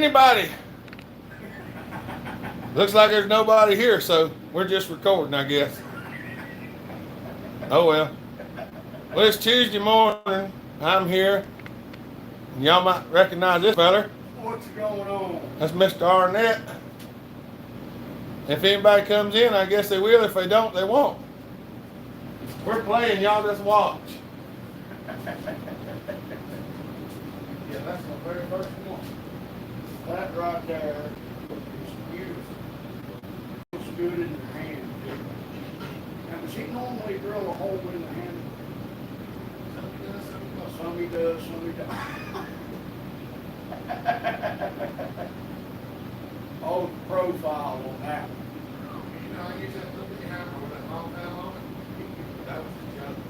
anybody? Looks like there's nobody here, so we're just recording, I guess. Oh well. Well, it's Tuesday morning. I'm here. And y'all might recognize this feller. What's going on? That's Mr. Arnett. If anybody comes in, I guess they will. If they don't, they won't. We're playing, y'all just watch. Yeah, that's my very first one. That right there is beautiful. Looks good in your hand. Now, does he normally drill a hole in the hand? Some he does, some he doesn't. Oh, the profile on that one. You know, I use that little hammer with that long tail on it. That was the joke.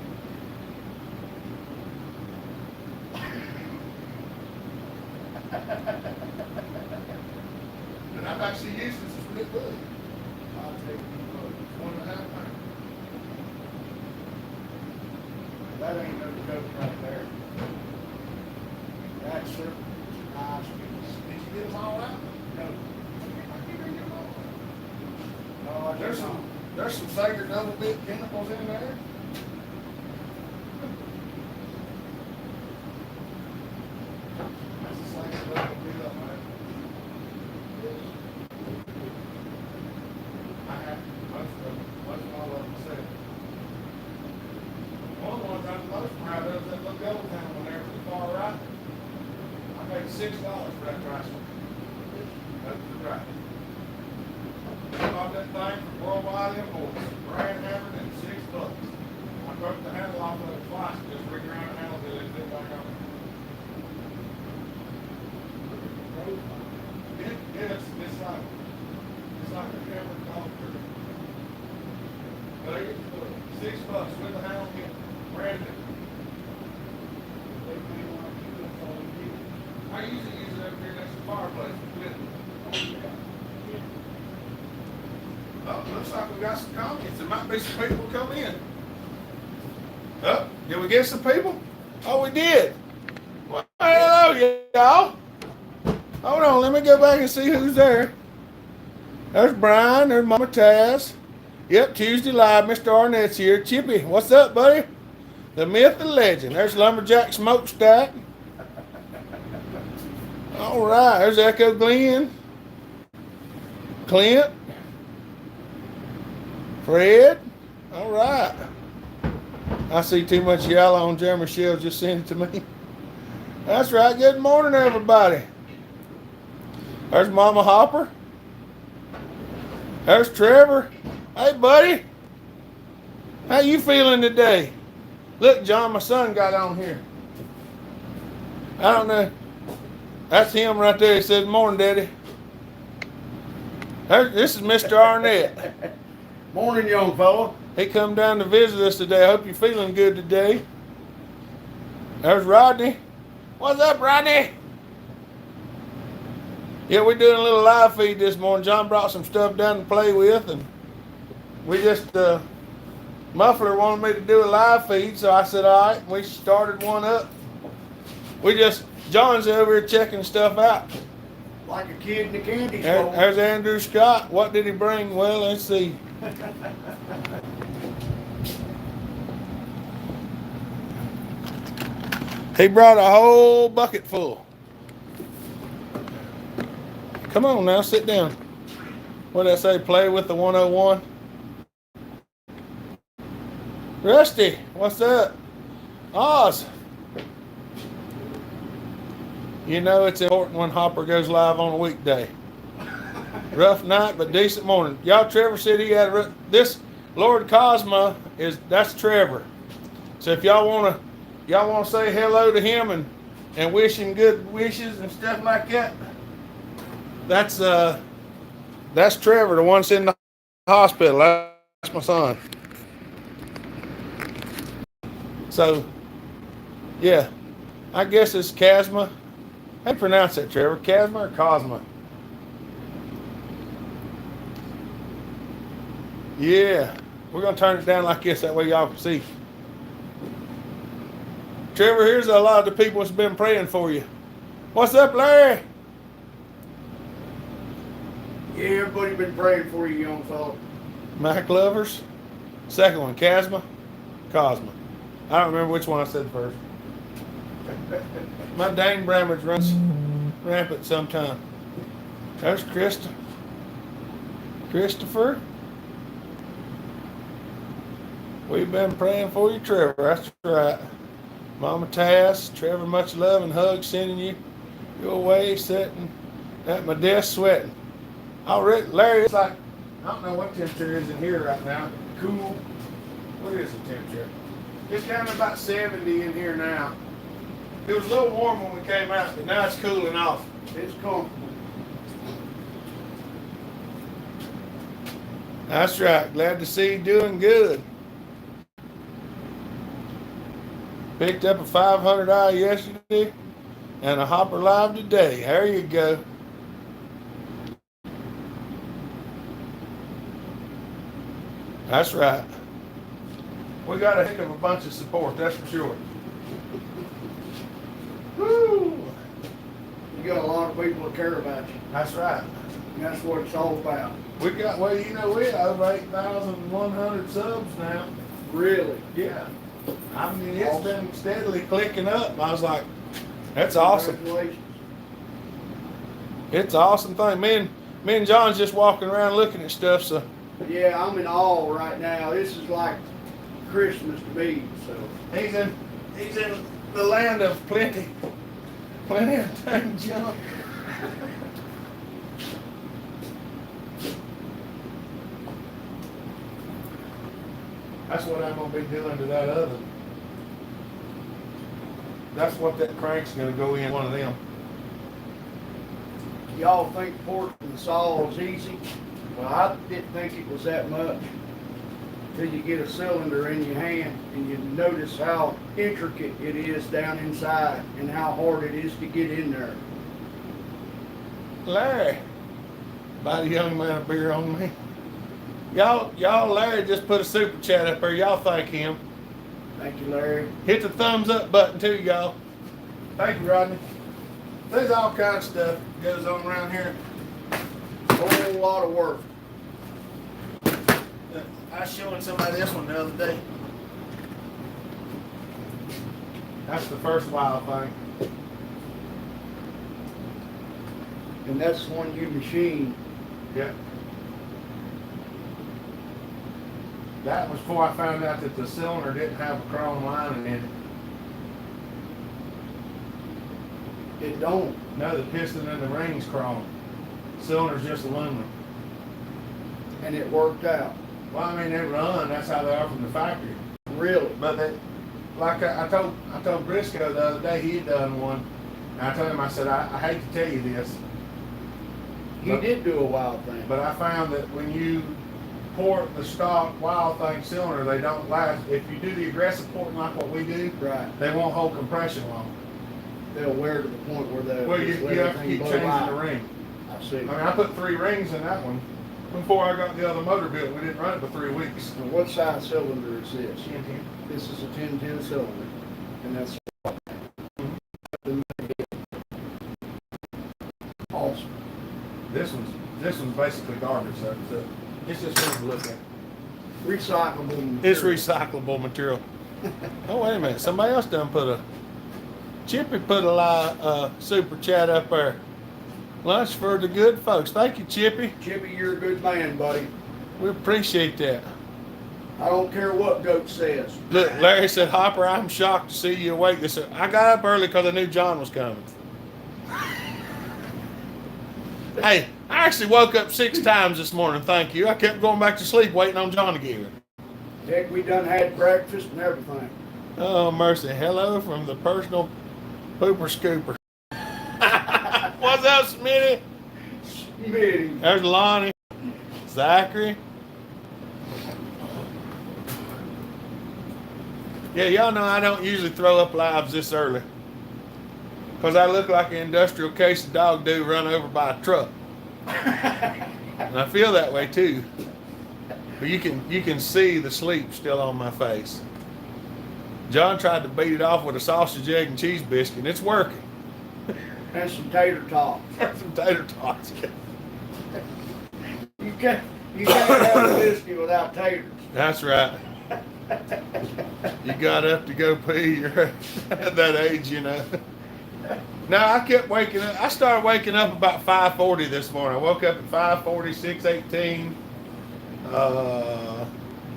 And I've actually used this as a big book. I'll take you look. 1.5 pounds. That ain't no joke right there. That's a nice piece. Did you get them all out? No. I can't get them all out. No, I There's just some Sager double bit chemicals in there. That's the Sager double bit up there. I have most all of them said. One of the ones I'm most proud of is that little gold town one there to the far right. I paid $6 for that price one. That's the right. I bought that thing from Worldwide Imports, brand hammered at $6. I broke the handle off of it twice, just reground the handle till it fit back on. It's like a hammered dog turd. But I get $6 with the handle in, brand new. I usually use it up here next to the fireplace with it. Oh, looks like we got some comments. There might be some people come in. Oh, did we get some people? Oh, we did. Well, hello, y'all. Hold on, let me go back and see who's there. There's Brian, there's Mama Taz. Yep, Tuesday Live, Mr. Arnett's here. Chippy, what's up, buddy? The myth and legend. There's Lumberjack Smokestack. All right, there's Echo Glenn. Clint. Fred. All right. I see too much yellow on Jeremy Shields. Just send it to me. That's right. Good morning, everybody. There's Mama Hopper. There's Trevor. Hey, buddy. How you feeling today? Look, John, my son got on here. I don't know. That's him right there. He said, morning, Daddy. This is Mr. Arnett. Morning, young fella. He come down to visit us today. I hope you're feeling good today. There's Rodney. What's up, Rodney? Yeah, we're doing a little live feed this morning. John brought some stuff down to play with, and we just, Muffler wanted me to do a live feed, so I said, all right, we started one up. John's over here checking stuff out. Like a kid in the candy store. There's Andrew Scott. What did he bring? Well, let's see. He brought a whole bucket full. Come on now, sit down. What did I say? Play with the 101. Rusty, what's up? Oz. You know it's important when Hopper goes live on a weekday. Rough night, but decent morning. Y'all, Trevor said he had this Lord Cosma that's Trevor. So if y'all wanna say hello to him and wish him good wishes and stuff like that, that's Trevor, the one sitting in the hospital. That's my son. So yeah, I guess it's Casma. How do you pronounce that, Trevor? Casma or Cosma? Yeah, we're going to turn it down like this, that way y'all can see. Trevor, here's a lot of the people that's been praying for you. What's up, Larry? Yeah, everybody been praying for you, young fella. Mac Lovers. Second one, Cosma. I don't remember which one I said first. My dang Bramage runs rampant sometime. There's Christopher. We've been praying for you, Trevor. That's right. Mama Tass, Trevor, much love and hugs sending you your way, sitting at my desk sweating. Already, Larry, it's like, I don't know what temperature is in here right now. Cool. What is the temperature? It's down to about 70 in here now. It was a little warm when we came out, but now it's cooling off. It's comfortable. That's right. Glad to see you doing good. Picked up a 500i yesterday and a hopper live today. There you go. That's right. We got a heck of a bunch of support, that's for sure. Woo! You got a lot of people that care about you. That's right. And that's what it's all about. We got, well, you know, we're over 8,100 subs now. Really? Yeah. I mean, it's been steadily clicking up. I was like, that's awesome. Congratulations. It's an awesome thing. Me and John's just walking around looking at stuff, so. Yeah, I'm in awe right now. This is like Christmas to me, so. He's in the land of plenty of time, John. That's what I'm gonna be doing to that oven. That's what that crank's gonna go in, one of them. Y'all think pork and saw is easy? Well, I didn't think it was that much. Till you get a cylinder in your hand and you notice how intricate it is down inside and how hard it is to get in there. Larry, about a young man of beer on me. Y'all, Larry just put a super chat up there. Y'all thank him. Thank you, Larry. Hit the thumbs up button too, y'all. Thank you, Rodney. There's all kinds of stuff that goes on around here. A whole lot of work. I was showing somebody this one the other day. That's the first wild thing. And that's the one you machine. Yeah. That was before I found out that the cylinder didn't have a chrome lining in it. It don't. No, the piston and the ring's chrome. Cylinder's just aluminum. And it worked out. Well, I mean, they run. That's how they are from the factory. Really? But they, like I told Briscoe the other day, he had done one. And I told him, I said, I hate to tell you this. He did do a wild thing. But I found that when you port the stock wild thing cylinder, they don't last. If you do the aggressive porting like what we do, right, they won't hold compression long. They'll wear to the point where they. Well, you have to keep changing the ring. I see. I mean, I put 3 rings in that one. Before I got the other motor built, we didn't run it for 3 weeks. And what size cylinder is this? 10-10. This is a 10-10 cylinder, and that's awesome. This one's basically garbage, so it's just fun to look at. Recyclable material. It's recyclable material. Oh, wait a minute. Somebody else done Chippy put a live super chat up there. Lunch for the good folks. Thank you, Chippy. Chippy, you're a good man, buddy. We appreciate that. I don't care what Goat says. Look, Larry said, Hopper, I'm shocked to see you awake. They said, I got up early because I knew John was coming. Hey, I actually woke up 6 times this morning, thank you. I kept going back to sleep waiting on John to get here. Heck, we done had breakfast and everything. Oh, mercy. Hello from the personal pooper scooper. What's up, Smitty? Smitty. There's Lonnie. Zachary. Yeah, y'all know I don't usually throw up lives this early. Because I look like an industrial case of dog do run over by a truck. And I feel that way too. But you can see the sleep still on my face. John tried to beat it off with a sausage, egg, and cheese biscuit, and it's working. And some tater tots. Some tater tots. can't have a biscuit without taters. That's right. You got up to go pee. You're at that age, you know. No, I kept waking up. I started waking up about 5:40 this morning. I woke up at 5:40, 6:18,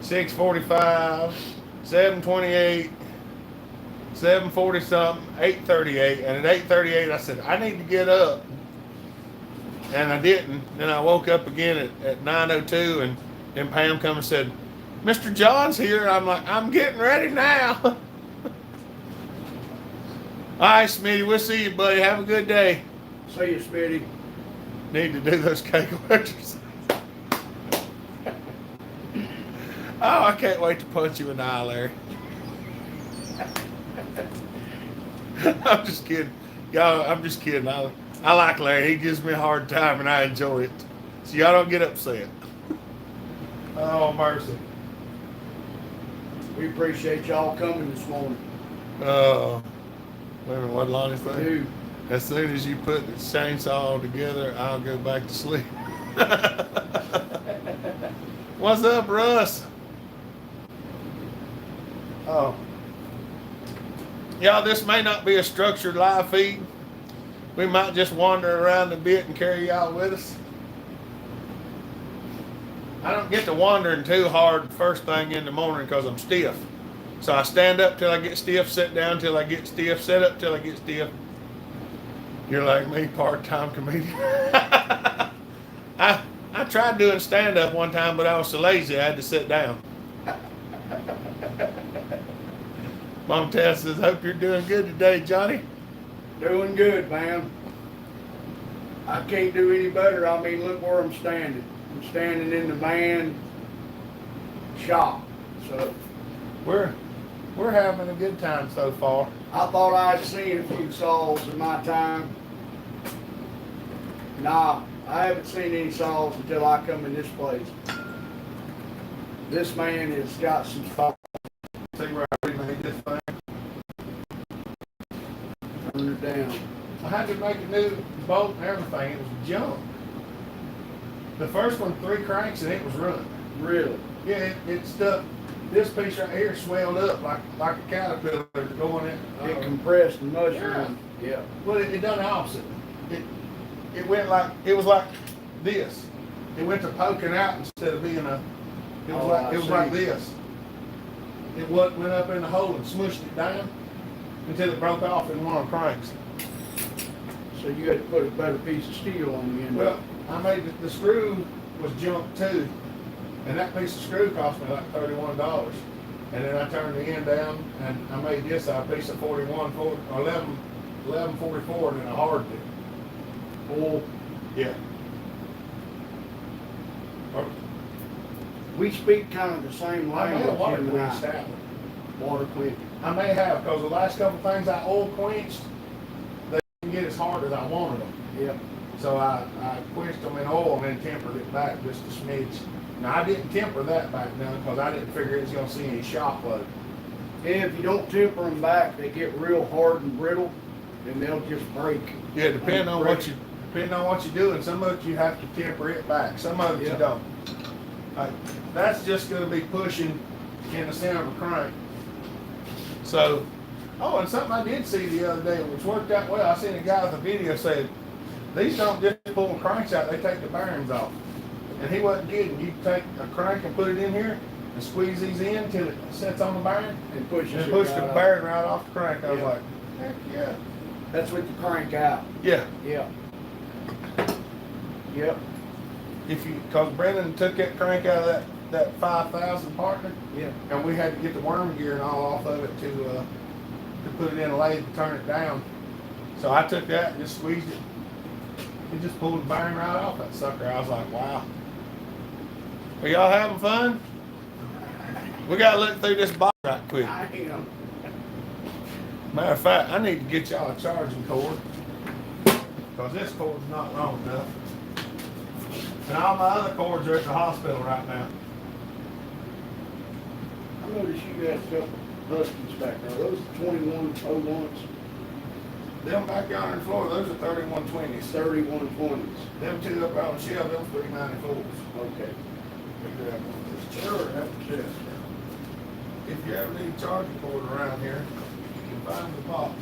6:45, 7:28, 7:40 something, 8:38, and at 8:38 I said I need to get up, and I didn't. Then I woke up again at 9:02, and then Pam come and said, "Mr. John's here." And I'm like, "I'm getting ready now." All right, Smitty, we'll see you, buddy. Have a good day. See you, Smitty. Need to do those Kegel exercises. Oh, I can't wait to punch you in the eye, Larry. I'm just kidding. Y'all, I'm just kidding. I like Larry. He gives me a hard time, and I enjoy it. So y'all don't get upset. Oh, mercy. We appreciate y'all coming this morning. Oh. Wait a minute, what Lonnie say? Dude. As soon as you put the chainsaw together, I'll go back to sleep. What's up, Russ? Oh. Y'all, this may not be a structured live feed. We might just wander around a bit and carry y'all with us. I don't get to wandering too hard first thing in the morning because I'm stiff. So I stand up till I get stiff, sit down till I get stiff, sit up till I get stiff. You're like me, part-time comedian. I tried doing stand-up one time, but I was so lazy I had to sit down. Mom Tess says, "Hope you're doing good today, Johnny." Doing good, man. I can't do any better. I mean, look where I'm standing. I'm standing in the van shop. So We're having a good time so far. I thought I'd seen a few saws in my time. Nah, I haven't seen any saws until I come in this place. This man has got some saws. See where I remade this thing? Turn it down. I had to make a new bolt and everything. It was junk. The first one, 3 cranks, and it was running. Really? Yeah, it stuck. This piece right here swelled up like a caterpillar going in. It compressed and mushroomed. Yeah. Well, it done the opposite. It went like, it was like this. It went to poking out instead of being it was like this. It went up in the hole and smushed it down until it broke off in one of the cranks. So you had to put a better piece of steel on the end. Well, I made the screw was junk too. And that piece of screw cost me like $31. And then I turned the end down and I made this a piece of 1144 and I hardened it. Oh, Yeah. we speak kind of the same I may have language. water him and quenched I. that one. Water quench. I may have, because the last couple things I oil quenched, they didn't get as hard as I wanted them. Yeah. So I quenched them in oil and then tempered it back just a smidge. Now I didn't temper that back then because I didn't figure it was going to see any shock load. And if you don't temper them back, they get real hard and brittle, and they'll just break. Yeah, depending on what you're doing, some of it you have to temper it back. Some of it you don't. That's just going to be pushing in the center of a crank. So, and something I did see the other day, which worked out well. I seen a guy with a video said, these don't just pull the cranks out, they take the bearings off. And he wasn't kidding. You take a crank and put it in here and squeeze these in till it sets on the bearing And push and push the bearing right off the crank. I was Yeah. like, heck yeah. That's with the crank out. Yeah. Yeah. Yep. Because Brendan took that crank out of that 5,000 partner, Yeah. and we had to get the worm gear and all off of it to put it in a lathe and turn it down. So I took that and just squeezed it. It just pulled the bearing right off that sucker. I was like, wow. Are y'all having fun? We got to look through this box right quick. I am. Matter of fact, I need to get y'all a charging cord because this cord's not long enough. And all my other cords are at the hospital right now. I noticed you got a couple Huskies back there. Those 2101s. Them back yonder in Florida, those are 3120s. 3120s. Them two up on the shelf, them 394s. Okay. We grab one of these. Sure, that's it. If you ever need a charging cord around here, you can find the box.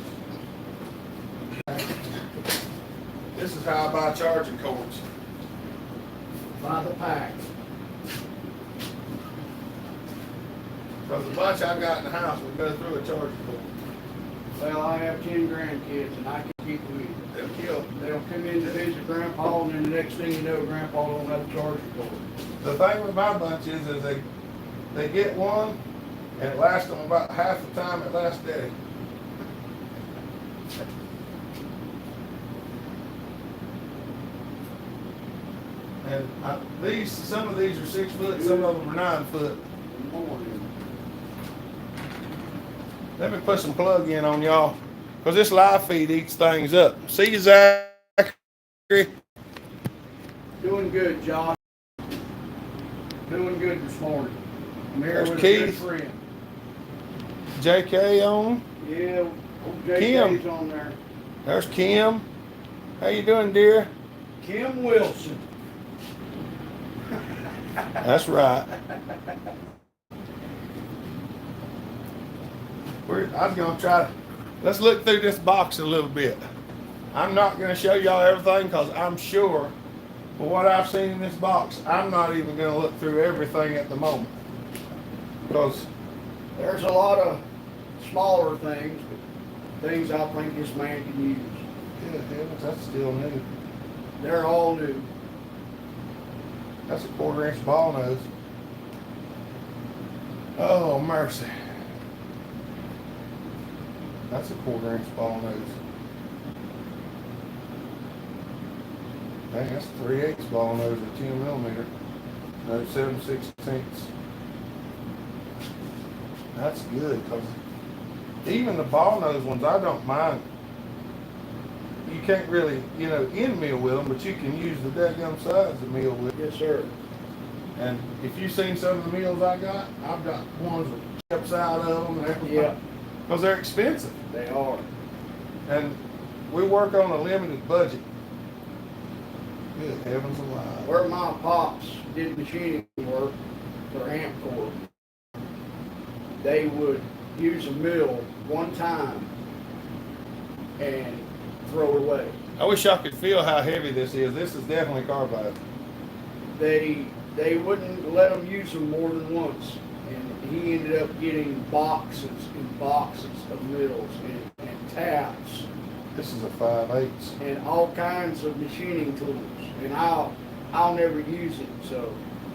This is how I buy charging cords. By the pack. Because the bunch I got in the house will go through a charging cord. Well, I have 10 grandkids and I can keep them in. They'll kill. They'll come in to visit Grandpa and then the next thing you know, Grandpa don't have a charging cord. The thing with my bunch is they get one and it lasts them about half the time it lasts Daddy. And some of these are 6 foot, some of them are 9 foot. Let me put some plug in on y'all, because this live feed eats things up. See you, Zachary. Doing good, Josh. Doing good this morning. I'm here There's with Keith. a good friend. JK on. Yeah, old JK's Kim. on there. There's Kim. How you doing, dear? Kim Wilson. That's right. I was going to let's look through this box a little bit. I'm not going to show y'all everything because I'm sure for what I've seen in this box, I'm not even going to look through everything at the moment. Because there's a lot of smaller things, but things I think this man can use. good heavens, that's still new. They're all new. That's a 1/4 inch ball nose. Oh, mercy. That's a 1/4 inch ball nose. Dang, that's a 3/8 ball nose at 10 millimeter. No, 7/16. That's good, because even the ball nose ones, I don't mind. You can't really, end meal with them, but you can use the dadgum sides of meal with. Yes, sir. And if you've seen some of the meals I got, I've got ones with chips out of them and everything. Yeah. Because they're expensive. They are. And we work on a limited budget. Good heavens alive. Where my pops did machining work for amp core, they would use a mill one time and throw it away. I wish I could feel how heavy this is. This is definitely carbide. They wouldn't let them use them more than once. And he ended up getting boxes and boxes of mills and taps This is a 5/8. and all kinds of machining tools. And I'll never use it, so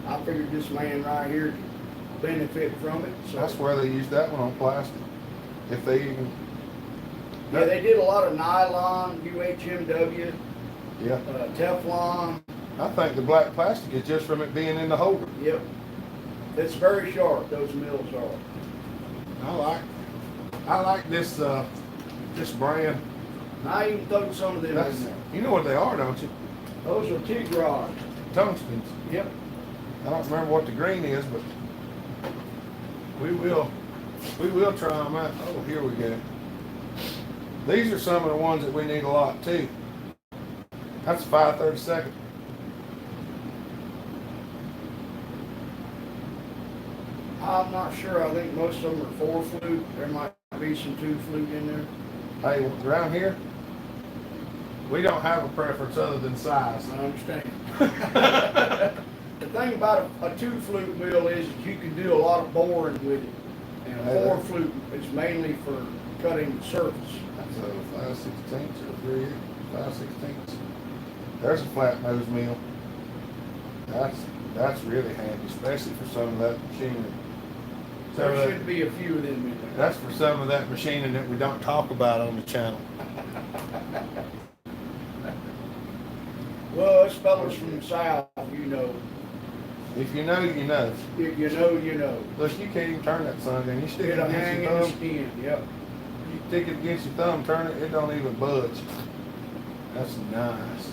I figured this man right here could benefit from it. So That's where they use that one on plastic. If they even. yeah, they did a lot of nylon, UHMW, Yeah. Teflon. I think the black plastic is just from it being in the holder. Yep. It's very sharp, those mills are. I like this this brand. And I even throw some of them That's, in there. you know what they are, don't you? Those are TIG rods. Tungstens. Yep. I don't remember what the green is, but we will try them out. Oh, here we go. These are some of the ones that we need a lot too. That's 5/32. I'm not sure. I think most of them are 4 flute. There might be some 2 flute in there. Hey, around here, we don't have a preference other than size. I understand. The thing about a 2 flute mill is that you can do a lot of boring with it. And a 4 flute is mainly for cutting the surface. That's a 5/16 or 3 5/16. There's a flat nose mill. That's really handy, especially for some of that machinery. There should be a few of them in there. That's for some of that machining that we don't talk about on the channel. Well, us fellas from the south, you know. If you know, you know. If you know, you know. Look, you can't even turn that son down. You stick it It'll hang against in your the thumb. skin, yep. You stick it against your thumb, turn it, it don't even budge. That's nice.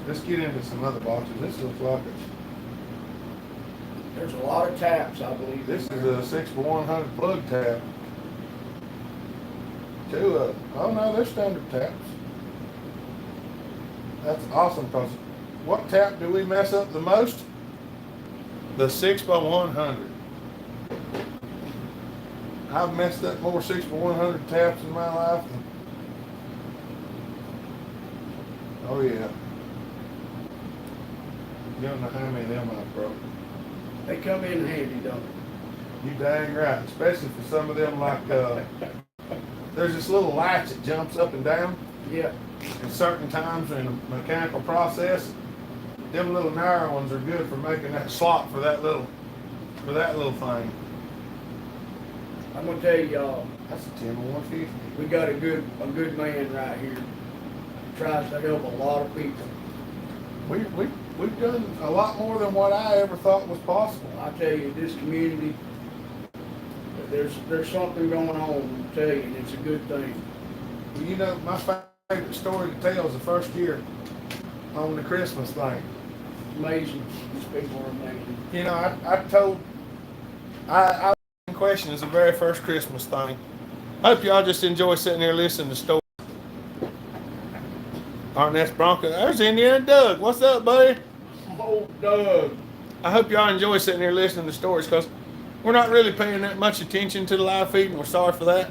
Let's get into some other boxes. This looks like There's a lot of taps, I believe. this is a 6x100 plug tab. Two of them. Oh no, they're standard taps. That's awesome, because what tap do we mess up the most? The 6x100. I've messed up more 6x100 taps in my life than, oh yeah. You don't know how many of them I've broke. They come in handy, don't they? You dang right, especially for some of them like, there's this little latch that jumps up and down. Yeah. In certain times in a mechanical process, them little narrow ones are good for making that slot for that little thing. I'm gonna tell y'all, That's a 10-150. we got a good man right here. Tries to help a lot of people. We've done a lot more than what I ever thought was possible. I tell you, this community, there's something going on, I tell you, and it's a good thing. You know, my favorite story to tell is the first year on the Christmas thing. Amazing. These people are amazing. You know, I in question is the very first Christmas thing. I hope y'all just enjoy sitting here listening to stories. All right, that's Bronco. There's Indiana Doug. What's up, buddy? Oh, Doug. I hope y'all enjoy sitting here listening to stories, because we're not really paying that much attention to the live feed, and we're sorry for that.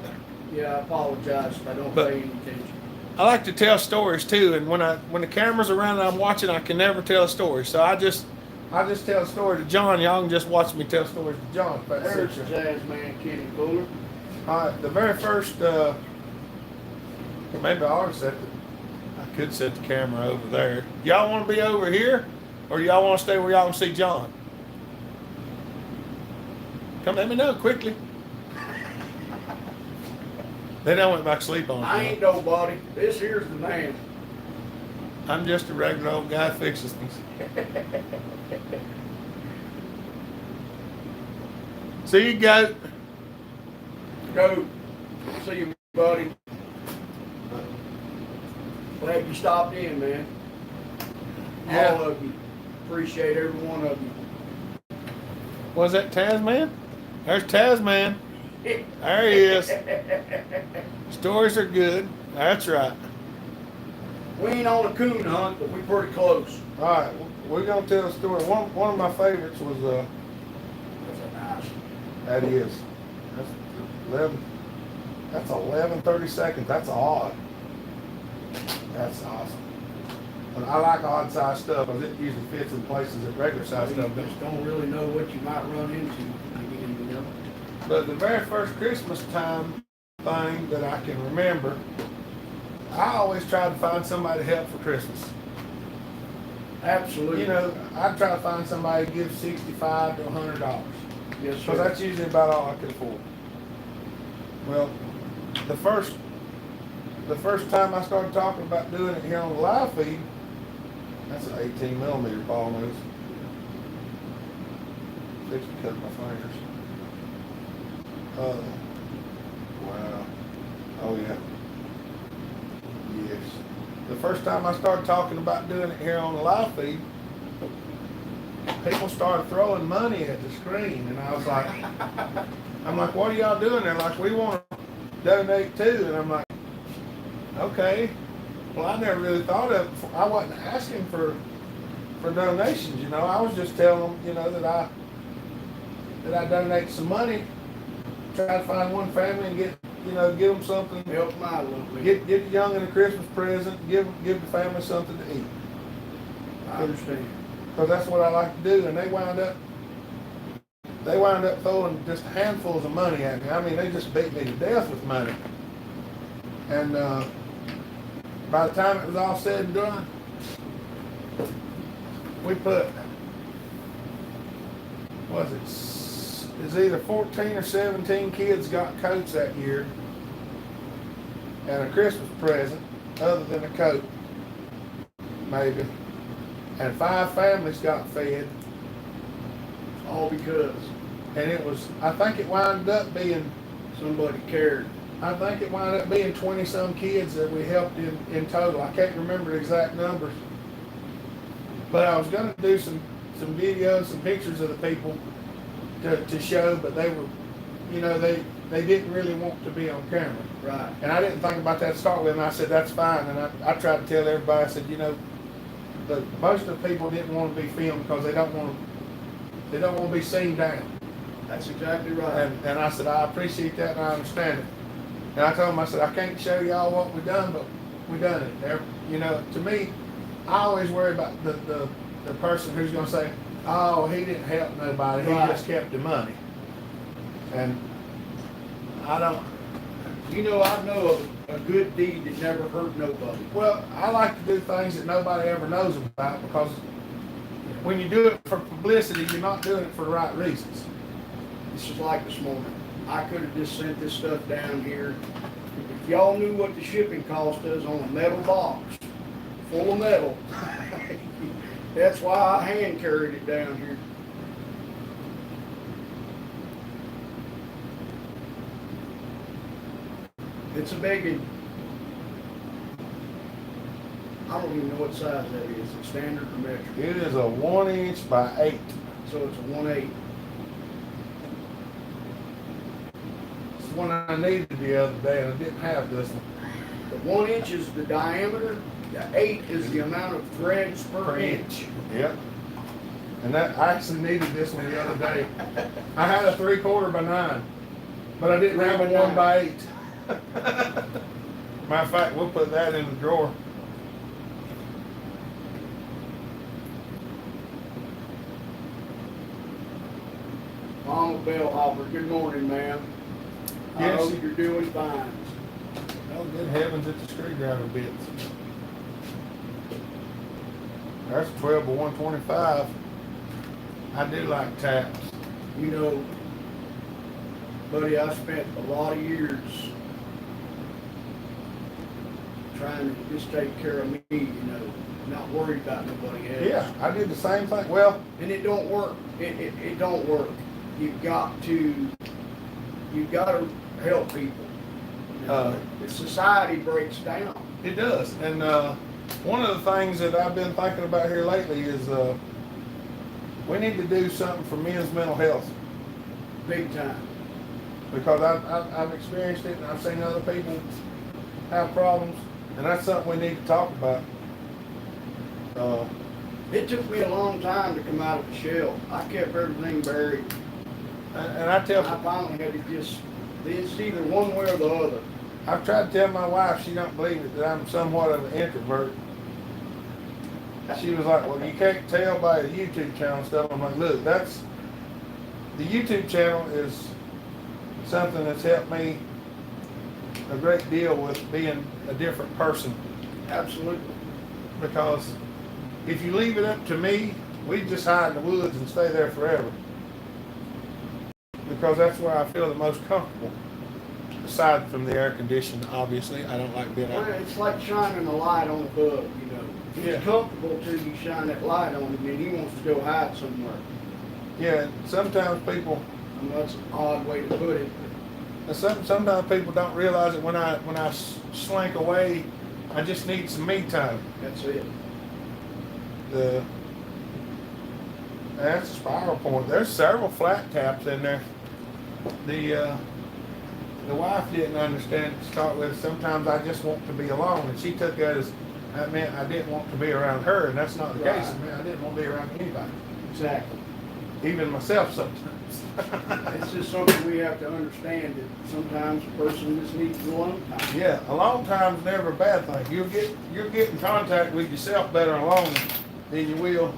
Yeah, I apologize if I don't But- pay any attention. I like to tell stories too, and when the camera's around and I'm watching, I can never tell a story. So I just tell a story to John. Y'all can just watch me tell stories to John. if that There's suits the you. jazz man, Kenny Fuller. All right, the very first, maybe I ought to I could set the camera over there. Y'all want to be over here, or y'all want to stay where y'all can see John? Come let me know quickly. They don't went back to sleep on I me. ain't nobody. This here's the man. I'm just a regular old guy who fixes things. See you, goat. Go. See you, buddy. Glad you stopped in, man. Yeah. All of you. Appreciate every one of you. Was that Tasman? There's Tasman. There he is. Stories are good. That's right. We ain't on a coon hunt, but we pretty close. All right, we're gonna tell a story. One of my favorites was That's a nice. that is. That's 11. That's 11:30 seconds. That's odd. That's awesome. But I like odd size stuff because it usually fits in places that regular size You stuff doesn't. just don't really know what you might run into again, you know. But the very first Christmas time thing that I can remember, I always tried to find somebody to help for Christmas. Absolutely. You know, I'd try to find somebody to give $65 to $100. Yes, Because sir. that's usually about all I could afford. Well, the first time I started talking about doing it here on the live feed, that's an 18mm ball nose. Fixed to cut my fingers. Wow. Oh yeah. Yes. The first time I started talking about doing it here on the live feed, people started throwing money at the screen, and I was like, what are y'all doing? They're like, we want to donate too, and I'm like, okay. Well, I never really thought of it. I wasn't asking for donations, you know. I was just telling them, you know, that I donate some money, try to find one family and get them something. Help them out a little bit. Get the young a Christmas present. Give the family something to eat. I understand. Because that's what I like to do. And they wound up throwing just handfuls of money at me. I mean, they just beat me to death with money. And by the time it was all said and done, we put, it's either 14 or 17 kids got coats that year, and a Christmas present other than a coat, maybe. And 5 families got fed. All because And I think it wound up being, somebody cared. I think it wound up being 20-some kids that we helped in total. I can't remember the exact numbers. But I was going to do some videos, some pictures of the people to show, but they were, you know, they didn't really want to be on camera. Right. And I didn't think about that to start with, and I said, that's fine. And I tried to tell everybody, I said, you know, most of the people didn't want to be filmed because they don't want to be seen down. That's exactly right. And I said, I appreciate that and I understand it. And I told them, I said, I can't show y'all what we done, but we done it. You know, to me, I always worry about the person who's going to say, oh, he didn't help nobody, Right. he just kept the money. And I don't. You know, I know of a good deed that never hurt nobody. Well, I like to do things that nobody ever knows about, because when you do it for publicity, you're not doing it for the right reasons. This is like this morning. I could have just sent this stuff down here. If y'all knew what the shipping cost is on a metal box full of metal, that's why I hand carried it down here. It's a big one. I don't even know what size that is. It's standard or metric. It is a 1 inch by 8. So it's a 1/8. It's the one I needed the other day, and I didn't have this one. The 1 inch is the diameter. The 8 is the amount of threads per inch. Yep. And that, I actually needed this one the other day. I had a 3/4 by 9, but I didn't have a 1 by 8. Matter of fact, we'll put that in the drawer. Mama Bellhopper, good morning, ma'am. I Yes. hope you're doing fine. Oh, good heavens, it's a screwdriver bits. That's 12 by 125. I do like taps. You know, buddy, I spent a lot of years trying to just take care of me, you know, not worried about nobody else. Yeah, I did the same thing. Well, And it don't work. It don't work. You've got to help people. You know, the society breaks down. it does. And one of the things that I've been thinking about here lately is we need to do something for men's mental health, Big time. because I've experienced it and I've seen other people have problems, and that's something we need to talk about. It took me a long time to come out of the shell. I kept everything buried. And I tell, I finally had to just, it's either one way or the other. I've tried to tell my wife, she don't believe it, that I'm somewhat of an introvert. She was like, well, you can't tell by the YouTube channel and stuff. I'm like, look, the YouTube channel is something that's helped me a great deal with being a different person. Absolutely. Because if you leave it up to me, we just hide in the woods and stay there forever. Because that's where I feel the most comfortable. Aside from the air conditioning, obviously, I don't like being Well, out. it's like shining a light on a bug, you know. He's Yeah. comfortable till you shine that light on him and he wants to go hide somewhere. Yeah, sometimes people, I know that's an odd way to put it, sometimes people don't realize that when I slink away, I just need some me time. but that's it. That's a spiral point. There's several flat taps in there. The wife didn't understand it to start with. Sometimes I just want to be alone, and she took that as that meant I didn't want to be around her, and that's not the case. It meant I didn't want to be around anybody, Exactly. even myself sometimes. It's just something we have to understand that sometimes a person just needs alone time. Yeah, alone time's never a bad thing. You'll get in contact with yourself better alone than you will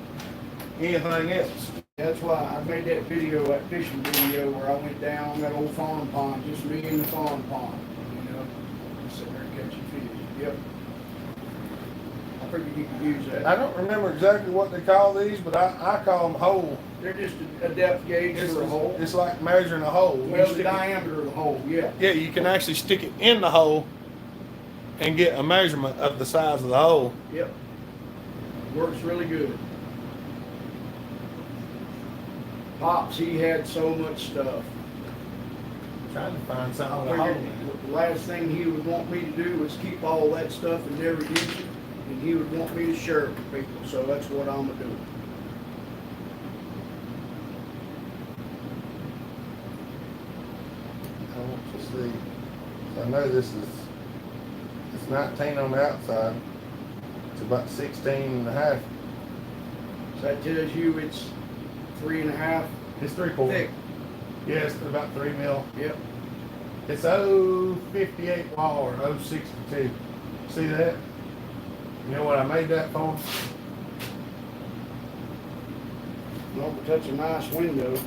anything else. That's why I made that video, that fishing video, where I went down on that old farm pond, just me and the farm pond, you know, just sitting there catching fish. Yep. I figured you could use that. I don't remember exactly what they call these, but I call them hole. They're just a depth gauge for a hole. It's like measuring a hole. You Well, the stick it- diameter of the hole, yeah. Yeah, you can actually stick it in the hole and get a measurement of the size of the hole. Yep. Works really good. Pops, he had so much stuff. Trying to find I something with a hole figured in it. the last thing he would want me to do was keep all that stuff and never use it, and he would want me to share it with people, so that's what I'm gonna do. I want you to see. So I know this is, it's 19 on the outside. It's about 16 and a half. So that tells you it's 3.5 It's 3/4. thick. Yeah, it's about 3 mil. Yep. It's 058 wall or 062. See that? You know what I made that for? Well, but that's a nice window.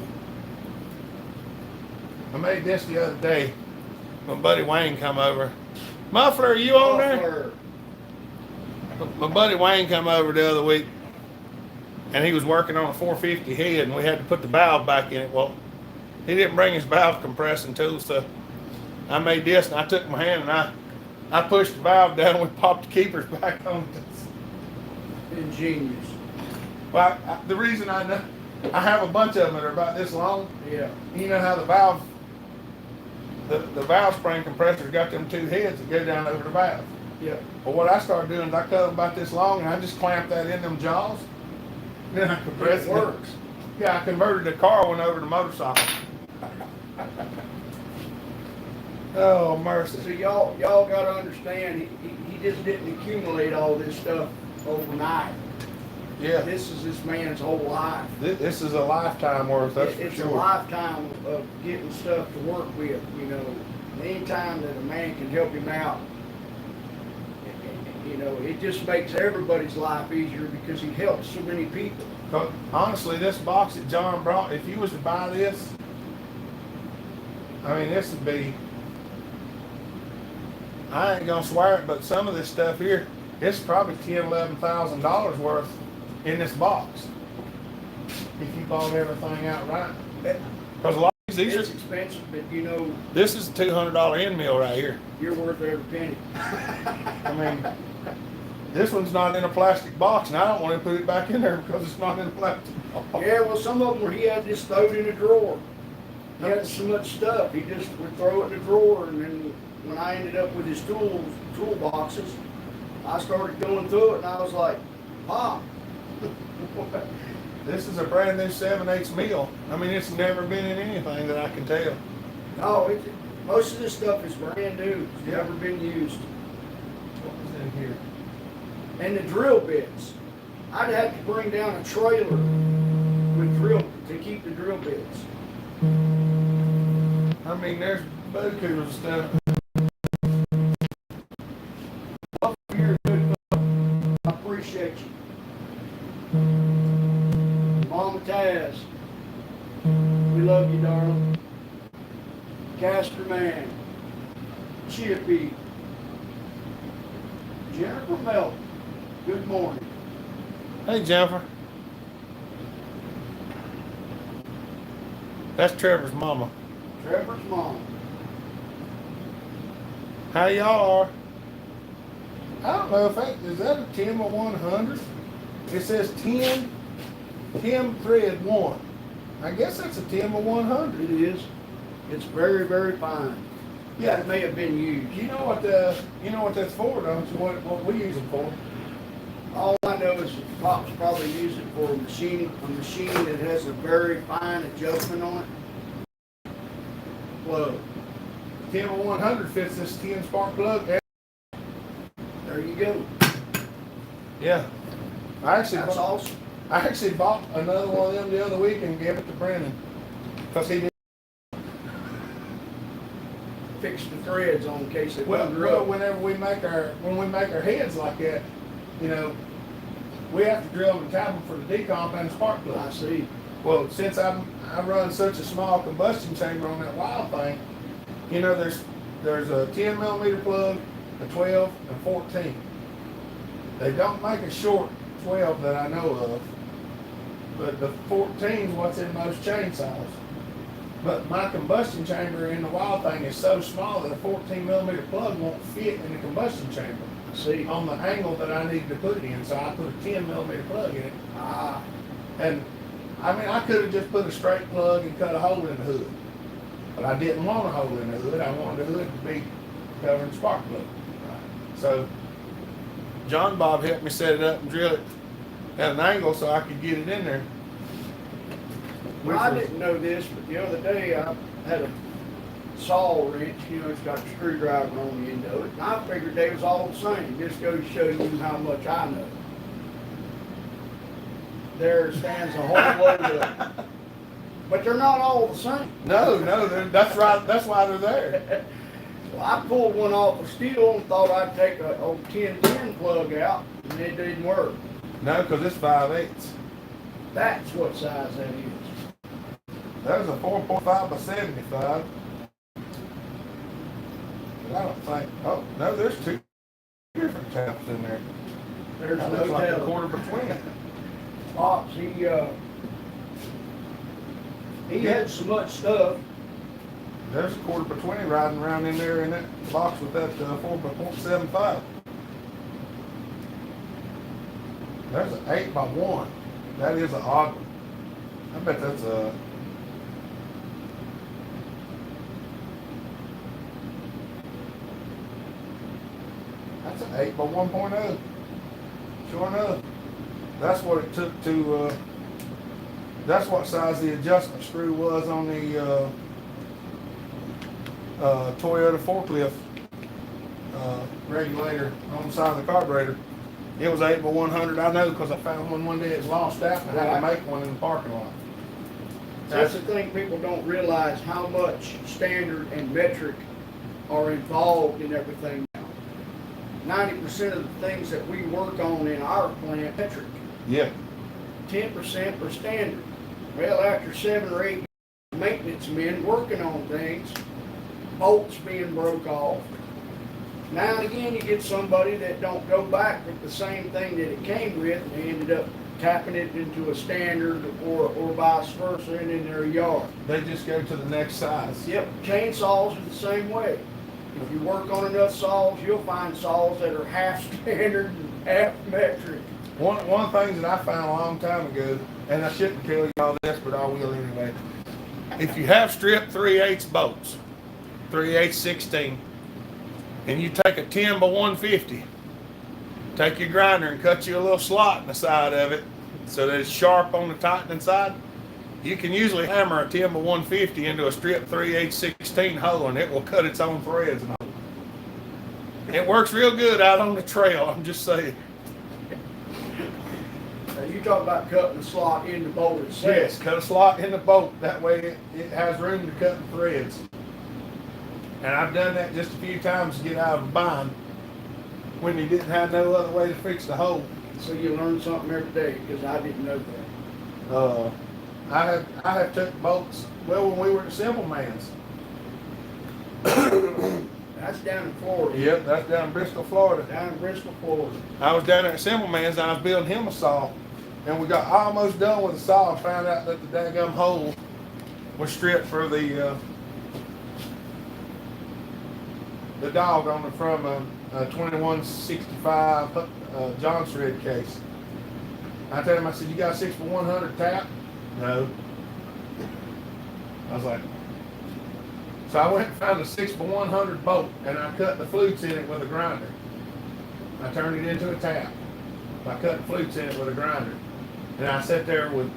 I made this the other day. My buddy Wayne come over. Muffler, are you on there? Muffler. My buddy Wayne come over the other week, and he was working on a 450 head, and we had to put the valve back in it. Well, he didn't bring his valve compressing tool, so I made this, and I took my hand and I pushed the valve down, and we popped the keepers back on. Ingenious. Well, the reason I know, I have a bunch of them that are about this long. Yeah. You know how the valve spring compressor's got them 2 heads that go down over the valve. Yeah. Well, what I started doing is I cut them about this long, and I just clamped that in them jaws. Then I compressed It works. Yeah, I converted the car one over to motorcycle. Oh, mercy. So y'all got to understand, he just didn't accumulate all this stuff overnight. Yeah, This is this man's whole life. this is a lifetime worth, that's for It's sure. a lifetime of getting stuff to work with, you know. Anytime that a man can help him out, you know, it just makes everybody's life easier because he helps so many people. But honestly, this box that John brought, if you was to buy this, I mean, this would be, I ain't gonna swear it, but some of this stuff here, it's probably $10,000–11,000 worth in this box. If you bought everything outright. Because a lot of these It's are, expensive, but you know, this is a $200 end mill right here. you're worth every penny. I mean, this one's not in a plastic box, and I don't want to put it back in there because it's not in a plastic box. Yeah, well, some of them where he had just thrown in a drawer. He had so much stuff, he just would throw it in a drawer, and then when I ended up with his toolboxes, I started going through it, and I was like, Pop. This is a brand new 7/8 mill. I mean, it's never been in anything that I can tell. No, most of this stuff is brand new. It's never been used. What was in here? And the drill bits. I'd have to bring down a trailer with drill to keep the drill bits. I mean, there's bukus of stuff. You're a good fellow. I appreciate you. Mama Taz, we love you, darling. Castor Man, Chippy, Jennifer Melton, good morning. Hey, Jennifer. That's Trevor's mama. Trevor's mom. How y'all are? I don't know if is that a 10 or 100? It says 10 thread 1. I guess that's a 10 or 100. It is. It's very, very fine. Yeah. It may have been used. You know what that's for, don't you? What we use it for? All I know is that Pops probably use it for a machine that has a very fine adjustment on it. Plug. 10 or 100 fits this 10 spark plug. There you go. Yeah. That's awesome. I actually bought another one of them the other week and gave it to Brandon because he did. Fix the threads on in case they Well, bugger up. whenever we make our heads like that, you know, we have to drill them and tap them for the decomp and the spark plug. I see. Well, since I run such a small combustion chamber on that wild thing, you know, there's a 10 millimeter plug, a 12, and 14. They don't make a short 12 that I know of, but the 14 is what's in most chainsaws. But my combustion chamber in the wild thing is so small that a 14 millimeter plug won't fit in the combustion chamber. I see. On the angle that I need to put it in, so I put a 10 millimeter plug in it. And I mean, I could have just put a straight plug and cut a hole in the hood, but I didn't want a hole in the hood. I wanted the hood to be covering spark plug. So John Bob helped me set it up and drill it at an angle so I could get it in there. Well, I didn't know this, but the other day I had a saw wrench, it's got a screwdriver on the end of it. And I figured they was all the same. Just goes to show you how much I know. There stands a whole load of them. But they're not all the same. No, that's right. That's why they're there. Well, I pulled one off of steel and thought I'd take a old 1010 plug out, and it didn't work. No, because it's 5/8. That's what size that is. There's a 4.5 by 75. But I don't think. Oh no, there's two different taps in there. There's That no looks like a telling. quarter between. Pops, he had so much stuff. There's a quarter between riding around in there in that box with that 4.75. There's an 8x1. That is an odd one. I bet that's a. That's an 8x1.0. Sure enough. That's what it took to. That's what size the adjustment screw was on the Toyota forklift regulator on the side of the carburetor. It was 8x100. I know because I found one day. It was lost out and I had to make one in the parking lot. That's the thing, people don't realize how much standard and metric are involved in everything now. 90% of the things that we work on in our plant metric. Yeah. 10% are standard. Well, after 7 or 8 maintenance men working on things, bolts being broke off. Now and again, you get somebody that don't go back with the same thing that it came with, and they ended up tapping it into a standard or vice versa in their yard. They just go to the next size. Yep, chainsaws are the same way. If you work on enough saws, you'll find saws that are half standard and half metric. One of the things that I found a long time ago, and I shouldn't tell you all this, but I will anyway. If you have strip 3/8 bolts, 3/8 16, and you take a 10x150, take your grinder and cut you a little slot in the side of it so that it's sharp on the tightening side, you can usually hammer a 10x150 into a strip 3/8 16 hole and it will cut its own threads and hold. It works real good out on the trail, I'm just saying. Now you talk about cutting the slot in the bolt itself. Yes, cut a slot in the bolt. That way it has room to cut the threads. And I've done that just a few times to get out of a bind when you didn't have no other way to fix the hole. So you learn something every day, because I didn't know that. I have took bolts, well, when we were at Simple Man's. That's down in Florida. Yep, that's down in Bristol, Florida. Down in Bristol, Florida. I was down there at Simple Man's and I was building him a saw. And we got almost done with the saw and found out that the daggum hole was stripped for the dog on it from a 2165 John Thread case. I told him, I said, you got a 6x100 tap? No. I was like, so I went and found a 6x100 bolt and I cut the flutes in it with a grinder. I turned it into a tap. I cut the flutes in it with a grinder. And I sat there with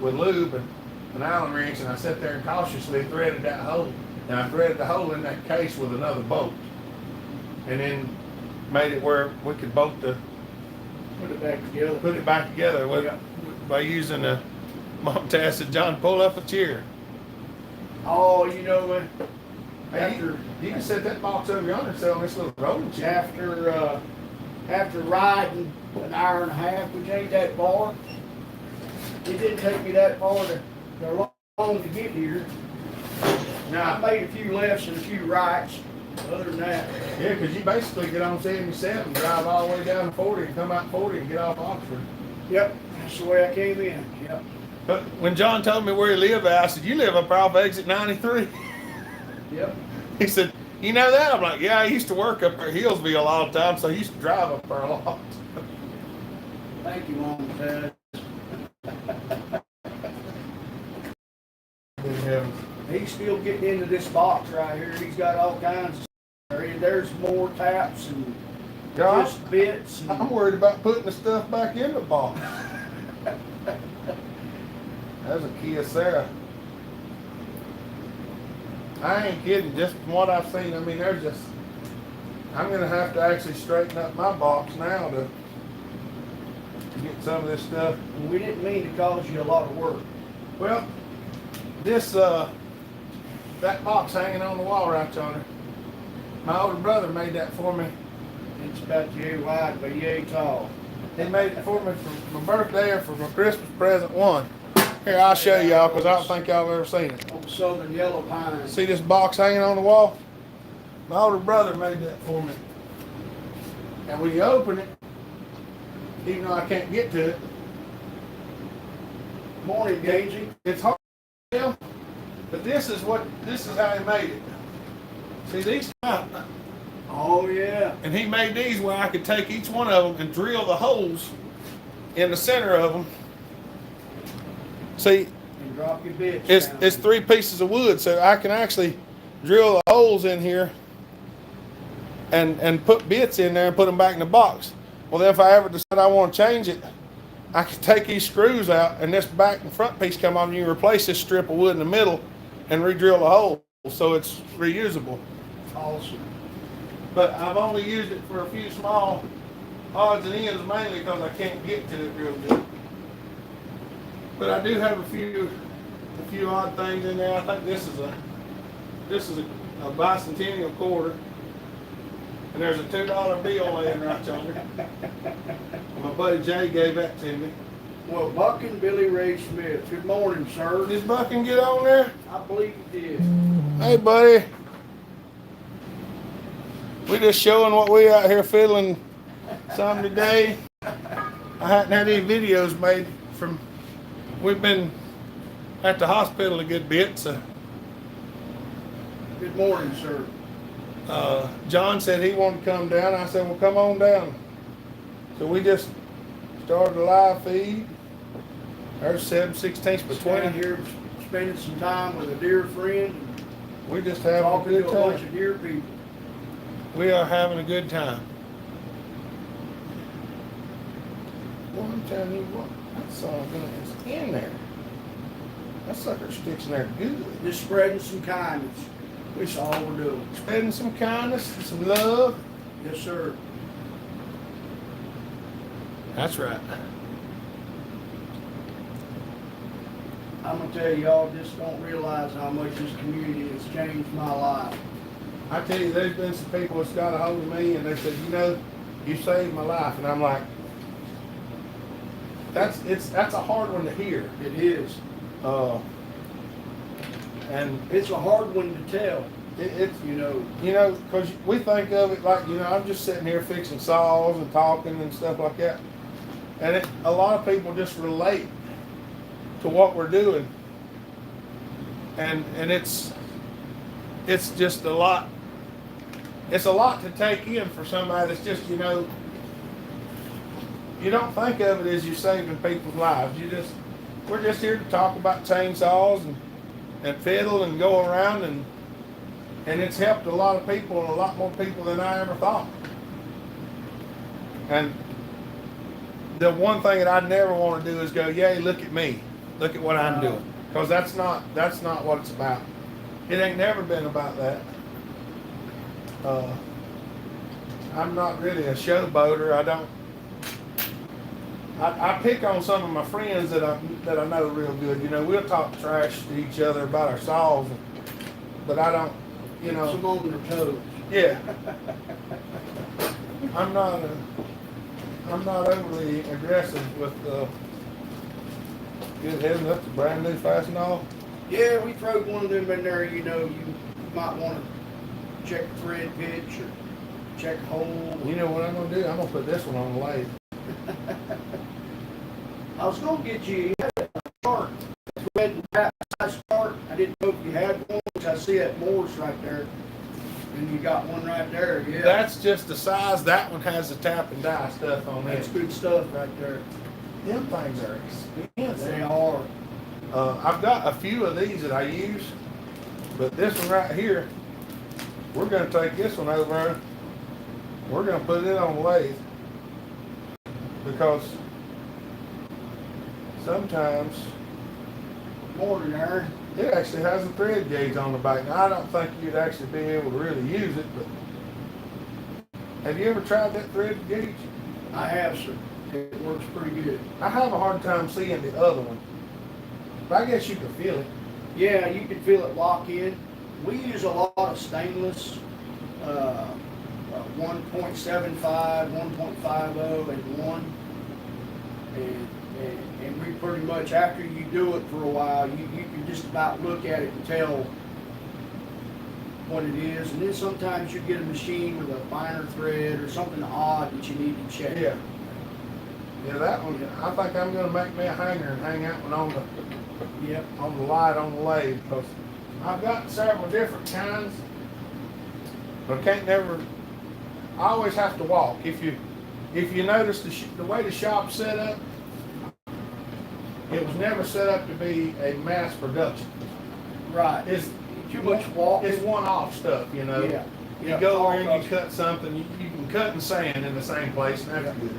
lube and an Allen wrench, and I sat there and cautiously threaded that hole. And I threaded the hole in that case with another bolt. And then made it where we could bolt Put it back together. By using a Mom said, John, pull up a chair. Oh, you know what? You can set that box over yonder and sit on this little rolling chair. After riding an hour and a half, which ain't that far, it didn't take me that far long to get here. Now, I made a few lefts and a few rights. Other than that, Yeah, because you basically get on 77, drive all the way down to 40, and come out 40 and get off Oxford. yep, that's the way I came in. Yep. But when John told me where he lived at, I said, you live up off exit 93? Yep. He said, you know that? I'm like, yeah, I used to work up at Hillsville all the time, so I used to drive up there a lot. Thank you, Mom and Dad. He's still getting into this box right here. He's got all kinds of stuff. There's more taps and Yeah, just bits. And I'm worried about putting the stuff back in the box. That's a Kia Sarah. I ain't kidding. Just from what I've seen, I mean, there's just. I'm gonna have to actually straighten up my box now to get some of this stuff. And we didn't mean to cause you a lot of work. Well, this that box hanging on the wall right yonder. My older brother made that for me. It's about yay wide, but yay tall. He made it for me for my birthday or for my Christmas present one. Here, I'll show y'all because I don't think y'all have ever seen it. Old Southern Yellow Pine. See this box hanging on the wall? My older brother made that for me. And when you open it, even though I can't get to it, Morning, Gagey. it's hard to tell. But this is how he made it. See these? Oh, yeah. And he made these where I could take each one of them and drill the holes in the center of them. See, And drop your bits it's down. 3 pieces of wood, so I can actually drill the holes in here and put bits in there and put them back in the box. Well, then if I ever decide I want to change it, I can take these screws out and this back and front piece come off and you can replace this strip of wood in the middle and re-drill the hole so it's reusable. Awesome. But I've only used it for a few small odds and ends, mainly because I can't get to it real good. But I do have a few odd things in there. I think this is a bicentennial quarter, and there's a $2 bill laying right yonder. My buddy Jay gave that to me. Well, Buck and Billy Ray Smith. Good morning, sir. Did Buck can get on there? I believe you did. Hey, buddy. We just showing what we out here fiddling some today. I hadn't had any videos made from. We've been at the hospital a good bit, so. Good morning, sir. John said he wanted to come down. I said, well, come on down. So we just started a live feed. There's 7/16 Standing between. here spending some time with a dear friend. We just having a Talking good to a bunch time. of dear people. We are having a good time. Well, I'm telling you what, that song is in there. That sucker sticks in there good. Just spreading some kindness. That's all we're doing. Spreading some kindness and some love. Yes, sir. That's right. I'm gonna tell y'all just don't realize how much this community has changed my life. I tell you, there's been some people that's got a hold of me and they said, you know, you saved my life. And I'm like, that's a hard one to hear. It is. And It's a hard one to tell. it's, You know. because we think of it like, I'm just sitting here fixing saws and talking and stuff like that. And a lot of people just relate to what we're doing. And it's just a lot. It's a lot to take in for somebody that's just, you don't think of it as you saving people's lives. We're just here to talk about chainsaws and fiddle and go around and it's helped a lot of people and a lot more people than I ever thought. And the one thing that I never want to do is go, yay, look at me. Look at what I'm doing. Because that's not what it's about. It ain't never been about that. I'm not really a showboater. I pick on some of my friends that I know real good. We'll talk trash to each other about our saws, but I don't, Some on their toes. yeah. I'm not overly aggressive with good heavens, that's a brand new Fastenal. Yeah, we throw one of them in there, you might want to check thread pitch or check hole. You know what I'm gonna do? I'm gonna put this one on the lathe. I was gonna get you a chart. Red and black size chart. I didn't know if you had one, which I see at Moore's right there. And you got one right there, yeah. That's just the size. That one has the tap and die stuff on That's it. good stuff right there. Them things are expensive. They are. I've got a few of these that I use, but this one right here, we're gonna take this one over. We're gonna put it on the lathe because sometimes Morning, Aaron. It actually has a thread gauge on the back. Now, I don't think you'd actually be able to really use it, but have you ever tried that thread gauge? I have, sir. It works pretty good. I have a hard time seeing the other one, but I guess you can feel it. Yeah, you can feel it lock in. We use a lot of stainless, 1.75, 1.50, and 1. And we pretty much, after you do it for a while, you can just about look at it and tell what it is. And then sometimes you get a machine with a finer thread or something odd that you need to check. Yeah. Yeah, that one, I think I'm gonna make me a hanger and hang that one on the light on the lathe, because I've got several different kinds, but I can't never, I always have to walk. If you notice the way the shop's set up, it was never set up to be a mass production. Right. It's too much walking. It's one-off stuff, you know. Yeah. You go over and you cut something, you can cut and sand in the same place, and that's good.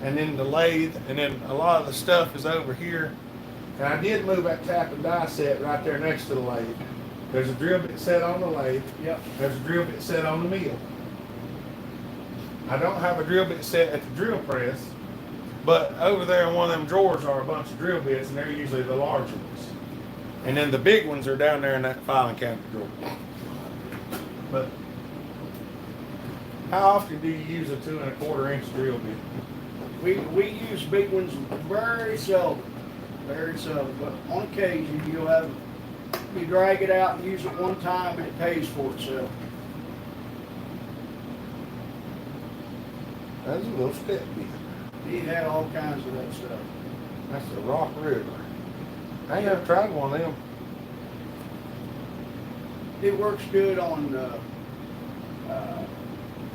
And then the lathe, and then a lot of the stuff is over here. And I did move that tap and die set right there next to the lathe. There's a drill bit set on the lathe. Yep. There's a drill bit set on the mill. I don't have a drill bit set at the drill press, but over there in one of them drawers are a bunch of drill bits, and they're usually the larger ones. And then the big ones are down there in that filing cabinet drawer. But how often do you use a 2 1/4 inch drill bit? We use big ones very seldom, but on occasion you drag it out and use it one time and it pays for itself. That's a little step bit. He had all kinds of that stuff. That's the Rock River. I ain't never tried one of them. It works good on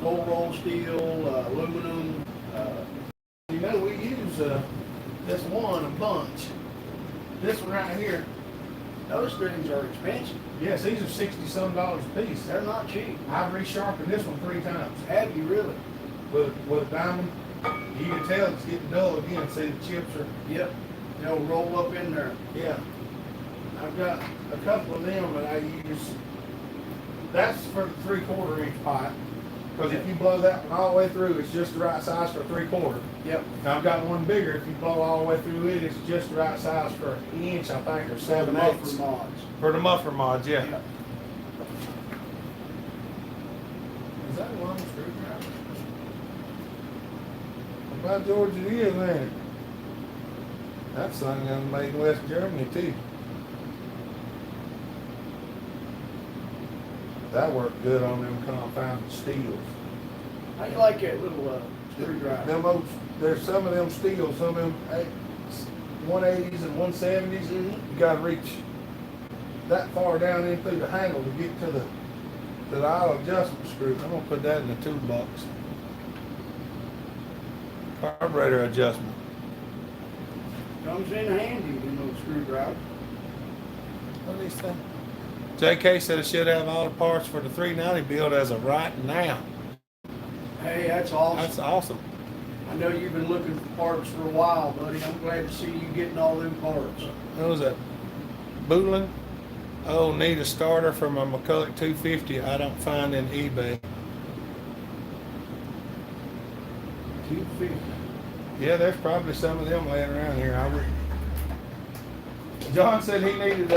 cold roll steel, aluminum. You know, we use this one a bunch. This one right here. Those things are expensive. Yes, these are $60-some a piece. They're not cheap. I've resharpened this one 3 times. Have you really? With a diamond. You can tell it's getting dull again. See, the chips are. Yep. They'll roll up in there. Yeah. I've got a couple of them that I use. That's for the 3/4 inch pipe. Because if you blow that one all the way through, it's just the right size for a 3/4. Yep. Now I've got one bigger. If you blow all the way through it, it's just the right size for an inch, I think, or 7/8. Muffler mods. For the muffler mods, yeah. Yep. Is that a long screwdriver? By George, it is, ain't it? That's something made in West Germany too. That worked good on them confounded steels. How you like that little screwdriver? Them old, there's some of them steels, some of them 180s and 170s. Mhm. You got to reach that far down in through the handle to get to the aisle adjustment screw. I'm gonna put that in the toolbox. Carburetor adjustment. Comes in handy, you know, screwdriver. What are these things? JK said it should have all the parts for the 390 build as of right now. Hey, that's awesome. That's awesome. I know you've been looking for parts for a while, buddy. I'm glad to see you getting all them parts. What was that? Boolin? Oh, need a starter for my McCulloch 250 I don't find in eBay. 250. Yeah, there's probably some of them laying around here. John said he needed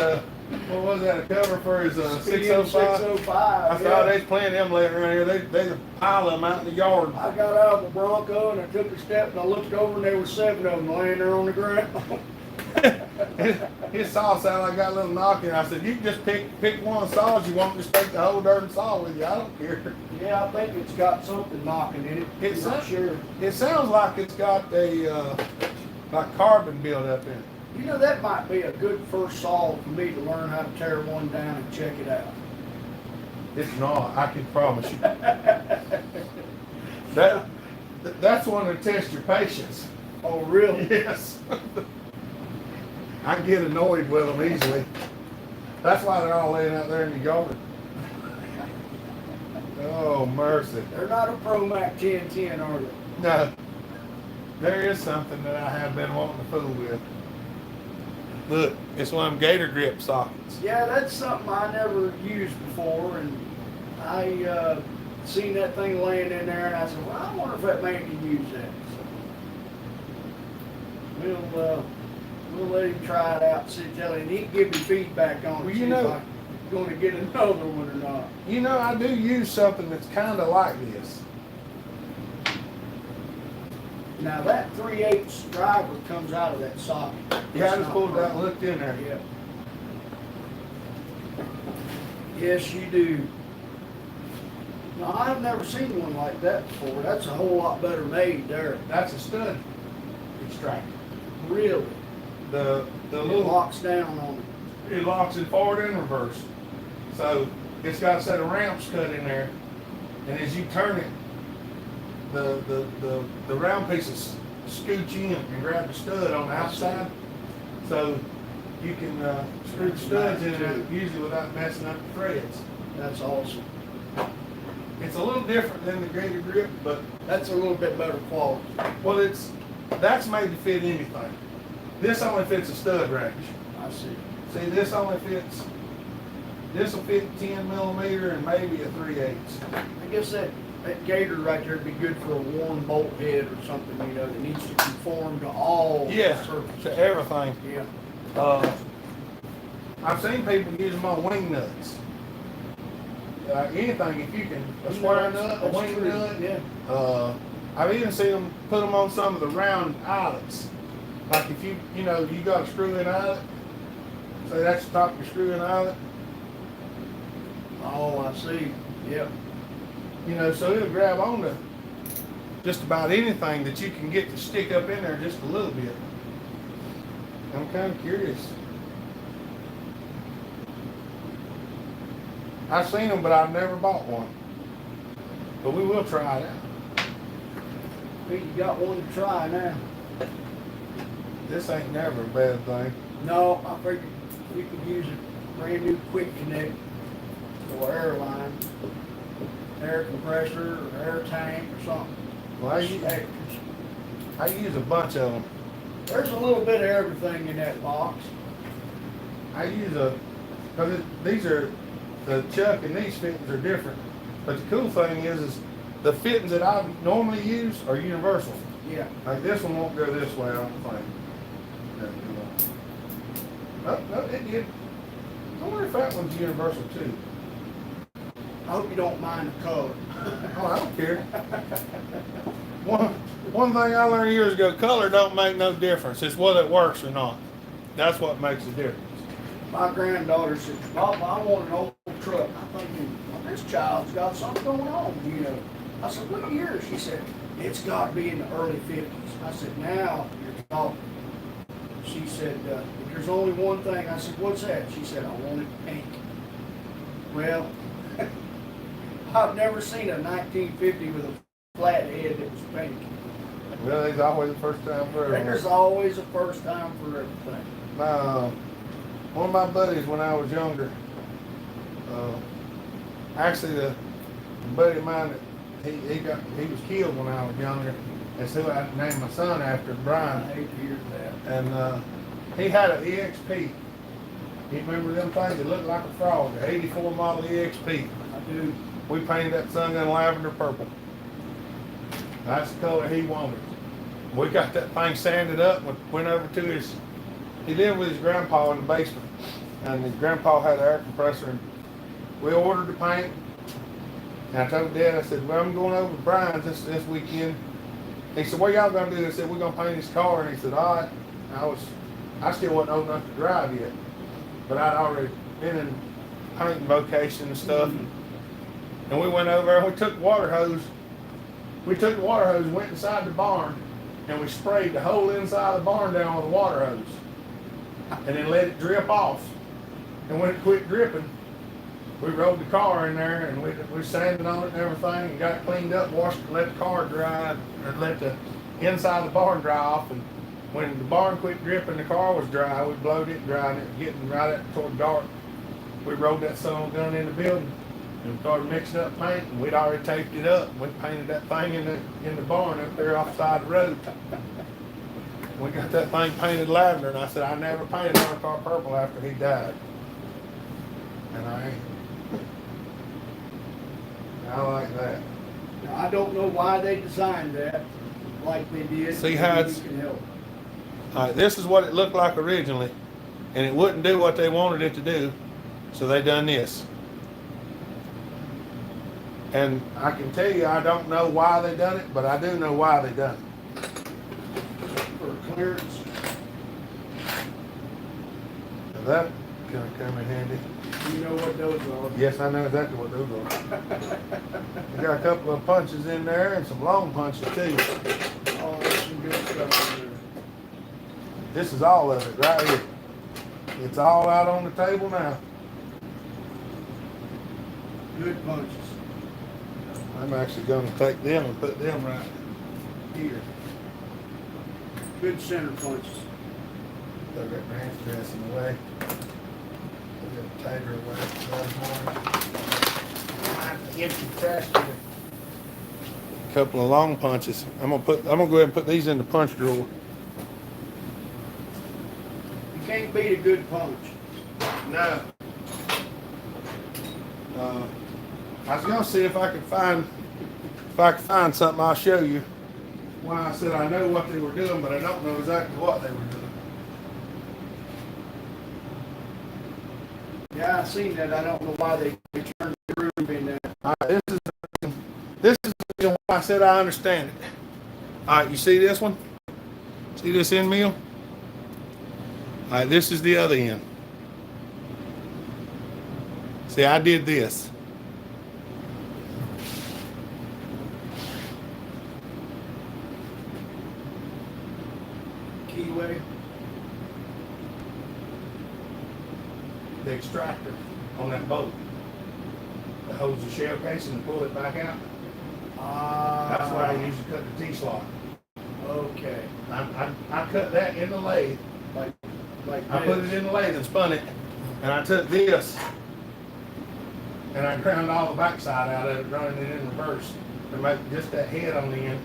what was that, a cover for his 605? 605. I thought there's plenty of them laying around here. There's a pile of them out in the yard. I got out of the Bronco and I took a step and I looked over and there were 7 of them laying there on the ground. His saw sounded like got a little knocking. I said, you can just pick one of the saws you want, just take the whole darn saw with you. I don't care. Yeah, I think it's got something knocking in it. It's not sure. It sounds like it's got a like carbon build up in it. You know, that might be a good first saw for me to learn how to tear one down and check it out. It's not. I can promise you. That's one to test your patience. Oh, really? Yes. I get annoyed with them easily. That's why they're all laying out there in the yard. Oh, mercy. They're not a ProMac 1010, are they? No. There is something that I have been wanting to fool with. Look, it's one of them gator grip sockets. Yeah, that's something I never used before, and I seen that thing laying in there, and I said, well, I wonder if that man can use that. So we'll let him try it out and see, tell him, and he can give me feedback on it. Well, See you if know- I'm going to get another one or not. You know, I do use something that's kind of like this. Now that 3/8 driver comes out of that socket. Yeah, I It's just not pulled it out and broken. looked in there. Yeah. Yes, you do. Now, I've never seen one like that before. That's a whole lot better made there. That's a stud extractor. Really. The It little locks down on it. it locks it forward and reverse. So it's got a set of ramps cut in there, and as you turn it, the round pieces scooch in and grab the stud on the outside, so you can screw the studs in there usually without messing up the threads. That's awesome. It's a little different than the gator grip, but That's a little bit better quality. well, that's made to fit anything. This only fits a stud range. I see. See, this only fits. This will fit 10 millimeter and maybe a 3/8. I guess that gator right there would be good for a worn bolt head or something, you know, that needs to conform to all Yeah, surfaces. to everything. Yeah. I've seen people use them on wing nuts. Anything, if you can, a square nut, a That's wing true. nut. Yeah. I've even seen them put them on some of the round eyelets. Like if you got a screw-in eyelet, say that's the top of your screw-in eyelet, Oh, I see. Yep. so it'll grab onto just about anything that you can get to stick up in there just a little bit. I'm kind of curious. I've seen them, but I've never bought one. But we will try it out. Well, you got one to try now. This ain't never a bad thing. No, I figured you could use a brand new quick connect or airline, air compressor or air tank or something. Well, I use a bunch of them. There's a little bit of everything in that box. I use because these are, the chuck and these fittings are different. But the cool thing is the fittings that I normally use are universal. Yeah. Like this one won't go this way, I don't think. No, it did. I wonder if that one's universal too. I hope you don't mind the color. Oh, I don't care. One thing I learned years ago, color don't make no difference. It's whether it works or not. That's what makes the difference. My granddaughter said, Papa, I want an old truck. I'm thinking, well, this child's got something going on, you know. I said, what year? She said, it's got to be in the early 50s. I said, now you're talking. She said, if there's only one thing. I said, what's that? She said, I want it pink. Well, I've never seen a 1950 with a flat head that was pink. Well, there's always a first time for everything. There's always a first time for everything. One of my buddies when I was younger, actually the buddy of mine that he was killed when I was younger. That's who I named my son after, I Brian. hate to hear that. And he had an EXP. You remember them things that looked like a frog? The '84 model EXP. I do. We painted that sun in lavender purple. That's the color he wanted. We got that thing sanded up and went over to his. He lived with his grandpa in the basement, and his grandpa had an air compressor. And we ordered the paint. And I told Dad, I said, well, I'm going over to Brian's this weekend. He said, what y'all gonna do? I said, we're gonna paint his car. And he said, all right. I still wasn't old enough to drive yet, but I'd already been in painting vocation and stuff. And we went over there and we took the water hose. We took the water hose, went inside the barn, and we sprayed the whole inside of the barn down with a water hose. And then let it drip off. And when it quit dripping, we rolled the car in there and we sanded on it and everything and got it cleaned up, washed it, let the car dry, and let the inside of the barn dry off. And when the barn quit dripping, the car was dry, we blowed it dry and it was getting right up toward dark. We rolled that son of a gun in the building and started mixing up paint, and we'd already taped it up. We painted that thing in the barn up there off the side of the road. We got that thing painted lavender, and I said I never painted my car purple after he died. And I like that. Now, I don't know why they designed that like they did. See how Maybe it's- you can help. All right, this is what it looked like originally, and it wouldn't do what they wanted it to do, so they done this. And I can tell you, I don't know why they done it, but I do know why they done it. For clearance. Now that gonna come in handy. You know what those are. Yes, I know exactly what those are. We got a couple of punches in there and some long punches too. Oh, there's some good stuff in there. This is all of it right here. It's all out on the table now. Good punches. I'm actually gonna take them and put them right here. Good center punches. Throw that ranch dressing away. Put that tiger away. Empty trash can. Couple of long punches. I'm gonna go ahead and put these in the punch drawer. You can't beat a good punch. No. I was gonna see if I could find something. I'll show you. Why I said I know what they were doing, but I don't know exactly what they were doing. Yeah, I seen that. I don't know why they turned the groove in there. All right, this is the reason why I said I understand it. All right, you see this one? See this end mill? All right, this is the other end. See, I did this. Keyway. The extractor on that boat that holds the shell casing and pull it back out. That's why I usually cut the T-slot. Okay. I cut that in the lathe. Like I put it in the lathe and spun it, and I took this and I ground all the backside out of it, running it in reverse to make just that head on the end,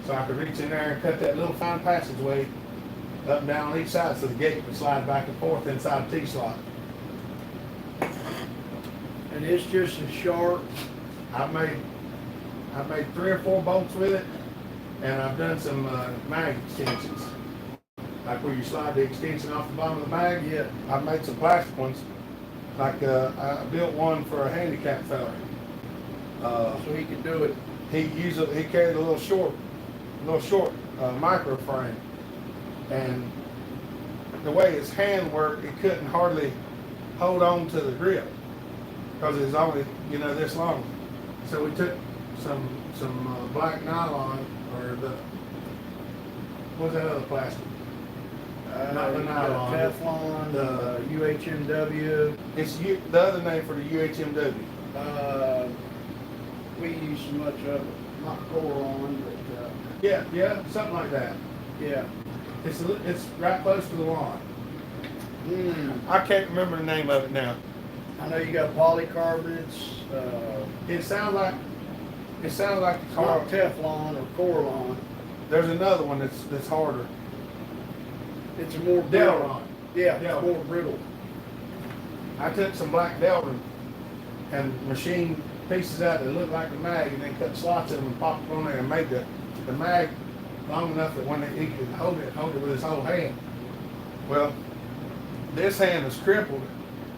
so I could reach in there and cut that little fine passageway up and down on each side so the gate would slide back and forth inside the T-slot. And it's just as sharp. I've made 3 or 4 bolts with it, and I've done some mag extensions, like where you slide the extension off the bottom of the mag. Yeah. I've made some plastic ones. Like I built one for a handicapped fella. So he could do it. He carried a little short micro frame, and the way his hand worked, he couldn't hardly hold on to the grip because it was only this long. So we took some black nylon, or what's that other plastic? Not the nylon. Teflon, The UHMW. It's the other name for the UHMW. We use so much of it. Not Coralon, but Yeah, something like that. yeah. It's right close to the lawn. Mm. I can't remember the name of it now. I know you got polycarbonates. It sounds like the It's car. not Teflon or Coralon. There's another one that's harder. It's a more brittle. Delron. Yeah, it's Delron. more brittle. I took some black Delrin and machined pieces out that looked like the mag, and then cut slots in them and popped them on there and made the mag long enough that when he could hold it with his whole hand. Well, this hand is crippled,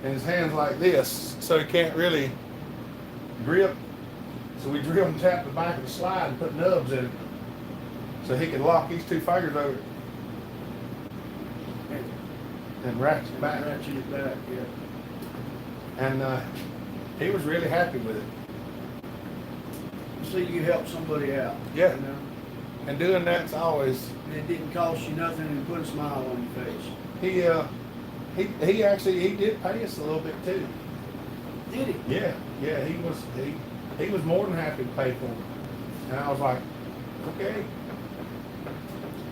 and his hand's like this, so he can't really grip. So we drilled and tapped the back of the slide and put nubs in it, so he could lock these 2 fingers over it and ratchet it back. Ratchet it back, yeah. And he was really happy with it. So you help somebody out. Yeah. You know? And doing that's always. And it didn't cost you nothing and put a smile on your face. He actually did pay us a little bit too. Did he? Yeah, he was more than happy to pay for it. And I was like, okay.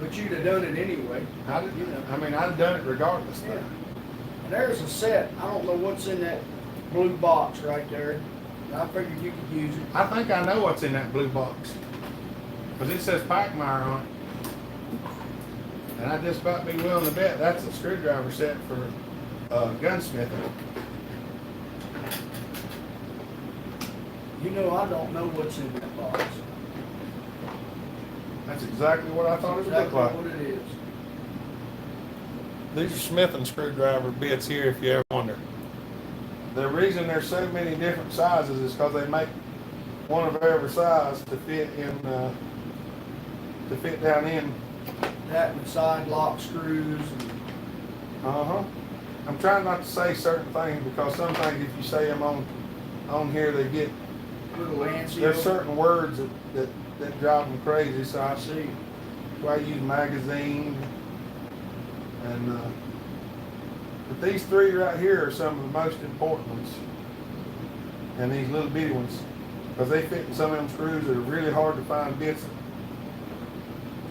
But you'd have done it anyway. I'd have done it regardless. Yeah. And there's a set. I don't know what's in that blue box right there. I figured you could use it. I think I know what's in that blue box. Because it says Packmeyer on it. And I just about be willing to bet that's a screwdriver set for gunsmithing. You know, I don't know what's in that box. That's exactly what I thought it would look Exactly like. what it is. These are smithing screwdriver bits here, if you ever wonder. The reason there's so many different sizes is because they make one of every size to fit in, to fit down in. That and side lock screws. And I'm trying not to say certain things because some things, if you say them on here, they get. little antsy. There's certain words that drive them crazy. So I see. I use magazine. And but these three right here are some of the most important ones, and these little bitty ones, because they fit in some of them screws that are really hard to find bits.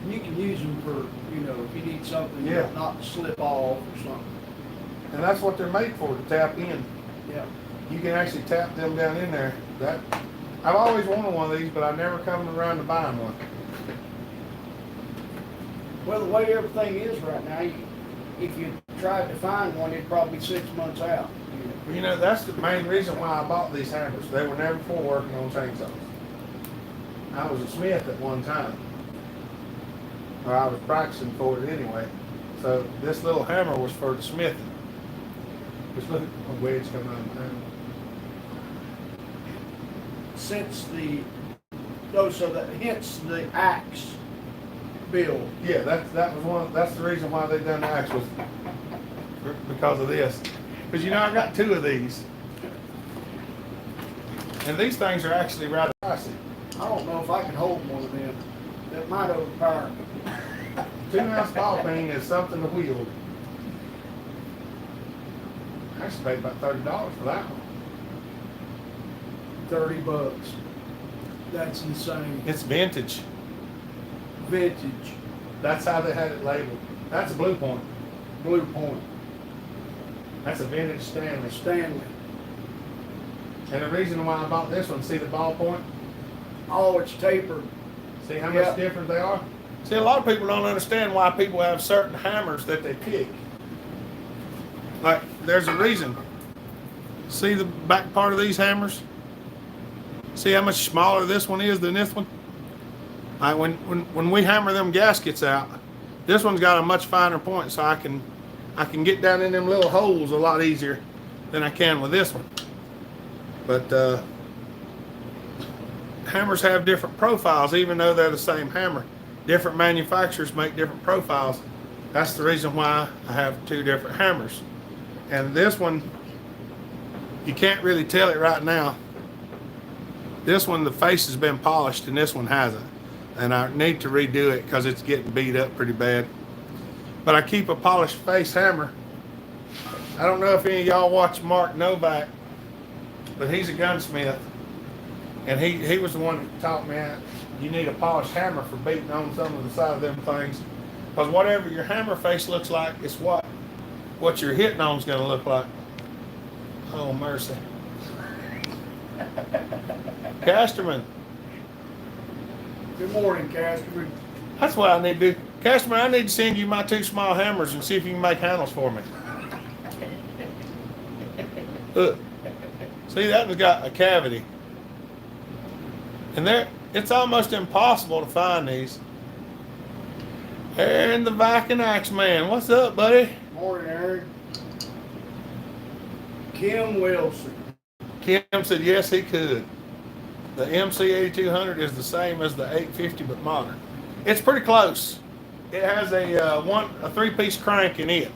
You can use them for, you know, if you need something not to slip off or something. And that's what they're made for, to tap in. Yeah. You can actually tap them down in there. I've always wanted one of these, but I never come around to buying one. Well, the way everything is right now, if you tried to find one, it'd probably be 6 months out. You know, that's the main reason why I bought these hammers. They were never for working on chainsaws. I was a smith at one time. Or I was practicing for it anyway. So this little hammer was for the smithing. Just look at the wedge coming out of the hammer. Hence the axe build. Yeah, that's the reason why they done the axe, was because of this. Because you know, I got two of these. And these things are actually rather pricey. I don't know if I can hold one of them. That might overpower me. 2-ounce ball peen is something to wield. I actually paid about $30 for that one. $30. That's insane. It's vintage. Vintage. That's how they had it labeled. That's a Blue Point. Blue Point. That's a vintage Stanley. Stanley. And the reason why I bought this one, see the ball point? Oh, it's tapered. See how much different they are? See, a lot of people don't understand why people have certain hammers that they pick. Like, there's a reason. See the back part of these hammers? See how much smaller this one is than this one? Like when we hammer them gaskets out, this one's got a much finer point, so I can get down in them little holes a lot easier than I can with this one. But hammers have different profiles, even though they're the same hammer. Different manufacturers make different profiles. That's the reason why I have two different hammers. And this one, you can't really tell it right now. This one, the face has been polished, and this one hasn't. And I need to redo it because it's getting beat up pretty bad. But I keep a polished face hammer. I don't know if any of y'all watch Mark Novak, but he's a gunsmith. And he was the one that taught me that you need a polished hammer for beating on some of the side of them things. Because whatever your hammer face looks like is what you're hitting on is going to look like. Oh, mercy. Casterman. Good morning, Casterman. That's what I need to do. Casterman, I need to send you my two small hammers and see if you can make handles for me. Look. See, that one's got a cavity. And it's almost impossible to find these. And the Viking Axe Man. What's up, buddy? Morning, Eric. Kim Wilson. Kim said yes, he could. The MC8200 is the same as the 850 but modern. It's pretty close. It has a three-piece crank in it.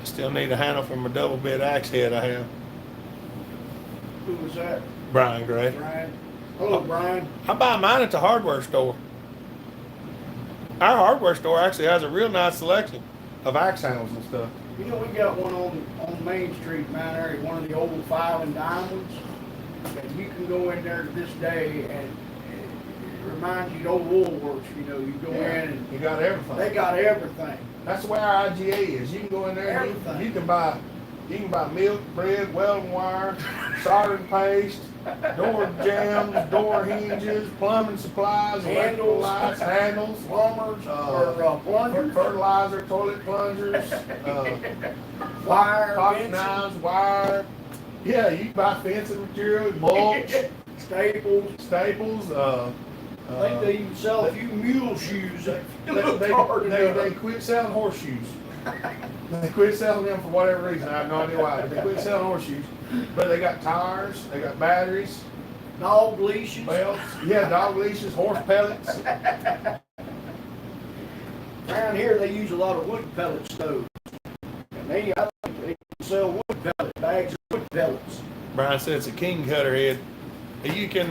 Still need a handle from a double bit axe head I have. Who was that? Brian Gray. Brian. Hello, Brian. I buy mine at the hardware store. Our hardware store actually has a real nice selection of axe handles and stuff. You know, we got one on Main Street, Mount Airy, one of the old file and diamonds. And you can go in there to this day, and it reminds you of old Woolworths. You know, you go in and you got everything. They got everything. That's the way our IGA is. You can go in there and you can buy milk, bread, welding wire, soldering paste, door jams, door hinges, plumbing supplies, electrical Handles. lights, handles, Plumbers, plungers, fertilizer, toilet plungers, wire, pocket fencing, knives, wire. Yeah, you can buy fencing material, mulch, staples. staples. I think they even sell a few mule shoes. They quit selling horseshoes. They quit selling them for whatever reason. I have no idea why. But they quit selling horseshoes. But they got tires, they got batteries, Dog leashes. belts, yeah, dog leashes, horse pellets. Around here, they use a lot of wood pellet stoves. And I think they sell wood pellet, bags of wood pellets. Brian said it's a king cutter head. You can,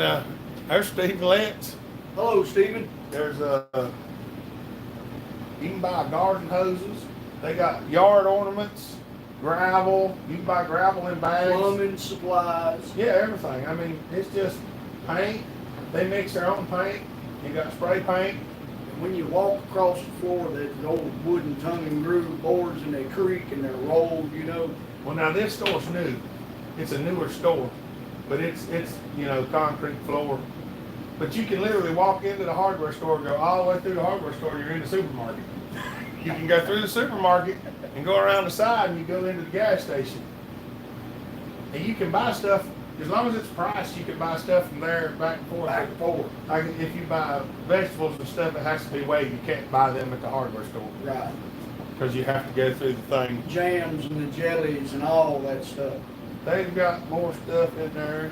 there's Steve Letts. Hello, Stephen. There's you can buy garden hoses. They got yard ornaments, gravel. You can buy gravel in bags. Plumbing supplies. Yeah, everything. I mean, it's just paint. They mix their own paint. You got spray paint. When you walk across the floor, there's old wooden tongue and groove boards, and they creak and they're rolled, you know. Well, now this store's new. It's a newer store, but it's concrete floor. But you can literally walk into the hardware store, go all the way through the hardware store, you're in the supermarket. You can go through the supermarket and go around the side and you go into the gas station. And you can buy stuff, as long as it's priced, you can buy stuff from there back and forth. Back and forth. Like if you buy vegetables and stuff that has to be weighed, you can't buy them at the hardware store. Right. Because you have to go through the thing. Jams and the jellies and all that stuff. They've got more stuff in there.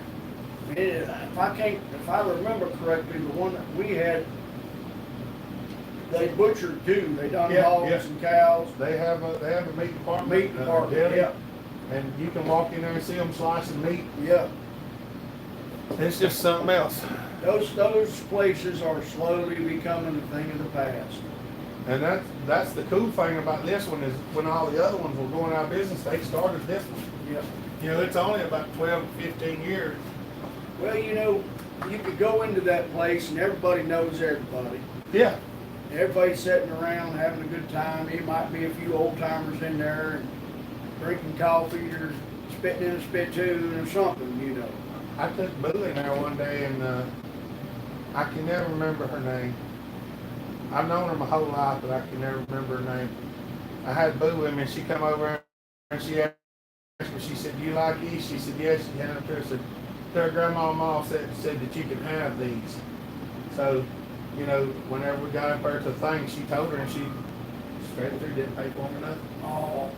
If I remember correctly, the one that we had, they butchered too. They done hogs and cows. They have a meat department. Meat department, deli, yeah. And you can walk in there and see them slicing meat. Yeah. It's just something else. Those places are slowly becoming a thing of the past. And that's the cool thing about this one is when all the other ones were going out of business, they started this one. Yeah. It's only about 12 to 15 years. Well, you could go into that place and everybody knows everybody. Yeah. Everybody's sitting around having a good time. There might be a few old timers in there and drinking coffee or spitting in a spittoon or something, I took Boo in there one day and I can never remember her name. I've known her my whole life, but I can never remember her name. I had Boo with me and she come over and she asked me, she said, "Do you like these?" She said, "Yes." She handed them to her and said, "Their grandma and mom said that you can have these." So, whenever we got up there to the thing, she told her and she straight through didn't pay for them enough. Oh,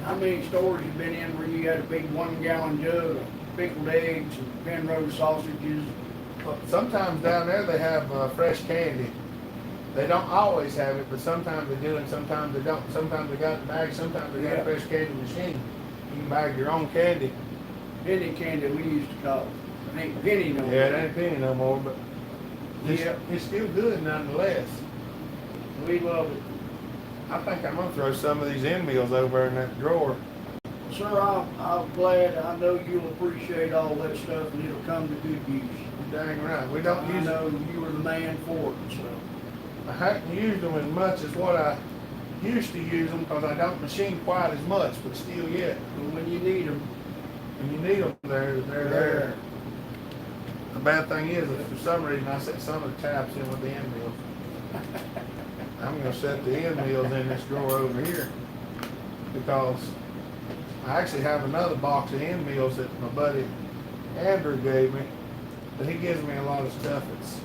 how many stores you been in where you had a big 1 gallon jug of pickled eggs and Penrose sausages? Well, sometimes down there they have fresh candy. They don't always have it, but sometimes they do and sometimes they don't. Sometimes they got it bagged, sometimes they got a fresh candy machine. You can bag your own candy. Penny candy we used to call it. It ain't penny no more. Yeah, it ain't penny no more, but it's still good nonetheless. We love it. I think I'm gonna throw some of these end meals over in that drawer. Sir, I'm glad. I know you'll appreciate all that stuff and it'll come to good use. You're dang right. We don't use know you were the man for it, so. I haven't used them as much as what I used to use them because I don't machine quite as much, but still yet. But when you need them, They're there. The bad thing is, if for some reason I set some of the tabs in with the end meals, I'm going to set the end meals in this drawer over here because I actually have another box of end meals that my buddy Andrew gave me, but he gives me a lot of stuff that's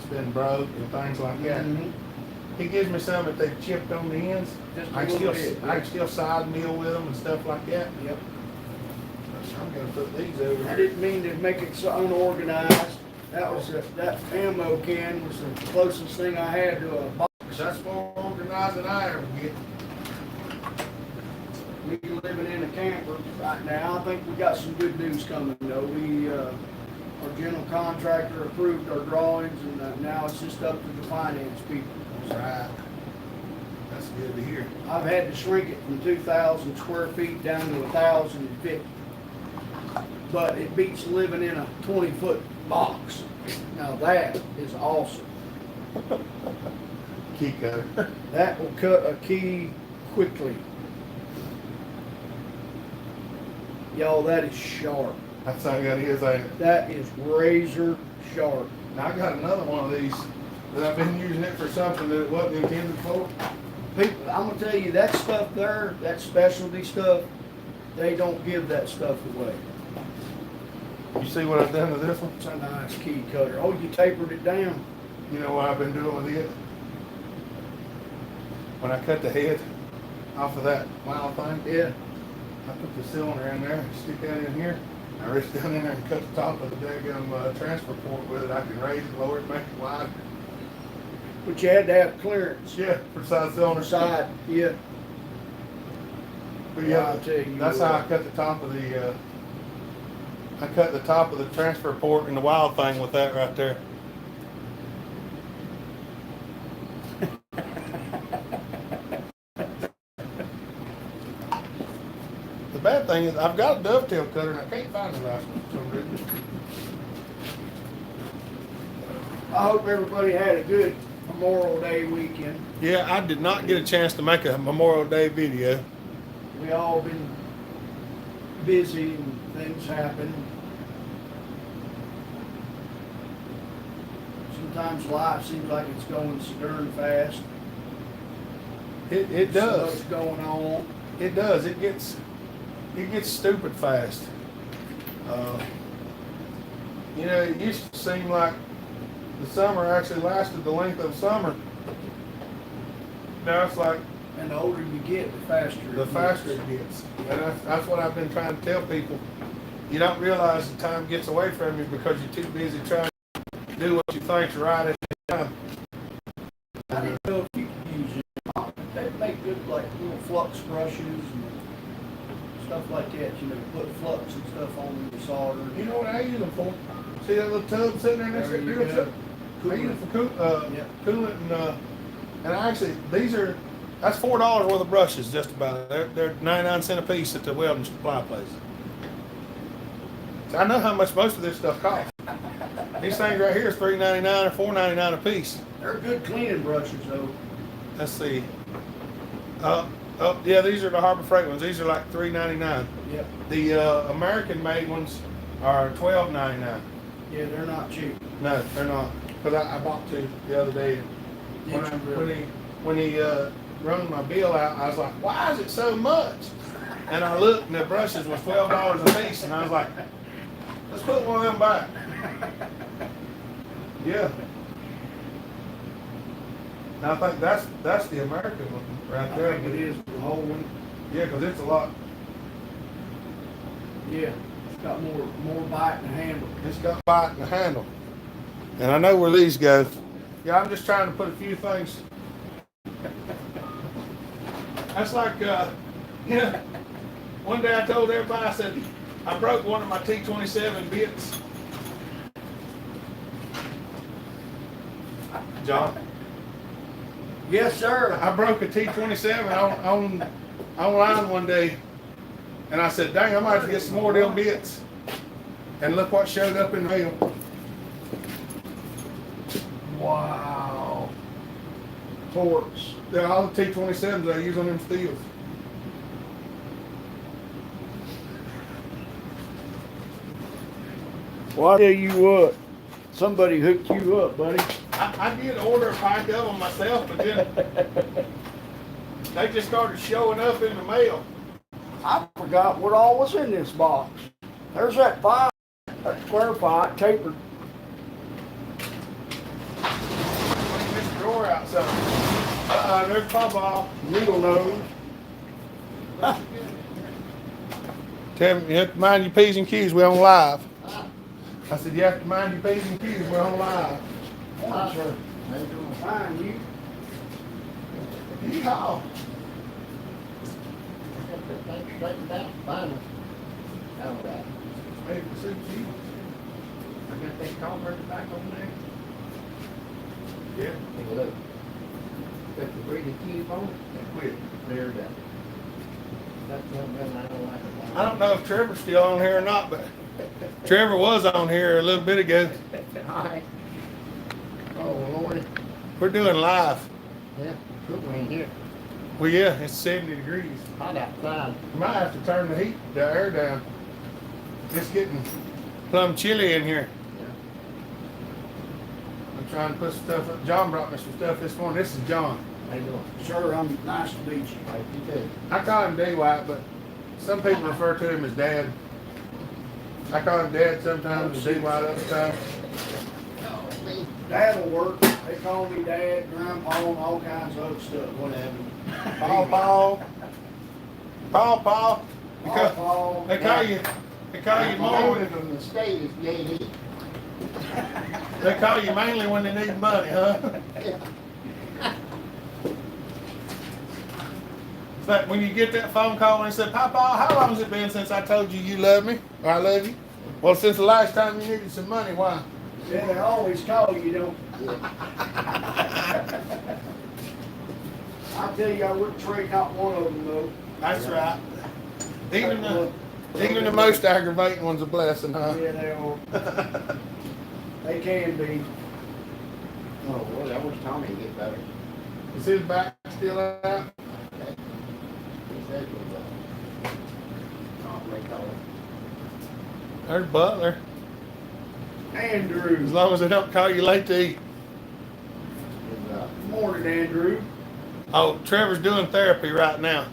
been broke and things like that. Mhm. He gives me some that they've chipped on the ends. Just a I little bit. can still side meal with them and stuff like that. Yep. I'm gonna put these over I here. didn't mean to make it so unorganized. That ammo can was the closest thing I had to a box. That's more organized than I ever get. We living in a camper right now. I think we got some good news coming though. Our general contractor approved our drawings and now it's just up to the finance people. Right. That's good to hear. I've had to shrink it from 2,000 square feet down to 1,050. But it beats living in a 20-foot box. Now that is awesome. Key cutter. That will cut a key quickly. Y'all, that is sharp. That thing got his, ain't it? That is razor sharp. Now I got another one of these that I've been using it for something that it wasn't intended for. People, I'm gonna tell you, that stuff there, that specialty stuff, they don't give that stuff away. You see what I've done with this one? It's a nice key cutter. Oh, you tapered it down. You know what I've been doing with it? When I cut the head off of that wild thing, Yeah. I put the cylinder in there, stick that in here. I reach down in there and cut the top of the daggum transfer port with it. I can raise it, lower it, make it wide. But you had to have clearance. Yeah, for side cylinder. Side, yeah. But Well, yeah, I'll tell you that's what. how I cut the top of the. I cut the top of the transfer port in the wild thing with that right there. The bad thing is I've got a dovetail cutter and I can't find the last one for some reason. I hope everybody had a good Memorial Day weekend. Yeah, I did not get a chance to make a Memorial Day video. We all been busy and things happen. Sometimes life seems like it's going so darn fast. It So does. much going on. It does. It gets stupid fast. You know, it used to seem like the summer actually lasted the length of summer. Now it's like And the older you get, the faster it the gets. faster it gets. And that's what I've been trying to tell people. You don't realize the time gets away from you because you're too busy trying to do what you think's right at the time. I didn't know if you could use it. They make good like little flux brushes and stuff like that. You know, put flux and stuff on the solder. You know what I use them for? See that little tub sitting there next to There you it? go. I use it for Yeah. coolant and actually that's $4 worth of brushes just about. They're 99 cents a piece at the welding supply place. So I know how much most of this stuff costs. These things right here is $3.99 or $4.99 a piece. They're good cleaning brushes though. Let's see. Yeah, these are the Harbor Freight ones. These are like $3.99. Yep. The American made ones are $12.99. Yeah, they're not cheap. No, they're not. Because I bought two the other day. When he rung my bill out, I was like, why is it so much? And I looked and the brushes was $12 a piece. And I was like, let's put one of them back. Yeah. Now I think that's the American one right I there. think it is the whole one. Yeah, because it's a lot. Yeah, it's got more bite in the handle. It's got bite in the handle. And I know where these go. Yeah, I'm just trying to put a few things. That's like, one day I told everybody, I said, I broke one of my T27 bits. John, Yes, sir. I broke a T27 on line one day. And I said, dang, I might have to get some more of them bits. And look what showed up in the mail. Wow. Torques. They're all the T27s I use on them steels. Well, I tell you what, somebody hooked you up, buddy. I did order a pack of them myself, but then they just started showing up in the mail. I forgot what all was in this box. There's that pipe, that square pipe, tapered. Clean this drawer out some. There's my ball. Needle nose. Tell me, you have to mind your P's and Q's, we're on live. I said, you have to mind your P's and Q's, we're on live. Morning, sir. How you doing? Fine, you? Yeehaw. Maybe it suits you. I got that converter back on there. Yeah, Take a look. Got the breathing tube on it. quit. There it is. That's one gun I don't like. I don't know if Trevor's still on here or not, but Trevor was on here a little bit ago. Alright. Oh, Lordy. We're doing live. Yeah, cool in here. Well, yeah, it's 70 degrees. Hot outside. You might have to turn the air down. It's getting plumb chilly in here. Yeah. I'm trying to put some stuff up. John brought me some stuff this morning. This is John. How you doing? Sir, I'm nice to meet you. Right, you too. I call him D White, but some people refer to him as Dad. I call him Dad sometimes, D White other times. Dad'll work. They call me Dad, Grandpa, and all kinds of other stuff. Whatever. Paul. Paul. They call you more. Older from the state is JD. They call you mainly when they need money, huh? It's like when you get that phone call and they say, Papa, how long has it been since I told you you love me or I love you? Well, since the last time you needed some money, why? Yeah, they always call you, don't I'll tell you, I wouldn't trade not one of them, though. That's right. Even the most aggravating one's a blessing, huh? Yeah, they are. They can be. Oh, well, I wish Tommy would get better. Is his back still out? Okay. He said it was, not what they call it. There's Butler. As Andrew. long as they don't call you late to eat. It's, Morning, Andrew. Oh, Trevor's doing therapy right now.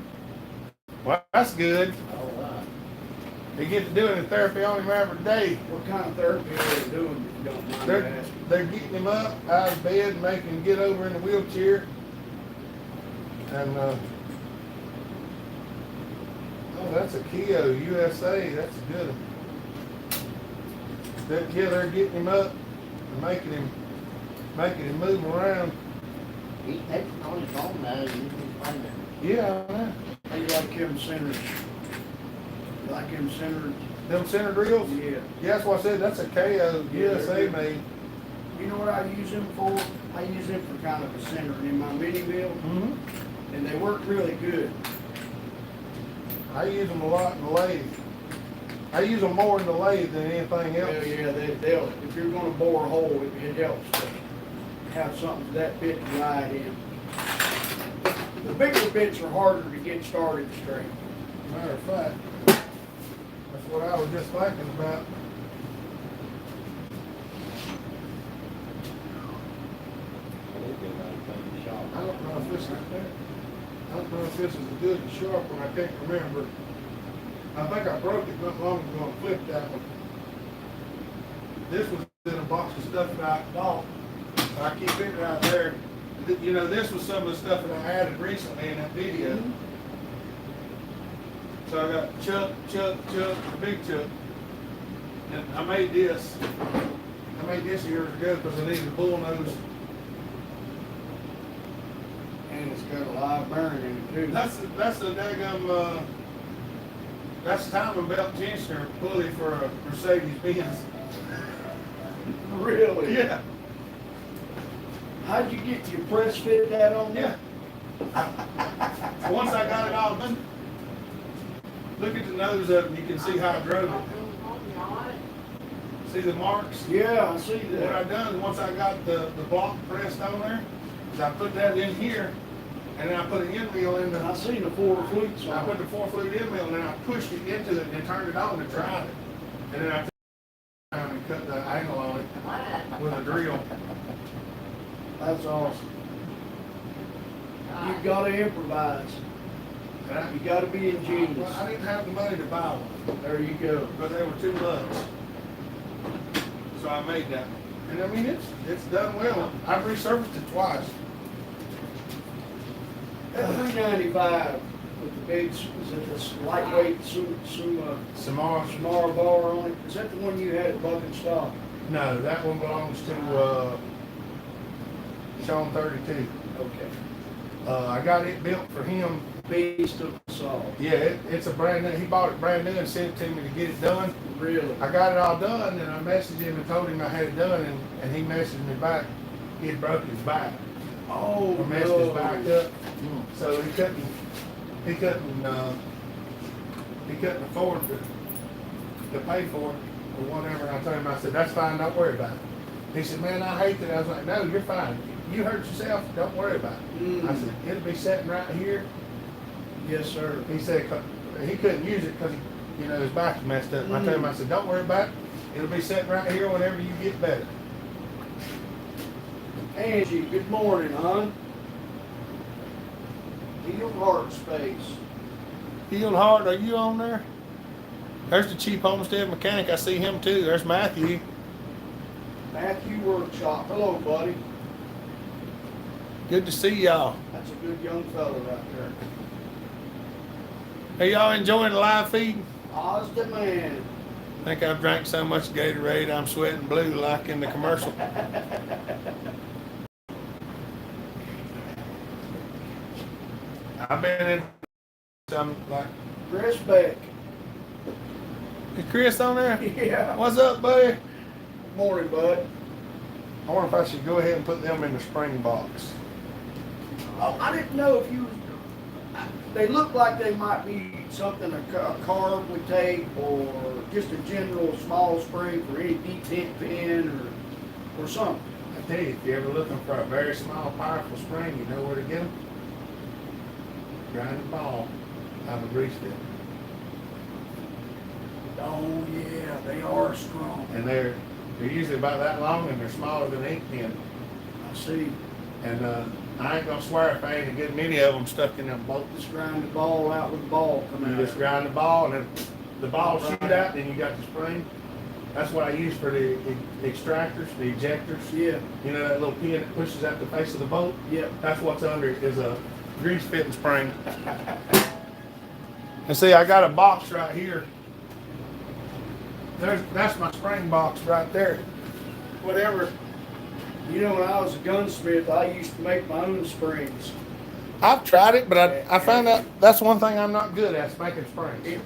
Well, that's good. all right. They get to doing the therapy on him every day. What kind of therapy are they doing, if you don't mind me They're, asking? they're getting him up out of bed and making him get over in the wheelchair. And, oh, that's a Kia USA. That's a good one. Yeah, they're getting him up and making him move around. He takes it on his phone now, you can find it. Yeah, I know. How you like him centered? You like him centered? Them center drills? Yeah. Yeah, that's what I said. That's a KO USA made. You know what I use them for? I use them for kind of a centering in my mini mill, Mm-hmm. and they work really good. I use them a lot in the lathe. I use them more in the lathe than anything else. Yeah, they'll, if you're gonna bore a hole, it helps to have something that bit to ride in. The bigger bits are harder to get started straight. Matter of fact, that's what I was just thinking about. I don't know if this is a good and sharp one. I can't remember. I think I broke it not long ago and flipped that one. This was in a box of stuff that I bought. I keep it right there. You know, this was some of the stuff that I added recently in that video. So I got Chuck, the big Chuck. And I made this years ago because I needed a bull nose. And it's got a live bearing in it too. That's the daggum, that's timing belt tensioner pulley for a Mercedes-Benz. Really? Yeah. How'd you get your press fit that on Yeah. there? Once I got it all done, look at the nose of it, and you can see how I drove it. See the marks? Yeah, I see What I that. done, once I got the block pressed on there, is I put that in here, and then I put an end wheel in the, I seen the 4 flutes I put on the it. 4-flute end wheel, and then I pushed it into it and turned it on to drive it. And then I took it down and cut the angle on it with a drill. That's awesome. You've gotta improvise. And You gotta be I ingenious. didn't have the money to buy one, There you go. but they were $2. So I made that. And I mean, it's done well. I've resurfaced it twice. That 395 with the big, is it this lightweight Samara bar on it? Is that the one you had at Buck and Stock? No, that one belongs to, Sean 32. Okay. I got it built for him. Beast of the saw. Yeah, it's a brand new, he bought it brand new and sent it to me to get it done. Really? I got it all done and I messaged him and told him I had it done and he messaged me back. He had broke his back. Oh, Or messed his no. back up. So he couldn't afford to pay for it or whatever. And I told him, I said, that's fine, don't worry about it. He said, man, I hate that. I was like, no, you're fine. You hurt yourself, don't worry about it. I said, it'll be sitting right here. Yes, sir. He said he couldn't use it because you know, his back's messed up. And I told him, I said, don't worry about it. It'll be sitting right here whenever you get better. Angie, good morning, hon. Healed Heart Space. Healed Heart, are you on there? There's the Cheap Homestead Mechanic. I see him too. There's Matthew. Matthew Workshop. Hello, buddy. Good to see y'all. That's a good young fellow right there. Are y'all enjoying the live feed? Oz the man. I think I've drank so much Gatorade I'm sweating blue like in the commercial. I've been in some like Chris Beck. is Chris on there? Yeah. What's up, buddy? Morning, bud. I wonder if I should go ahead and put them in the spring box. Oh, I didn't know if you. They look like they might be something a carb would take, or just a general small spring for any detent pin, or something. I tell you, if you're ever looking for a very small, powerful spring, you know where to get them? Grind the ball out of a grease fit. Oh yeah, they are strong. And they're usually about that long and they're smaller than an ink pen. I see. And I ain't gonna swear if I ain't a good many of them stuck in them bolts. Just grind the ball out with the ball coming You out. just grind the ball and then the ball shoot out, then you got the spring. That's what I use for the extractors, the ejectors. Yeah. You know that little pin that pushes out the face of the bolt? Yep. That's what's under it, is a grease fitting spring. And see, I got a box right here. That's my spring box right there. Whatever. You know, when I was a gunsmith, I used to make my own springs. I've tried it, but I found out that's one thing I'm not good at, is making springs.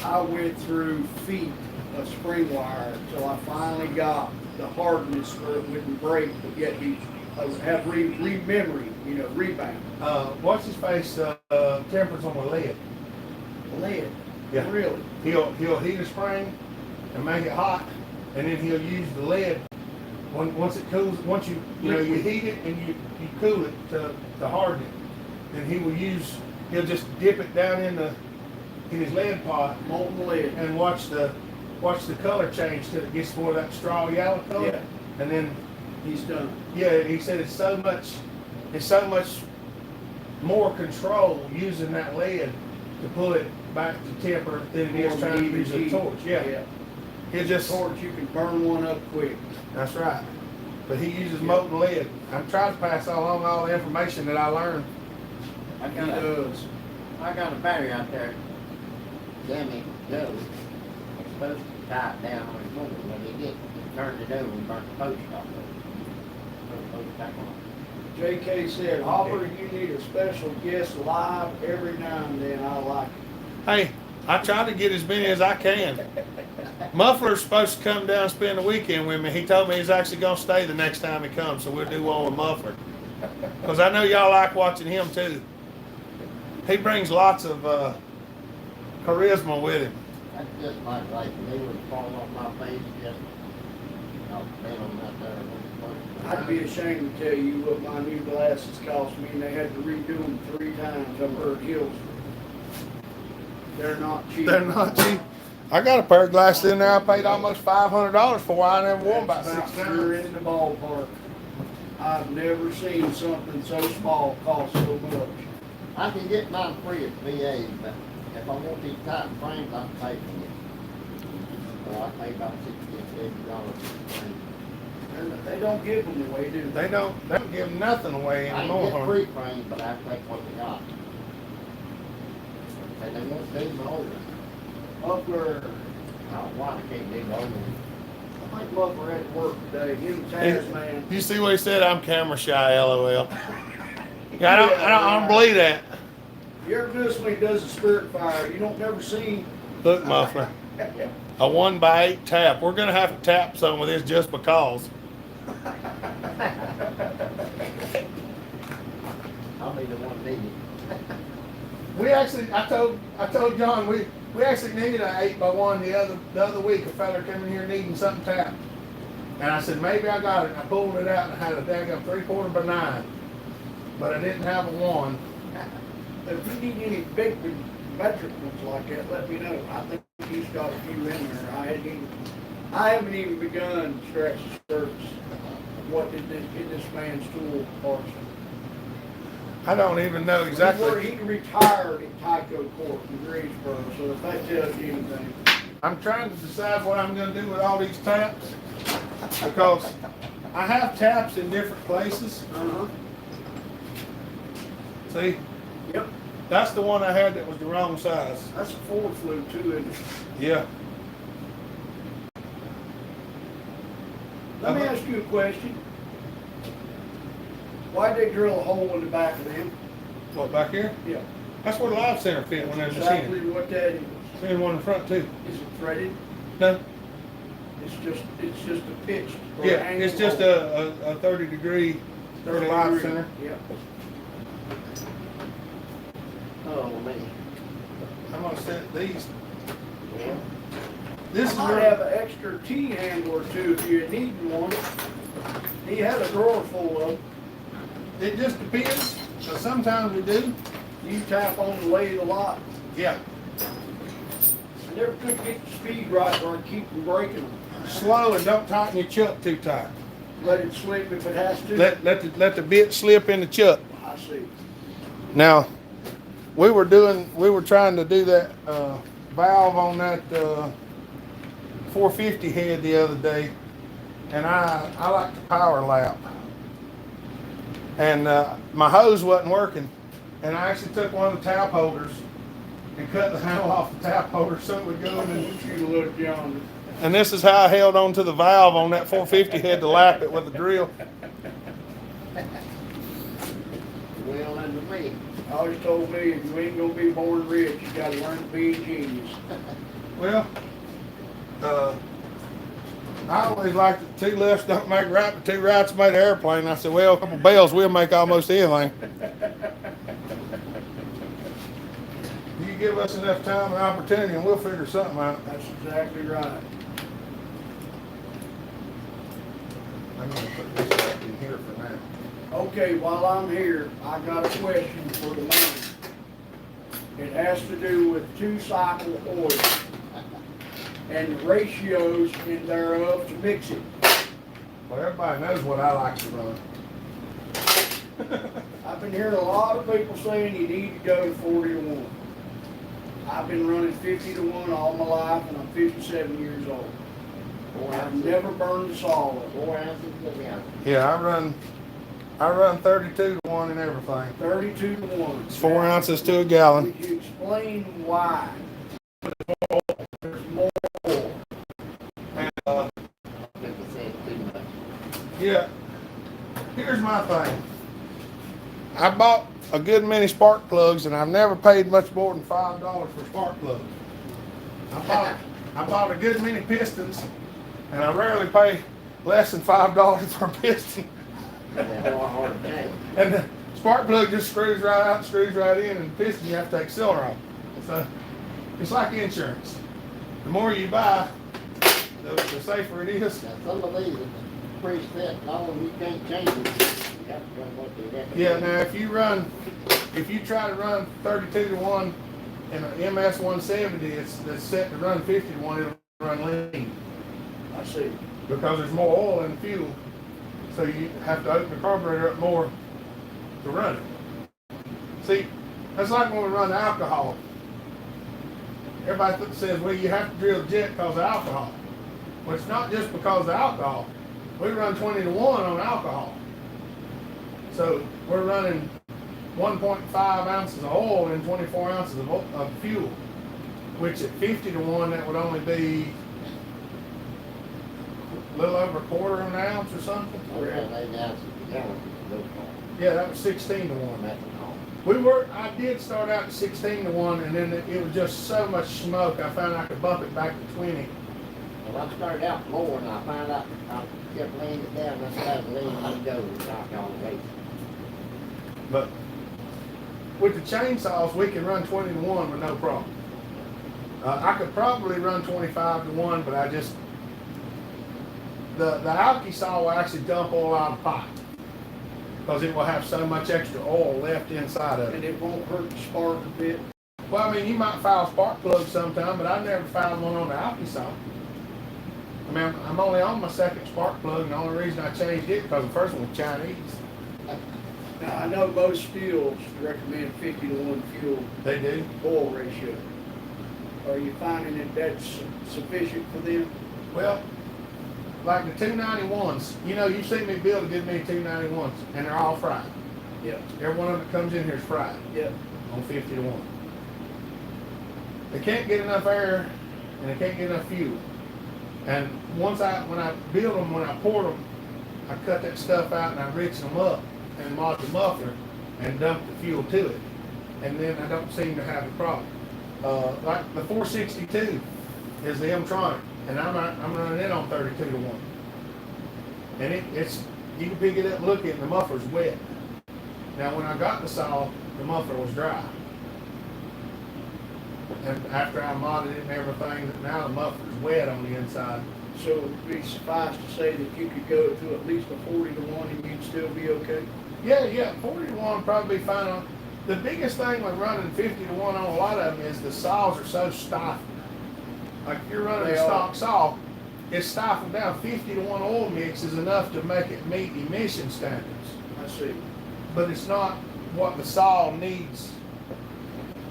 I went through feet of spring wire until I finally got the hardness where it wouldn't break, but yet have memory, you know, rebound. What's his face tempers on the lead? Lead. Yeah. Really? He'll heat a spring and make it hot, and then he'll use the lead. Once it cools, once you heat it and you cool it to harden it, then he'll just dip it down in his lead pot, Molten lead. and watch the color change till it gets more of that straw yellow color. Yeah. And then He's done. yeah, he said it's so much more control using that lead to pull it back to temper than it is trying to use a torch. Yeah. He'll just Torch, you can burn one up quick. That's right. But he uses molten lead. I'm trying to pass along all the information that I learned. I He got a, does. I got a battery out there. Jimmy Joe. It's supposed to tie it down on his motor. When he turned it over and burnt the post off of it. Put the post back on. JK said, Hopper, you need a special guest live every now and then. I like it. Hey, I try to get as many as I can. Muffler's supposed to come down and spend the weekend with me. He told me he's actually going to stay the next time he comes, so we'll do one with Muffler. Because I know y'all like watching him too. He brings lots of charisma with him. That's just like they would fall off my face. Just, been on that there. I'd be ashamed to tell you what my new glasses cost me, and they had to redo them 3 times. I've heard hills. They're not cheap. They're not cheap. I got a pair of glasses in there I paid almost $500 for. I never wore them about That's 6 You're times. in the ballpark. I've never seen something so small cost so much. I can get mine free at VA, but if I want these tight frames, I pay for it. So I pay about $60 for frame. And they don't give them away, do they? They don't give nothing away I can anymore. get free frames, but I take what they got. And they won't do more. Muffler, I don't want to can't do more. I think Muffler had to work today. Him and Taz, man. You see what he said? I'm camera shy, LOL. Yeah, I don't believe that. You ever notice when he does a spirit fire, you don't never see. Look, Muffler. A 1x8 tap. We're gonna have to tap some of this just because. I'll be the one needed. We actually, I told John we actually needed an 8x1 the other week. A fella came in here needing something tapped, and I said maybe I got it. And I pulled it out and I had a daggum 3/4 by 9, but I didn't have a 1. If you need any big metric ones like that, let me know. I think he's got a few in there. I haven't even begun to scratch the surface of what in this man's tool arsenal. I don't even know exactly. He retired at Tyco Court in Greensboro, so if that tells you anything. I'm trying to decide what I'm going to do with all these taps because I have taps in different places. Uh-huh. See, Yep. that's the one I had that was the wrong size. That's a Ford flute too, isn't it? Yeah. Let me ask you a question. Why'd they drill a hole in the back of them? What, back here? Yeah. That's where the live center fit when they're Exactly machining. what that is. There's one in front too. Is it threaded? No. It's just a pitched. Or Yeah, angled it's just hole. a 30-degree for the 30 live degree. center. Yeah. Oh, man. I'm gonna set these. Yeah. This I is might where have an extra T handle or two if you need one. He had a drawer full of them. it just depends. So sometimes we do. You tap on the lathe a lot. Yeah. I never could get the speed right where I keep from breaking them. Slow and don't tighten your chuck too tight. Let it slip if it has to. Let the bit slip in the chuck. I see. Now, we were trying to do that valve on that 450 head the other day, and I like to power lap, and my hose wasn't working, and I actually took one of the tap holders and cut the handle off the tap holder so it would go in. You look yonder. And this is how I held on to the valve on that 450 head to lap it with a drill. Well, under me. Always told me if you ain't gonna be born rich, you gotta learn to be a genius. Well, I always liked it, two lefts don't make right, but two rights made an airplane. I said, well, a couple bells will make almost anything. You give us enough time and opportunity and we'll figure something out. That's exactly right. I'm gonna put this back in here for now. Okay, while I'm here, I got a question for the man. It has to do with two-cycle oil and the ratios in thereof to mix it. Well, everybody knows what I like to run. I've been hearing a lot of people saying you need to go 40 to 1. I've been running 50 to 1 all my life and I'm 57 years old. I've never burned a solid. 4 ounces of the ounce. Yeah, I run 32 to 1 and everything. 32 to 1. It's 4 ounces to a gallon. Would you explain why? There's more oil. And, I think you said too much. yeah, here's my thing. I bought a good many spark plugs and I've never paid much more than $5 for spark plugs. I bought a good many pistons and I rarely pay less than $5 for a piston. That's a hard thing. And the spark plug just screws right out, screws right in, and the piston you have to take cylinder off. So it's like insurance. The more you buy, the safer it is. Now, some of these are preset, long you can't change it. You have to run what they recommend. Yeah, now if you try to run 32 to 1 in an MS 170 that's set to run 50 to 1, it'll run lean. I see. Because there's more oil in the fuel. So you have to open the carburetor up more to run it. See, that's like when we run alcohol. Everybody says, well, you have to drill jet because of alcohol. Well, it's not just because of alcohol. We run 20 to 1 on alcohol. So we're running 1.5 ounces of oil and 24 ounces of fuel, which at 50 to 1, that would only be a little over a quarter of an ounce or something. Around 8 ounces a gallon. Those Yeah, that was 16 to 1. methanol. I did start out at 16 to 1, and then it was just so much smoke, I found I could bump it back to 20. Well, I started out more and I found out I kept laying it down, that's how the lean let go and knock all the way. But with the chainsaws, we can run 20 to 1 with no problem. I could probably run 25 to 1, but I just, the alky saw will actually dump oil out of the pipe because it will have so much extra oil left inside of And it. it won't hurt the spark a bit. Well, I mean, you might file spark plugs sometime, but I never found one on the alky saw. I mean, I'm only on my second spark plug, and the only reason I changed it because the first one was Chinese. Now, I know most steels recommend 50-to-1 fuel They do. oil ratio. Are you finding that that's sufficient for them? Well, like the 291s, you know, you see me build a good many 291s, and they're all fried. Yep. Every one of them that comes in here is fried Yep. on 50-to-1. They can't get enough air, and they can't get enough fuel. And when I build them, when I pour them, I cut that stuff out and I rich them up and mod the muffler and dump the fuel to it. And then I don't seem to have a problem. Like the 462 is the M-Tronic, and I'm running it on 32-to-1. And it's you can pick it up and look at it, and the muffler's wet. Now when I got the saw, the muffler was dry. And after I modded it and everything, now the muffler's wet on the inside. So it would be suffice to say that you could go to at least a 40-to-1 and you'd still be okay? Yeah, 40-to-1 probably fine on. The biggest thing with running 50-to-1 on a lot of them is the saws are so stifled. Like if you're running a stock saw, it's stifled down. 50-to-1 oil mix is enough to make it meet emission standards. I see. But it's not what the saw needs.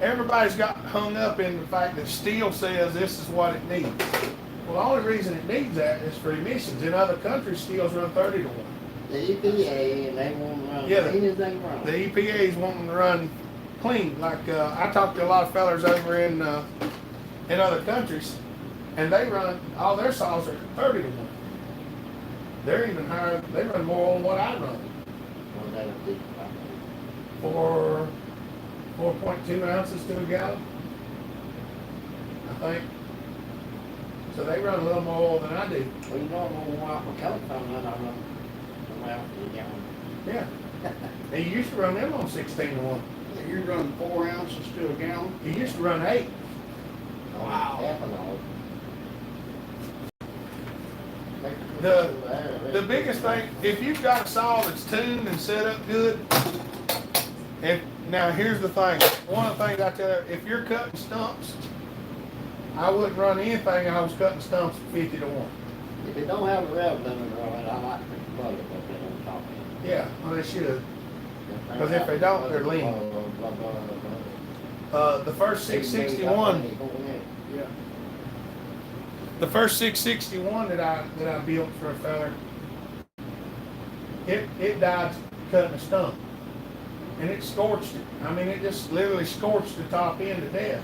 Everybody's got hung up in the fact that steel says this is what it needs. Well, the only reason it needs that is for emissions. In other countries, steels run 30-to-1. The EPA, and they won't run Yeah, clean as they run. The EPA is wanting to run clean. Like I talked to a lot of fellas over in other countries, and they run all their saws are 30-to-1. They're even higher. They run more than what I run. Well, they don't do For 4.2 ounces to a gallon, I think. So they run a little more oil than I do. well, you know, I'm gonna walk my coat on that, I run around for the gallon. Yeah. And you used to run them on 16-to-1. You're running 4 ounces to a gallon? You used to run 8. Wow. Ethanol. The biggest thing, if you've got a saw that's tuned and set up good, now here's the thing. One of the things I tell you, if you're cutting stumps, I wouldn't run anything I was cutting stumps at 50-to-1. If it don't have a rev limiter on it, I like to plug it up there on top of it. Yeah, well they should. Because if they don't, they're lean. The first 661, Yeah. the first 661 that I built for a feller, it died cutting a stump. And it scorched it. I mean, it just literally scorched the top end to death.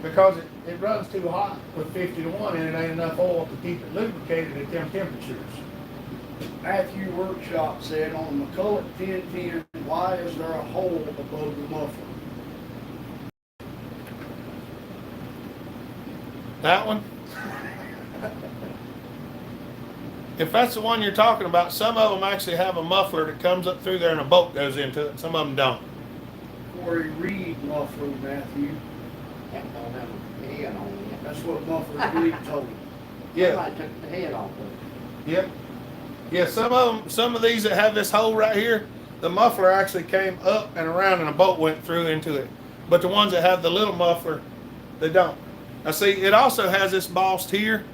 Because it runs too hot with 50-to-1 and it ain't enough oil to keep it lubricated at them temperatures. Matthew Workshop said on the McCulloch 1010, why is there a hole above the muffler? That one? If that's the one you're talking about, some of them actually have a muffler that comes up through there and a bolt goes into it. Some of them don't. Corey Reed muffler, Matthew. That don't have a head on it. That's what Muffler Reed told me. Yeah. Somebody took the head off of it. Yep. Yeah, some of these that have this hole right here, the muffler actually came up and around and a bolt went through into it. But the ones that have the little muffler, they don't. Now see, it also has this boss here,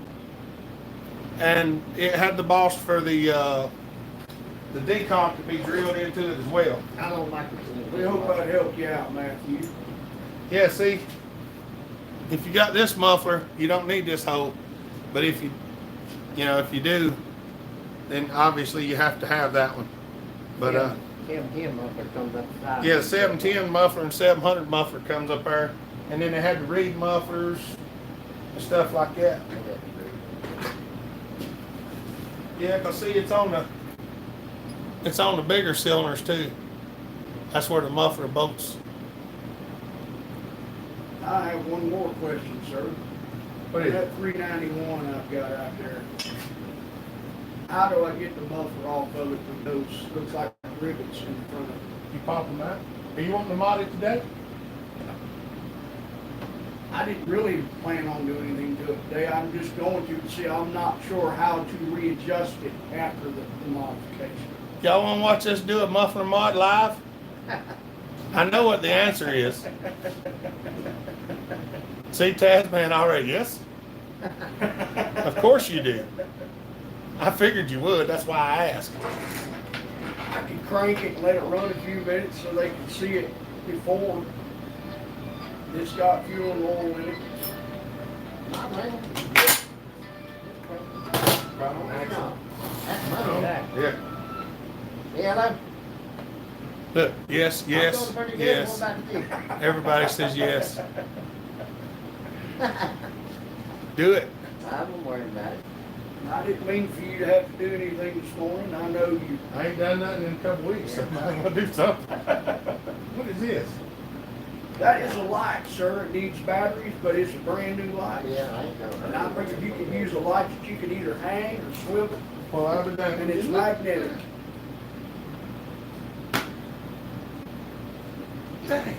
and it had the boss for the decomp to be drilled into it as well. I don't like it. We hope that helped you out, Matthew. Yeah, see, if you got this muffler, you don't need this hole. But if you do, then obviously you have to have that one. But 710 muffler comes up the side. yeah, 710 muffler and 700 muffler comes up there, and then they had the reed mufflers and stuff like that. Yeah, 'cause see, it's on the bigger cylinders too. That's where the muffler bolts. I have one more question, sir. What is it? That 391 I've got out there. How do I get the muffler off of it with those, looks like rivets in front of it? You pop them out? Are you wanting to mod it today? I didn't really plan on doing anything to it today. I'm just going to see, I'm not sure how to readjust it after the modification. Y'all want to watch us do a muffler mod live? I know what the answer is. See, Tasman already, yes? Of course you do. I figured you would, that's why I asked. I can crank it and let it run a few minutes so they can see it before it's got fuel and oil in it. That's money, that. Yeah. Yeah, Look, yes, I'm yes, doing pretty good. yes. What about you? Everybody says yes. Do it. I wasn't worried about it. I didn't mean for you to have to do anything this morning. I know you. I ain't done nothing in a couple weeks, so I'm gonna do something. What is this? That is a light, sir. It needs batteries, but it's a brand new light. Yeah, I ain't And gonna. I figured you could use a light that you could either hang or swivel, Well, I've been done. and it's magnetic. Dang.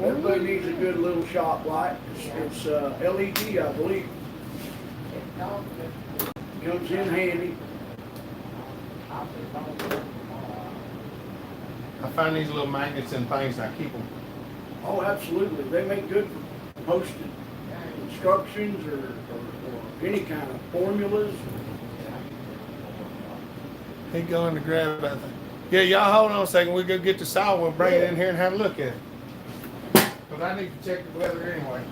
Everybody needs a good little shop light. It's LED, I believe. Comes in handy. I find these little magnets and things, and I keep them. Oh, absolutely. They make good for posting instructions or any kind of formulas. He going to grab that thing. Yeah, y'all hold on a second. We'll go get the saw. We'll bring it in here and have a look at it. Because I need to check the weather anyway.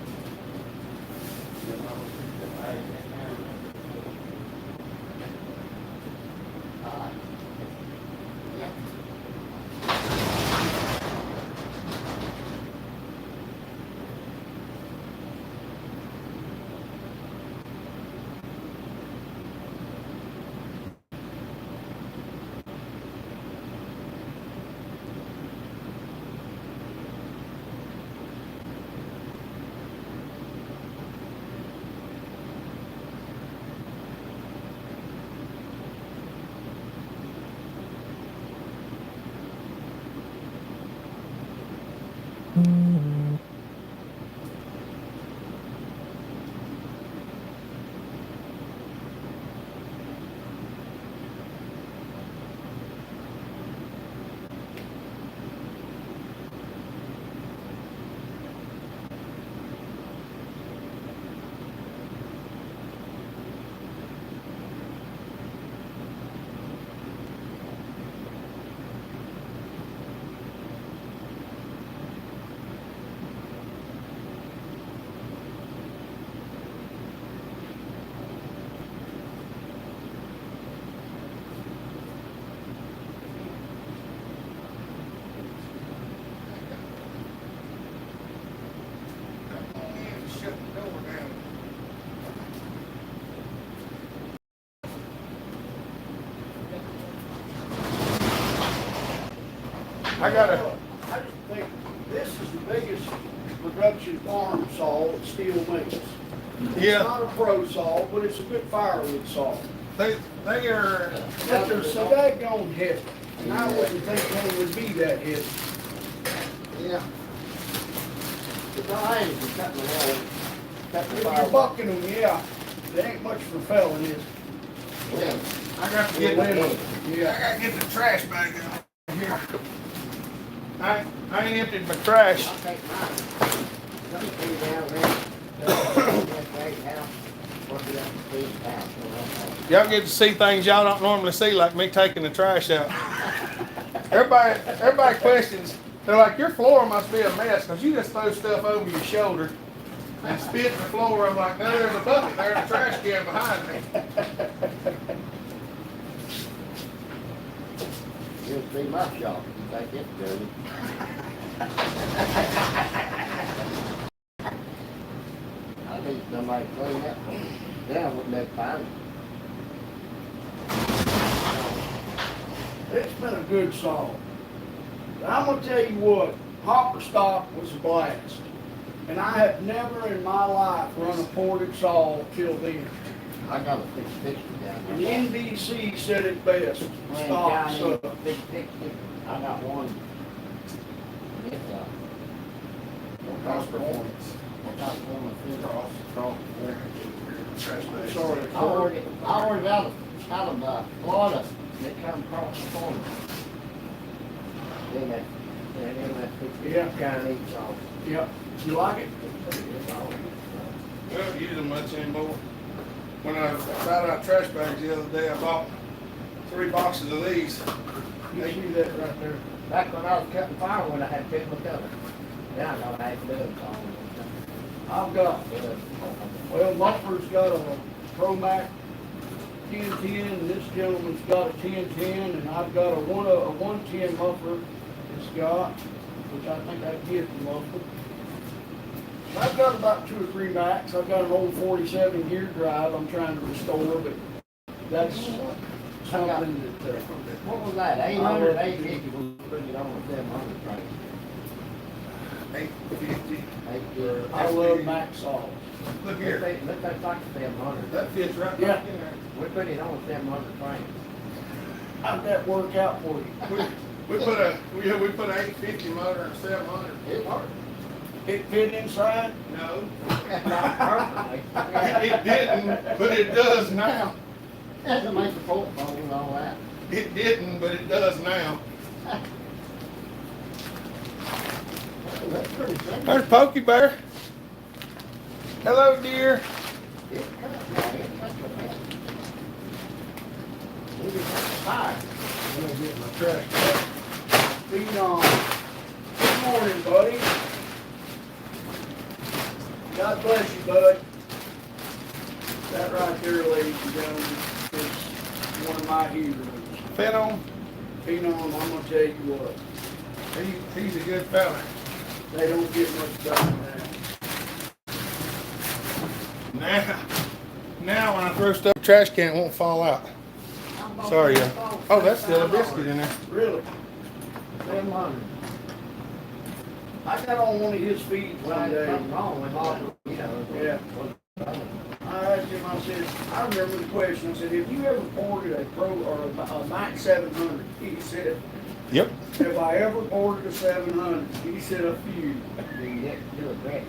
Shut the door down. I just think this is the biggest production farm saw that steel makes. It's Yeah. not a pro saw, but it's a good firewood saw. They are. But they're so daggone heavy, and I wouldn't think one would be that heavy. Yeah. It's all right if you're cutting the wall. Cut the If you're fire. bucking them, yeah, it ain't much for felling, is it? Yeah. I got to get I got to get the trash bag out here. I ain't emptied my trash. I'll take mine. Let me put it down there. That's right now. What do you have to see now? Y'all get to see things y'all don't normally see, like me taking the trash out. Everybody questions. They're like, your floor must be a mess because you just throw stuff over your shoulder and spit in the floor. I'm like, no, there's a bucket there and a trash can behind me. You'll see my shop if you think it's dirty. I need somebody to clean that down with that fine. It's been a good saw. But I'm gonna tell you what, hopper stock was a blast. And I have never in my life run a ported saw till then. I got a 660 down And there. the NBC said it best, Man, stock Johnny, suck. 660. I got one. It's Cost performance. Cross. Trash bag. Sorry. I ordered it out of Florida. They come across the corner. Then that, Yeah. Chinese sauce. Yep. You like it? We don't use them much anymore. When I found out trash bags the other day, I bought 3 boxes of these. You see that right there? Back when I was cutting firewood, I had people coming. Then I know I had to do it all. I've got, well, Muffler's got a ProMac 1010, and this gentleman's got a 1010, and I've got a 110 muffler it's got, which I think I get the muffler. I've got about 2 or 3 Macs. I've got an old 47 gear drive I'm trying to restore, but that's something that, What was that? 800, 850, we put it on with 700 price. 850. I love Mac saws. Look here. Look, that's like 700. That fits right Yeah. back in there. We put it on with 700 price. How'd that work out for you? We put an 850 motor and 700. It worked. It fit inside? No, Not perfectly. it didn't, but it does now. Doesn't make the portfolio and all that. It didn't, but it does now. That's pretty simple. There's Pokey Bear. Hello, dear. It's cut, man. It's not so bad. We just have to fire. I'm gonna get my trash back. Feed on. Good morning, buddy. God bless you, bud. That right there, ladies and gentlemen, is one of my heroes. Phenom, Phenom, I'm gonna tell you what, he's a good fella. they don't get much better than that. Now when I throw stuff, the trash can it won't fall out. Sorry, yeah. Oh, that's still a biscuit in there. Really? 700. I got on one of his feeds Well, one there's day. something wrong with it, you know. Yeah. I asked him, I said, I remember the question, I said, have you ever ordered a Pro or a Mac 700? He said, Yep. have I ever ordered a 700? He said, a few. Do you get to do it great?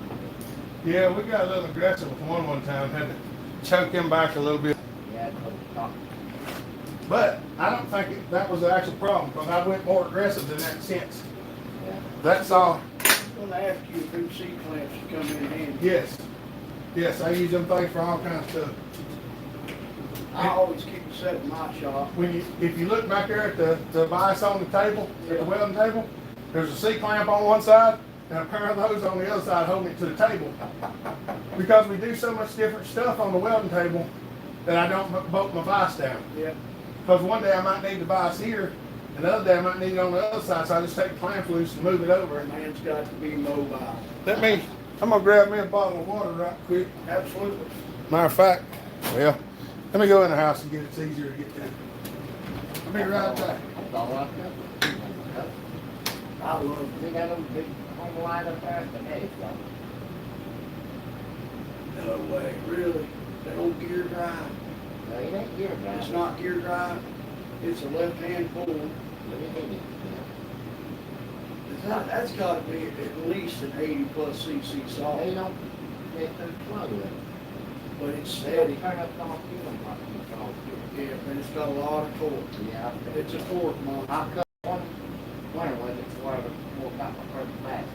Yeah, we got a little aggressive with one time. Had to choke him back a little bit. Yeah, that's what it's talking. But I don't think that was the actual problem because I went more aggressive than that since. Yeah. That's all. I was gonna ask you if them C-clamps would come in handy. Yes. Yes, I use them things for all kinds of stuff. I always keep a set in my shop. If you look back there at the vise on the table, at the welding table, there's a C-clamp on one side and a pair of those on the other side holding it to the table. Because we do so much different stuff on the welding table that I don't bolt my vise down. Yeah. Because one day I might need the vise here, and the other day I might need it on the other side, so I just take the clamp loose and move it over. A man's got to be mobile. I'm gonna grab me a bottle of water right quick. Absolutely. Matter of fact, well, let me go in the house and get it. It's easier to get to. I'll be right back. That's all I've got. I love it. We got them big home line up there at the head, so. No way, really. That old gear drive. No, it ain't gear drive. It's not gear drive. It's a left-hand pull. But it ain't. That's got to be at least an 80 plus cc saw. They don't get too slow with it. But it's They steady. turn up on fuel like it's on fuel. Yeah, but it's got a lot of torque. Yeah. It's a torque monster. I cut one winter with it before I got my first Mac.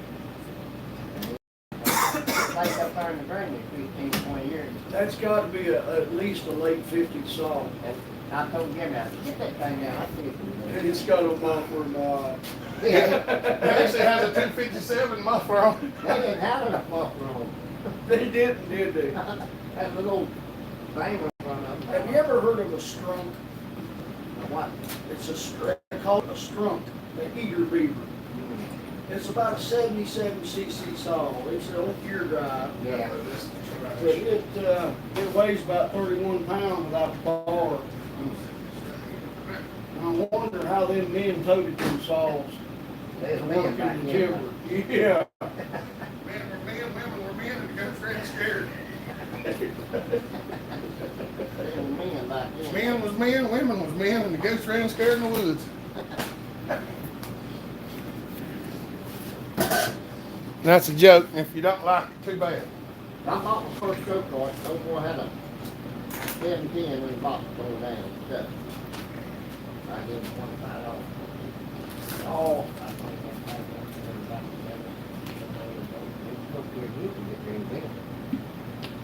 Like up there in the ground, 15, 20 years. That's got to be at least a late 50s saw. And I told Jimmy, I said, get that thing down. I see if we And can. it's got a muffler mod. It actually has a 257 muffler on. They didn't have enough muffler on. They didn't, did they? That little thing in front of them. Have you ever heard of a strunk? What? It's they call it a strunk, the heater beaver. It's about a 77 cc saw. It's an old gear drive. Yeah. But it weighs about 31 pounds without the bar. And I wonder how them men toted them saws. There's men Working back the here. timber. Yeah. Men were men, women were men, and the guns ran scared. There's men back here. Men was men, women was men, and the ghost ran scared in the woods. That's a joke. If you don't like it, too bad. I bought my first go-kart, those boy had a 710 when he bought it going down. So, I give him $25. Oh, I think that's like $1.75. It's supposed to be a deal to get very big.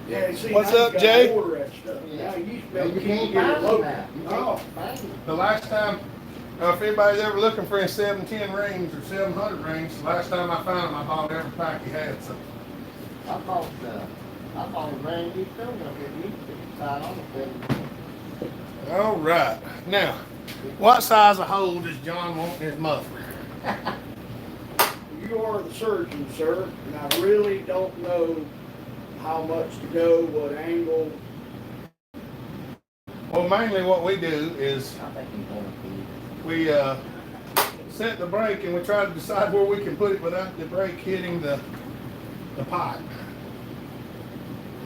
yeah, see, What's now you up, gotta Jay? order that stuff. Yeah. Now, you used to be Now, able you to can't get it find them local. now. You Oh, can't find them. The last time, if anybody's ever looking for a 710 rings or 700 rings, the last time I found them, I bought every pack he had. So, I bought a brand new stove up here, you could decide on it, all right. Now, what size of hole does John want in his muffler? you are the surgeon, sir, and I really don't know how much to go, what angle. Well, mainly what we do is I think he's gonna be. we set the brake and we try to decide where we can put it without the brake hitting the pipe.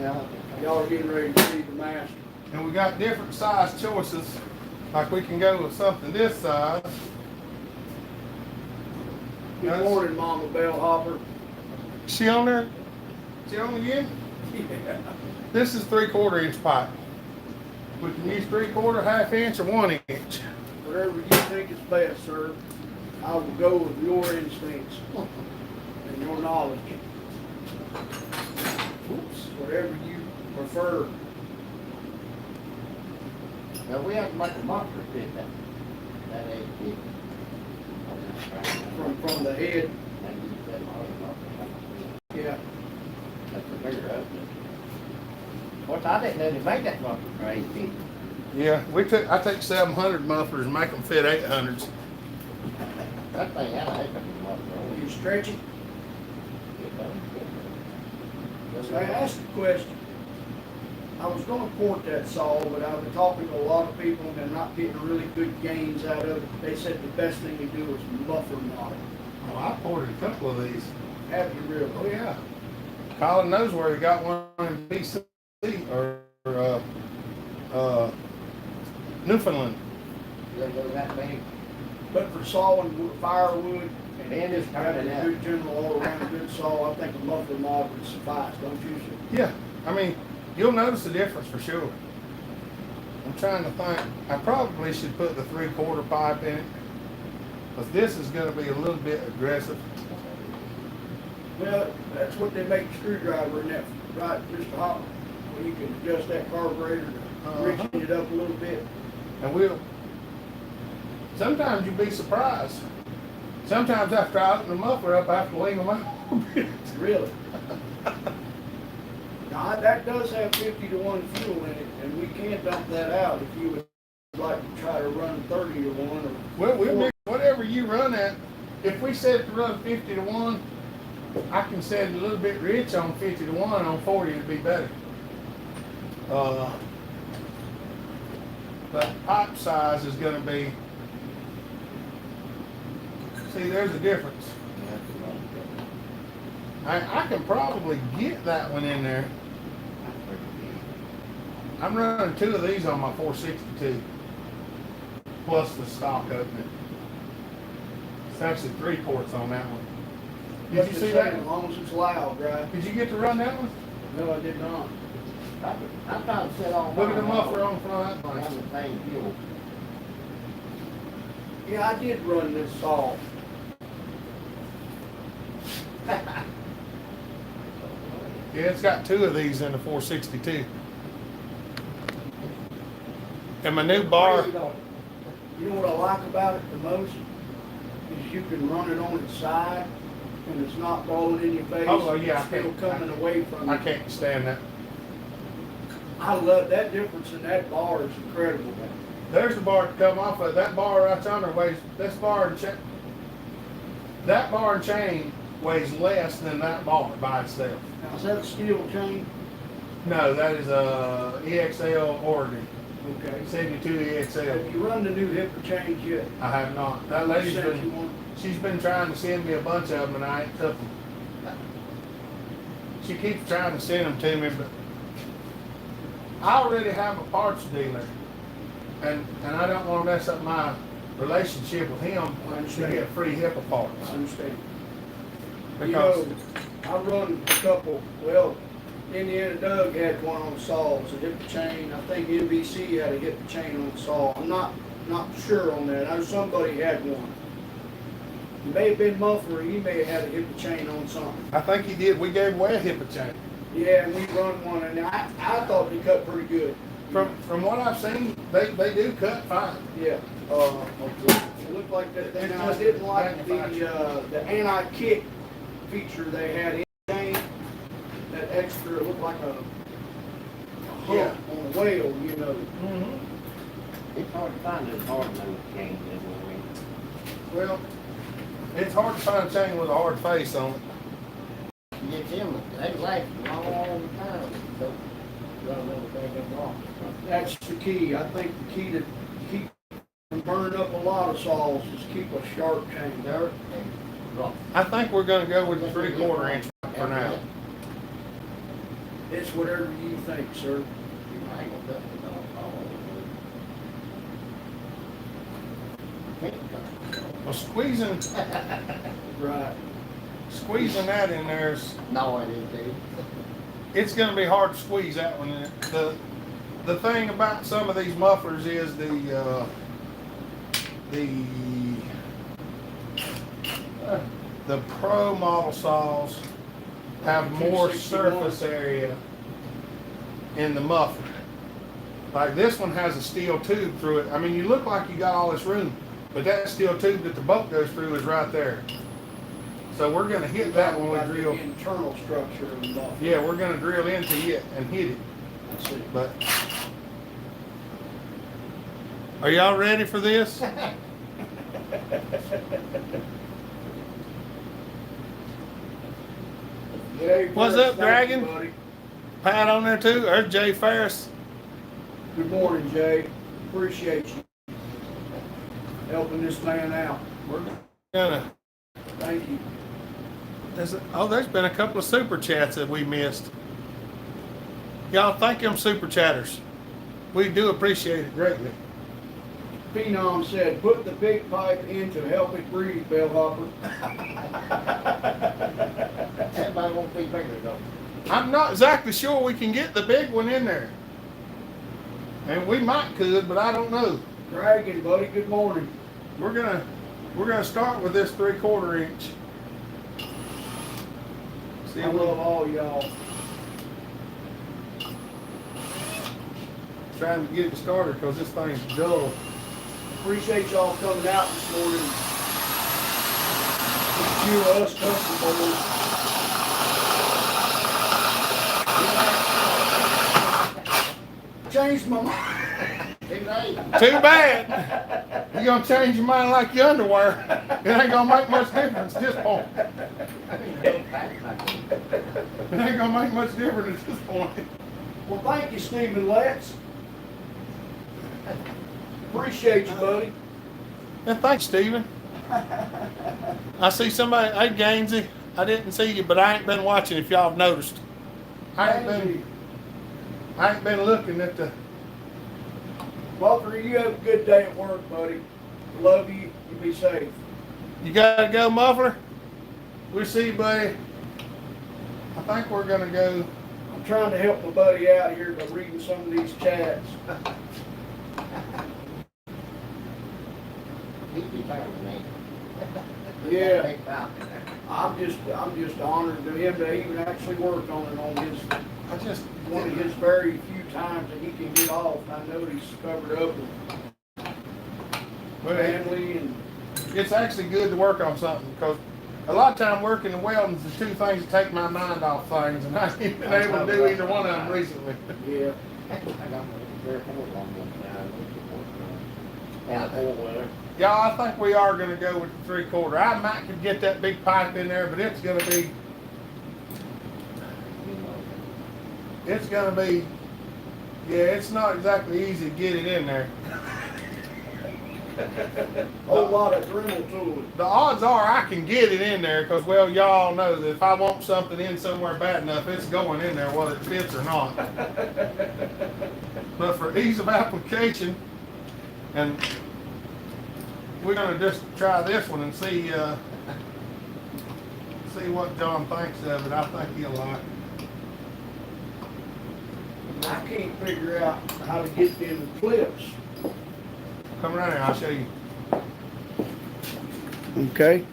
Yeah. Y'all are getting ready to see the master. And we got different size choices. Like we can go with something this size. Good morning, Mama Bellhopper. She on there? She on again? Yeah. This is 3/4 inch pipe. We can use 3/4, ½ inch, or 1 inch. Whatever you think is best, sir. I will go with your instincts and your knowledge. Oops, whatever you prefer. Now, we have to make a muffler fit that ain't fit. From the head. And you said, oh, Yeah. that's a bigger opening. Of course, I didn't know they made that muffler for 8 feet. Yeah, I take 700 mufflers and make them fit 800s. That thing had a heck of a muffler. You stretch it. It doesn't fit. So I asked a question. I was going to port that saw, but I've been talking to a lot of people and they're not getting really good gains out of it. They said the best thing to do is muffler model. Oh, I ordered a couple of these. Have you really? Oh yeah. Colin knows where he got one in BC or Newfoundland. You gotta go that big. But for sawing firewood and Man, it's having turning a out. good general all-around good saw, I think a muffler mod would suffice, don't you, sir? Yeah, I mean, you'll notice the difference for sure. I'm trying to think. I probably should put the 3/4 pipe in it, because this is going to be a little bit aggressive. Well, that's what they make the screwdriver in that, right, just hot, where you can adjust that carburetor to richen it up a little bit. And sometimes you'll be surprised. Sometimes after I open the muffler up, I have to lean them out a little bit. Really? Now, that does have 50-to-1 fuel in it, and we can dump that out if you would like to try to run 30-to-1 or. Well, we'll mix whatever you run at. If we set it to run 50-to-1, I can set it a little bit rich on 50-to-1. On 40, it'd be better. The pipe size is going to be. See, there's a difference. I can probably get that one in there. I'm running 2 of these on my 462, plus the stock opening. It's actually 3 ports on that one. Did you see that? As long as it's loud, right? Did you get to run that one? No, I did not. I'm trying to sit on. Look at the muffler on the front of that On thing. the same fuel. Yeah, I did run this saw. Yeah, it's got 2 of these in the 462. And my new bar. You know what I like about it the most? Is you can run it on its side and it's not blowing in your face. Oh, yeah, It's still coming away from I you. can't stand that. I love that difference in that bar is incredible. There's the bar to come off of. That bar right under weighs. This bar and chain. That bar and chain weighs less than that bar by itself. Now, is that a steel chain? No, that is a EXL Oregon. Okay. 72 EXL. Have you run the new hipper chains yet? I have not. That lady's Sent you been. one? She's been trying to send me a bunch of them, and I ain't took them. She keeps trying to send them to me, but I already have a parts dealer, and I don't want to mess up my relationship with him I to understand. get free HIPAA parts. I understand. Because You know, I run a couple, well, Indiana Doug had one on the saws, a hipper chain. I think NBC had a hipper chain on the saw. I'm not not sure on that. I know somebody had one. It may have been Muffler, he may have had a hippo chain on something. I think he did. We gave away a hippo chain. Yeah, and we run one, and I thought they cut pretty good. From what I've seen, they do cut fine. Yeah. It looked like that. And I didn't like the anti-kick feature they had in the chain. That extra, it looked like a hook on a whale, you know. Mm-hmm. It's hard to find those hard nose chains anyway. Well, it's hard to find a chain with a hard face on it. You get them, they last a long time. So you gotta know what they're wrong. That's the key. I think the key to keep from burning up a lot of saws is keep a sharp chain. Dirt and rock. I think we're going to go with the 3/4 inch for now. It's whatever you think, sir. You ain't gonna cut it all Well, squeezing Right. that in there is, No, it is, dude. it's going to be hard to squeeze that one in. The thing about some of these mufflers is the pro model saws have more surface area in the muffler. Like this one has a steel tube through it. I mean, you look like you got all this room, but that steel tube that the bolt goes through is right there. So we're going to hit that when we drill. The internal structure of the muffler. Yeah, we're going to drill into it and hit it. I see. But are y'all ready for this? Jay What's Ferris, up, thank Dragon? you, buddy. Pat on there too. There's Jay Ferris. Good morning, Jay. Appreciate you helping this man out. We're gonna. Thank you. There's been a couple of super chats that we missed. Y'all thank them super chatters. We do appreciate it greatly. Phenom said, put the big pipe in to help it breathe, bellhopper. Everybody won't be bigger though. I'm not exactly sure we can get the big one in there. And we might could, but I don't know. Dragon, buddy, good morning. We're gonna start with this 3/4 inch. See, I love all y'all. trying to get it started because this thing's dull. Appreciate y'all coming out this morning. A few of us custom boys. Changed my mind. Too bad. You're gonna change your mind like your underwear. It ain't gonna make much difference at this point. It ain't gonna make much difference at this point. Well, thank you, Stephen Letts. Appreciate you, buddy. And thanks, Stephen. I see somebody. Hey, Gainsey. I didn't see you, but I ain't been watching. If y'all have noticed, I ain't been looking at the. Muffler, you have a good day at work, buddy. Love you. You be safe. You gotta go, Muffler. We'll see you, buddy. I think we're gonna go. I'm trying to help my buddy out here by reading some of these chats. He'd be better than me. Yeah. I'm just honored to him to even actually work on it on his one of his very few times that he can get off. I know he's covered up with family and It's actually good to work on something because a lot of time working in welding is the two things that take my mind off things, and I haven't been able to do either one of them recently. yeah. I got my very hard on one time. And Y'all, I think we are going to go with the 3/4. I might could get that big pipe in there, but it's going to be, yeah, it's not exactly easy to get it in there. Whole lot of Dremel to it. The odds are I can get it in there because, well, y'all know that if I want something in somewhere bad enough, it's going in there whether it fits or not. But for ease of application, and we're going to just try this one and see what John thinks of it. I think he'll like it. I can't figure out how to get them clips Come around here, I'll show you. Okay.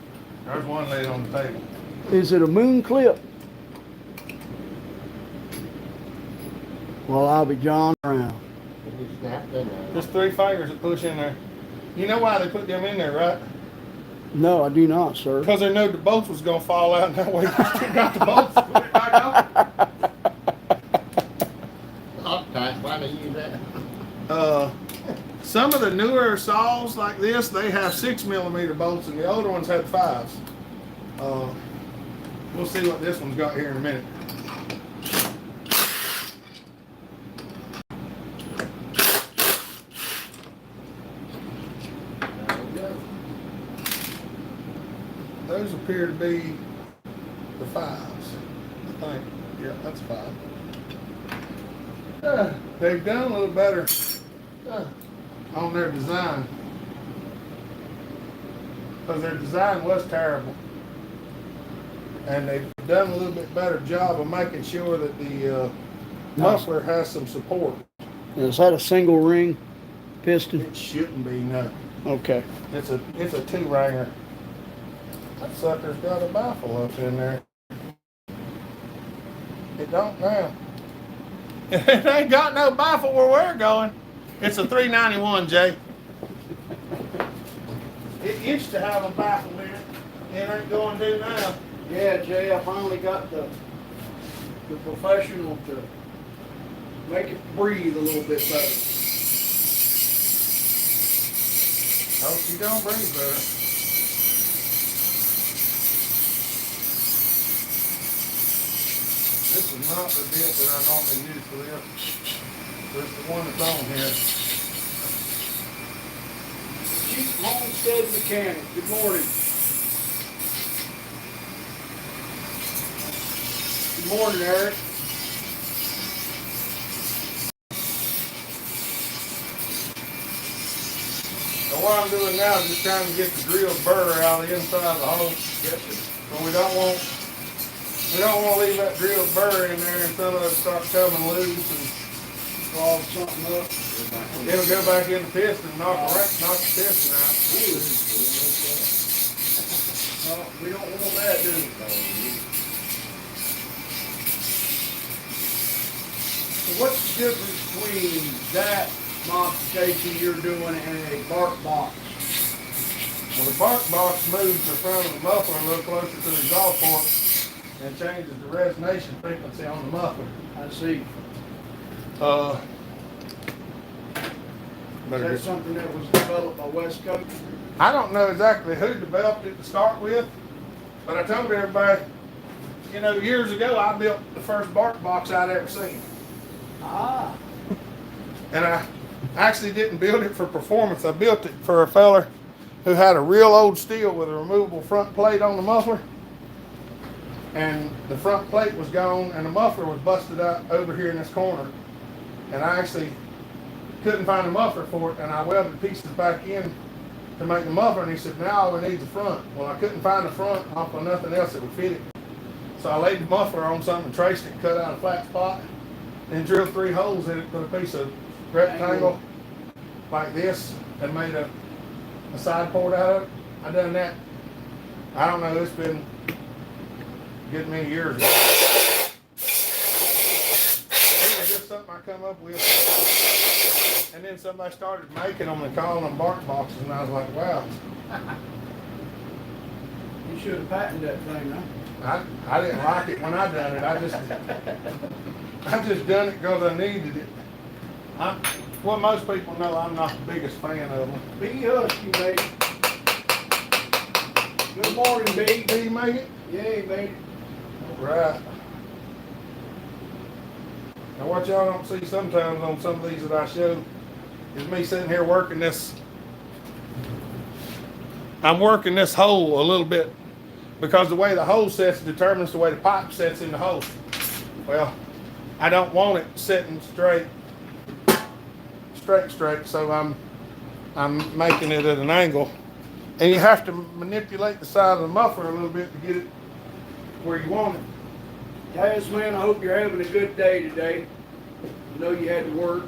There's one laid on the table. Is it a moon clip? Well, I'll be John around. You snapped in there. Just 3 fingers that push in there. You know why they put them in there, right? No, I do not, sir. Because they knew the bolts was going to fall out, and that way you still got the bolts to put it back on. Loctite, why do you use that? Some of the newer saws like this, they have 6mm bolts, and the older ones had 5s. We'll see what this one's got here in a minute. Those appear to be the 5s, I think. Yeah, that's 5. They've done a little better on their design, because their design was terrible, and they've done a little bit better job of making sure that the muffler has some support. Is that a single ring piston? It shouldn't be, no. Okay. It's a 2-ringer. That sucker's got a baffle up in there. It don't now. It ain't got no baffle where we're going. It's a 391, Jay. It used to have a baffle in it. It ain't going to now. Yeah, Jay, I finally got the professional to make it breathe a little bit better. Oh, she don't breathe better. This is not the bit that I normally use for this. This is the one that's on here. Chief Homestead Mechanic, good morning. Good morning, Eric. So what I'm doing now is just trying to get the drilled burr out of the inside of the hole. Yes, sir. But we don't want to leave that drilled burr in there and some of it start coming loose and Clog something up. it'll go back in the piston and knock the piston out. No, we don't want that, do we? So what's the difference between that modification you're doing and a bark box? Well, the bark box moves the front of the muffler a little closer to the exhaust port and changes the resonation frequency on the muffler. I see. Is that something that was developed by West Coast? I don't know exactly who developed it to start with, but I told everybody, you know, years ago I built the first bark box I'd ever seen. Ah. And I actually didn't build it for performance. I built it for a feller who had a real old steel with a removable front plate on the muffler. And the front plate was gone and the muffler was busted out over here in this corner. And I actually couldn't find a muffler for it, and I welded pieces back in to make the muffler, and he said, now all we need is the front. Well, I couldn't find the front off of nothing else that would fit it. So I laid the muffler on something, traced it, cut out a flat spot, and drilled 3 holes in it, put a piece of rectangle like this, and made a side port out of it. I done that, I don't know, it's been a good many years ago. It was just something I come up with. And then somebody started making them and calling them bark boxes, and I was like, wow. You should have patented that thing, huh? I didn't like it when I done it. I just done it because I needed it. Well, most people know I'm not the biggest fan of them. B Husky, baby. Good morning, B. Did you make it? Yeah, he made it. All right. Now what y'all don't see sometimes on some of these that I show is me sitting here working this. I'm working this hole a little bit because the way the hole sets determines the way the pipe sets in the hole. Well, I don't want it sitting straight, so I'm making it at an angle. And you have to manipulate the side of the muffler a little bit to get it where you want it. Taz, man, I hope you're having a good day today. I know you had to work.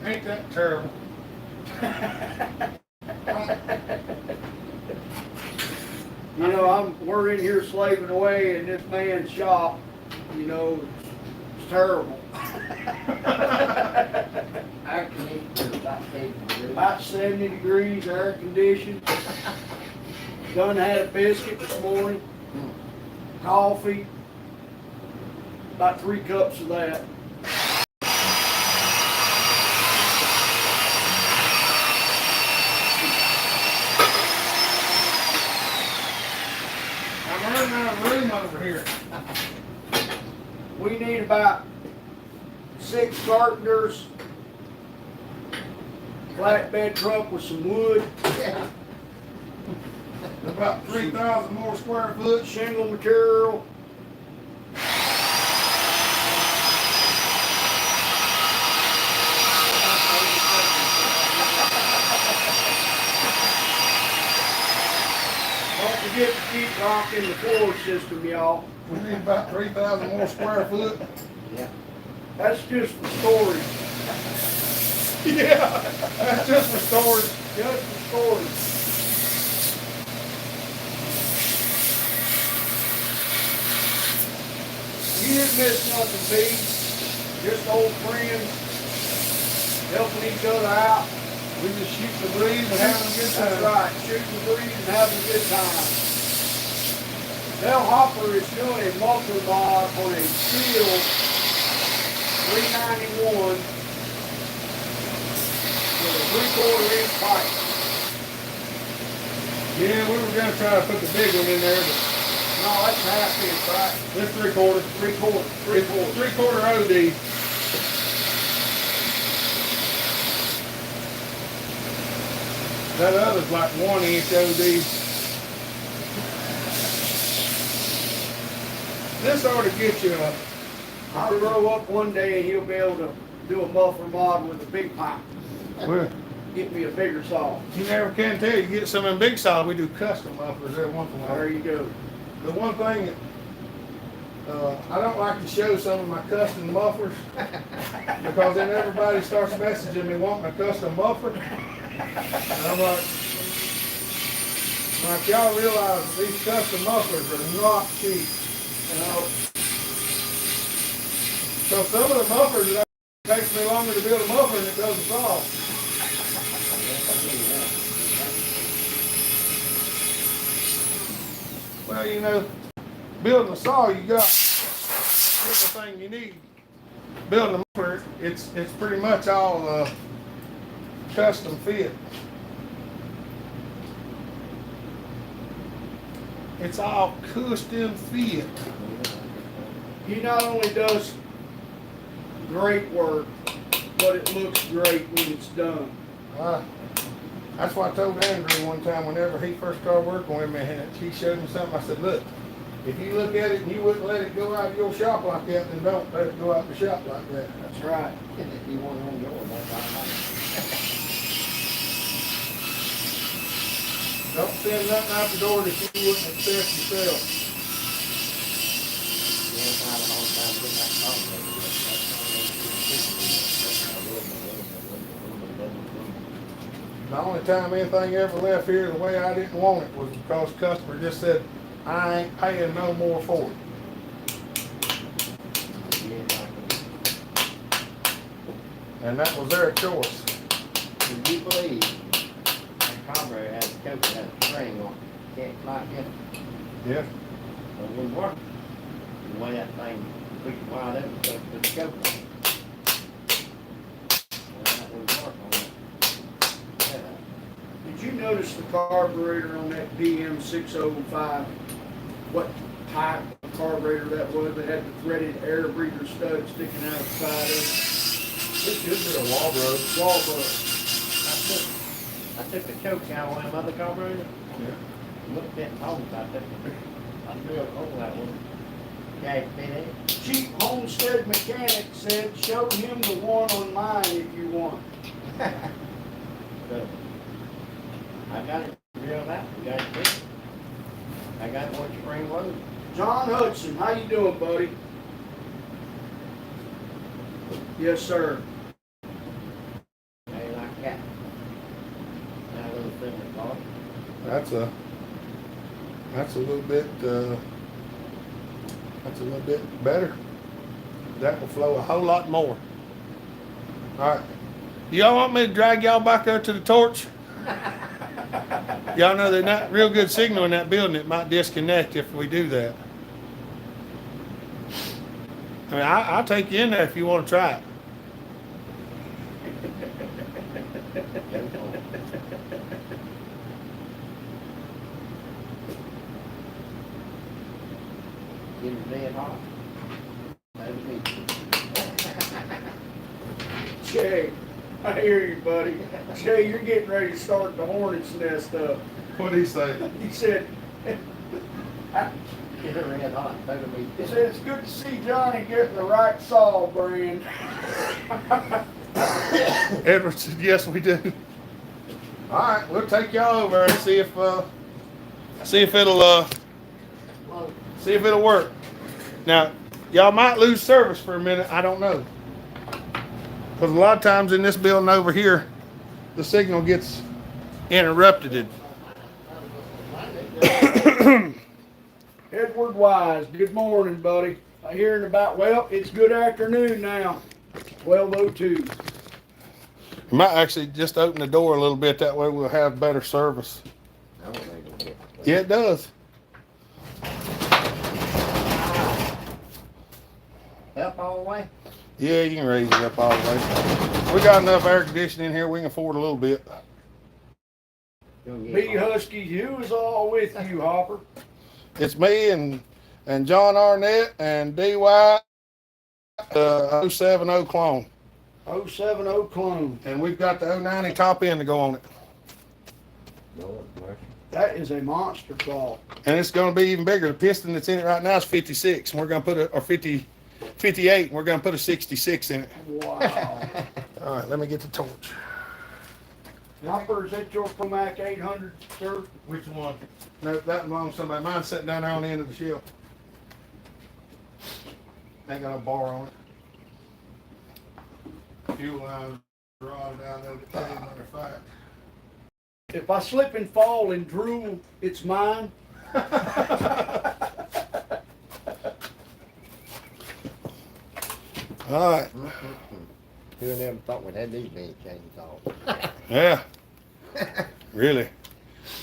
Ain't that terrible? You know, we're in here slaving away in this man's shop, you know, it's terrible. Air conditioner about 70 degrees. About 70 degrees, air conditioned. Done had a biscuit this morning, coffee, about 3 cups of that. I'm running out of room over here. We need about 6 carpenters, flatbed truck with some wood, About 3,000 more square foot. shingle material. Don't forget to keep rocking the floor system, y'all. We need about 3,000 more square foot. Yeah. That's just for storage, Yeah, that's just for storage. just for storage. You didn't miss nothing, B. Just old friends, helping each other out. We just shoot the breeze and having a good That's time. right, shooting the breeze and having a good time. Del Hopper is doing a muffler mod on a steel 391 with a 3/4 inch pipe. Yeah, we were gonna try to put the big one in there, but No, that's half inch, right? it's 3/4. 3/4, 3/4. 3/4 OD. That other's like 1 inch OD. This ought to get you a, I'll grow up one day and he'll be able to do a muffler mod with a big pipe. well, Get me a bigger saw. you never can tell. You get some of them big saws, we do custom mufflers every once in a while. There you go. The one thing that, I don't like to show some of my custom mufflers because then everybody starts messaging me wanting a custom muffler. And I'm like, y'all realize that these custom mufflers are not cheap. You know, So some of the mufflers, it takes me longer to build a muffler than it does a saw. Well, you know, building a saw, you got everything you need. Building a muffler, it's pretty much all custom fit. It's all custom fit. he not only does great work, but it looks great when it's done. That's what I told Andrew one time whenever he first started working with me, and he showed me something. I said, look, if you look at it and you wouldn't let it go out of your shop like that, then don't let it go out of the shop like that. That's right. If you want on yours, that's all right. Don't send nothing out the door that you wouldn't accept yourself. Yeah, it's not a long time to get that phone. The only time anything ever left here the way I didn't want it was because the customer just said, I ain't paying no more for it. And that was their choice. Would you believe that carburetor has a choke that has a spring on it? Can't slide it. Yeah. But it wouldn't work. The way that thing, we could wire that and put the choke on it. Well, that wouldn't work on it. Yeah. Did you notice the carburetor on that BM605? What type of carburetor that was? That had the threaded air breather stud sticking out the side of it. It should be a Walbro. Walbro. I took the choke out of one of them other carburetors. Yeah. Looked at homes, I drilled a hole that one. Okay, fit in. Cheap Homestead mechanic said, show him the one on mine if you want. So, I got it drilled out, we got it fixed. I got one spring loaded. John Hudson, how you doing, buddy? Yes, sir. Hey, like that. that's a little bit better. That will flow a whole lot more. All right. Y'all want me to drag y'all back there to the torch? Y'all know they're not real good signal in that building. It might disconnect if we do that. I mean, I'll take you in there if you want to try it. Getting dead hot. Shay, I hear you, buddy. Shay, you're getting ready to start the hornet's nest up. What'd he say? He said, Get her red hot. he said, it's good to see Johnny getting the right saw brand. Edward said, yes, we do. All right, we'll take y'all over and see if it'll work. Now, y'all might lose service for a minute. I don't know, because a lot of times in this building over here, the signal gets interrupted. Edward Wise, good morning, buddy. I'm hearing about, well, it's good afternoon now. 12:02. We might actually just open the door a little bit. That way we'll have better service. I don't think it'll get. Yeah, it does. Up all the way? Yeah, you can raise it up all the way. We got enough air conditioning in here. We can afford a little bit. B Husky, who is all with you, Hopper? It's me and John Arnett and D.Y. 070 clone. 070 clone. And we've got the 090 top end to go on it. That is a monster claw. And it's going to be even bigger. The piston that's in it right now is 56. And we're going to put 58. And we're going to put a 66 in it. Wow. All right, let me get the torch. Hopper, is that your Promac 800, sir? Which one? No, that belongs to somebody. Mine's sitting down there on the end of the shelf. Ain't got a bar on it. Fuel lines are all down there at the table, matter of fact. If I slip and fall and drool, it's mine. All right. Who never thought we'd have these many chainsaws? Yeah. Really.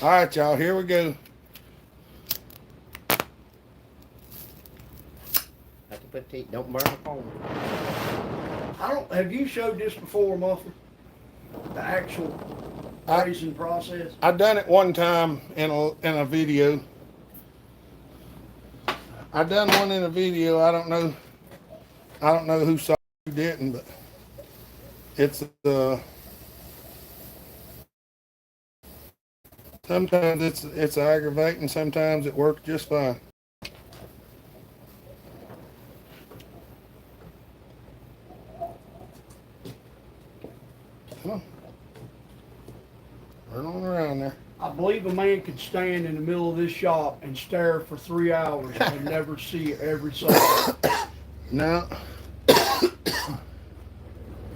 All right, y'all. Here we go. Have to put the, don't burn the phone. Have you showed this before, Muffler? The actual raising process? I done it one time in a video. I done one in a video. I don't know who saw it, who didn't, but it's sometimes it's aggravating, sometimes it works just fine. Come on. Run on around there. I believe a man could stand in the middle of this shop and stare for 3 hours and never see every saw. No.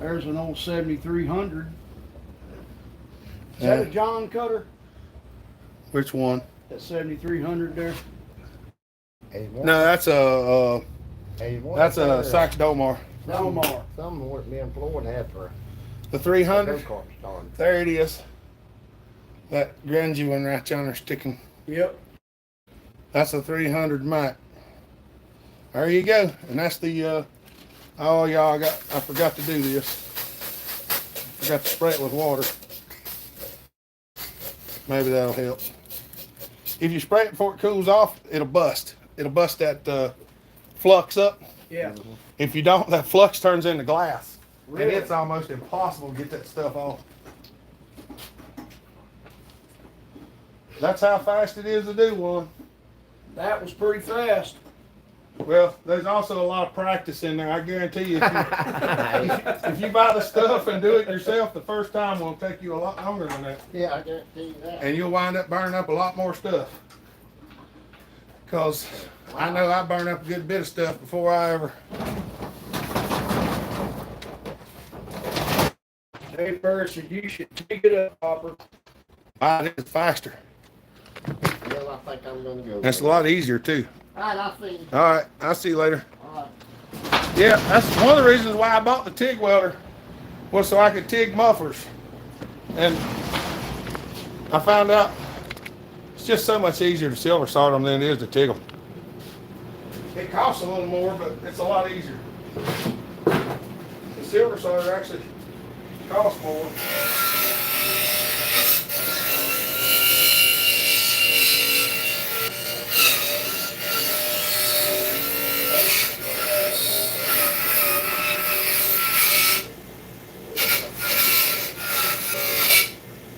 There's an old 7300. Is that a John Cutter? Which one? That 7300 there? No, that's a Sax Domar. Delmar. Some of what me and Floyd had for The 300. go-kart starting. There it is. That grungy one right yonder sticking. Yep. That's a 300 Mac. There you go. And that's the, oh y'all, I forgot to do this. Forgot to spray it with water. Maybe that'll help. If you spray it before it cools off, it'll bust. It'll bust that flux up. Yeah. If you don't, that flux turns into glass. Really? And it's almost impossible to get that stuff off. That's how fast it is to do one. That was pretty fast. Well, there's also a lot of practice in there. I guarantee you, if you buy the stuff and do it yourself, the first time will take you a lot longer than that. Yeah, I guarantee you that. And you'll wind up burning up a lot more stuff. Because I know I burn up a good bit of stuff before I ever. Hey, Burris, you should pick it up, Hopper. It is faster. I think I'm gonna go. That's a lot easier too. All right, I'll see you. All right, I'll see you later. All right. Yeah, that's one of the reasons why I bought the TIG welder, was so I could TIG mufflers. And I found out it's just so much easier to silver salt them than it is to TIG them. It costs a little more, but it's a lot easier. The silver solder actually costs more.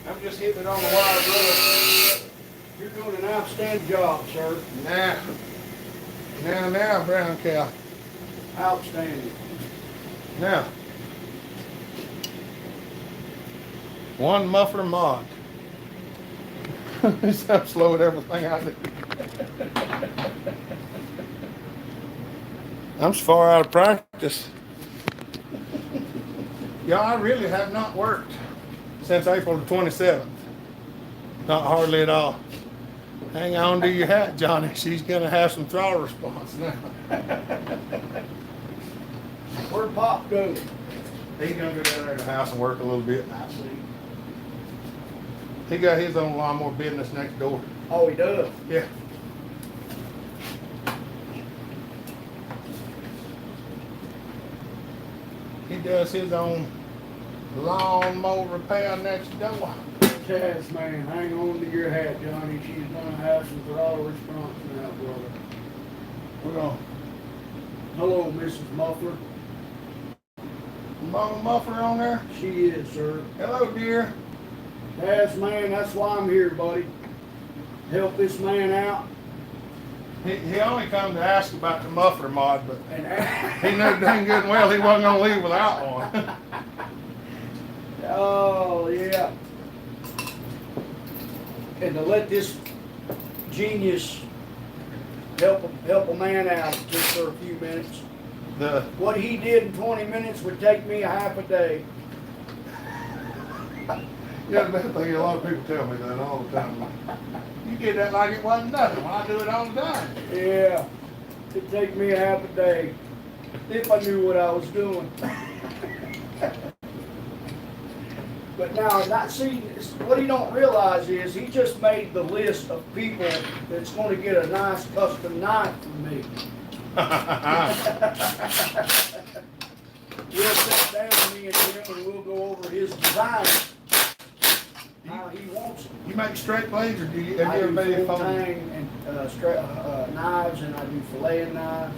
I'm just hitting it on the wire, brother. You're doing an outstanding job, sir. Now, brown cow. Outstanding. Now, one muffler mod. This helps slow it everything I do. I'm so far out of practice. Yeah, I really have not worked since April the 27th. Not hardly at all. Hang on to your hat, Johnny. She's gonna have some throttle response now. Where'd Pop go? He's gonna go down there to the house and work a little bit. I see. He got his own lawnmower business next door. Oh, he does? Yeah. He does his own lawnmower repair next door. Yes, man, hang on to your hat, Johnny. She's gonna have some throttle response now, brother. We're gonna Hello, Mrs. Muffler. Mama Muffler on there. She is, sir. Hello, dear. Yes, man, that's why I'm here, buddy. Help this man out. He only come to ask about the muffler mod, but And he knew dang good and well he wasn't gonna leave without one. oh, yeah. And to let this genius help a man out just for a few minutes. What he did in 20 minutes would take me a half a day. Yeah, the bad thing, a lot of people tell me that all the time. You did that like it wasn't nothing. Well, I do it all the time. Yeah, it'd take me a half a day if I knew what I was doing. But now, not see, what he don't realize is he just made the list of people that's going to get a nice custom knife from me. We'll sit down, me and him, and we'll go over his design. How he wants it. You make straight blades, or have you I ever do made a full folding? tang and knives, and I do filleting knives.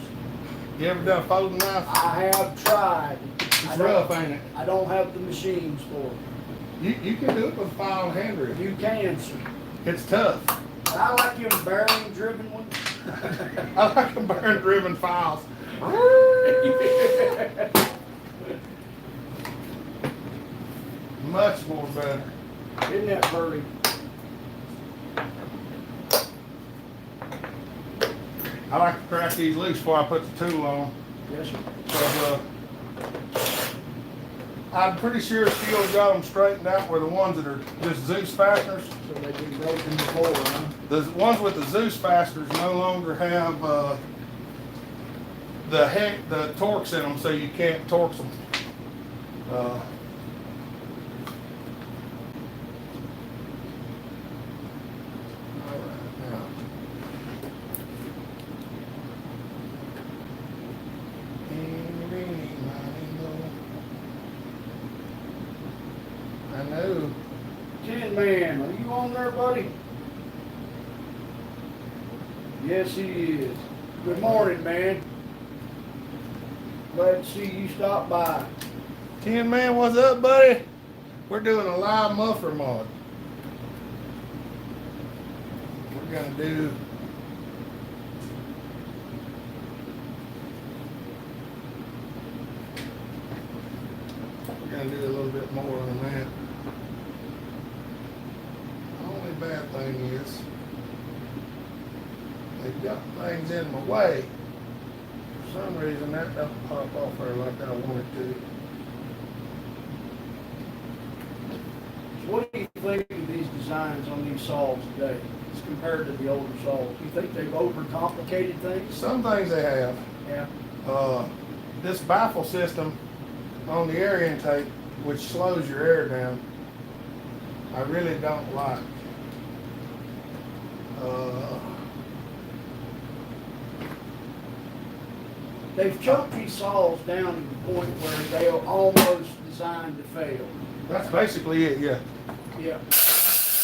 You ever done a folding knife? I have tried. It's rough, ain't it? I don't have the machines for it. You can do it with a file hand drill. You can, sir. It's tough. But I like them bearing-driven ones. I like them burn-driven files. Much more better. Isn't that pretty? I like to crack these loose before I put the tool on. Yes, sir. Because I'm pretty sure Steele's got them straightened out where the ones that are just Zeus fasteners. So they've been broken before, huh? The ones with the Zeus fasteners no longer have the torques in them, so you can't torque them. I know. Tin Man, are you on there, buddy? Yes, he is. Good morning, man. Glad to see you stop by. Tin Man, what's up, buddy? We're doing a live muffler mod. We're gonna do a little bit more than that. The only bad thing is they've got things in my way. For some reason that don't pop off there like I want it to. So what do you think of these designs on these saws today? It's compared to the older saws? You think they've overcomplicated things? Some things they have. Yeah. This baffle system on the air intake, which slows your air down, I really don't like. They've chunked these saws down to the point where they are almost designed to fail. That's basically it, yeah. Yeah.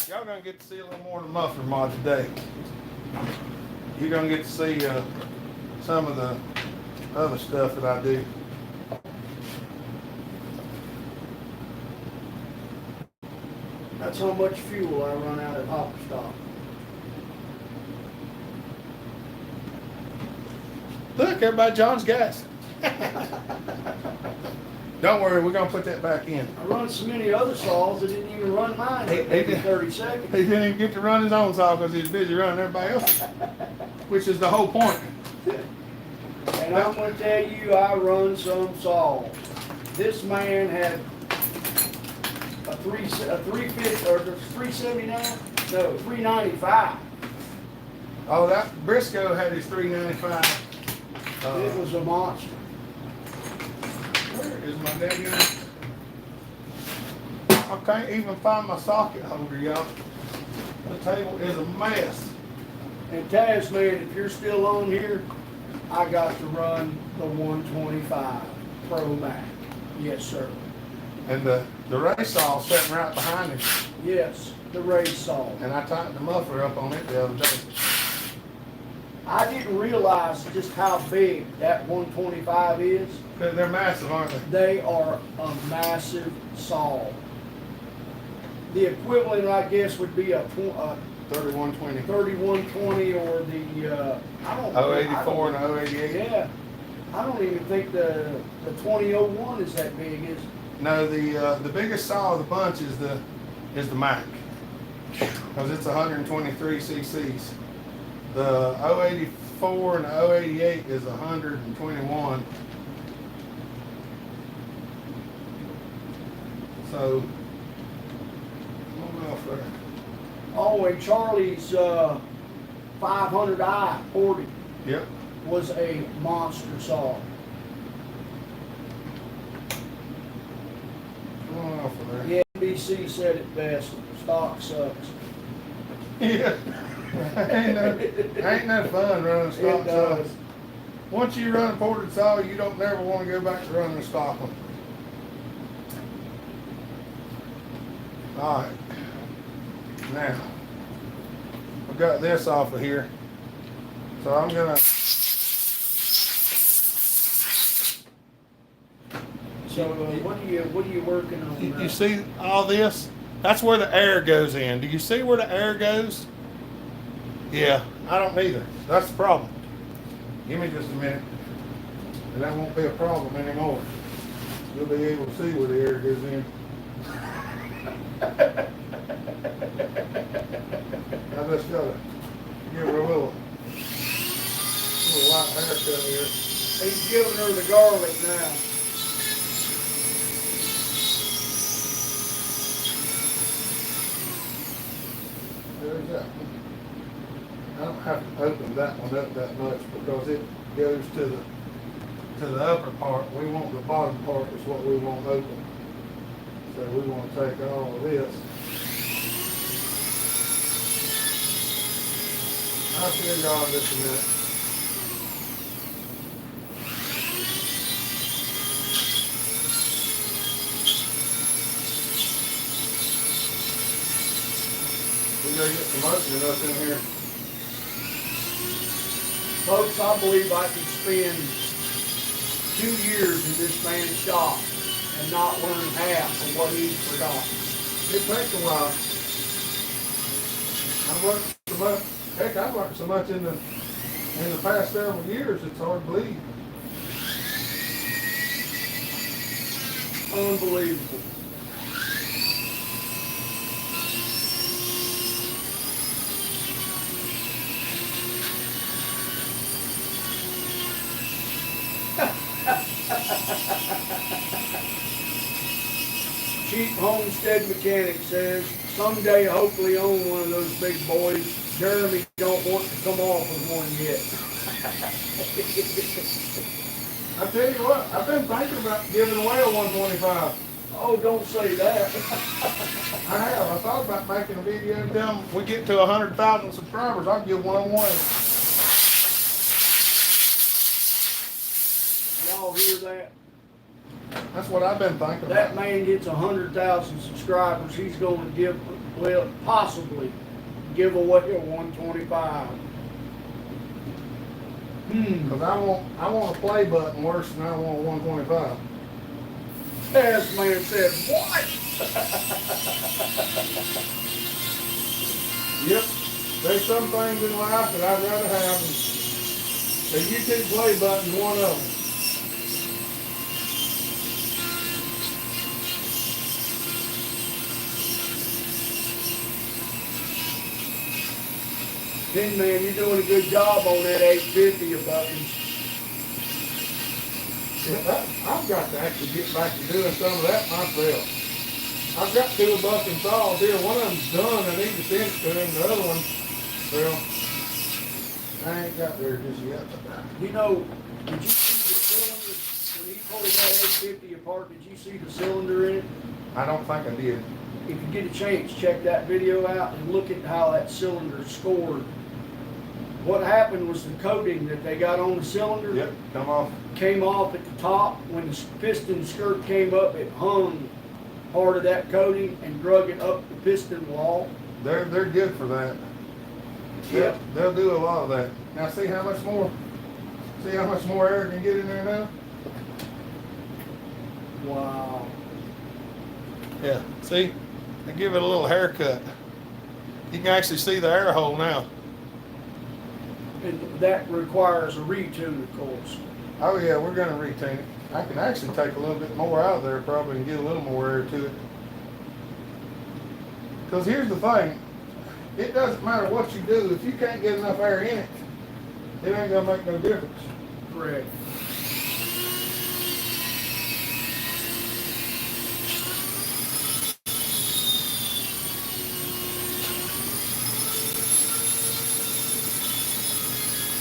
Y'all gonna get to see a little more of the muffler mod today. You're gonna get to see some of the other stuff that I do. That's how much fuel I run out at hopper stop. Look, everybody, John's gas. Don't worry, we're gonna put that back in. I run so many other saws that didn't even run mine He for maybe did. 30 seconds. He didn't even get to run his own saw because he was busy running everybody else, which is the whole point. And I'm gonna tell you, I run some saws. This man had a 350 or 379? No, 395. Oh, that Briscoe had his 395. It was a monster. Where is my dang? I can't even find my socket holder, y'all. The table is a mess. And Taz, man, if you're still on here, I got to run the 125 Pro Mac. Yes, sir. And the race saw sitting right behind him. Yes, the race saw. And I tightened the muffler up on it the other day. I didn't realize just how big that 125 is. They're massive, aren't they? They are a massive saw. The equivalent, I guess, would be a 3120. 3120 or the, I don't 084 and 088. Yeah. I don't even think the 2001 is that big, is it? No, the biggest saw of the bunch is the Mac. Because it's 123 cc's. The 084 and the 088 is 121. So, what else there? Oh, and Charlie's 500i 40 Yep. was a monster saw. What else there? The NBC said it best. Stock sucks. Yeah. ain't no fun running a stock It does. saw. Once you run a ported saw, you don't never want to go back to running a stock one. All right. Now, I've got this off of here. So I'm gonna. So what are you working on? You see all this? That's where the air goes in. Do you see where the air goes? Yeah, I don't either. That's the problem. Give me just a minute, and that won't be a problem anymore. You'll be able to see where the air goes in. I just gotta give her a little light haircut here. He's giving her the garlic now. There's that one. I don't have to open that one up that much because it goes to the upper part. We want the bottom part is what we want open. So we want to take all of this. I'll show y'all in just a minute. We gotta get some opening up in here. Folks, I believe I could spend 2 years in this man's shop and not learn half of what he's forgotten. It takes a while. I've worked so much. Heck, I've worked so much in the past several years. It's hard to believe. Unbelievable. Cheap Homestead Mechanic says, someday hopefully own one of those big boys Jeremy don't want to come off with one yet. I tell you what, I've been thinking about giving away a 125. Oh, don't say that. I have. I thought about making a video and tell them we get to 100,000 subscribers, I'll give one away. Y'all hear that? That's what I've been thinking That about. man gets 100,000 subscribers, he's gonna give, well, possibly give away a 125. Because I want a play button worse than I want a 125. As man said, what? Yep. There's some things in life that I'd rather have, and the YouTube play button's one of them. Tin Man, you're doing a good job on that 850 of buttons. I've got to actually get back to doing some of that myself. I've got 2 bucking saws here. One of them's done. I need to send it to him. The other one, well, I ain't got there just yet. You know, did you see the cylinder, when he pulled that 850 apart, did you see the cylinder in it? I don't think I did. If you get a chance, check that video out and look at how that cylinder scored. What happened was the coating that they got on the cylinder Yep, come off. came off at the top. When the piston skirt came up, it hung part of that coating and drug it up the piston wall. They're good for that. Yep. They'll do a lot of that. Now see how much more air can get in there now? Wow. Yeah, see? They give it a little haircut. You can actually see the air hole now. And that requires a retune, of course. Oh yeah, we're gonna retune it. I can actually take a little bit more out of there probably and get a little more air to it. Because here's the thing, it doesn't matter what you do, if you can't get enough air in it, it ain't gonna make no difference. Correct.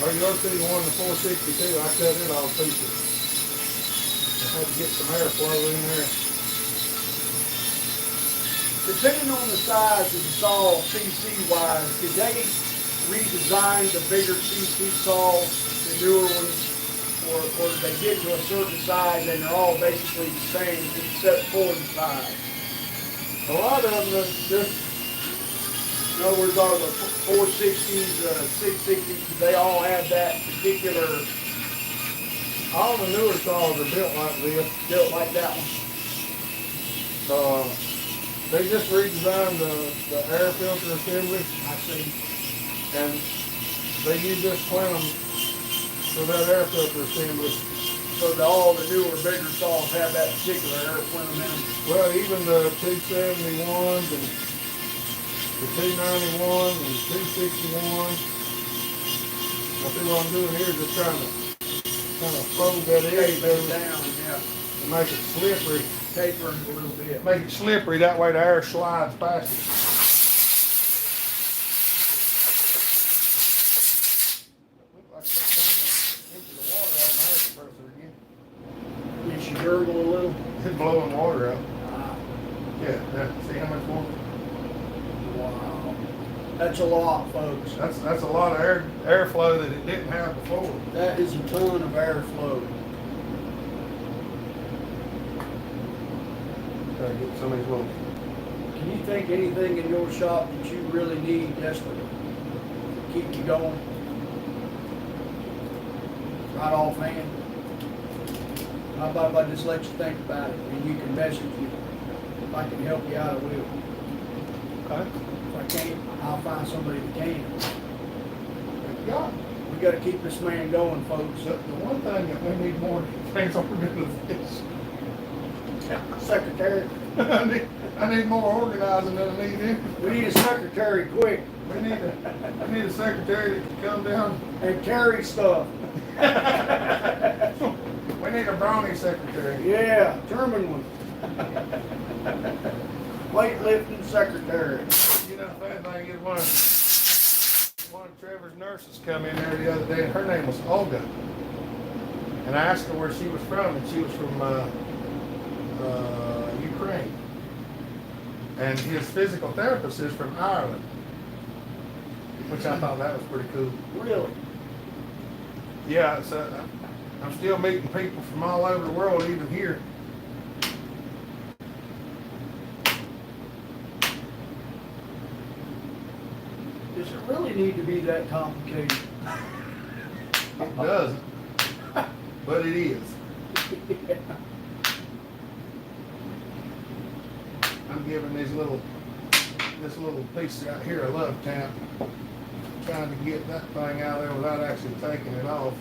Or you go to the one in 462, I cut it all to pieces. I had to get some airflow in there. Depending on the size of the saw, CC wise, did they redesign the bigger CC saws, the newer ones, or did they get to a certain size and they're all basically the same except for the size? A lot of them just, In other words, are the 460s, 660s, they all have that particular all the newer saws are built like this. built like that one? They just redesigned the air filter assembly, I see. and they use this plenum for that air filter assembly. So all the newer, bigger saws have that particular air plenum in them. Well, even the 271s and the 291s and 261s. I think what I'm doing here is just trying to kind of fold that Taper edge it over down, yeah. to make it slippery. Taper it a little bit. Make it slippery, that way the air slides past it. Look like it's trying to empty the water out of my air compressor again. Makes you gurgle a little. It's blowing water out. Ah, Yeah, see how much more? wow. That's a lot, folks. That's a lot of airflow that it didn't have before. That is a ton of airflow. Gotta get some of these little. Can you think anything in your shop that you really need desperately to keep you going? Right offhand? How about if I just let you think about it and you can message me? If I can help you out, I will. Okay. If I can't, I'll find somebody that can. Yeah. We gotta keep this man going, folks. So the one thing that we need more things on this. Secretary, I need more organizing than I need him. we need a secretary quick We need a secretary that can come down. and carry stuff. We need a brawny secretary. Yeah, German one. Weightlifting secretary. You know, the bad thing is one. Trevor's nurses come in there the other day, and her name was Olga. And I asked her where she was from, and she was from Ukraine. And his physical therapist is from Ireland, which I thought that was pretty cool. Really? Yeah, so I'm still meeting people from all over the world, even here. Does it really need to be that complicated? It doesn't, but it is. Yeah. I'm giving this little piece out here a love tap, trying to get that thing out of there without actually taking it off.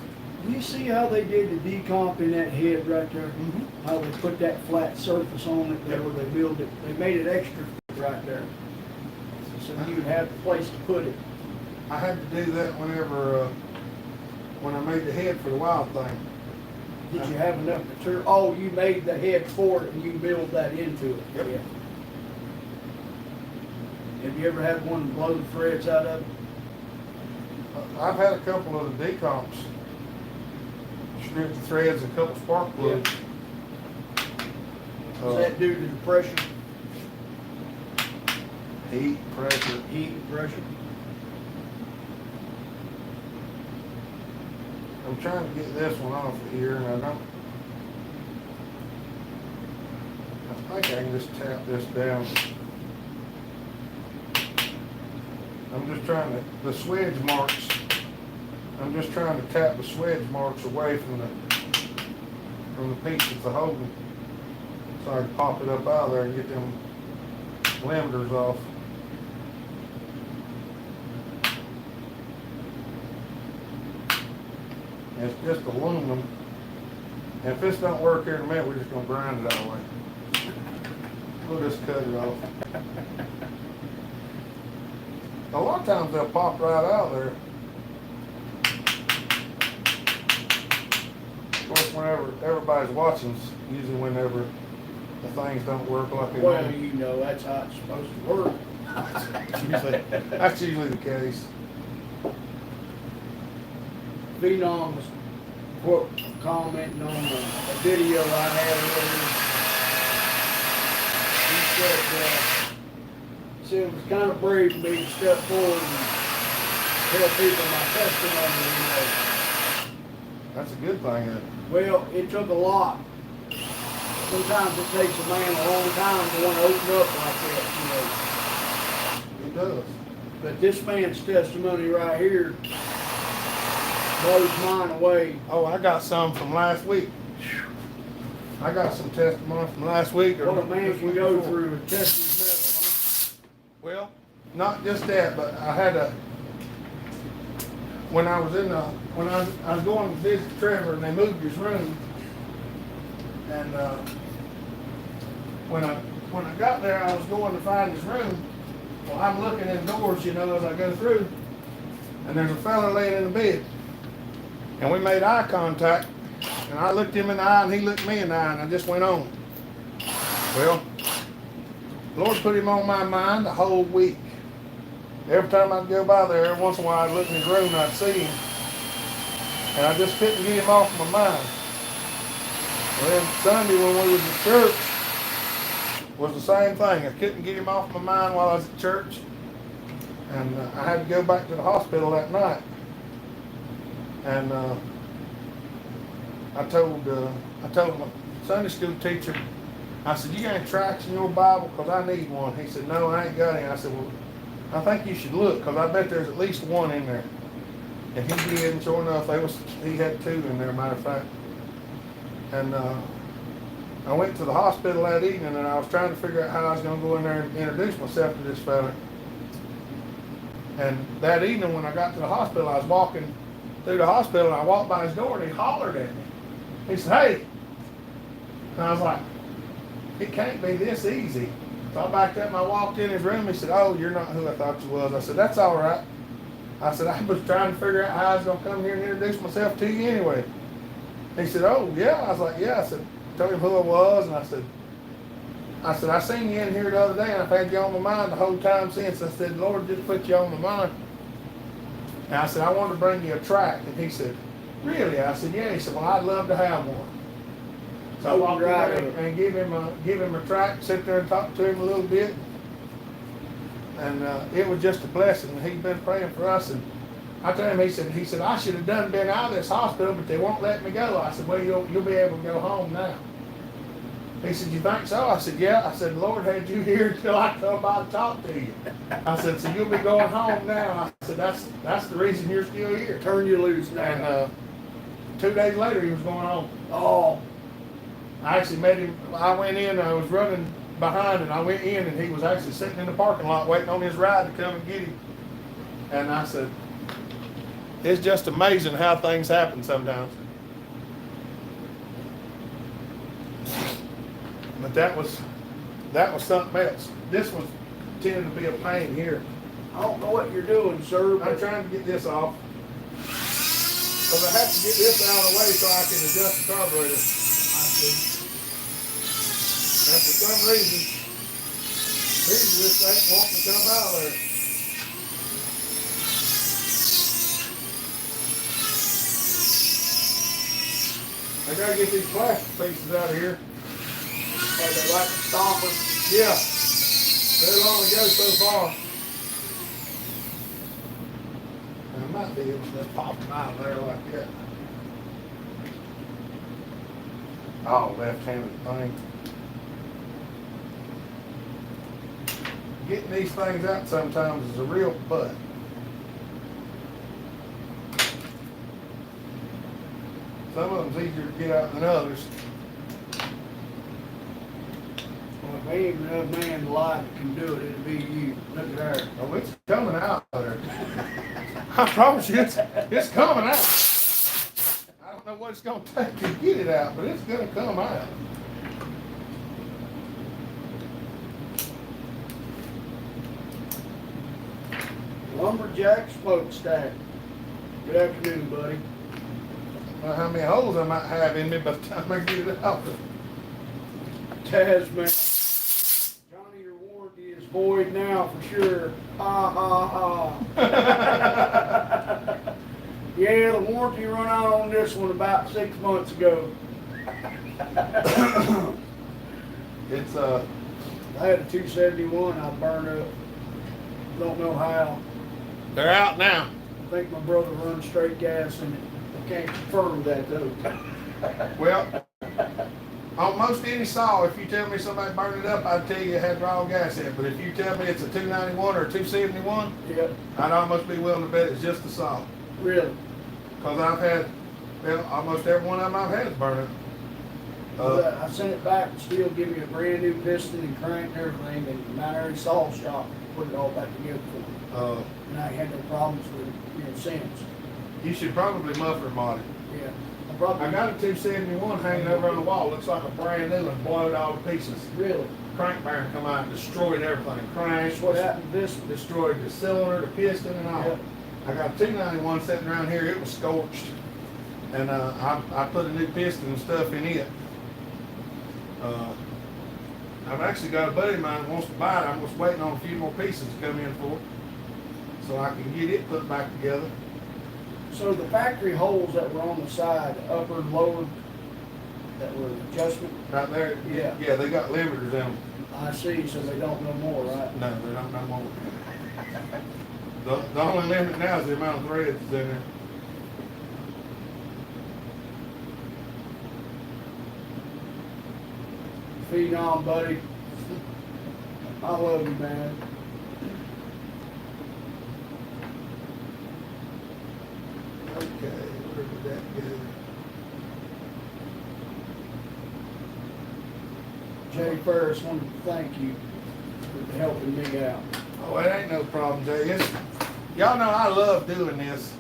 You see how they did the decomp in that head right there? Mm-hmm. How they put that flat surface on it there where they built it. They made it extra right there. So you would have the place to put it. I had to do that when I made the head for the wild thing. Did you have enough material? Oh, you made the head for it and you build that into it. Yep. Yeah. Have you ever had one blow the threads out of it? I've had a couple of the decomps, stripped the threads, a couple spark plugs. Is that due to the pressure? Heat, pressure. Heat and pressure? I'm trying to get this one off of here, and I think I can just tap this down. I'm just trying to, the swedge marks, I'm just trying to tap the swedge marks away from the piece that's holding, so I can pop it up out of there and get them limiters off. And it's just aluminum. And if this don't work here in a minute, we're just gonna grind it all the way. We'll just cut it off. A lot of times they'll pop right out there. Of course, whenever everybody's watching, usually whenever the things don't work like they Well, want. you know, that's how it's supposed to work. That's usually the case. Phenom was commenting on a video I had earlier. He said it was kind of brave of me to step forward and tell people my testimony, you know. That's a good thing. Well, it took a lot. Sometimes it takes a man a long time to want to open up like that, you know. It does. But this man's testimony right here blows mine away. Oh, I got some from last week. I got some testimony from last week. Or What a man this can week go before. through to test his Well, not just that, but I had when I was going to visit Trevor and they moved his room, and when I got there, I was going to find his room. Well, I'm looking indoors, you know, as I go through, and there's a fella laying in the bed, and we made eye contact, and I looked him in the eye, and he looked me in the eye, and I just went on. Well, the Lord put him on my mind the whole week. Every time I'd go by there, every once in a while I'd look in his room and I'd see him. And I just couldn't get him off my mind. Well, then Sunday when we was at church was the same thing. I couldn't get him off my mind while I was at church. And I had to go back to the hospital that night. And I told my Sunday school teacher, I said, you got any tracts in your Bible? Because I need one. He said, no, I ain't got any. I said, well, I think you should look, because I bet there's at least one in there. And he did, and sure enough, he had two in there, matter of fact. And I went to the hospital that evening, and I was trying to figure out how I was going to go in there and introduce myself to this fella. And that evening when I got to the hospital, I was walking through the hospital, and I walked by his door, and he hollered at me. He said, hey. And I was like, it can't be this easy. So I backed up and I walked in his room. He said, oh, you're not who I thought you was. I said, that's all right. I said, I was trying to figure out how I was going to come here and introduce myself to you anyway. He said, oh, yeah. I was like, yeah. I said, told him who I was. And I said, I seen you in here the other day and I've had you on my mind the whole time since. I said, Lord just put you on my mind. And I said, I wanted to bring you a track. And he said, really? I said, yeah. He said, well, I'd love to have one. So I walked in there and give him a track, sit there and talk to him a little bit. And it was just a blessing. He's been praying for us. And I told him, he said, I should have been out of this hospital, but they won't let me go. I said, well, you'll be able to go home now. He said, you think so? I said, yeah. I said, the Lord had you here until I come by to talk to you. I said, so you'll be going home now. I said, that's the reason you're still here. Turn you loose now. And 2 days later, he was going home. Oh. I actually met him. I went in, I was running behind, and I went in, and he was actually sitting in the parking lot waiting on his ride to come and get him. And I said, it's just amazing how things happen sometimes. But that was something else. This was tended to be a pain here. I don't know what you're doing, sir. I'm trying to get this off. Because I have to get this out of the way so I can adjust the carburetor. I see. And for some reason, this ain't wanting to come out of there. I gotta get these plastic pieces out of here. Are they like a stomper? Yeah. They'll only go so far. I might be able to just pop them out of there like that. Oh, left-handed thing. Getting these things out sometimes is a real butt. Some of them's easier to get out than others. Well, if ain't another man alive that can do it, it'll be you. Look at her. Oh, it's coming out of there. I promise you, it's coming out. I don't know what it's going to take to get it out, but it's going to come out. Lumberjack smokestack. Good afternoon, buddy. I don't know how many holes I might have in me by the time I get it out. Taz, man. Johnny, your warranty is void now for sure. Ha ha ha. Yeah, the warranty run out on this one about 6 months ago. It's I had a 271 I burned up. Don't know how. they're out now. I think my brother runs straight gas in it. I can't confirm that though. Well, on most any saw, if you tell me somebody burned it up, I'd tell you it had raw gas in it. But if you tell me it's a 291 or a 271, Yep. I'd almost be willing to bet it's just the saw. Really? Because I've had, well, almost every one of them I've had is burning. I sent it back and still give me a brand new piston and crank and everything, and Mount Airy Saw Shop put it all back together for me. And I had no problems with it, since. You should probably muffler mod it. Yeah. I got a 271 hanging over on the wall. Looks like a brand new and blown it all to pieces. Really? Crank bearing come out and destroyed everything. Cranked, What happened to this? destroyed the cylinder, the piston, and all. Yep. I got a 291 sitting around here. It was scorched, and I put a new piston and stuff in it. I've actually got a buddy of mine that wants to buy it. I'm just waiting on a few more pieces to come in for it, so I can get it put back together. So the factory holes that were on the side, upper and lower, that were adjustment, Right there, Yeah. yeah, they got limiters in them. I see, so they don't know more, right? No, they don't no more. The only limit now is the amount of threads in there. Feed on, buddy. I love you, man. Okay, where did that go? Jay Ferris wanted to thank you for helping me out. Oh, it ain't no problem, Jay. Y'all know I love doing this.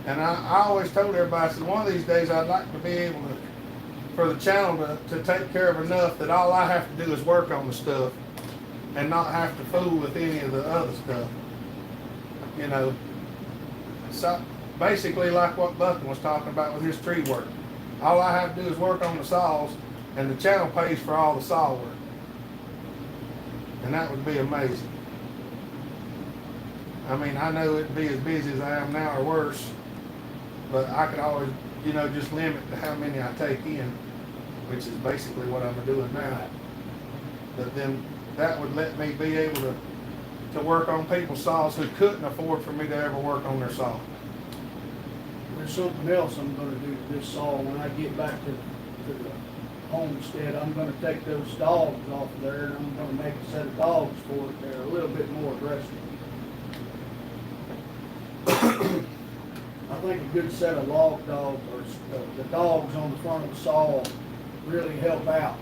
And I always told everybody, I said, one of these days I'd like to be able to, for the channel to take care of enough that all I have to do is work on the stuff and not have to fool with any of the other stuff. You know, so basically like what Bucking was talking about with his tree work. All I have to do is work on the saws, and the channel pays for all the saw work. And that would be amazing. I mean, I know it'd be as busy as I am now or worse, but I could always, just limit to how many I take in, which is basically what I'm doing now. But then that would let me be able to work on people's saws who couldn't afford for me to ever work on their saw. There's something else I'm gonna do to this saw when I get back to the homestead. I'm gonna take those dogs off of there and I'm gonna make a set of dogs for it. They're a little bit more aggressive. I think a good set of log dogs or the dogs on the front of the saw really help out,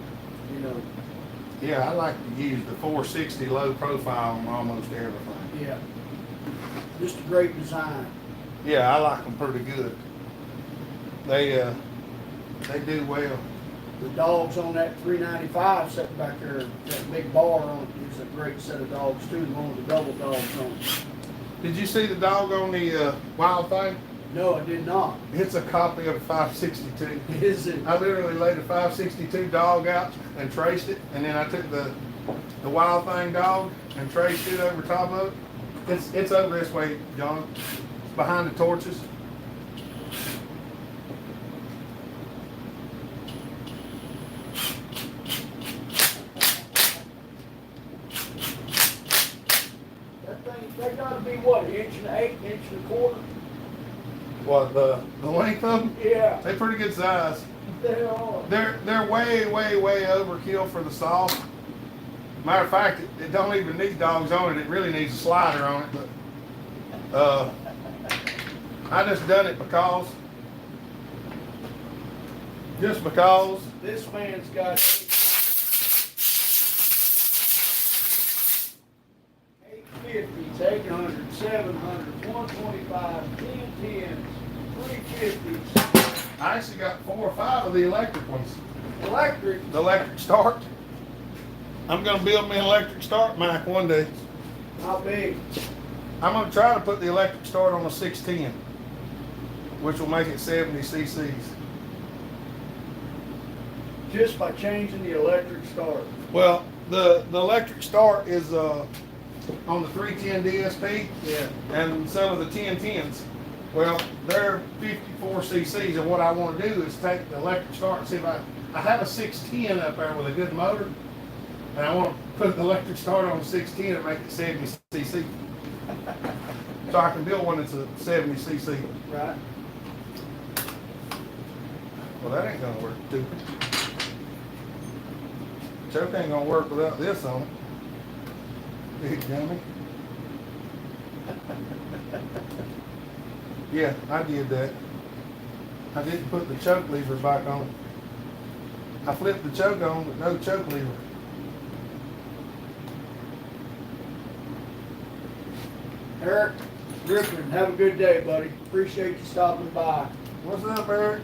Yeah, I like to use the 460 low profile on almost everything. Yeah. Just a great design. Yeah, I like them pretty good. They do well. The dogs on that 395 sitting back there, that big bar on it, is a great set of dogs too. One of the double dogs on it. Did you see the dog on the wild thing? No, I did not. It's a copy of a 562. Is it? I literally laid a 562 dog out and traced it, and then I took the wild thing dog and traced it over top of it. It's over this way, John. It's behind the torches. They gotta be what, an inch and an eighth, inch and a quarter? What, the length of them? Yeah. They're pretty good size. They are. They're way overkill for the saw. Matter of fact, it don't even need dogs on it. It really needs a slider on it. But I just done it because. Just because. This man's got 850s, 800s, 700s, 125, 1010s, 350s. I actually got 4 or 5 of the electric ones. Electric. The electric start. I'm gonna build me an electric start mic one day. How big? I'm gonna try to put the electric start on a 610, which will make it 70 cc's. Just by changing the electric start. Well, the electric start is on the 310 DSP, Yeah. and some of the 1010s. Well, they're 54 cc's, and what I want to do is take the electric start and see if I have a 610 up there with a good motor, and I want to put the electric start on a 610 and make it 70 cc. So I can build one that's a 70 cc. Right. Well, that ain't gonna work, stupid. Choke ain't gonna work without this on it. Big dummy. Yeah, I did that. I didn't put the choke lever back on. I flipped the choke on, but no choke lever. Eric Griffin, have a good day, buddy. Appreciate you stopping by. What's up, Eric?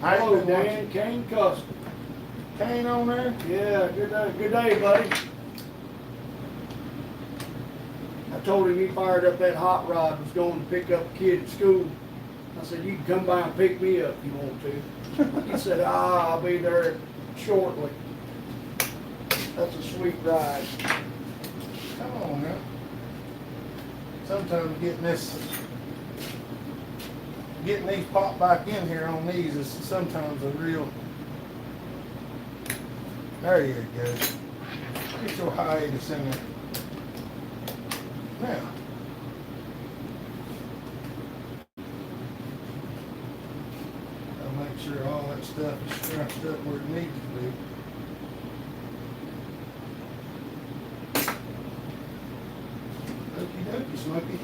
I Hello, ain't been Dan watching. Kane Custom. Kane on there? Yeah, good day, buddy. I told him he fired up that hot rod, was going to pick up a kid at school. I said, you can come by and pick me up if you want to. He said, I'll be there shortly. That's a sweet ride. Come on now. Sometimes getting these popped back in here on these is sometimes a real. There you go. Get your hiatus in there. Now. I'll make sure all that stuff is scrunched up where it needs to be. Okie dokie, Smokey.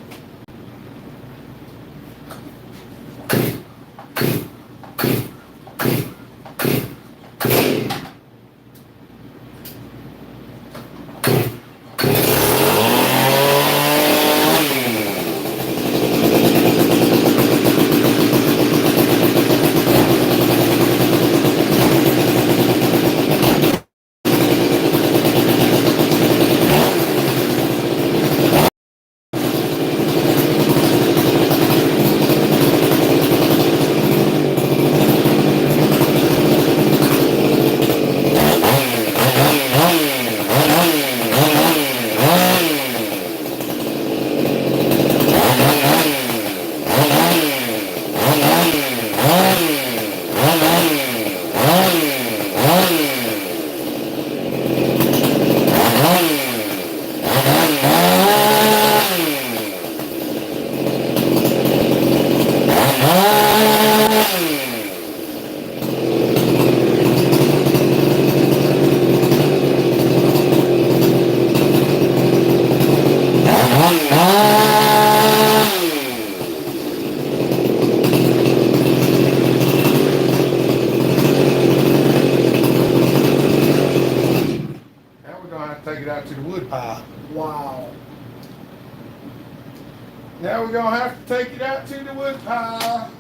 Now we're gonna have to take it out to the woodpile.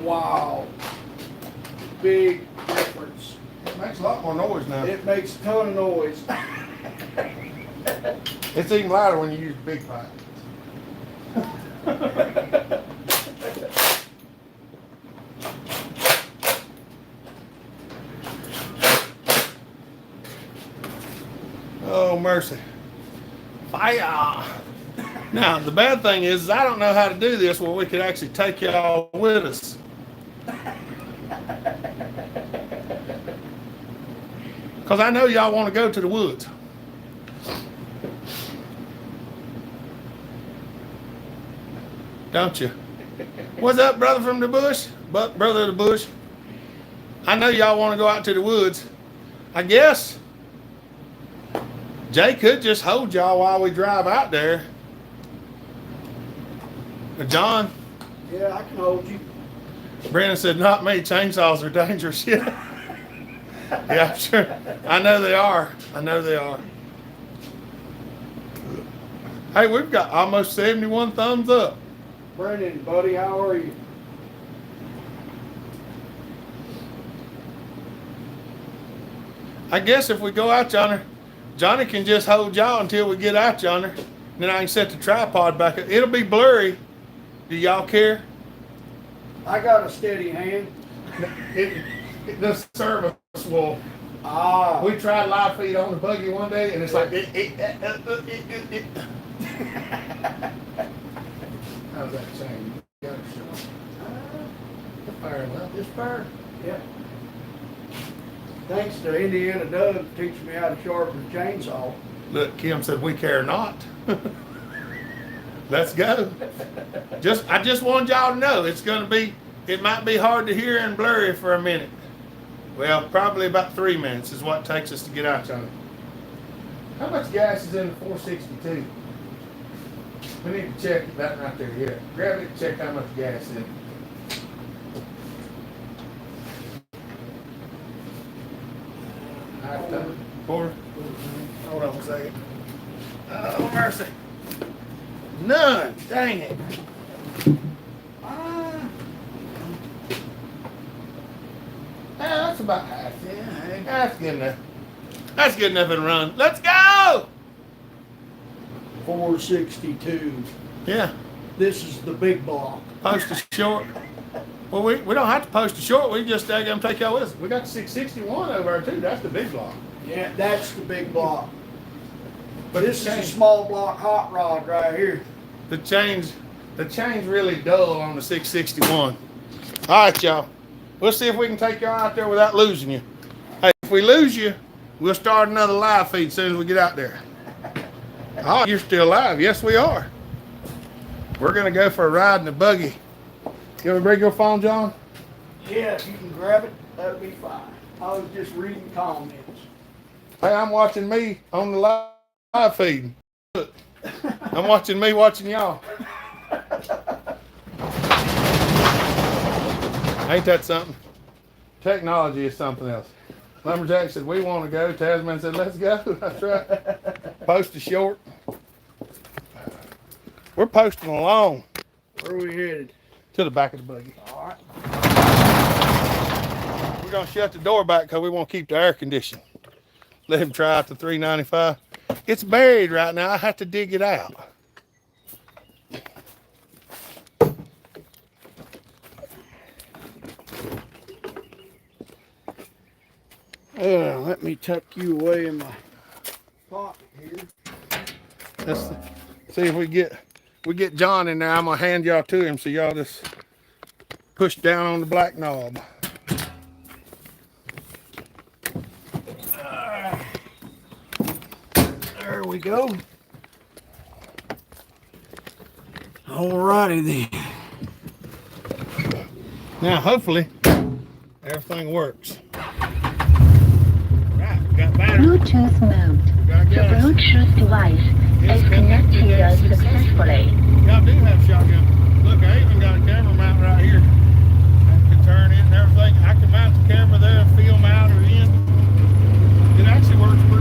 Wow. Big difference. It makes a lot more noise now. It makes a ton of noise. It's even louder when you use big pipe. Oh, mercy. Fire. Now, the bad thing is I don't know how to do this where we could actually take y'all with us. Because I know y'all want to go to the woods. Don't you? What's up, brother from the bush? Brother of the bush. I know y'all want to go out to the woods. I guess Jay could just hold y'all while we drive out there. John? Yeah, I can hold you. Brandon said, not me. Chainsaws are dangerous. Yeah. Yeah, sure. I know they are. I know they are. Hey, we've got almost 71 thumbs up. Brandon, buddy, how are you? I guess if we go out yonder, Johnny can just hold y'all until we get out yonder. Then I can set the tripod back up. It'll be blurry. Do y'all care? I got a steady hand. The service will. Ah. We tried live feed on the buggy one day, and it's like How's that chain? You got it short. The fire well. This fire? Yeah. Thanks to Indiana Doug teaching me how to sharpen a chainsaw. Look, Kim said we care not. Let's go. I just wanted y'all to know it might be hard to hear and blurry for a minute. Well, probably about 3 minutes is what it takes us to get out yonder. How much gas is in the 462? We need to check that right there. Yeah, grab it and check how much gas is in it. Quarter. Hold on a second. Oh, mercy. None. Dang it. That's about half. Yeah, that's good enough. That's good enough to run. Let's go. 462. Yeah. This is the big block. Post a short. Well, we don't have to post a short. We just gonna take y'all with us. We got the 661 over there too. That's the big block. Yeah, that's the big block. But This is a small block hot rod right here. The chain's really dull on the 661. All right, y'all. We'll see if we can take y'all out there without losing you. Hey, if we lose you, we'll start another live feed as soon as we get out there. Oh, you're still alive. Yes, we are. We're going to go for a ride in the buggy. You want to bring your phone, John? Yeah, if you can grab it, that'll be fine. I was just reading comments. Hey, I'm watching me on the live feed. Look, I'm watching me watching y'all. Ain't that something? Technology is something else. Lumberjack said, we want to go. Tasman said, let's go. That's right. Post a short. We're posting along. Where are we headed? To the back of the buggy. All right. We're going to shut the door back because we want to keep the air conditioning. Let him try out the 395. It's buried right now. I have to dig it out. Let me tuck you away in my pocket here. Let's see if we get John in there. I'm gonna hand y'all to him so y'all just push down on the black knob. There we go. Alrighty then. Now hopefully everything works. Right, we got battery. Bluetooth mode. Got The gas. Bluetooth device is connected successfully. Y'all do have shotgun. Look, I even got a camera mount right here. I can turn it and everything. I can mount the camera there and film out or in. It actually works pretty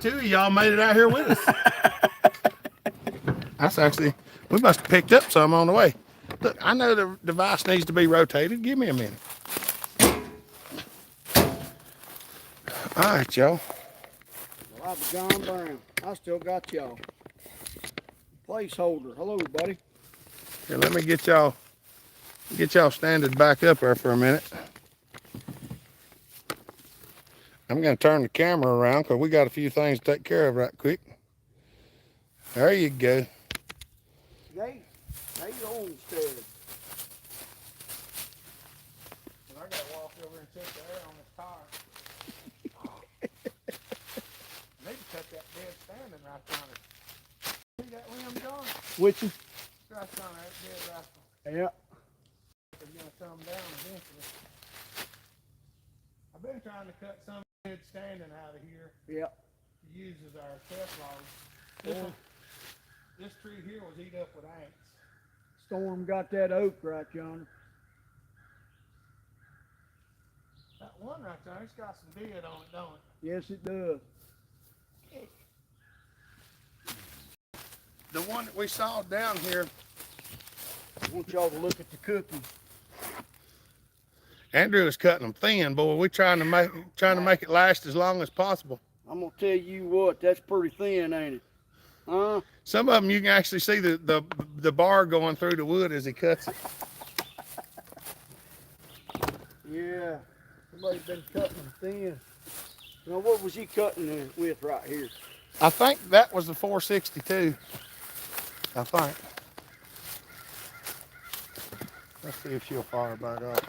two of y'all made it out here with us. That's actually, we must have picked up some on the way. Look, I know the device needs to be rotated. Give me a minute. All right, y'all. Well, I've John Brown. I still got y'all. Placeholder. Hello, buddy. Here, let me get y'all standing back up there for a minute. I'm going to turn the camera around because we got a few things to take care of right quick. There you go. Yay. How you on, Sted? I got to walk over and check the air on this tire. I need to cut that dead standing right on it. See that limb, John? Which one? Right on that dead right on. Yeah. It's going to come down eventually. I've been trying to cut some dead standing out of here Yeah. to use as our test logs. This tree here was eat up with ants. Storm got that oak right yonder. That one right there, it's got some dead on it, don't it? Yes, it does. The one that we saw down here, I want y'all to look at the cookie. Andrew is cutting them thin, boy. We're trying to make it last as long as possible. I'm gonna tell you what, that's pretty thin, ain't it? Huh? Some of them you can actually see the bar going through the wood as he cuts it. Yeah. Somebody's been cutting them thin. Now, what was he cutting it with right here? I think that was the 462. I think. Let's see if she'll fire back up.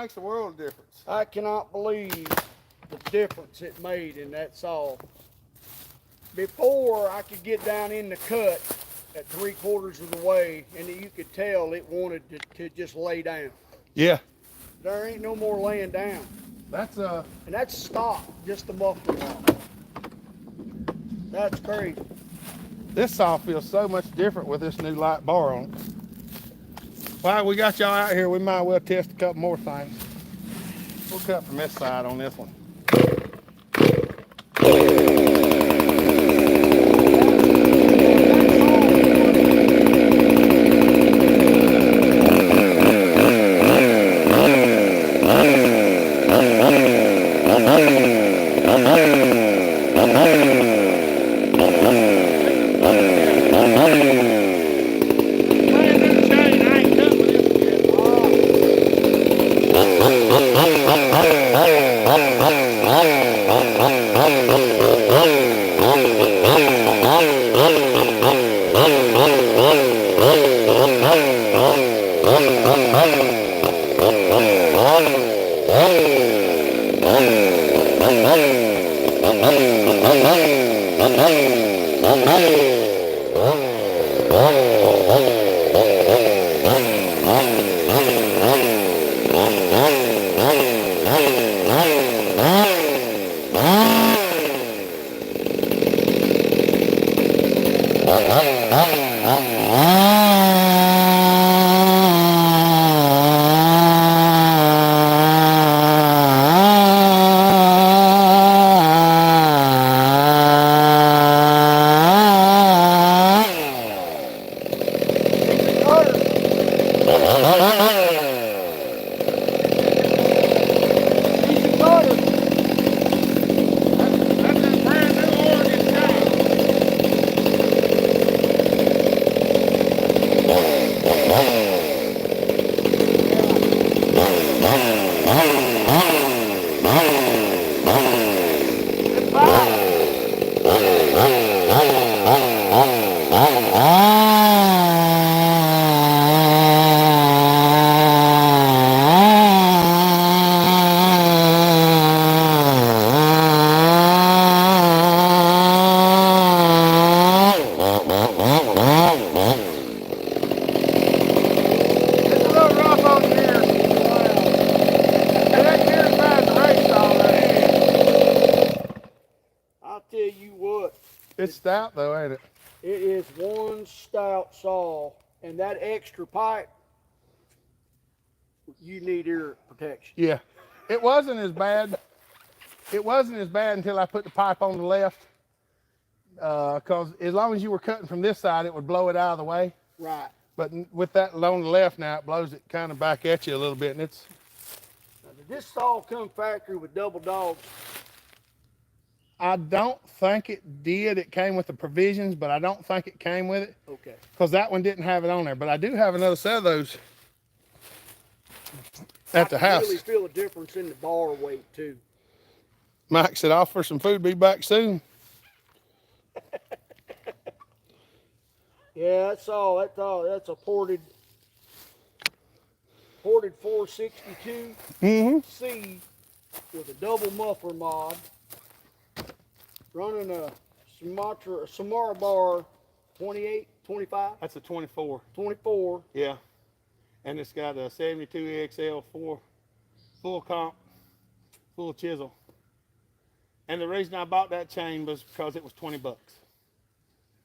makes a world of difference. I cannot believe the difference it made in that saw. Before, I could get down in the cut at 3/4 of the way, and you could tell it wanted to just lay down. Yeah. There ain't no more laying down. That's And that's stock, just the muffler block. That's crazy. this saw feels so much different with this new light bar on it. While we got y'all out here, we might well test a couple more things. We'll cut from this side on this one. It's stout though, ain't it? It is one stout saw, and that extra pipe, you need ear protection. Yeah. It wasn't as bad. It wasn't as bad until I put the pipe on the left. Because as long as you were cutting from this side, it would blow it out of the way. Right. But with that on the left now, it blows it kind of back at you a little bit. And it's. Now, did this saw come factory with double dogs? I don't think it did. It came with the provisions, but I don't think it came with it. Okay. Because that one didn't have it on there. But I do have another set of those at the house. I really feel a difference in the bar weight too. Mike said, "Off for some food. Be back soon." Yeah, that's a ported 462 C with a double muffler mod, running a Samara bar 28, 25, That's a 24. 24. Yeah. And it's got a 72 XL full comp, full chisel. And the reason I bought that chain was because it was $20.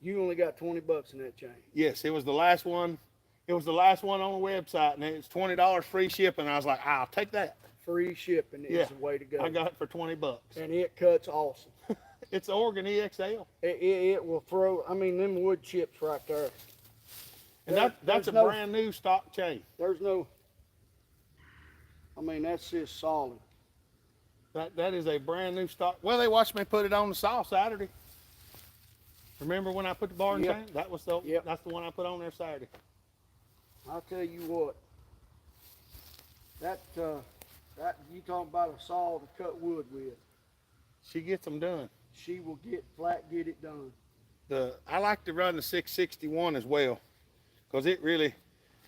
You only got $20 in that chain. Yes, it was the last one. It was the last one on the website, and it's $20 free shipping. I was like, I'll take that. Free shipping is the way to go. I got it for $20. And it cuts awesome. It's Oregon EXL. It will throw, I mean, them wood chips right there. And that's a brand new stock chain. There's no, I mean, that's just solid. That is a brand new stock. Well, they watched me put it on the saw Saturday. Remember when I put the bar and chain? That was that's the one I put on there Saturday. I'll tell you what, that you talking about a saw to cut wood with. She gets them done. She will get it done. I like to run the 661 as well, because it really,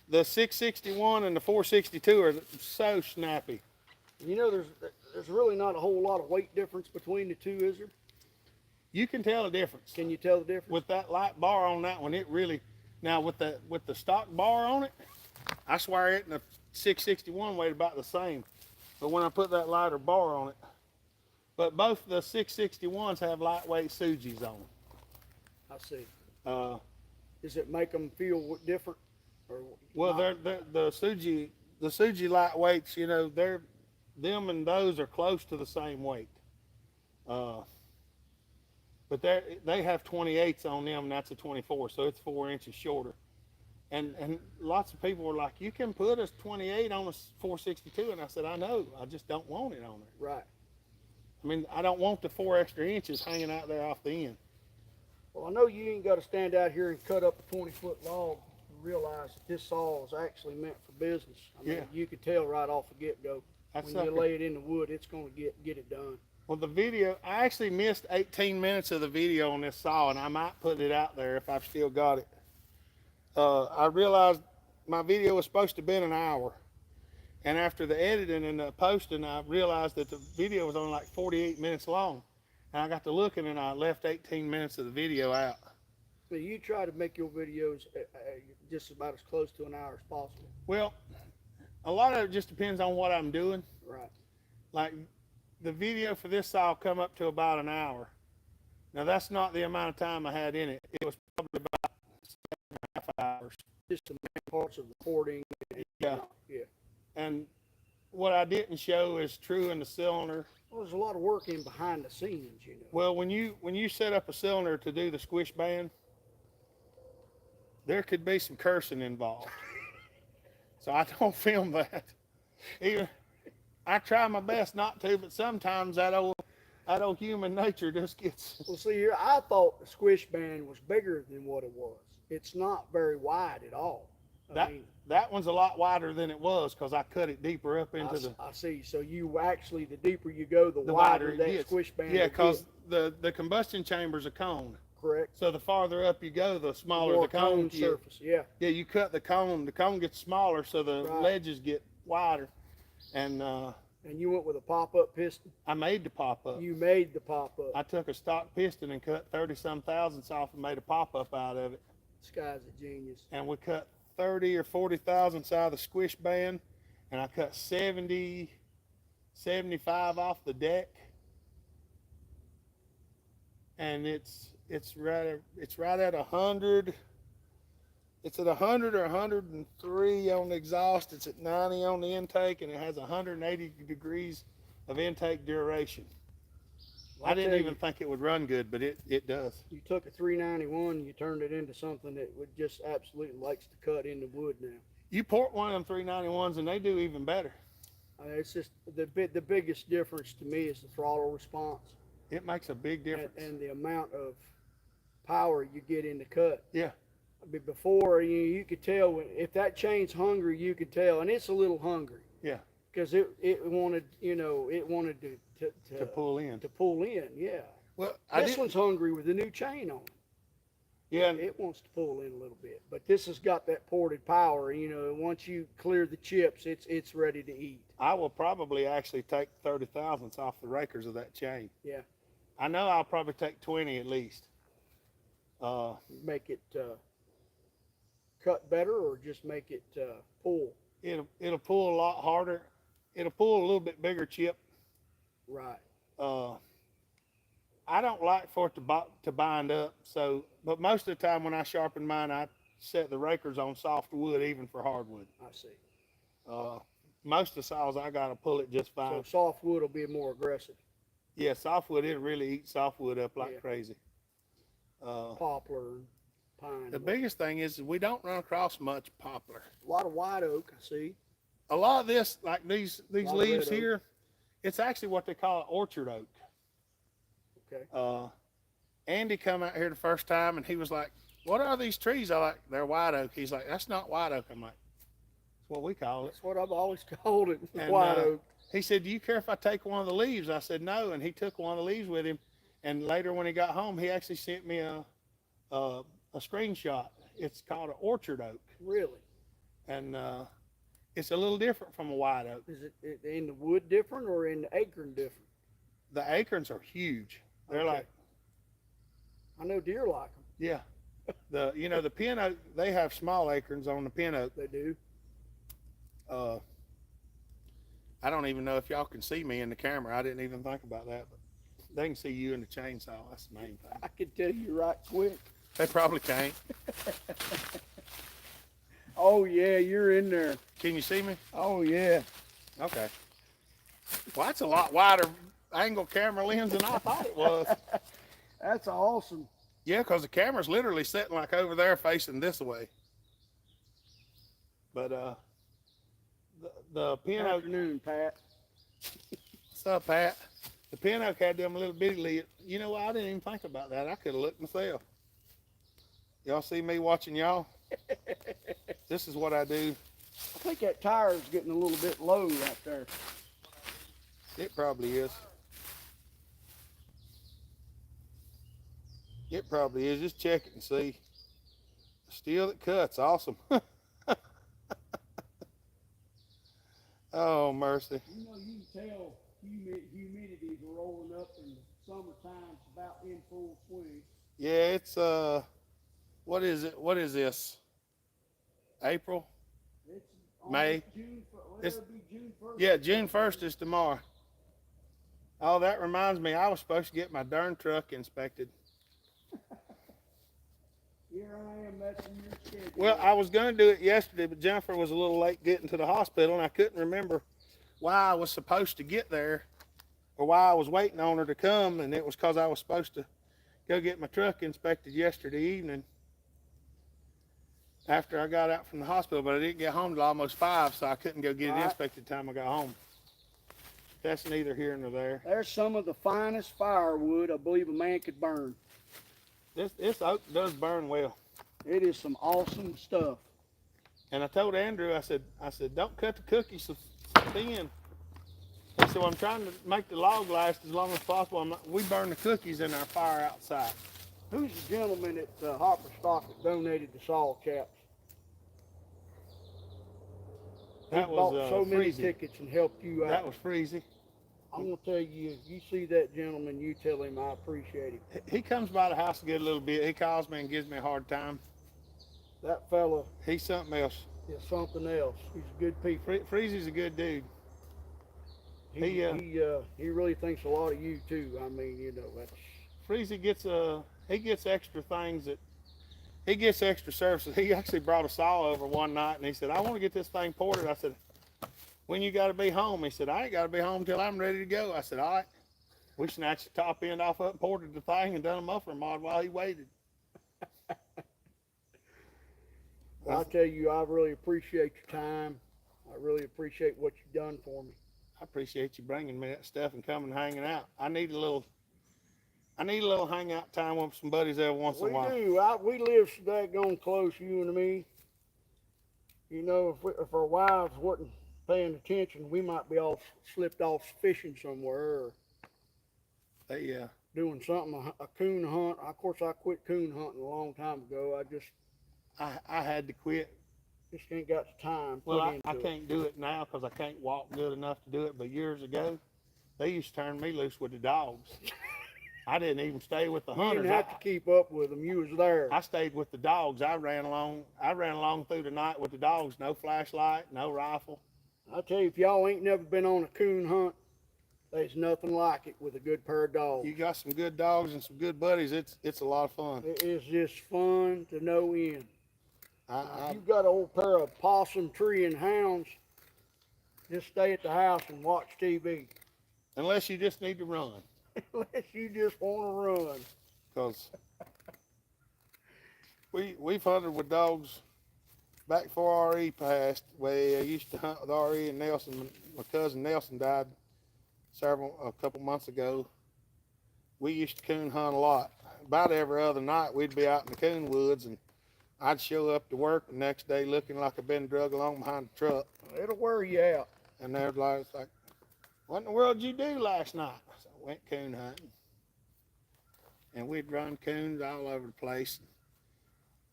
the 661 and the 462 are so snappy. You know, there's really not a whole lot of weight difference between the two, is there? You can tell the difference. Can you tell the difference? With that light bar on that one, it really, now with the stock bar on it, I swear it and the 661 weighed about the same. But when I put that lighter bar on it, but both the 661s have lightweight Sujis on them. I see. Does it make them feel different? Or well, not? they're the Suji lightweights, you know, them and those are close to the same weight. But they have 28s on them, and that's a 24, so it's 4 inches shorter. And lots of people were like, you can put a 28 on a 462, and I said, I know, I just don't want it on there. Right. I mean, I don't want the 4 extra inches hanging out there off the end. Well, I know you ain't got to stand out here and cut up a 20-foot log and realize that this saw is actually meant for business. I mean, Yeah. You could tell right off the get-go. That When sucker- you lay it in the wood, it's going to get it done. Well, the video, I actually missed 18 minutes of the video on this saw, and I might put it out there if I've still got it. I realized my video was supposed to have been an hour. And after the editing and the posting, I realized that the video was only like 48 minutes long. And I got to looking, and I left 18 minutes of the video out. But you try to make your videos just about as close to an hour as possible. Well, a lot of it just depends on what I'm doing. Right. Like, the video for this saw come up to about an hour. Now, that's not the amount of time I had in it. It was probably about 7.5 hours. Just the main parts of recording. Yeah. Yeah. And what I didn't show is true in the cylinder. Well, there's a lot of work in behind the scenes, you know. Well, when you set up a cylinder to do the squish band, there could be some cursing involved. So I don't film that. Even I try my best not to, but sometimes that old human nature just gets. Well, see here, I thought the squish band was bigger than what it was. It's not very wide at all. That one's a lot wider than it was because I cut it deeper up into I see. So you actually, the deeper you go, the wider wider it that gets. squish band. Yeah, will because get. the combustion chamber's a cone. Correct. So the farther up you go, the smaller More the cone surface. Yeah. Yeah, you cut the cone gets smaller, so the Right. ledges get wider. And you went with a pop-up piston. I made the pop-up. You made the pop-up. I took a stock piston and cut 30-some thousandths off and made a pop-up out of it. This guy's a genius. And we cut 30 or 40 thousandths out of the squish band, and I cut 70, 75 off the deck. And it's right at 100. It's at 100 or 103 on the exhaust. It's at 90 on the intake, and it has 180 degrees of intake duration. Well, I didn't even think it would run good, but it does. You took a 391, you turned it into something that would just absolutely likes to cut into wood now. You port one of them 391s, and they do even better. It's just the biggest difference to me is the throttle response. It makes a big difference. And the amount of power you get in the cut. Yeah. Before, you could tell if that chain's hungry, you could tell, and it's a little hungry. Yeah. Because it wanted, it wanted to pull in. To pull in, yeah. Well, this one's hungry with the new chain on it. Yeah. It wants to pull in a little bit, but this has got that ported power. Once you clear the chips, it's ready to eat. I will probably actually take 30 thousandths off the rakers of that chain. Yeah. I know I'll probably take 20 at least. Make it cut better, or just make it pull. It'll pull a lot harder. It'll pull a little bit bigger chip. Right. I don't like for it to bind up. But most of the time when I sharpen mine, I set the rakers on soft wood, even for hardwood. I see. Most of the saws I gotta pull it just fine. So soft wood will be more aggressive. Yeah, softwood, it'll really eat softwood up like crazy. Poplar, pine. The biggest thing is we don't run across much poplar. A lot of white oak, I see. A lot of this, like these leaves red oak. here, it's actually what they call an orchard oak. Okay. Andy come out here the first time and he was like, "What are these trees?" I like, "They're white oak." He's like, "That's not white oak." I'm like, "That's what we call it." That's what I've always called it, And, white oak. He said, "Do you care if I take one of the leaves?" I said, "No." And he took one of the leaves with him. And later when he got home, he actually sent me a screenshot. It's called an orchard oak. Really? and it's a little different from a white oak. Is it in the wood different or in the acorn different? The acorns are huge. They're Okay. like, I know deer like them. yeah. The pin oak, they have small acorns on the pin oak. They do. I don't even know if y'all can see me in the camera. I didn't even think about that, but they can see you in the chainsaw. That's the main thing. I can tell you right quick. They probably can't. Oh yeah, you're in there. Can you see me? Oh yeah. Okay. Well, that's a lot wider angle camera lens than I thought it was. That's awesome. Yeah, because the camera's literally sitting like over there facing this way. But the pin oak. Afternoon, Pat. What's up, Pat? The pin oak had them little bitty lid. You know what? I didn't even think about that. I could have looked myself. Y'all see me watching y'all? This is what I do. I think that tire is getting a little bit low right there. It probably is. It probably is. Just check it and see. Steel that cuts. Awesome. Oh, mercy. You know, you can tell humidity's rolling up and summertime's about in full swing. Yeah, it's what is it? What is this? April? It's May. June, It's- it'll be June 1st. Yeah, June 1st is tomorrow. Oh, that reminds me, I was supposed to get my darn truck inspected. Here I am messing your schedule. Well, I was going to do it yesterday, but Jennifer was a little late getting to the hospital, and I couldn't remember why I was supposed to get there or why I was waiting on her to come, and it was because I was supposed to go get my truck inspected yesterday evening after I got out from the hospital, but I didn't get home till almost 5, so I couldn't go get it All right. inspected the time I got home. That's neither here nor there. There's some of the finest firewood I believe a man could burn. This oak does burn well. It is some awesome stuff. And I told Andrew, I said, don't cut the cookies so thin. I said, well, I'm trying to make the log last as long as possible. We burn the cookies in our fire outside. Who's the gentleman at Hopper Stock that donated the saw caps? He That bought was so many Freezy. tickets and helped you out. That was Freezy. I'm gonna tell you, if you see that gentleman, you tell him I appreciate him. He comes by the house to get a little bit. He calls me and gives me a hard time. That fella He's something else. is something else. He's a good people. Freezy's a good dude. He really thinks a lot of you too. I mean, you know, that's Freezy gets extra things that he gets extra services. He actually brought a saw over one night and he said, I want to get this thing ported. I said, when you got to be home? He said, I ain't got to be home till I'm ready to go. I said, all right. We snatched the top end off up and ported the thing and done a muffler mod while he waited. I'll tell you, I really appreciate your time. I really appreciate what you've done for me. I appreciate you bringing me that stuff and coming and hanging out. I need a little hangout time with some buddies every once in a while. We do. We live so daggone close, you and me. You know, if our wives wasn't paying attention, we might be all slipped off fishing somewhere or They doing something, a coon hunt. Of course, I quit coon hunting a long time ago. I had to quit. Just ain't got the time. Well, put into I it. can't do it now because I can't walk good enough to do it. But years ago, they used to turn me loose with the dogs. I didn't even stay with the You hunters. didn't have to keep up with them. You was there. I stayed with the dogs. I ran along through the night with the dogs. No flashlight, no rifle. I tell you, if y'all ain't never been on a coon hunt, there's nothing like it with a good pair of dogs. You got some good dogs and some good buddies. It's a lot of fun. It is just fun to no end. I, If you've got an old pair of possum tree and hounds, just stay at the house and watch TV. unless you just need to run, Unless you just want to run. because we've hunted with dogs back before RE passed. We used to hunt with RE and Nelson. My cousin Nelson died a couple months ago. We used to coon hunt a lot. About every other night, we'd be out in the coon woods, and I'd show up to work the next day looking like I'd been drug along behind a truck. It'll wear you out. And they're like, what in the world did you do last night? So I went coon hunting. And we'd run coons all over the place.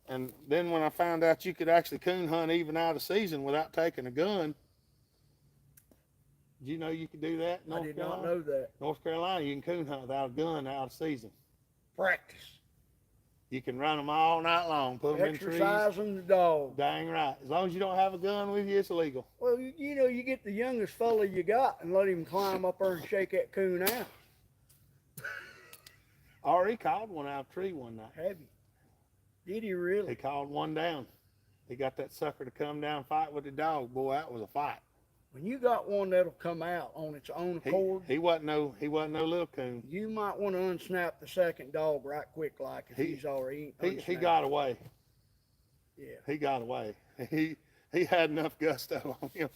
And then when I found out you could actually coon hunt even out of season without taking a gun, did you know you could do that in I North did Carolina? not know that. North Carolina, you can coon hunt without a gun out of season. Practice. You can run them all night long, put them in trees. Exercising the dog. Dang right. As long as you don't have a gun with you, it's illegal. Well, you know, you get the youngest fella you got and let him climb up there and shake that coon out. He called one out of a tree one night. Have you? Did he really? He called one down. He got that sucker to come down and fight with the dog. Boy, that was a fight. When you got one that'll come out on its own accord, He wasn't no little coon. you might want to unsnap the second dog right quick, like if he's already He got away. Yeah. He got away. He had enough gusto on him.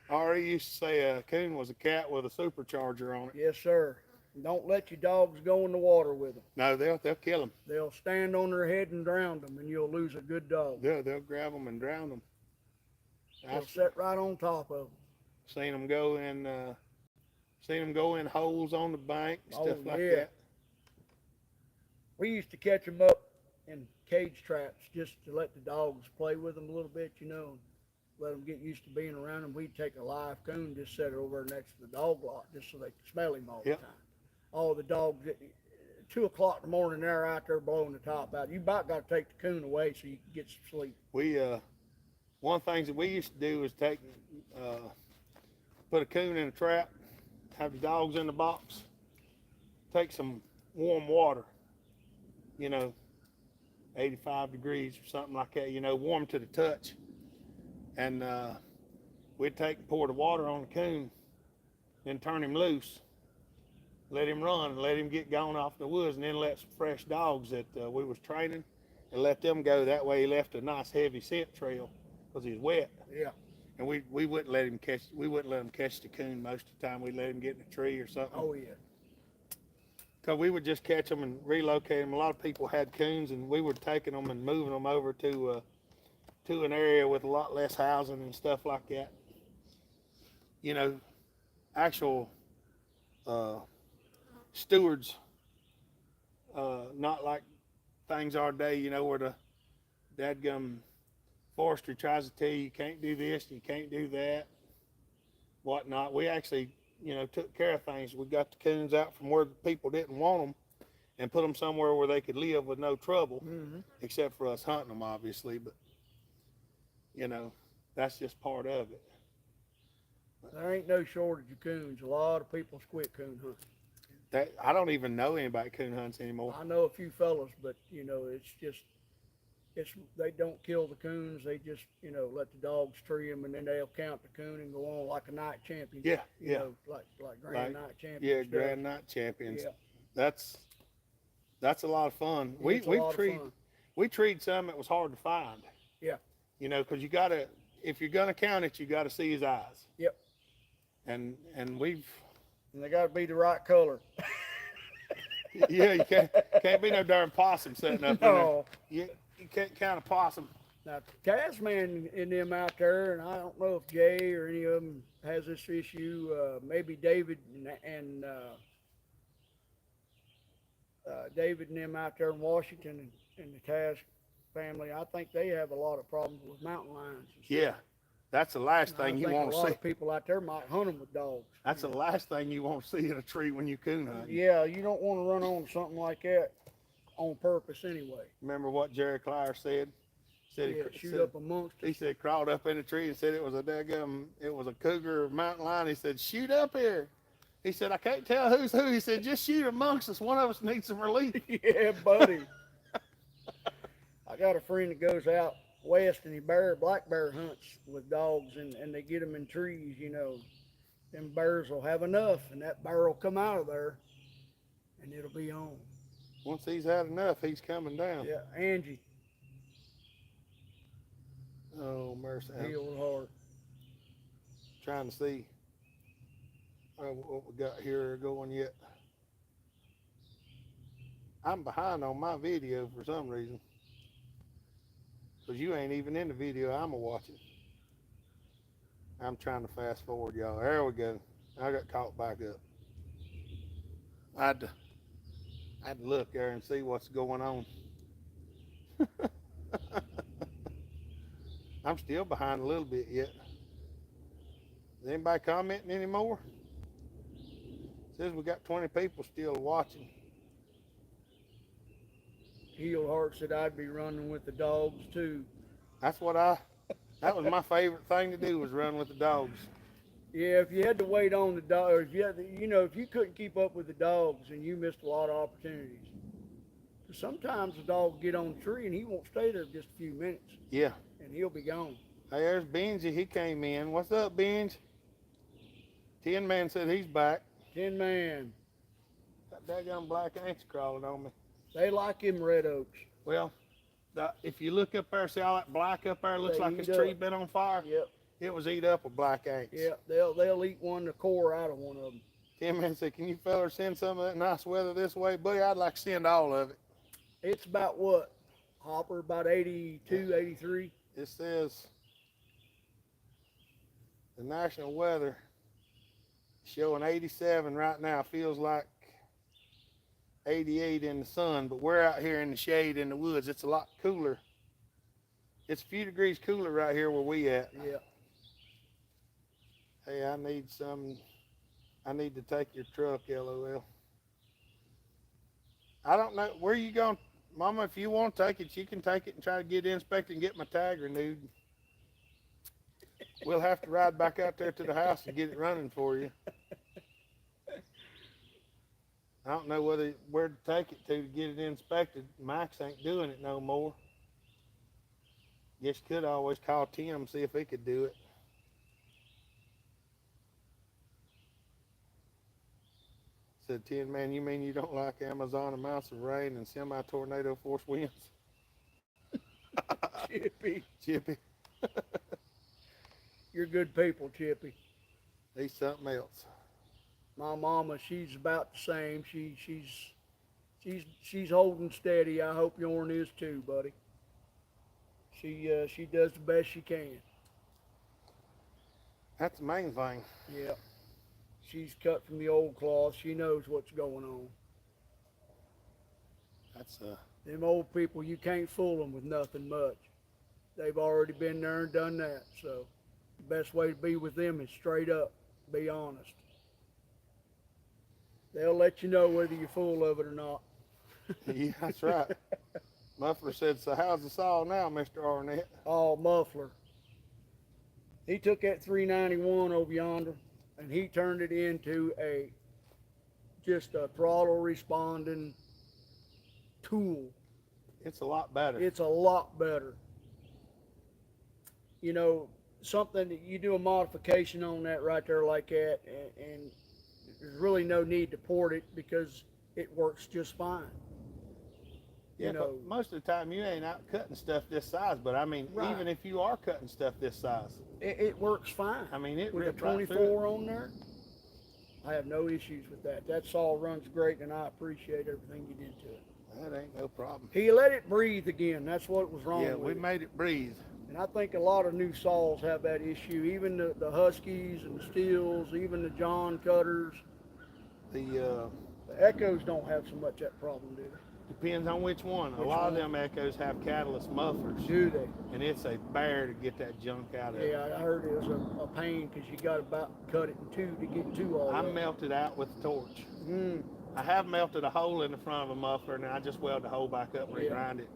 He used to say a coon was a cat with a supercharger on it. Yes, sir. Don't let your dogs go in the water with them. No, they'll kill them. They'll stand on their head and drown them, and you'll lose a good dog. They'll grab them and drown them. They'll I've sit right on top of them. seen them go in holes on the bank, stuff like yeah. that. We used to catch them up in cage traps just to let the dogs play with them a little bit, you know, and let them get used to being around them. We'd take a live coon, just set it over next to the dog lot, just so they could smell him all Yep. the time. All the dogs, 2 o'clock in the morning, they're out there blowing the top out. You about got to take the coon away so you can get some sleep. We one of the things that we used to do is take put a coon in a trap, have the dogs in the box, take some warm water, 85 degrees or something like that, warm to the touch, and we'd pour the water on the coon, then turn him loose, let him run and let him get gone off the woods, and then let some fresh dogs that we was training and let them go. That way he left a nice heavy scent trail because he was wet. Yeah. And we wouldn't let him catch the coon most of the time. We'd let him get in a tree or something. Oh, yeah. Because we would just catch them and relocate them. A lot of people had coons, and we were taking them and moving them over to an area with a lot less housing and stuff like that. Actual stewards, not like things are today, where the dadgum forestry tries to tell you can't do this, you can't do that, whatnot. We actually, took care of things. We got the coons out from where the people didn't want them and put them somewhere where they could live with no trouble, except for us hunting them, obviously. But, that's just part of it. There ain't no shortage of coons. A lot of people quit coon hunting. I don't even know anybody coon hunts anymore. I know a few fellas, but they don't kill the coons. They just let the dogs tree them, and then they'll count the coon and go on like a night champion. Yeah, like grand night champion. Yeah, grand night champions. Yeah. That's a lot of fun. We treed some that was hard to find. Yeah. Because if you're gonna count it, you gotta see his eyes. Yep. And they got to be the right color. yeah, you can't be no darn possum sitting up No. in there. You can't count a possum. Now, Tasman in them out there, and I don't know if Jay or any of them has this issue. Maybe David and David and them out there in Washington and the Taz family. I think they have a lot of problems with mountain lions. Yeah, that's the last thing you want to see. A lot of people out there might hunt them with dogs. That's the last thing you want to see in a tree when you coon hunt. Yeah, you don't want to run on something like that on purpose anyway. Remember what Jerry Clyer said? Shoot up amongst us. He said crawled up in the tree and said it was a cougar or mountain lion. He said, shoot up here. He said, I can't tell who's who. He said, just shoot amongst us. One of us needs some relief. Yeah, buddy. I got a friend that goes out west and he black bear hunts with dogs, and they get them in trees, Them bears will have enough, and that bear will come out of there, and it'll be on. Once he's had enough, he's coming down. Yeah, Angie. Oh, mercy. Healed heart. Trying to see what we got here going yet. I'm behind on my video for some reason. Because you ain't even in the video I'm watching. I'm trying to fast forward, y'all. There we go. I got caught back up. I had to look there and see what's going on. I'm still behind a little bit yet. Is anybody commenting anymore? Says we got 20 people still watching. Heel Heart said I'd be running with the dogs too. That was my favorite thing to do was run with the dogs. Yeah, if you had to wait on the dog, or if you had to, if you couldn't keep up with the dogs, and you missed a lot of opportunities. Because sometimes the dog will get on the tree and he won't stay there just a few minutes. Yeah. And he'll be gone. Hey, there's Benji. He came in. What's up, Benj? Tin Man said he's back. Tin Man. That daggone black ants crawling on me. They like him red oaks. Well, if you look up there, see all that black up there? Looks They like eat this tree up. been on fire. Yep. It was eat up with black ants. Yeah, they'll eat the core out of one of them. Tin Man said, can you fellas send some of that nice weather this way? Buddy, I'd like to send all of it. It's about what, Hopper? About 82, 83? It says the national weather showing 87 right now. Feels like 88 in the sun, but we're out here in the shade in the woods. It's a lot cooler. It's a few degrees cooler right here where we at. Yeah. Hey, I need to take your truck, LOL. I don't know. Where you going? Mama, if you want to take it, you can take it and try to get it inspected and get my tag renewed. We'll have to ride back out there to the house and get it running for you. I don't know where to take it to get it inspected. Max ain't doing it no more. Guess you could always call Tim and see if he could do it. Said Tin Man, you mean you don't like Amazon amounts of rain and semi-tornado force winds? Chippy. You're good people, Chippy. He's something else. My mama, she's about the same. She's holding steady. I hope yourn is too, buddy. She does the best she can. That's the main thing. Yeah. She's cut from the old cloth. She knows what's going on. That's Them old people, you can't fool them with nothing much. They've already been there and done that. So the best way to be with them is straight up, be honest. They'll let you know whether you're full of it or not. yeah, that's right. Muffler said, so how's the saw now, Mr. Arnett? Oh, Muffler. He took that 391 over yonder and he turned it into just a throttle responding tool. It's a lot better. It's a lot better. Something that you do a modification on that right there like that, and there's really no need to port it because it works just fine. Yeah, but most of the time you ain't out cutting stuff this size, but I mean, Right. even if you are cutting stuff this size, it works fine. I mean, it with a ripped right through 24 on there, I have no issues with that. That saw runs great, and I appreciate everything you did to it. That ain't no problem. He let it breathe again. That's what was wrong Yeah, with we it. made it breathe. And I think a lot of new saws have that issue. Even the Huskies and the Steels, even the John Cutters. The Echoes don't have so much that problem, do they? depends on which one. A lot of them Echoes have catalyst mufflers, Do they? and it's a bear to get that junk out of it. Yeah, I heard it was a pain because you got about cut it in two to get two all I the way. melted out with the torch. Mm. I have melted a hole in the front of a muffler, and I just weld the hole back up and Yeah. regrind it.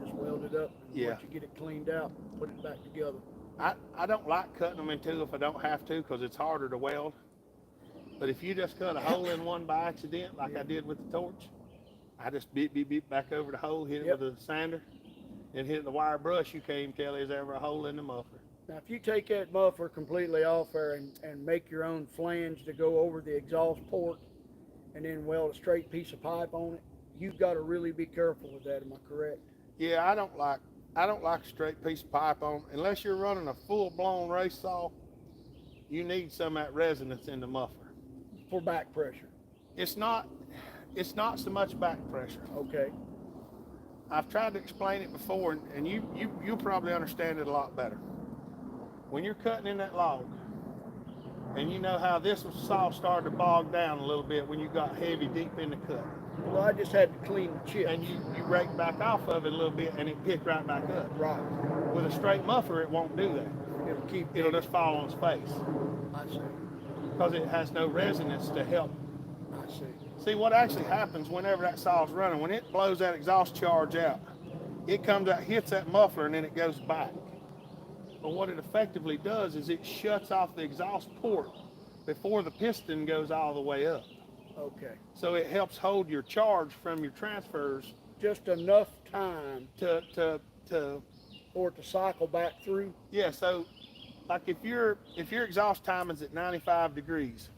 Just weld it up. And Yeah. once you get it cleaned out, put it back together. I don't like cutting them in two if I don't have to because it's harder to weld. But if you just cut a hole in one by accident, like I did with the torch, I just beat back over the hole, hit it Yep. with a sander, and hit the wire brush. You can't even tell there's ever a hole in the muffler. Now, if you take that muffler completely off there and make your own flange to go over the exhaust port and then weld a straight piece of pipe on it, you've got to really be careful with that. Am I correct? Yeah, I don't like a straight piece of pipe on unless you're running a full-blown race saw. You need some of that resonance in the muffler. For back pressure. It's not so much back pressure. Okay. I've tried to explain it before, and you'll probably understand it a lot better. When you're cutting in that log, and you know how this saw started to bog down a little bit when you got heavy deep in the cut, Well, I just had to clean the chip. and you rake back off of it a little bit, and it picked right back up. Right. With a straight muffler, it won't do that. It'll just fall on its face I see. because it has no resonance to help. I see. See, what actually happens whenever that saw's running, when it blows that exhaust charge out, it comes out, hits that muffler, and then it goes back. But what it effectively does is it shuts off the exhaust port before the piston goes all the way up. Okay. So it helps hold your charge from your transfers Just enough time to for it to cycle back through. yeah. So like if your exhaust timing's at 95 degrees,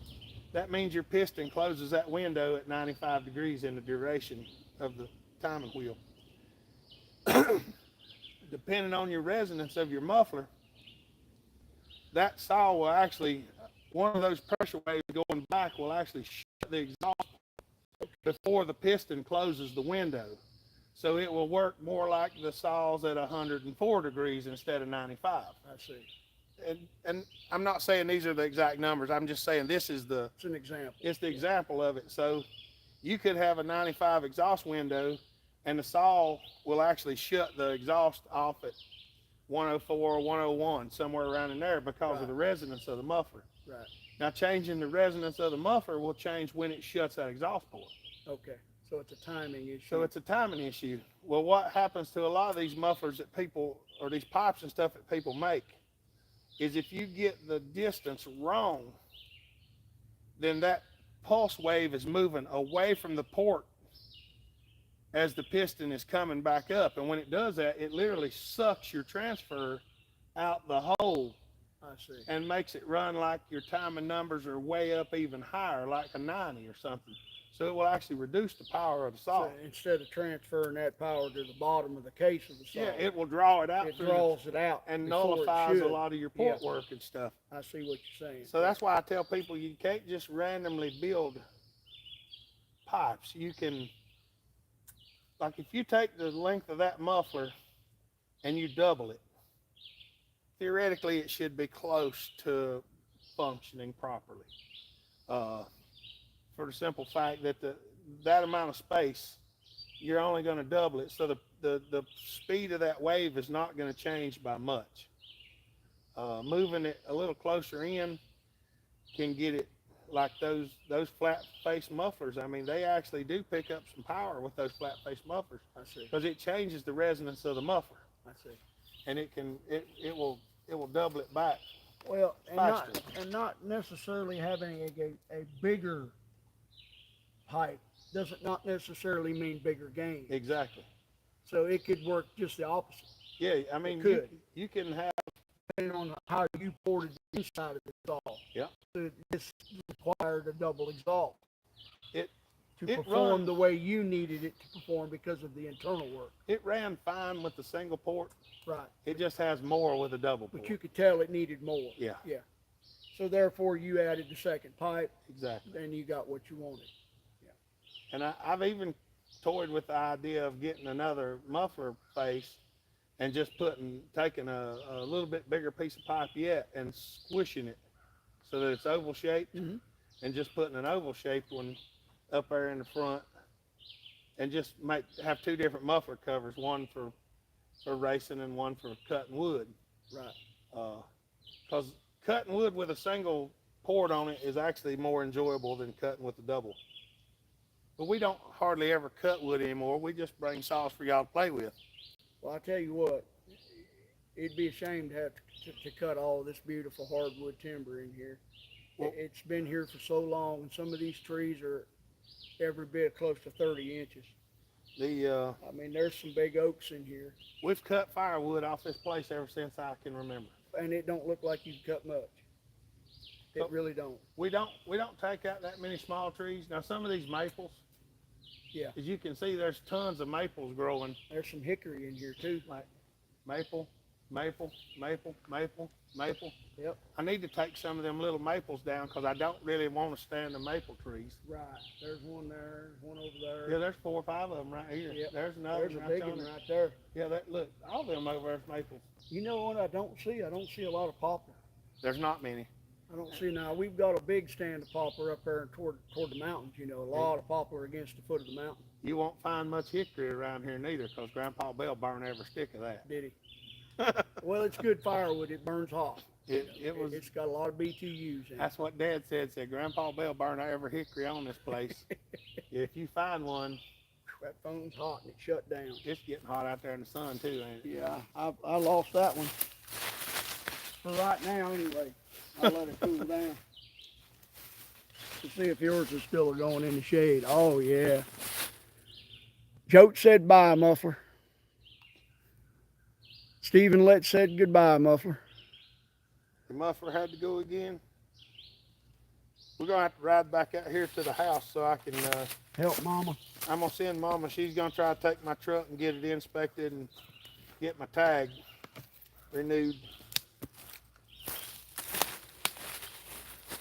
that means your piston closes that window at 95 degrees in the duration of the timing wheel. Depending on your resonance of your muffler, that saw will actually, one of those pressure waves going back will actually shut the exhaust before the piston closes the window. So it will work more like the saws at 104 degrees instead of 95. I see. And I'm not saying these are the exact numbers. I'm just saying this is It's an example. it's the example of it. So you could have a 95 exhaust window and the saw will actually shut the exhaust off at 104 or 101, somewhere around in there because of the resonance of the muffler. Right. Now changing the resonance of the muffler will change when it shuts that exhaust port. Okay. So it's a timing issue. So it's a timing issue. Well, what happens to a lot of these mufflers that people, or these pipes and stuff that people make, is if you get the distance wrong, then that pulse wave is moving away from the port as the piston is coming back up. And when it does that, it literally sucks your transfer out the hole I see. and makes it run like your timing numbers are way up even higher, like a 90 or something. So it will actually reduce the power of the saw. So instead of transferring that power to the bottom of the case of the saw, Yeah, it will draw it out it through draws it out and before it nullifies a should. lot of your port work and stuff. I see what you're saying. So that's why I tell people you can't just randomly build pipes. You can, like if you take the length of that muffler and you double it, theoretically it should be close to functioning properly. For the simple fact that that amount of space, you're only going to double it. So the speed of that wave is not going to change by much. Moving it a little closer in can get it like those flat face mufflers. I mean, they actually do pick up some power with those flat face mufflers. I see. Because it changes the resonance of the muffler, I see. and it will double it back. Well, and faster. not necessarily having a bigger pipe doesn't not necessarily mean bigger gain. Exactly. So it could work just the opposite, Yeah, I mean, could. you can have. depending on how you ported the inside of the exhaust. Yeah. So this required a double exhaust. It perform runs. the way you needed it to perform because of the internal work. It ran fine with the single port. Right. It just has more with a double port. But you could tell it needed more. Yeah. Yeah. So therefore you added the second pipe Exactly. and you got what you wanted. And I've even toyed with the idea of getting another muffler face and just taking a little bit bigger piece of pipe yet and squishing it so that it's oval shaped, Mm-hmm. and just putting an oval shaped one up there in the front, and just have two different muffler covers, one for racing and one for cutting wood. Right. Because cutting wood with a single port on it is actually more enjoyable than cutting with a double. But we don't hardly ever cut wood anymore. We just bring saws for y'all to play with. Well, I tell you what, it'd be a shame to have to cut all this beautiful hardwood timber in here. Well, It's been here for so long, and some of these trees are every bit close to 30 inches. I mean, there's some big oaks in here, We've cut firewood off this place ever since I can remember. and it don't look like you've cut much. It But- really don't. We don't take out that many small trees. Now some of these maples, Yeah. as you can see, there's tons of maples growing. There's some hickory in here too. Like maple, maple, maple, maple, maple. Yep. I need to take some of them little maples down because I don't really want to stand the maple trees. Right. There's one there, there's one over there. Yeah, there's 4 or 5 of them right here. Yep. There's another There's a right big on one there. right there. Yeah, look, all of them over there's maples. You know what I don't see? I don't see a lot of poplar. There's not many. I don't see now. We've got a big stand of poplar up there toward the mountains. You know, a lot of poplar against the foot of the mountain. You won't find much hickory around here neither because Grandpa Bell burned every stick of that. Did he? Well, it's good firewood. It burns hot. It was. It's got a lot of BTUs in it. That's what Dad said. Said Grandpa Bell burned every hickory on this place. If you find one, That phone's hot and it shut down. it's getting hot out there in the sun too, ain't it? Yeah, I lost that one. For right now, anyway. I'll let it cool down. To see if yours is still going in the shade. Oh, yeah. Jote said bye, Muffler. Stephen Lett said goodbye, Muffler. The muffler had to go again. We're gonna have to ride back out here to the house so I can. Help Mama. I'm gonna send Mama. She's gonna try to take my truck and get it inspected and get my tag renewed.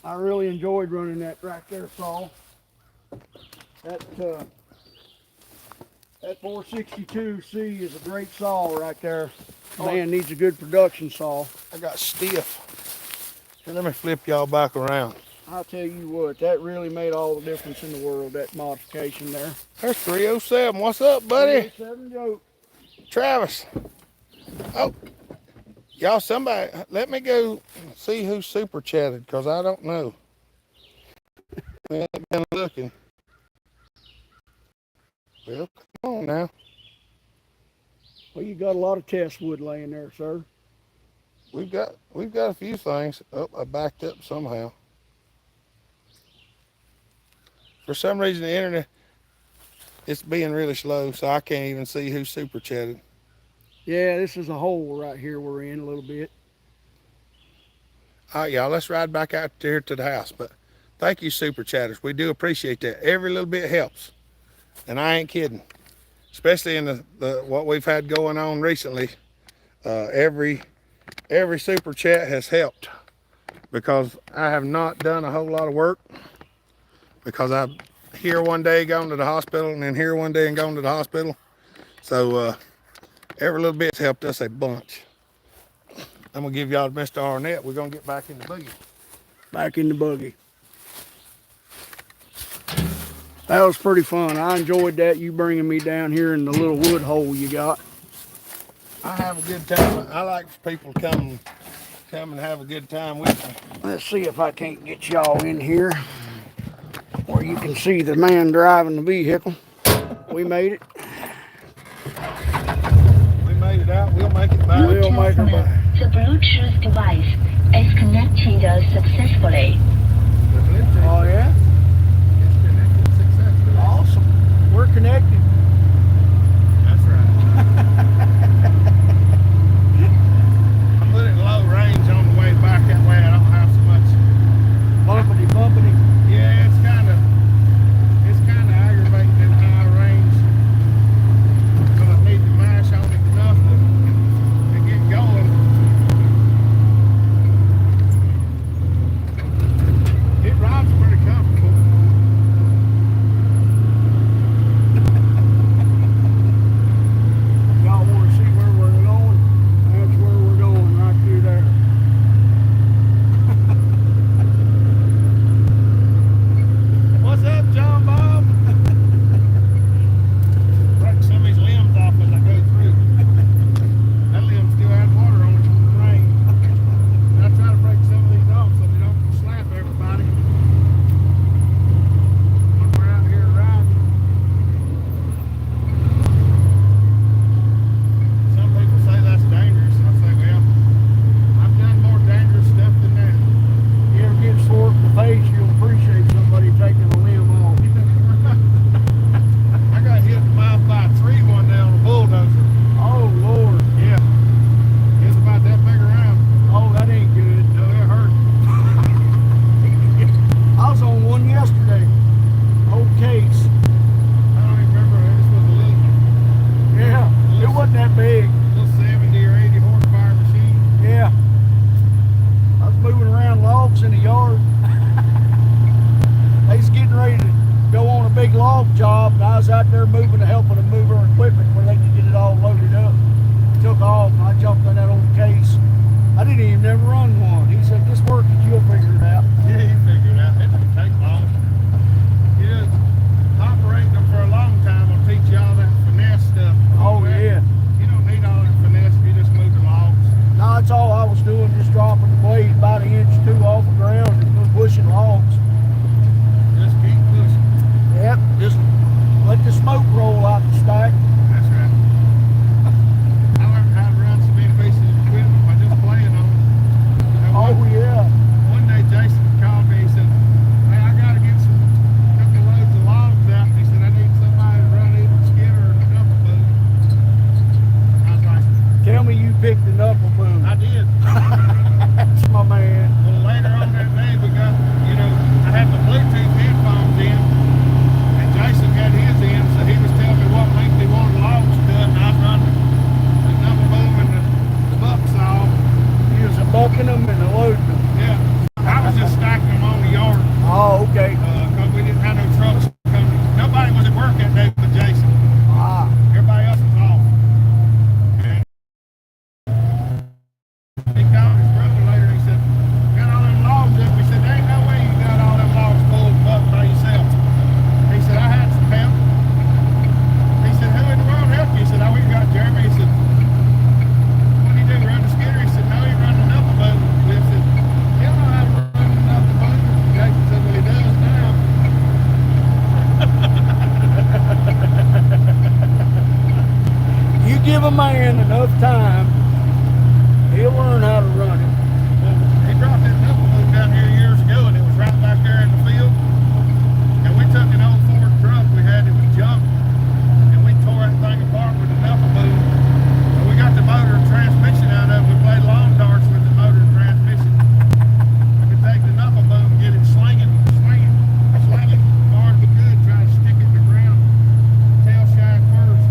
I really enjoyed running that right there saw. That 462C is a great saw right there. Man needs a good production saw. I got stiff. Here, let me flip y'all back around. I'll tell you what, that really made all the difference in the world, that modification there. There's 307. What's up, buddy? 7 Jote. Travis. Oh, y'all, somebody, let me go see who super chatted, because I don't know. We ain't been looking. Well, come on now. Well, you got a lot of test wood laying there, sir. We've got a few things. Oh, I backed up somehow. For some reason, the internet, it's being really slow, so I can't even see who super chatted. Yeah, this is a hole right here we're in a little bit. All right, y'all, let's ride back out here to the house. But thank you, super chatters. We do appreciate that. Every little bit helps, and I ain't kidding. Especially in the what we've had going on recently. Every super chat has helped, because I have not done a whole lot of work, because I'm here one day going to the hospital, and then here one day and going to the hospital. So every little bit's helped us a bunch. I'm gonna give y'all Mr. Arnett. We're gonna get back in the buggy. Back in the buggy. That was pretty fun. I enjoyed that, you bringing me down here in the little wood hole you got. I have a good time. I like for people to come and have a good time with me. Let's see if I can't get y'all in here where you can see the man driving the vehicle. We made it. We made it out. We'll make it back. We'll make it back. The Bluetooth device is connected successfully. Oh yeah? It's connected successfully. Awesome. We're connected. That's right. I put it in low range on the way back, that way I don't have so much. Bumpity. Yeah, it's kind of aggravating in high range, because I need to mash on it enough to get going. It rides pretty comfortable. Y'all want to see where we're going? That's where we're going, right through there. What's up, John Bob? Break some of these limbs off as I go through. That limb still has water on it from the rain. And I try to break some of these off so they don't slap everybody when we're out here riding. Some people say that's dangerous. I say, well, I've done more dangerous stuff than that. You ever get sore in the face, you'll appreciate somebody taking a limb off. I got hit in the mouth by a tree one day on a bulldozer. Oh, Lord. Yeah. It's about that big around. Oh, that ain't good. No, it hurt. I was on one yesterday. Old case. I don't even remember. This was a Yeah, it wasn't that big. little 70 or 80 horsepower machine. Yeah. I was moving around logs in the yard. They was getting ready to go on a big log job, and I was out there helping them move their equipment where they could get it all loaded up. Took off, and I jumped on that old case. I didn't even never run one. He said, "Just work it, you'll figure it out." Yeah, he figured it out. It didn't take long. You just operating them for a long time will teach you all that finesse stuff. Oh, yeah. You don't need all that finesse if you just move the logs. I was doing, just dropping the blade about 1 inch or 2 off the ground and pushing logs. Just keep pushing. Yep, just let the smoke roll out the stack. That's right. I learned how to run so many pieces of equipment by just playing on it. You know, Oh yeah. one day Jason called me, he said, hey, I got to get some couple loads of logs out. And he said, I need somebody to run either a skidder or a knuckle boom. I was like, Tell me you picked the knuckle boom. I did. That's my man. Well, later on that day, we got, you know, I had the Bluetooth headphones in, and Jason had his in, so he was telling me what length he wanted logs done, and I was running the knuckle boom and the buck saw. He was bucking them and loading them. Yeah, I was just stacking them on the yard, Oh, okay. because we didn't have no trucks coming. Nobody was at work that day but Jason. Ah. Everybody else was off. And he called his brother later and he said, got all them logs up. He said, there ain't no way you got all them logs pulled up by yourself. He said, I had some help. He said, who in the world helped you? He said, oh, we got Jeremy. He said, what did he do, run the skidder? He said, no, he run the knuckle boom. He said, he'll know how to run the knuckle boom. Jason said, well, he does now. You give a man enough time, he'll learn how to run it. Well, he dropped that knuckle boom down here years ago, and it was right back there in the field. And we took an old Ford truck we had, it was junk, and we tore that thing apart with the knuckle boom. And we got the motor and transmission out of it. We played lawn darts with the motor and transmission. We could take the knuckle boom and get it slinging hard but good, try to stick it in the ground, tail shaft first.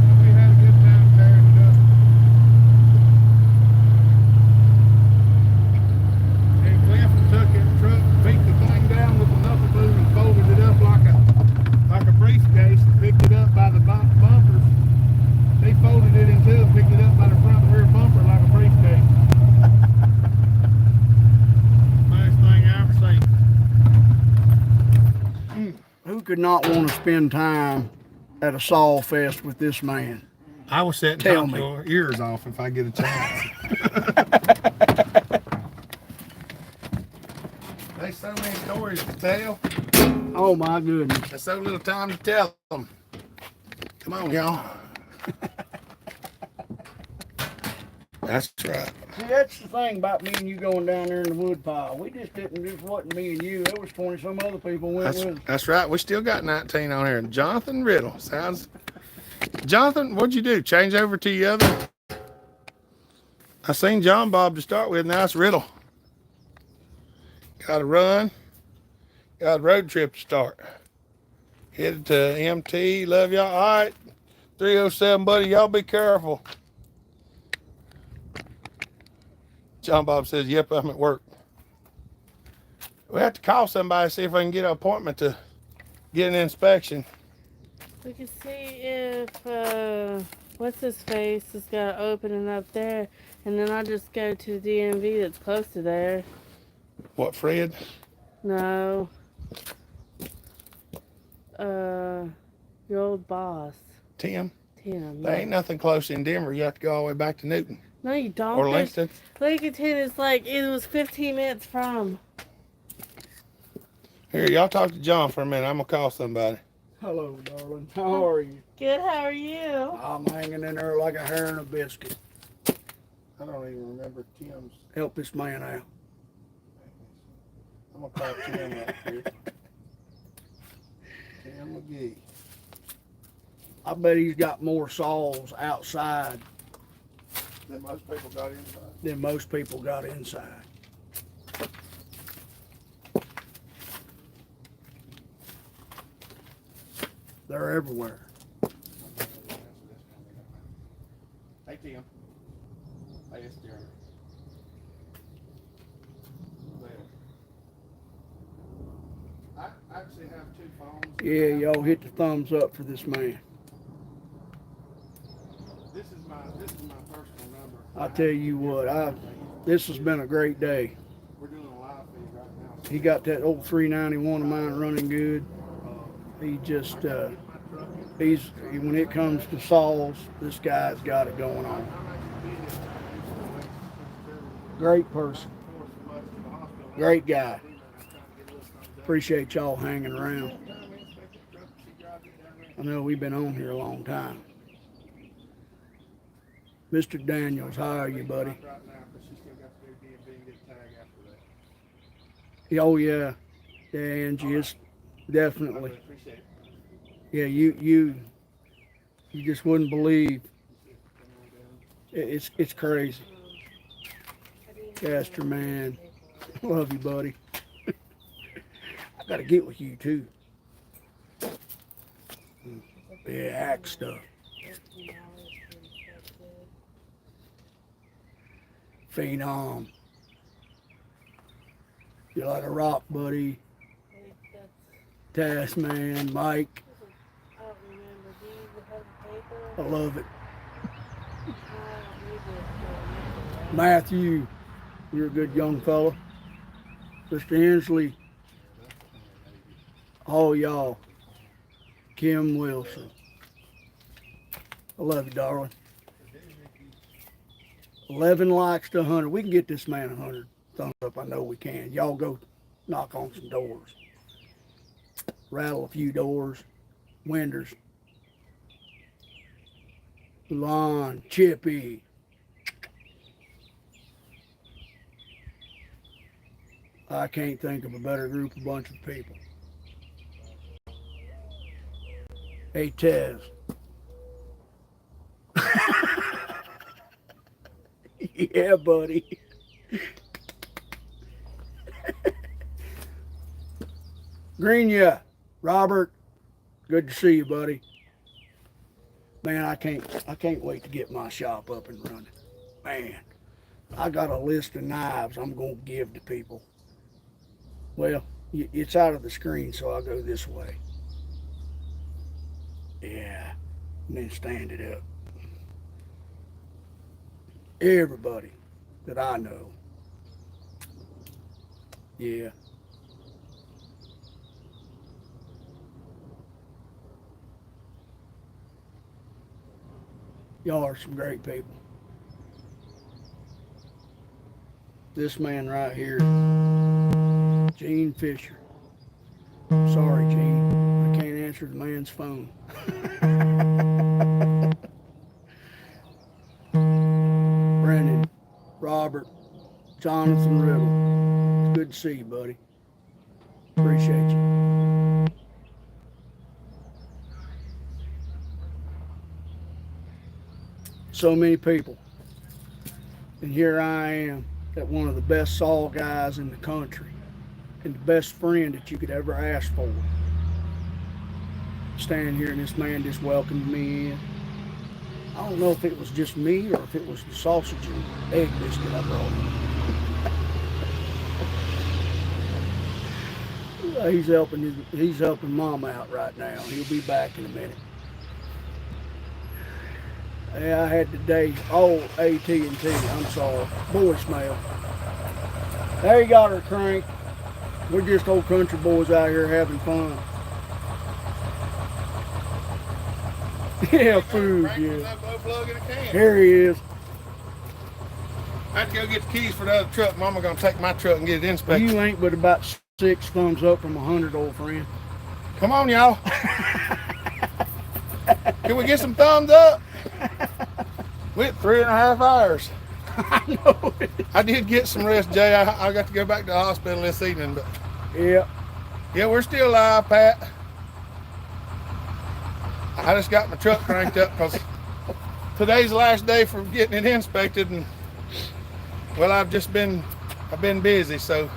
And we had a good time tearing it up. And Cliff took that truck, beat the thing down with the knuckle boom and folded it up like a briefcase and picked it up by the bumpers. He folded it in two and picked it up by the front and rear bumper like a briefcase. Nice thing I ever seen. Who could not want to spend time at a saw fest with this man? I was sitting Tell talking me. your ears off if I get a chance. There's so many stories to tell. Oh my goodness. There's so little time to tell them. Come on, y'all. That's right. See, that's the thing about me and you going down there in the woodpile. We just wasn't me and you. There was 20 some other people went with us. That's right. We still got 19 on here. Jonathan Riddle. Jonathan, what'd you do? Change over to the other? I seen John Bob to start with. Now it's Riddle. Got to run. Got a road trip to start. Headed to MT. Love y'all. All right. 307, buddy. Y'all be careful. John Bob says, yep, I'm at work. We have to call somebody, see if I can get an appointment to get an inspection. We can see if, what's his face has got opening up there, and then I'll just go to the DMV that's close to there. What, Fred? No. Your old boss. Tim? Tim. There ain't nothing close in Denver. You have to go all the way back to Newton. No, you don't. Or Langston. Lincoln is like, it was 15 minutes from. Here, y'all talk to John for a minute. I'm going to call somebody. Hello, darling. How are you? Good, how are you? I'm hanging in there like a hair in a biscuit. I don't even remember Tim's. Help this man out. I'm going to call Tim up here. Tim McGee. I bet he's got more saws outside Then most people got inside. than most people got inside. They're everywhere. Hey, Tim. Hey, it's Jeremy. I actually have two phones. Yeah, y'all hit the thumbs up for this man. This is my personal number. I tell you what, this has been a great day. We're doing a live feed right now. He got that old 391 of mine running good. He just, when it comes to saws, this guy's got it going on. Great person. Great guy. Appreciate y'all hanging around. I know we've been on here a long time. Mr. Daniels, how are you, buddy? Oh yeah, yeah, Angie, it's definitely. Yeah, you just wouldn't believe. It's crazy. Caster, man, love you, buddy. I gotta get with you too. Yeah, act stuff. Phenom. You're like a rock, buddy. Task, man, Mike. I don't remember. Do you have the paper? I love it. I don't need it. Matthew, you're a good young fella. Mr. Hensley. All y'all. Kim Wilson. I love you, darling. 11 likes to 100. We can get this man 100 thumbs up. I know we can. Y'all go knock on some doors. Rattle a few doors. Windows. Lon, Chippy. I can't think of a better bunch of people. Hey, Tez. Yeah, buddy. Greenia, Robert, good to see you, buddy. Man, I can't wait to get my shop up and running. Man, I got a list of knives I'm gonna give to people. Well, it's out of the screen, so I'll go this way. Yeah, and then stand it up. Everybody that I know. Yeah. Y'all are some great people. This man right here, Gene Fisher. Sorry, Gene. I can't answer the man's phone. Brendan, Robert, Jonathan Riddle. It's good to see you, buddy. Appreciate you. So many people. And here I am, at one of the best saw guys in the country and the best friend that you could ever ask for. Standing here and this man just welcomed me in. I don't know if it was just me or if it was the sausage and egg biscuit I brought him. He's helping Mom out right now. He'll be back in a minute. Yeah, I had today, AT&T, I'm sorry, voicemail. There you got her, Crank. We're just old country boys out here having fun. Yeah, food, yeah. Here he is. I have to go get the keys for the other truck. Mama gonna take my truck and get it inspected. You ain't but about 6 thumbs up from 100, old friend. Come on, y'all. Can we get some thumbs up? Went 3.5 hours. I know it. I did get some rest, Jay. I got to go back to the hospital this evening, but Yeah. yeah, we're still alive, Pat. I just got my truck cranked up because today's the last day for getting it inspected, and well, I've been busy, so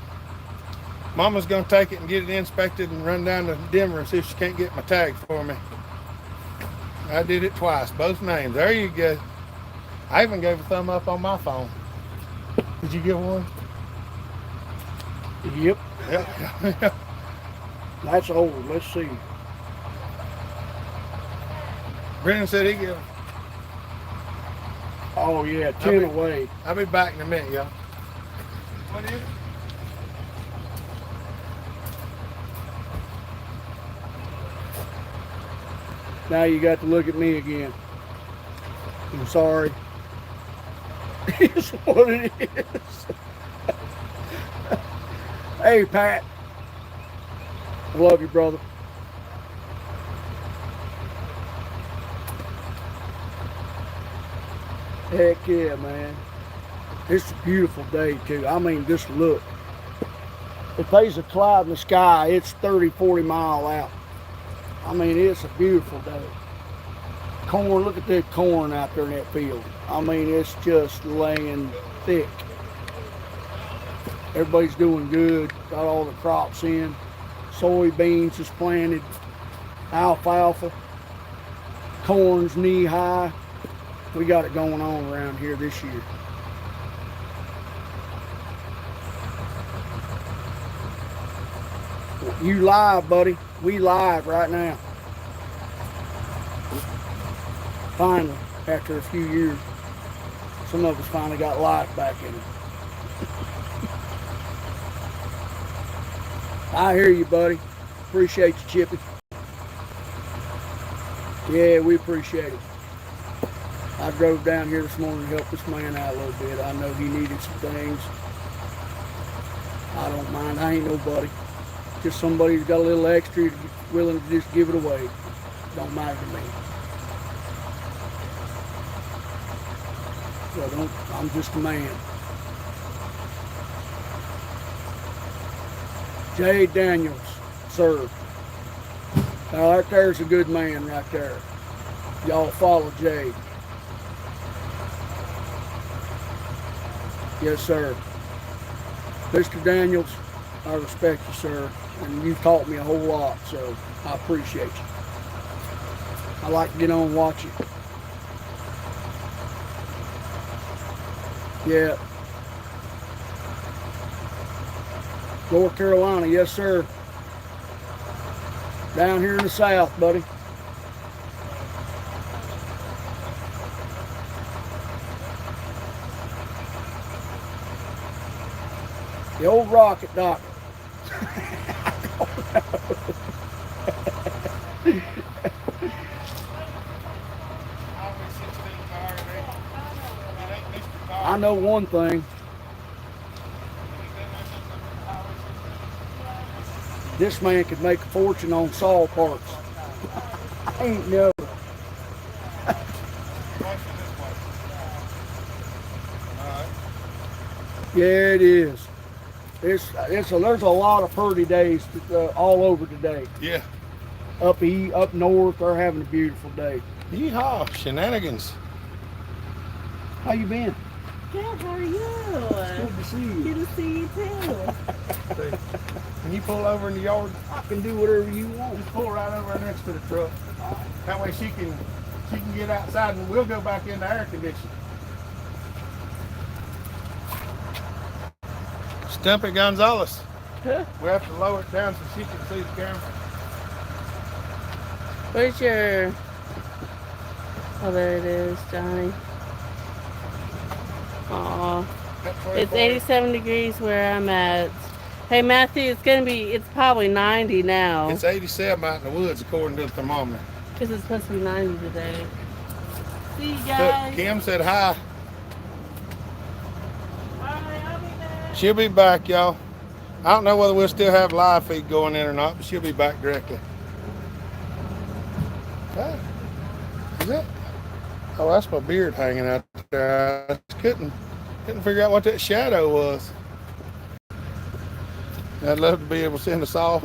Mama's gonna take it and get it inspected and run down to Denver and see if she can't get my tag for me. I did it twice, both names. There you go. I even gave a thumb up on my phone. Did you get one? Yep. Yep. That's old. Let's see. Brendan said he'd get them. Oh, yeah, 10 away. I'll be back in a minute, y'all. What is it? Now you got to look at me again. I'm sorry. It's what it is. Hey, Pat. I love you, brother. Heck yeah, man. It's a beautiful day, too. I mean, just look. If there's a cloud in the sky, it's 30, 40 mile out. I mean, it's a beautiful day. Corn, look at that corn out there in that field. I mean, it's just laying thick. Everybody's doing good. Got all the crops in. Soybeans is planted. Alfalfa. Corn's knee high. We got it going on around here this year. You live, buddy. We live right now. Finally, after a few years, some of us finally got life back in it. I hear you, buddy. Appreciate you, Chippy. Yeah, we appreciate it. I drove down here this morning to help this man out a little bit. I know he needed some things. I don't mind. I ain't nobody. Just somebody who's got a little extra, willing to just give it away. Don't matter to me. So I'm just a man. Jay Daniels, sir. Now right there's a good man right there. Y'all follow Jay. Yes, sir. Mr. Daniels, I respect you, sir. And you've taught me a whole lot, so I appreciate you. I like to get on and watch you. Yeah. North Carolina, yes, sir. Down here in the south, buddy. The old rocket doctor. I know one thing. This man could make a fortune on saw parts. I ain't know. Yeah, it is. There's a lot of pretty days all over today. Yeah. Up north, they're having a beautiful day. Yeehaw, shenanigans. How you been? Good, how are you? Good to see you. Good to see you too. Can you pull over in the yard? I can do whatever you want. Just pull right over next to the truck. That way she can get outside and we'll go back into air conditioning. Stumpy Gonzalez. Huh? We have to lower it down so she can see the camera. Where's your... Oh, there it is, Johnny. Aw. It's 87 degrees where I'm at. Hey, Matthew, it's probably 90 now. It's 87 out in the woods according to the thermometer. Because it's supposed to be 90 today. See you Look, guys. Kim said hi. Alright, I'll be back. She'll be back, y'all. I don't know whether we'll still have live feed going in or not, but she'll be back directly. Hey, is it? Oh, that's my beard hanging out there. I just couldn't figure out what that shadow was. I'd love to be able to send a saw.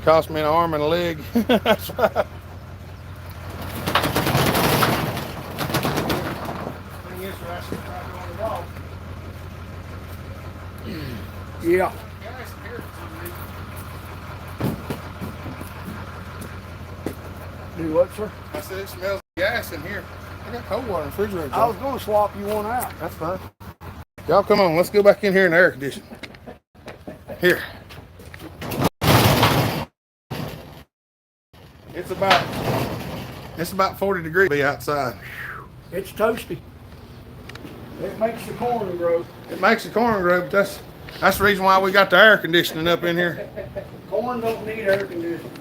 Cost me an arm and a leg. That's right. Yeah. Do what, sir? I said it smells like gas in here. I got cold water in the refrigerator. I was going to swap you one out. That's fine. Y'all come on, let's go back in here in the air conditioning. Here. It's about 40 degrees to be outside. It's toasty. It makes the corn grow. It makes the corn grow, but that's the reason why we got the air conditioning up in here. Corn don't need air conditioning.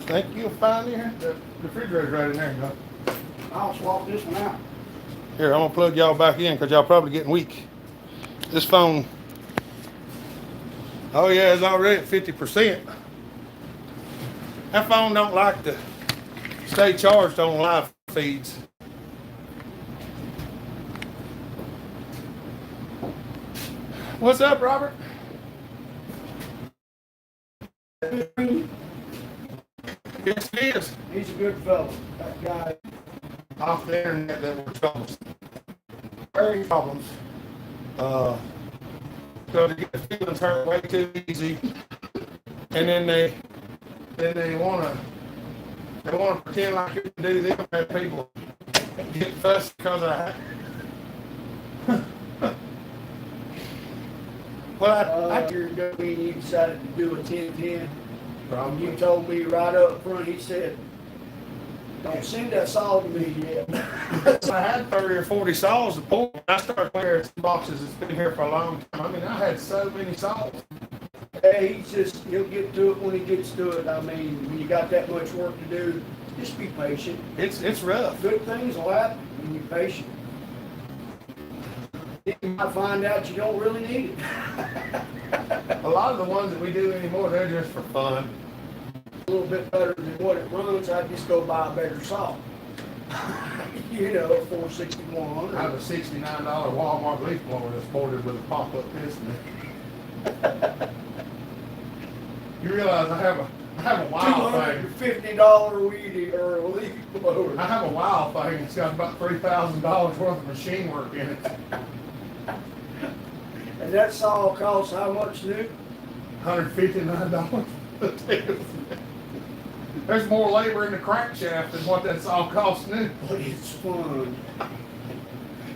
Think you'll find here? The refrigerator's right in there, though. I'll swap this one out. Here, I'm gonna plug y'all back in because y'all probably getting weak. This phone, oh yeah, it's already at 50%. That phone don't like to stay charged on live feeds. What's up, Robert? Yes, it is. He's a good fellow. That guy. Off the internet that were troubles. Very problems. So they get the feelings hurt way too easy. And then they wanna pretend like you can do them and people get fussed because of that. Well, A year ago, me and you decided to do a 10-10. You told me right up front, he said, don't send that saw to me yet. I had 30 or 40 saws to pull. I started clearing some boxes. It's been here for a long time. I mean, I had so many saws. Hey, he'll get to it when he gets to it. I mean, when you got that much work to do, just be patient. It's rough. Good things will happen when you're patient. You might find out you don't really need it. A lot of the ones that we do anymore, they're just for fun. A little bit better than what it runs, I'd just go buy a better saw. You know, 461. I have a $69 Walmart leaf blower that's boarded with a pop-up piston. You realize I have a wild thing. $250 weedy or a leaf blower. I have a wild thing. It's got about $3,000 worth of machine work in it. And that saw costs how much new? $159. There's more labor in the crankshaft than what that saw costs new. But it's fun.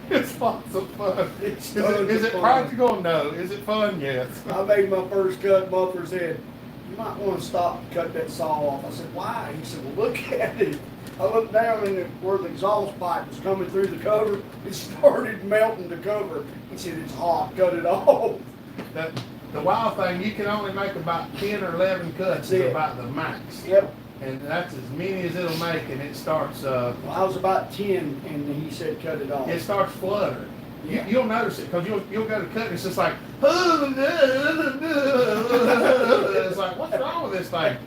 It's lots of fun. It's Is it fun. practical? No. Is it fun? Yes. I made my first cut. Muffler said, you might want to stop and cut that saw off. I said, why? He said, well, look at it. I looked down and where the exhaust pipe was coming through the cover, it started melting the cover. He said, it's hot, cut it off. The wild thing, you can only make about 10 or 11 cuts That's is it. about the max. Yep. And that's as many as it'll make, and it starts, Well, I was about 10 and he said, cut it off. it starts fluttering. Yeah. You'll notice it, because you'll go to cut and it's just like, it's like, what's wrong with this thing?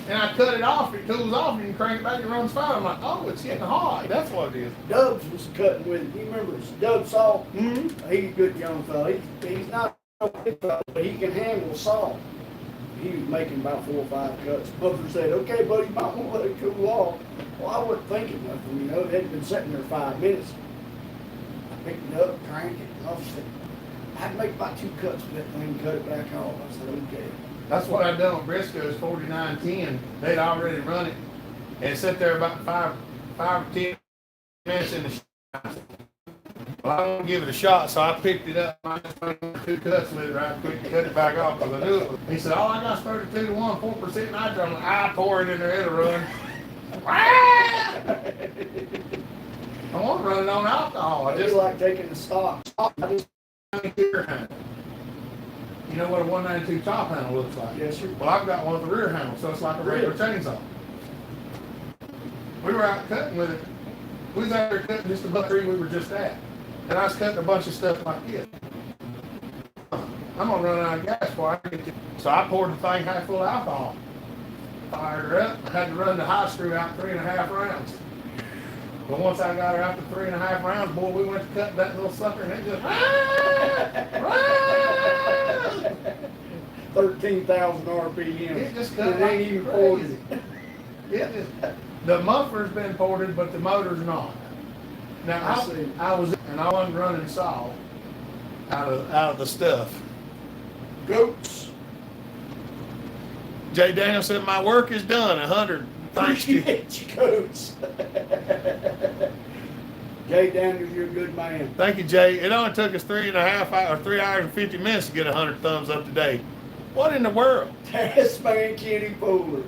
And I cut it off, it cools off, and you crank it back, it runs fine. I'm like, oh, it's getting hot. That's what it is. Dubs was cutting with it. You remember Dub saw? Mm-hmm. He's a good young fella. He's not a big fella, but he can handle a saw. He was making about 4 or 5 cuts. Muffler said, okay, buddy, you might want to let it cool off. Well, I wasn't thinking nothing, you know. It hadn't been sitting there 5 minutes. I picked it up, cranked it, and Muffler said, I'd make about 2 cuts with that thing, cut it back off. I said, okay. That's what I've done with Briscoe's 4910. They'd already run it and sit there about 5 or 10 minutes in the shop. Well, I want to give it a shot, so I picked it up. I just made 2 cuts with it right quick and cut it back off because I knew it was. He said, all I got is 32 to 1, 4% nitrogen. I pour it in there, it'll run. I want to run it on alcohol. I It's just like taking the stock. I just rear handle. You know what a 192 top handle looks like? Yes, sir. Well, I've got one with a rear handle, so it's like a regular chainsaw. We were out cutting with it. We was out there cutting just about the tree we were just at. And I was cutting a bunch of stuff like this. I'm gonna run out of gas before I get to. So I poured the thing half full of alcohol. Fired her up. I had to run the high screw out 3.5 rounds. But once I got her out to 3.5 rounds, boy, we went to cut that little sucker and it just 13,000 RPM. It just cut It like ain't even crazy. ported. It just, the muffler's been ported, but the motor's not. Now I see. I was and I wasn't running saw out of the stuff. Goats. Jay Daniel said my work is done. 100. Thanks you. Goats. Jay Daniels, you're a good man. Thank you, Jay. It only took us 3.5 hours or 3 hours and 50 minutes to get 100 thumbs up today. What in the world? This man Kenny Polar.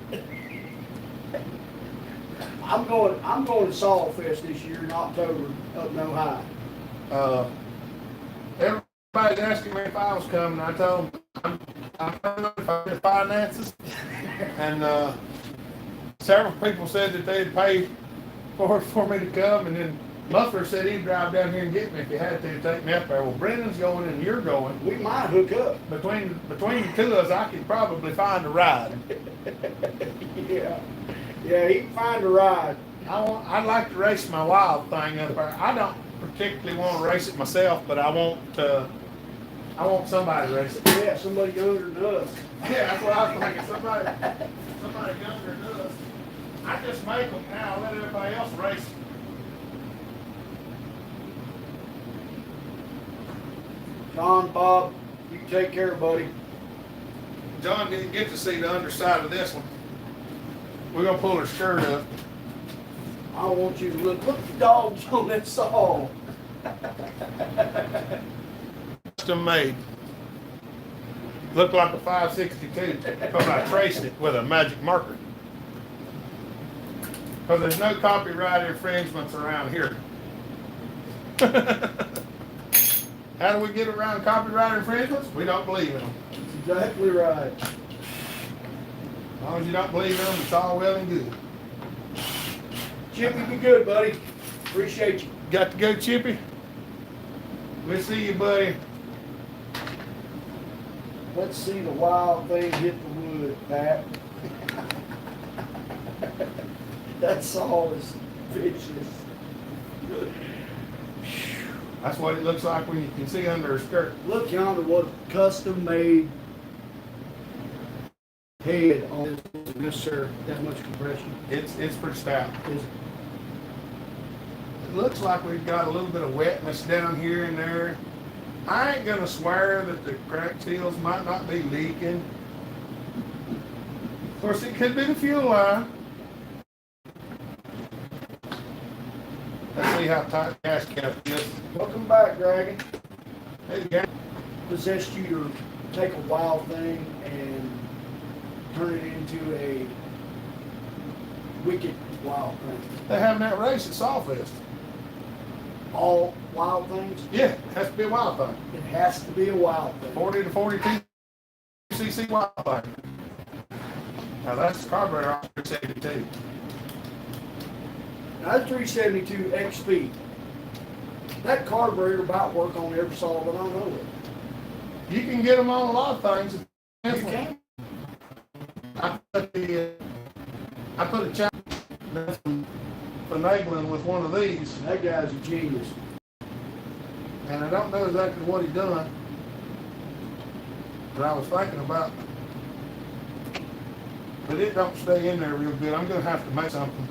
I'm going to Saw Fest this year in October up in Ohio. Everybody's asking me if I was coming. I told them I'm coming if I get finances. And several people said that they'd pay for me to come, and then Muffler said he'd drive down here and get me if you had to take me up there. Well, Brendan's going and you're going. We might hook up. Between the two of us, I could probably find a ride. Yeah. Yeah, he can find a ride. I'd like to race my wild thing up there. I don't particularly want to race it myself, but I want somebody to race it. Yeah, somebody younger than us. Yeah, that's what I was thinking. Somebody younger than us. I just make them now, let everybody else race them. John, Bob, you take care, buddy. John didn't get to see the underside of this one. We're gonna pull her skirt up. I want you to look at the dogs on that saw. Custom made. Looked like a 562 because I traced it with a magic marker. Because there's no copyright infringements around here. How do we get around copyright infringements? We don't believe in them. That's exactly right. As long as you don't believe in them, it's all well and good. Chippy, be good, buddy. Appreciate you. Got to go, Chippy? We'll see you, buddy. Let's see the wild thing hit the wood, Pat. That saw is vicious. That's what it looks like when you can see under her skirt. Look yonder, what a custom made head on this. Yes, sir. That much compression. It's pretty stout. Is It looks like we've got a little bit of wetness down here and there. I ain't gonna swear that the crack seals might not be leaking. Of course, it could be the fuel line. Let's see how tight the gas cap is. Welcome back, Dragon. Hey, gang. Possessed you to take a wild thing and turn it into a wicked wild thing. They having that race at Sawfest. All wild things? Yeah, it has to be a wild thing. It has to be a wild thing. 40 to 42 cc wild thing. Now that's the carburetor on 372. Now, that 372 XP, that carburetor about work on every saw that I know of. You can get them on a lot of things. You can? I put a challenge finagling with one of these, That guy's a genius. and I don't know exactly what he done, but I was thinking about, but it don't stay in there real good. I'm gonna have to make something.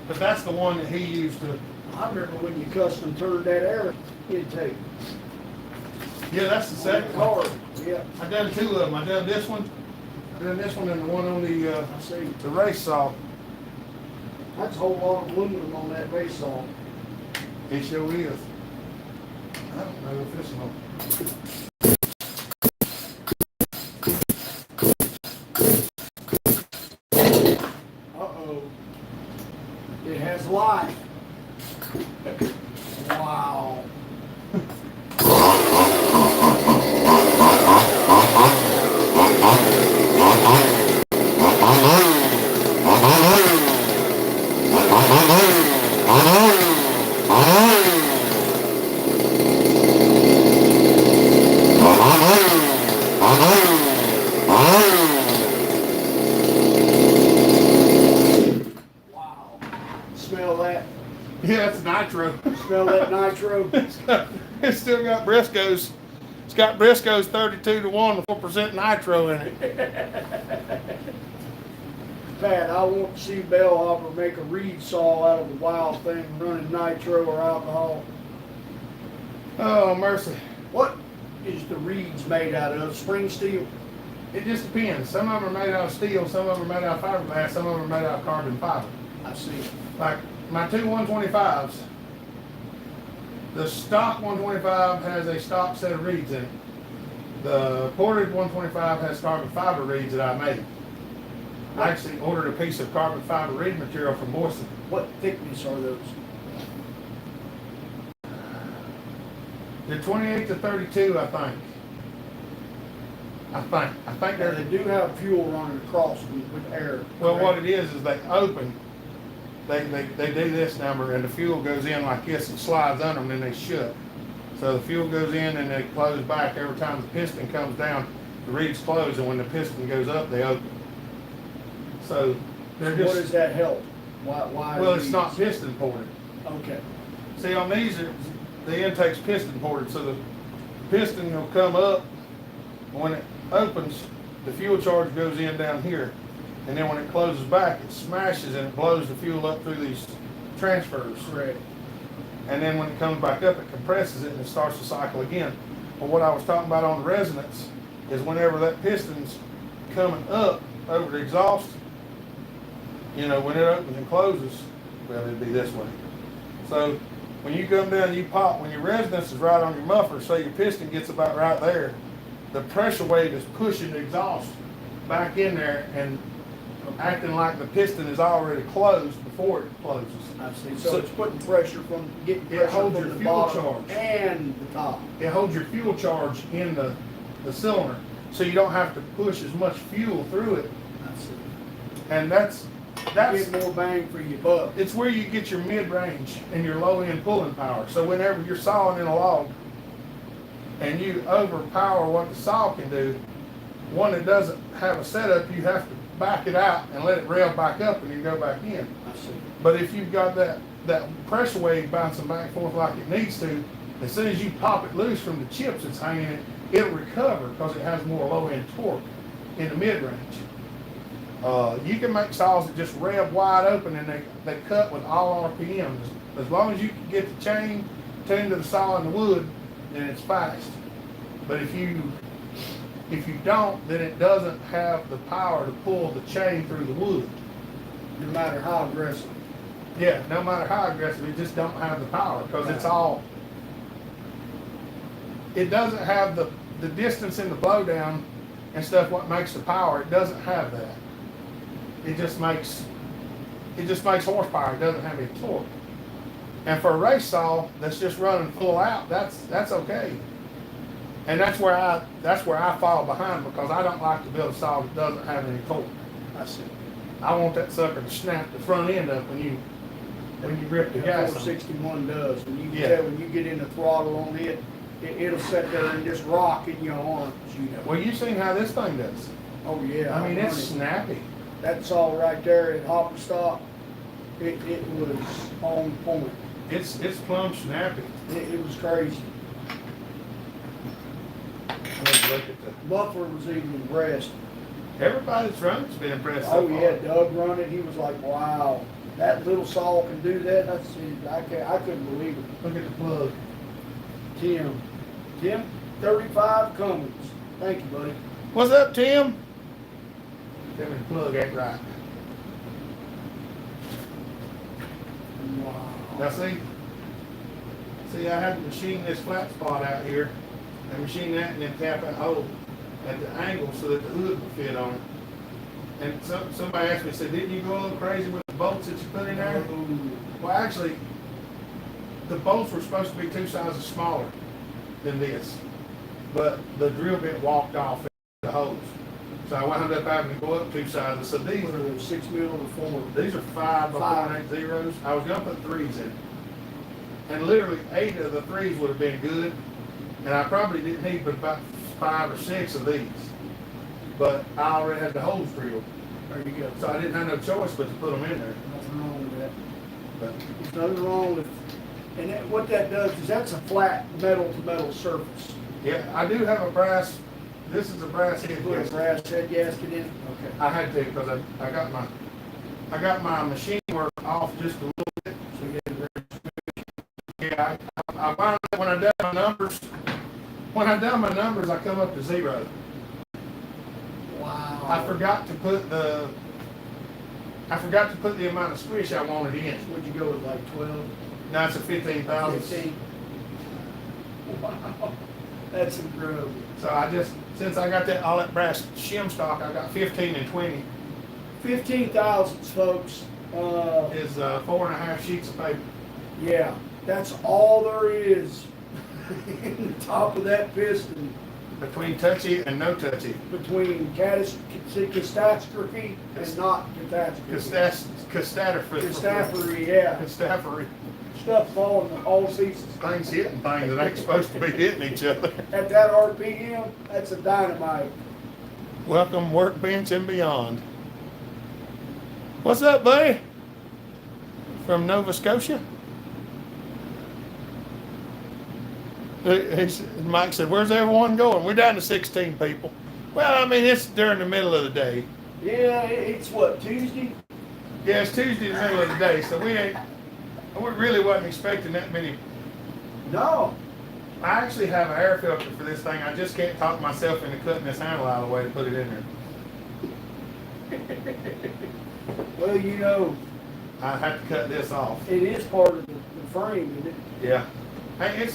But that's the one that he used to. I remember when you custom turned that air intake. Yeah, that's the second car. one. Yeah, I done two of them. I done this one, and the one on the I see. race saw. That's a whole lot of aluminum on that base saw. It sure is. I don't know if this one. Uh-oh. It has life. Wow. Wow. Smell that. Yeah, it's nitro. Smell that nitro. It's still got Briscoe's. It's got Briscoe's 32 to 1 with 4% nitro in it. Pat, I want to see Bellhopper make a reed saw out of a wild thing running nitro or alcohol. Oh, mercy. What is the reeds made out of? Spring steel? It just depends. Some of them are made out of steel, some of them are made out of fiberglass, some of them are made out of carbon fiber. I see. Like my two 125s, the stock 125 has a stock set of reeds in it. The ported 125 has carbon fiber reeds that I made. I actually ordered a piece of carbon fiber reed material from Boise. What thickness are those? They're 28 to 32, I think. I think Now, they're. they do have fuel running across them with air. Well, correct? what it is they open they do this number, and the fuel goes in like this and slides under them, and then they shut. So the fuel goes in and they close back every time the piston comes down. The reeds close, and when the piston goes up, they open. So they're What just. does that help? Why? Well, it's not piston ported. Okay. See, on these, the intake's piston ported, so the piston will come up. When it opens, the fuel charge goes in down here, and then when it closes back, it smashes and it blows the fuel up through these transfers. Correct. And then when it comes back up, it compresses it and it starts to cycle again. But what I was talking about on the resonance is whenever that piston's coming up over the exhaust, you know, when it opens and closes, well, it'd be this way. So when you come down, you pop, when your resonance is right on your muffler, say your piston gets about right there, the pressure wave is pushing the exhaust back in there and acting like the piston is already closed before it closes. I see. So it's putting pressure from getting It pressure holds from your the fuel bottom charge. and the top. It holds your fuel charge in the cylinder, so you don't have to push as much fuel through it. I see. And that's Get more bang for your buck. it's where you get your mid-range and your low-end pulling power. So whenever you're sawing in a log and you overpower what the saw can do, one that doesn't have a setup, you have to back it out and let it rev back up and then go back in. I see. But if you've got that pressure wave bouncing back and forth like it needs to, as soon as you pop it loose from the chips it's hanging in, it'll recover because it has more low-end torque in the mid-range. You can make saws that just rev wide open and they cut with all RPMs. As long as you can get the chain tuned to the saw and the wood, then it's fast. But if you don't, then it doesn't have the power to pull the chain through the wood. No matter how aggressive. Yeah, no matter how aggressive, it just don't have the power because it's all. It doesn't have the distance in the blowdown and stuff. What makes the power? It doesn't have that. It just makes horsepower. It doesn't have any torque. And for a race saw that's just running full out, that's okay. And that's where I fall behind because I don't like to build a saw that doesn't have any torque. I see. I want that sucker to snap the front end up when you rip the gas on it. 461 does. When you can Yeah. tell when you get in the throttle on it, it'll sit there and just rock in your arms, you know. Well, you've seen how this thing does. Oh yeah. I mean, I'm it's running. snappy. That's all right there at Hopper Stop. It was on point. It's plumb snappy. It was crazy. Let's look at the. Muffler was even impressed. Everybody's run's been impressed. Oh So far. yeah, Doug running. He was like, "Wow, that little saw can do that." I couldn't believe it. Look at the plug. Tim, 35 Cummins. Thank you, buddy. What's up, Tim? Tell me the plug ain't right. Wow. Now see, I had to machine this flat spot out here, and machine that, and then tap that hole at the angle so that the hood will fit on it. And somebody asked me, said, didn't you go a little crazy with the bolts that you put in there? Well, actually, the bolts were supposed to be 2 sizes smaller than this, but the drill bit walked off the holes. So I wound up having to go up 2 sizes. So these What are those, 6 mil or 4? are 5 by 4.80s. I was gonna put 3s in, and literally 8 of the 3s would have been good, and I probably didn't need but about 5 or 6 of these. But I already had the holes drilled, There you go. so I didn't have no choice but to put them in there. Nothing wrong with that. But There's nothing wrong with, and what that does is that's a flat metal to metal surface. yeah, I do have a brass. This is a brass head Put a gasket. brass head gasket in. Okay. I had to because I got my machine work off just a little bit. So you had a Yeah, I found out when I done my numbers. When I done my numbers, I come up to 0. wow. I forgot to put the amount of squish I wanted in. Would you go with like 12? Now it's a 15,000. 15? Wow. That's incredible. So since I got all that brass shim stock, I got 15 and 20 15,000, folks. is 4.5 sheets of paper. Yeah, that's all there is in the top of that piston. Between touchy and no touchy. between catastrophe and not catastrophe. Catastrophe, yeah. Catastrophe. Stuff falling all pieces. Things hitting things that ain't supposed to be hitting each other. At that RPM, that's a dynamite. Welcome workbench and beyond. What's up, buddy? From Nova Scotia? Mike said, where's everyone going? We're down to 16 people. Well, I mean, it's during the middle of the day. Yeah, it's what, Tuesday? Yeah, it's Tuesday, the middle of the day, so we really wasn't expecting that many. No. I actually have an air filter for this thing. I just can't talk myself into cutting this handle out of the way to put it in there. Well, you know, I have to cut this off. it is part of the frame, isn't it? Yeah. Hey,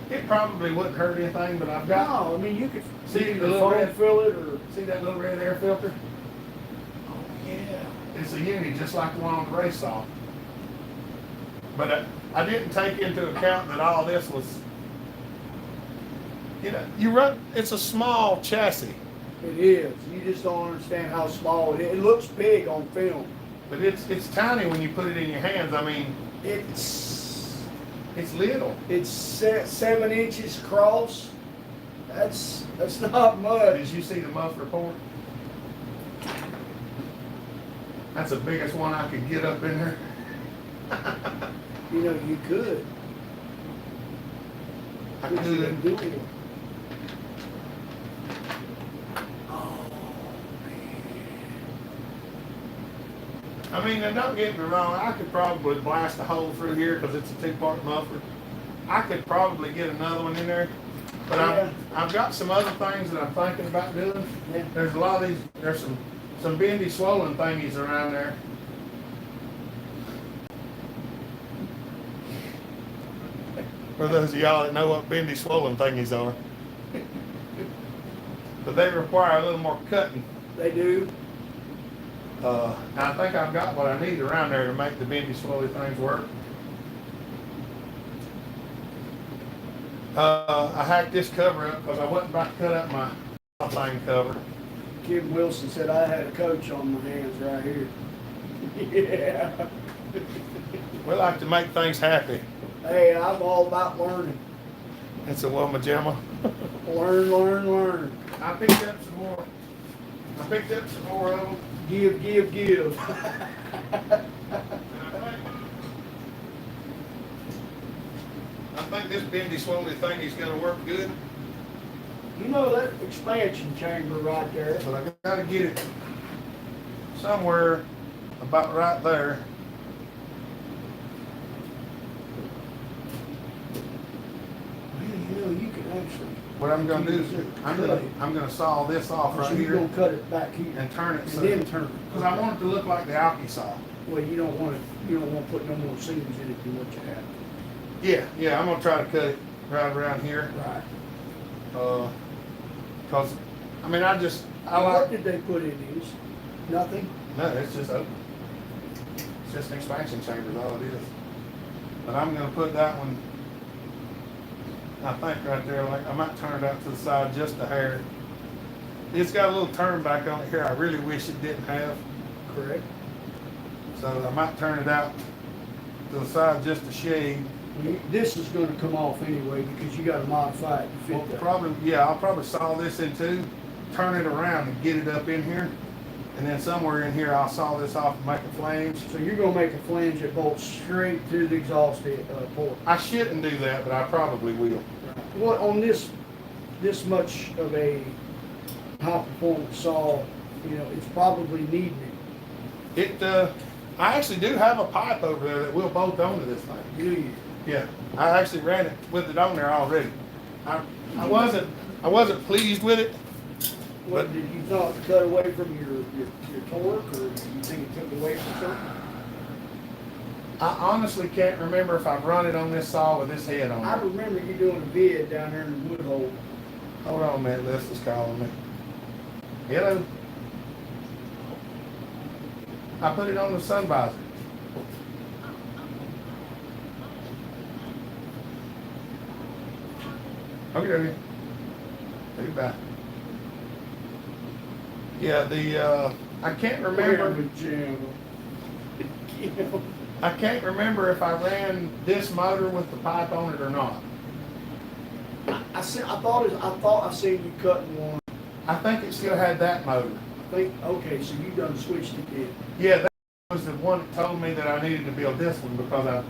it probably wouldn't hurt anything, but I've got. No, I mean, you could See either the little foam red- fill it or. See that little red air filter? Oh, yeah. It's a uni just like the one on the race saw. But I didn't take into account that all this was, it's a small chassis, It is. You just don't understand how small it is. It looks big on film. but it's tiny when you put it in your hands. I mean, It's little. 7 inches across. That's not much. Did you see the muffler port? That's the biggest one I could get up in there. You know, you could. I But you didn't could. do it. Oh, man. I mean, and don't get me wrong, I could probably blast a hole through here because it's a 2-part muffler. I could probably get another one in there, but Yeah. I've got some other things that I'm thinking about doing. Yeah. There's a lot of these, there's some bendy swollen thingies around there. For those of y'all that know what bendy swollen thingies are. But they require a little more cutting. They do. And I think I've got what I need around there to make the bendy swollen things work. I hacked this cover up because I wasn't about to cut up my thing cover. Kim Wilson said I had a coach on my hands right here. Yeah. We like to make things happy. Hey, I'm all about learning. It's a Wilma Gemma. Learn, learn, learn. I picked up some more of them. Give, give, give. I think this bendy swollen thing is going to work good, You know that expansion chamber right there? but I got to get it somewhere about right there. Man, you know, you can actually. What I'm going to do is I'm going to saw this off right So you're here gonna cut it back here and turn it and so then turn it. because I want it to look like the Alki saw. Well, you don't want to put no more seams in it than what you have. Yeah, I'm going to try to cut it right around here. Right. Because I mean I What like did they put in these? Nothing? no, it's just open. It's just an expansion chamber is all it is. But I'm going to put that one. I think right there, like I might turn it out to the side just a hair. It's got a little turn back on it here. I really wish it didn't have. Correct. So I might turn it out to the side just a shade. This is gonna come off anyway because you gotta modify it to Well, fit that. I'll probably saw this in two, turn it around and get it up in here. And then somewhere in here, I'll saw this off and make a flange. So you're gonna make a flange that bolts straight to the exhaust port. I shouldn't do that, but I probably will. What, on this much of a high performance saw, you know, it's probably needing it. I actually do have a pipe over there that will bolt onto this thing. Do you? Yeah, I actually ran it with it on there already. I wasn't pleased with it. What, did you thought to cut away from your torque, or do you think it took away from something? I honestly can't remember if I've run it on this saw with this head on I it. remember you doing a vid down there in the wood hole. Hold on a minute, Les is calling me. Hello. I put it on the sun visor. Okay. Too bad. Yeah, I can't remember. I can't remember if I ran this motor with the pipe on it or not. I thought I seen you cutting one. I think it still had that motor. Okay, so you done switched it then. Yeah, that was the one that told me that I needed to build this one because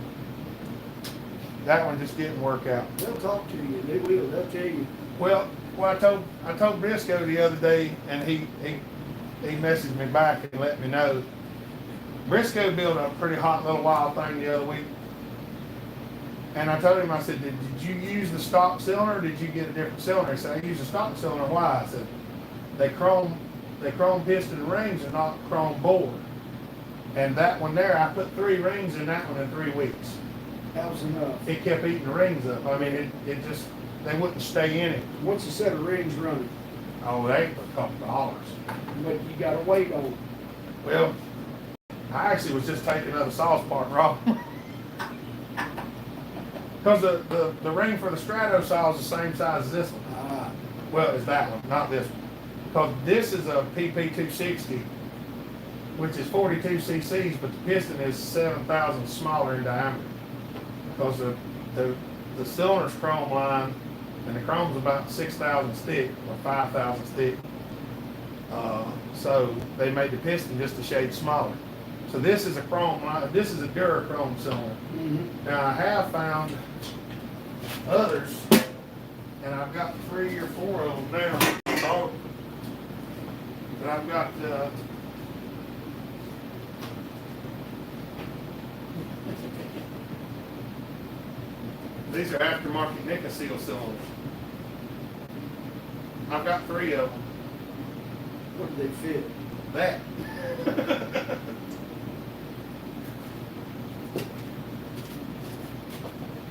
that one just didn't work out. They'll talk to you. They will. They'll tell you. Well, I told Briscoe the other day, and he messaged me back and let me know. Briscoe built a pretty hot little wild thing the other week, and I told him, I said, did you use the stock cylinder or did you get a different cylinder? He said, I used a stock cylinder. Why? I said, they chrome piston rings and not chrome bore. And that one there, I put 3 rings in that one in 3 weeks. That was enough. It kept eating the rings up. I mean, it just, they wouldn't stay in it. What's a set of rings running? Oh, they ain't a couple dollars. But you gotta wait on them. Well, I actually was just taking another sauce part raw. Because the ring for the Strato saw is the same size as this one. Ah, Well, it's that one, not this one. Because this is a PP260, which is 42 cc's, but the piston is 7,000 smaller in diameter. Because the cylinder's chrome line, and the chrome's about 6,000 thick, or 5,000 thick. So they made the piston just a shade smaller. So this is a chrome line, this is a Durachrome cylinder. mm-hmm. Now I have found others, and I've got 3 or 4 of them now. Oh, but I've got these are aftermarket Nicosil cylinders. I've got 3 of them. What do they fit? That.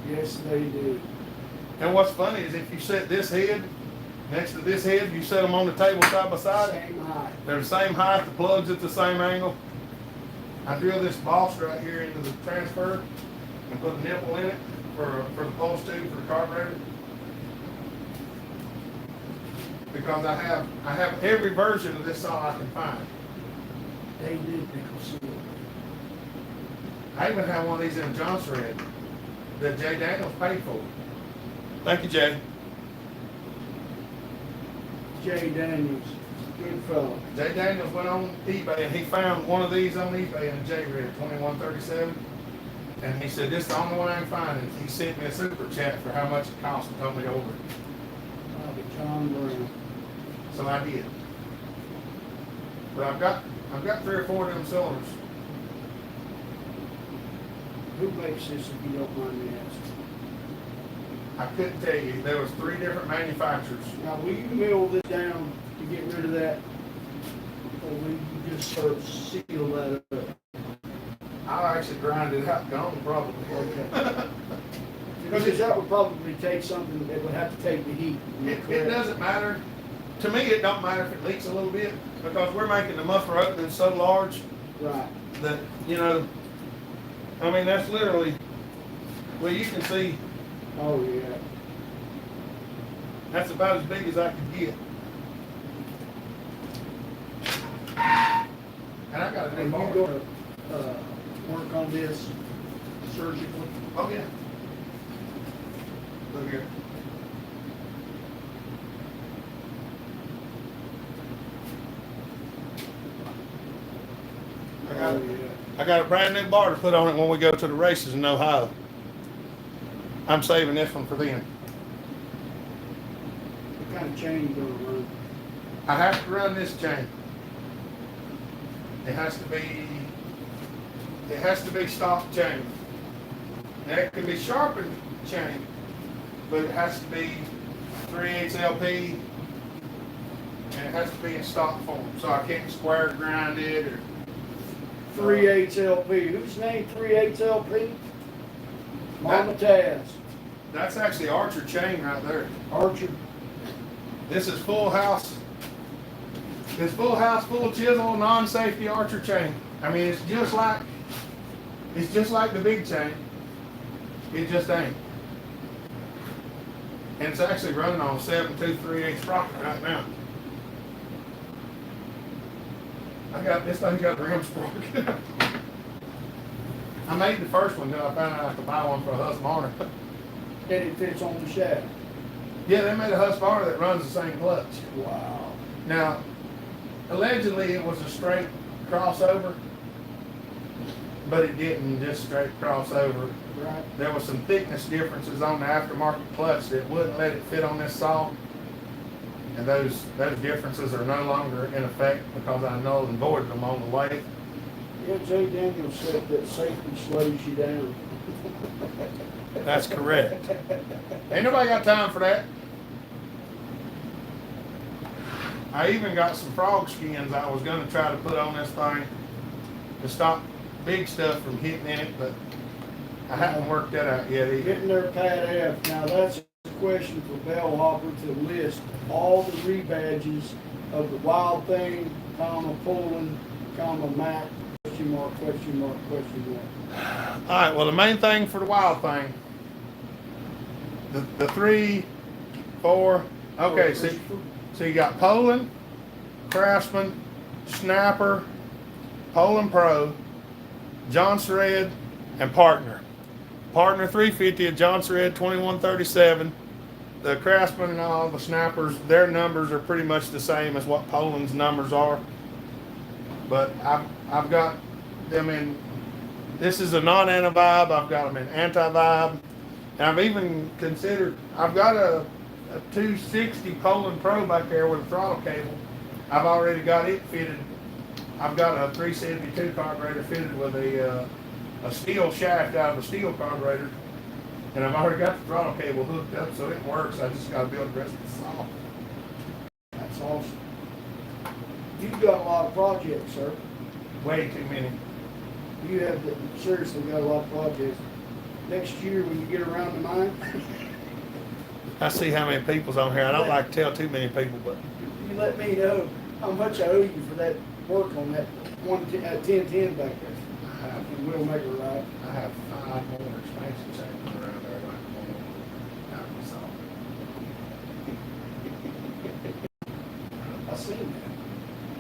Yes, they do. And what's funny is if you set this head next to this head, you set them on the table side by side. Same height. They're the same height, the plug's at the same angle. I drill this boss right here into the transfer and put a nipple in it for the pulse tube for the carburetor. Because I have every version of this saw I can find. They did nickel seal. I even have one of these in a Johnson red that Jay Daniels paid for. Thank you, Jay. Jay Daniels, good fellow. Jay Daniels went on eBay and he found one of these on eBay in a J Red 2137. And he said, this is the only one I can find. And he sent me a super chat for how much it cost and told me over it. Probably John Brown. So I did. But I've got 3 or 4 of them cylinders. Who makes this, if you don't mind me asking? I couldn't tell you. There was 3 different manufacturers. Now, will you mill this down to get rid of that? Or will you just sort of seal that up? I'll actually grind it out, gone probably. Okay. Because that would probably take something that would have to take the heat. It doesn't matter. To me, it don't matter if it leaks a little bit because we're making the muffler opening so large Right. that, you know, I mean, that's literally, well, you can see Oh, yeah. that's about as big as I could get. And I got a Are new you bar. going to work on this surgically? Oh, yeah. Look here. Oh, yeah. I got a brand new bar to put on it when we go to the races in Ohio. I'm saving this one for then. What kind of chain you gonna run? I have to run this chain. It has to be stock chain. Now it can be sharpened chain, but it has to be 3/8 LP, and it has to be in stock form. So I can't square grind it or 3/8 LP. Whose name 3/8 LP? Mama Taz. That's actually Archer chain right there. Archer. This is full house. It's full house, full chisel, non-safety Archer chain. I mean, it's just like the big chain. It just ain't. And it's actually running on 7 2 3/8 sprocket right now. This thing's got a rim sprocket. I made the first one, then I found out I could buy one for a Husqvarna. Then it fits on the shaft. Yeah, they made a Husqvarna that runs the same clutch. Wow. Now, allegedly it was a straight crossover, but it didn't just straight crossover. Right. There was some thickness differences on the aftermarket clutch that wouldn't let it fit on this saw. And those differences are no longer in effect because I nulled and voided them on the way. Yeah, Jay Daniels said that safety slows you down. That's correct. Ain't nobody got time for that. I even got some frog skins I was going to try to put on this thing to stop big stuff from hitting in it, but I haven't worked that out yet either. Getting their Pat F. Now that's a question for Bellhopper to list all the rebadges of the Wild Thing, Poland, Mac, question mark, question mark, question mark. All right, well, the main thing for the Wild Thing, the 3, 4, okay, so you got Poland, Craftsman, Snapper, Poland Pro, Johnson Red, and Partner. Partner 350 at Johnson Red 2137. The Craftsman and all the Snappers, their numbers are pretty much the same as what Poland's numbers are. But I've got them in, this is a non-anti-vibe, I've got them in anti-vibe. And I've even considered, I've got a 260 Poland Pro back there with a throttle cable. I've already got it fitted. I've got a 372 carburetor fitted with a steel shaft out of a steel carburetor. And I've already got the throttle cable hooked up so it works. I just got to build the rest of the saw. That's awesome. You've got a lot of projects, sir. Way too many. You have seriously got a lot of projects. Next year when you get around to mine, I see how many people's on here. I don't like to tell too many people, but you let me know how much I owe you for that work on that 1010 back there. And we'll make it right. I have 5 more expansion chambers around there like out in the saw. I seen that.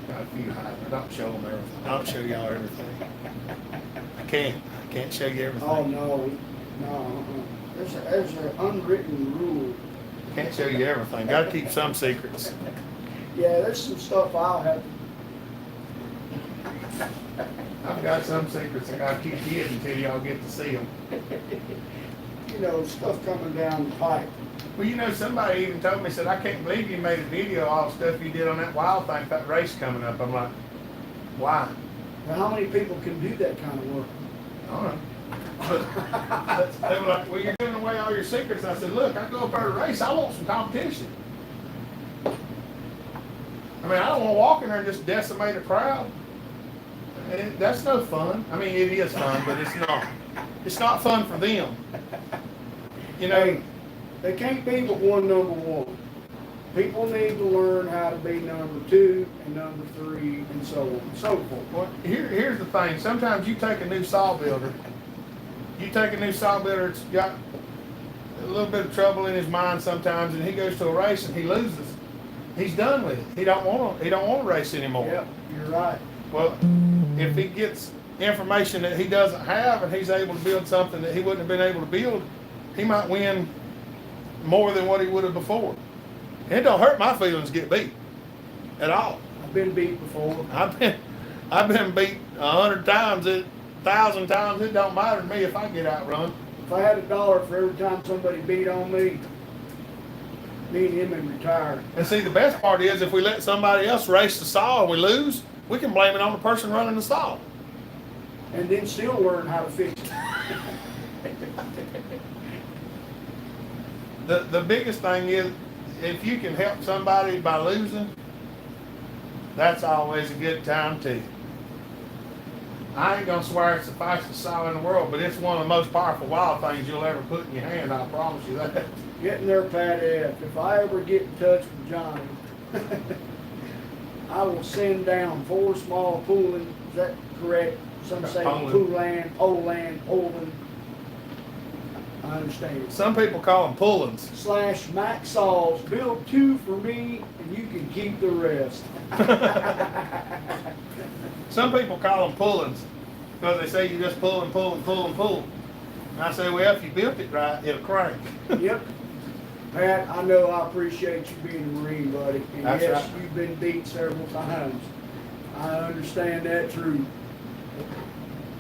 Got a few hybrid. Don't show them everything. I'll show y'all everything. I can't show you everything. Oh no. There's an unwritten rule. Can't show you everything. Got to keep some secrets. Yeah, there's some stuff I'll have to. I've got some secrets I got to keep hidden until y'all get to see them. You know, stuff coming down the pipe. Well, you know, somebody even told me, said, I can't believe you made a video of all the stuff you did on that Wild Thing, that race coming up. I'm like, why? Now, how many people can do that kind of work? I don't know. But they were like, well, you're giving away all your secrets. I said, look, I go up there to race. I want some competition. I mean, I don't want to walk in there and just decimate a crowd. And that's no fun. I mean, it is fun, but it's not. It's not fun for them. You know, Hey, they can't be but one number one. People need to learn how to be number 2 and number 3 and so on and so forth. well, here's the thing. Sometimes you take a new saw builder. You take a new saw builder that's got a little bit of trouble in his mind sometimes, and he goes to a race and he loses. He's done with it. He don't want to race anymore. Yeah, you're right. Well, if he gets information that he doesn't have and he's able to build something that he wouldn't have been able to build, he might win more than what he would have before. It don't hurt my feelings to get beat at all. I've been beat before. I've been beat 100 times, 1,000 times. It don't matter to me if I get outrun. If I had $1 for every time somebody beat on me, me and him would retire. And see, the best part is if we let somebody else race the saw and we lose, we can blame it on the person running the saw. And then still learn how to fix it. The biggest thing is, if you can help somebody by losing, that's always a good time too. I ain't gonna swear it's the fastest saw in the world, but it's one of the most powerful Wild Things you'll ever put in your hand, I promise you that. Getting their Pat F. If I ever get in touch with Johnny, I will send down 4 small Poland, is that correct? Some say Poland. Poland. I understand. Some people call them pullins. Slash Max Saws, build 2 for me and you can keep the rest. Some people call them pullins because they say you just pull and pull and pull and pull. And I say, well, if you built it right, it'll crank. Yep. Pat, I know I appreciate you being a Marine, buddy. And That's yes, right. you've been beat several times. I understand that truth.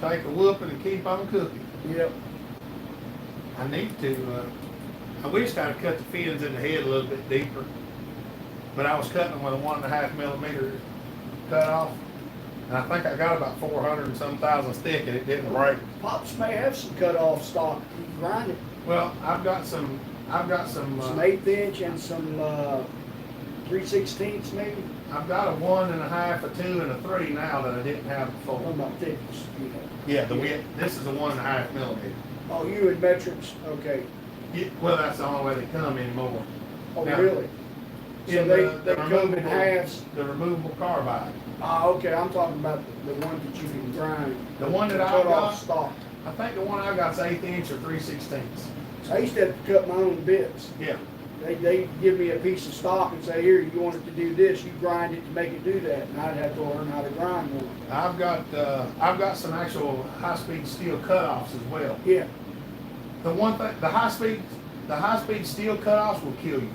Take a whooping and keep on cooking. Yep. I need to, I wish I'd cut the fins in the head a little bit deeper. But I was cutting them with a 1.5 millimeter cut off. And I think I got about 400 and some thousand stick and it didn't break. Pops may have some cut-off stock. You can grind it. Well, I've got some Some 1/8 inch and some 3/16 maybe. I've got a 1.5, a 2, and a 3 now that I didn't have What before. about thickness? You know. Yeah, the width, this is a 1.5 millimeter. Oh, you in metrics? Okay. Yeah, well, that's the only way they come anymore. Oh, Now, really? So In they the come in removable- halves. The removable carbide. Ah, okay. I'm talking about the one that you can grind. The one that I cut got- off stock. I think the one I got's 1/8 inch or 3/16. I used to have to cut my own bits. Yeah. They give me a piece of stock and say, here, you want it to do this, you grind it to make it do that, and I'd have to learn how to grind one. I've got some actual high-speed steel cutoffs as well. Yeah, The one thing, the high-speed steel cutoffs will kill you.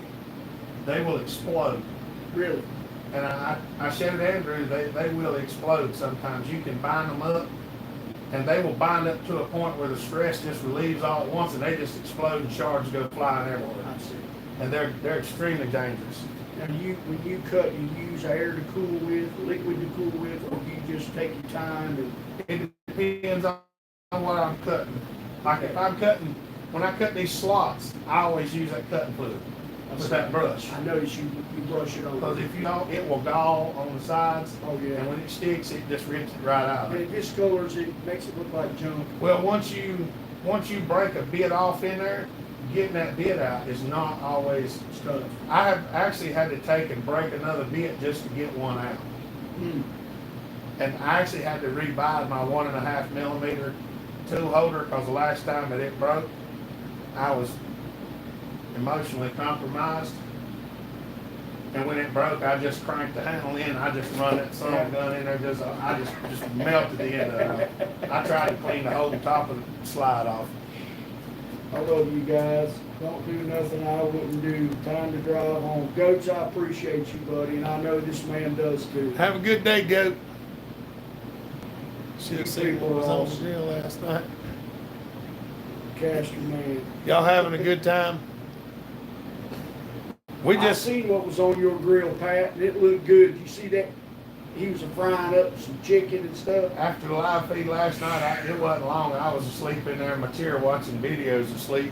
They will explode. really. And I showed Andrew, they will explode sometimes. You can bind them up, and they will bind up to a point where the stress just relieves all at once, and they just explode and shards go flying everywhere. I see. And they're extremely dangerous. And when you cut, you use air to cool with, liquid to cool with, or do you just take your time and, It depends on what I'm cutting. Like if I'm cutting, when I cut these slots, I always use that cutting fluid with that brush. I notice you brush it Because on. if you don't, it will gall on the sides, Oh, and yeah. when it sticks, it just rips it right out. And it discolors it, makes it look like junk. Well, once you break a bit off in there, getting that bit out is not always Stuff. I have actually had to take and break another bit just to get one out. Hmm. And I actually had to rebuy my 1.5 millimeter tool holder because the last time that it broke, I was emotionally compromised. And when it broke, I just cranked the handle in. I just run that son of a gun in there. I just melted the end of it. I tried to clean the whole top of the slide off. I love you guys. Don't do nothing I wouldn't do. Time to drive home. Goats, I appreciate you, buddy, and I know this man does too. Have a good day, Goat. You Should see what was on the grill last night. Caster man. Y'all having a good time? We I just seen what was on your grill, Pat, and it looked good. You see that? He was frying up some chicken and stuff. after the live feed last night. It wasn't long. I was asleep in there in my chair watching videos of sleep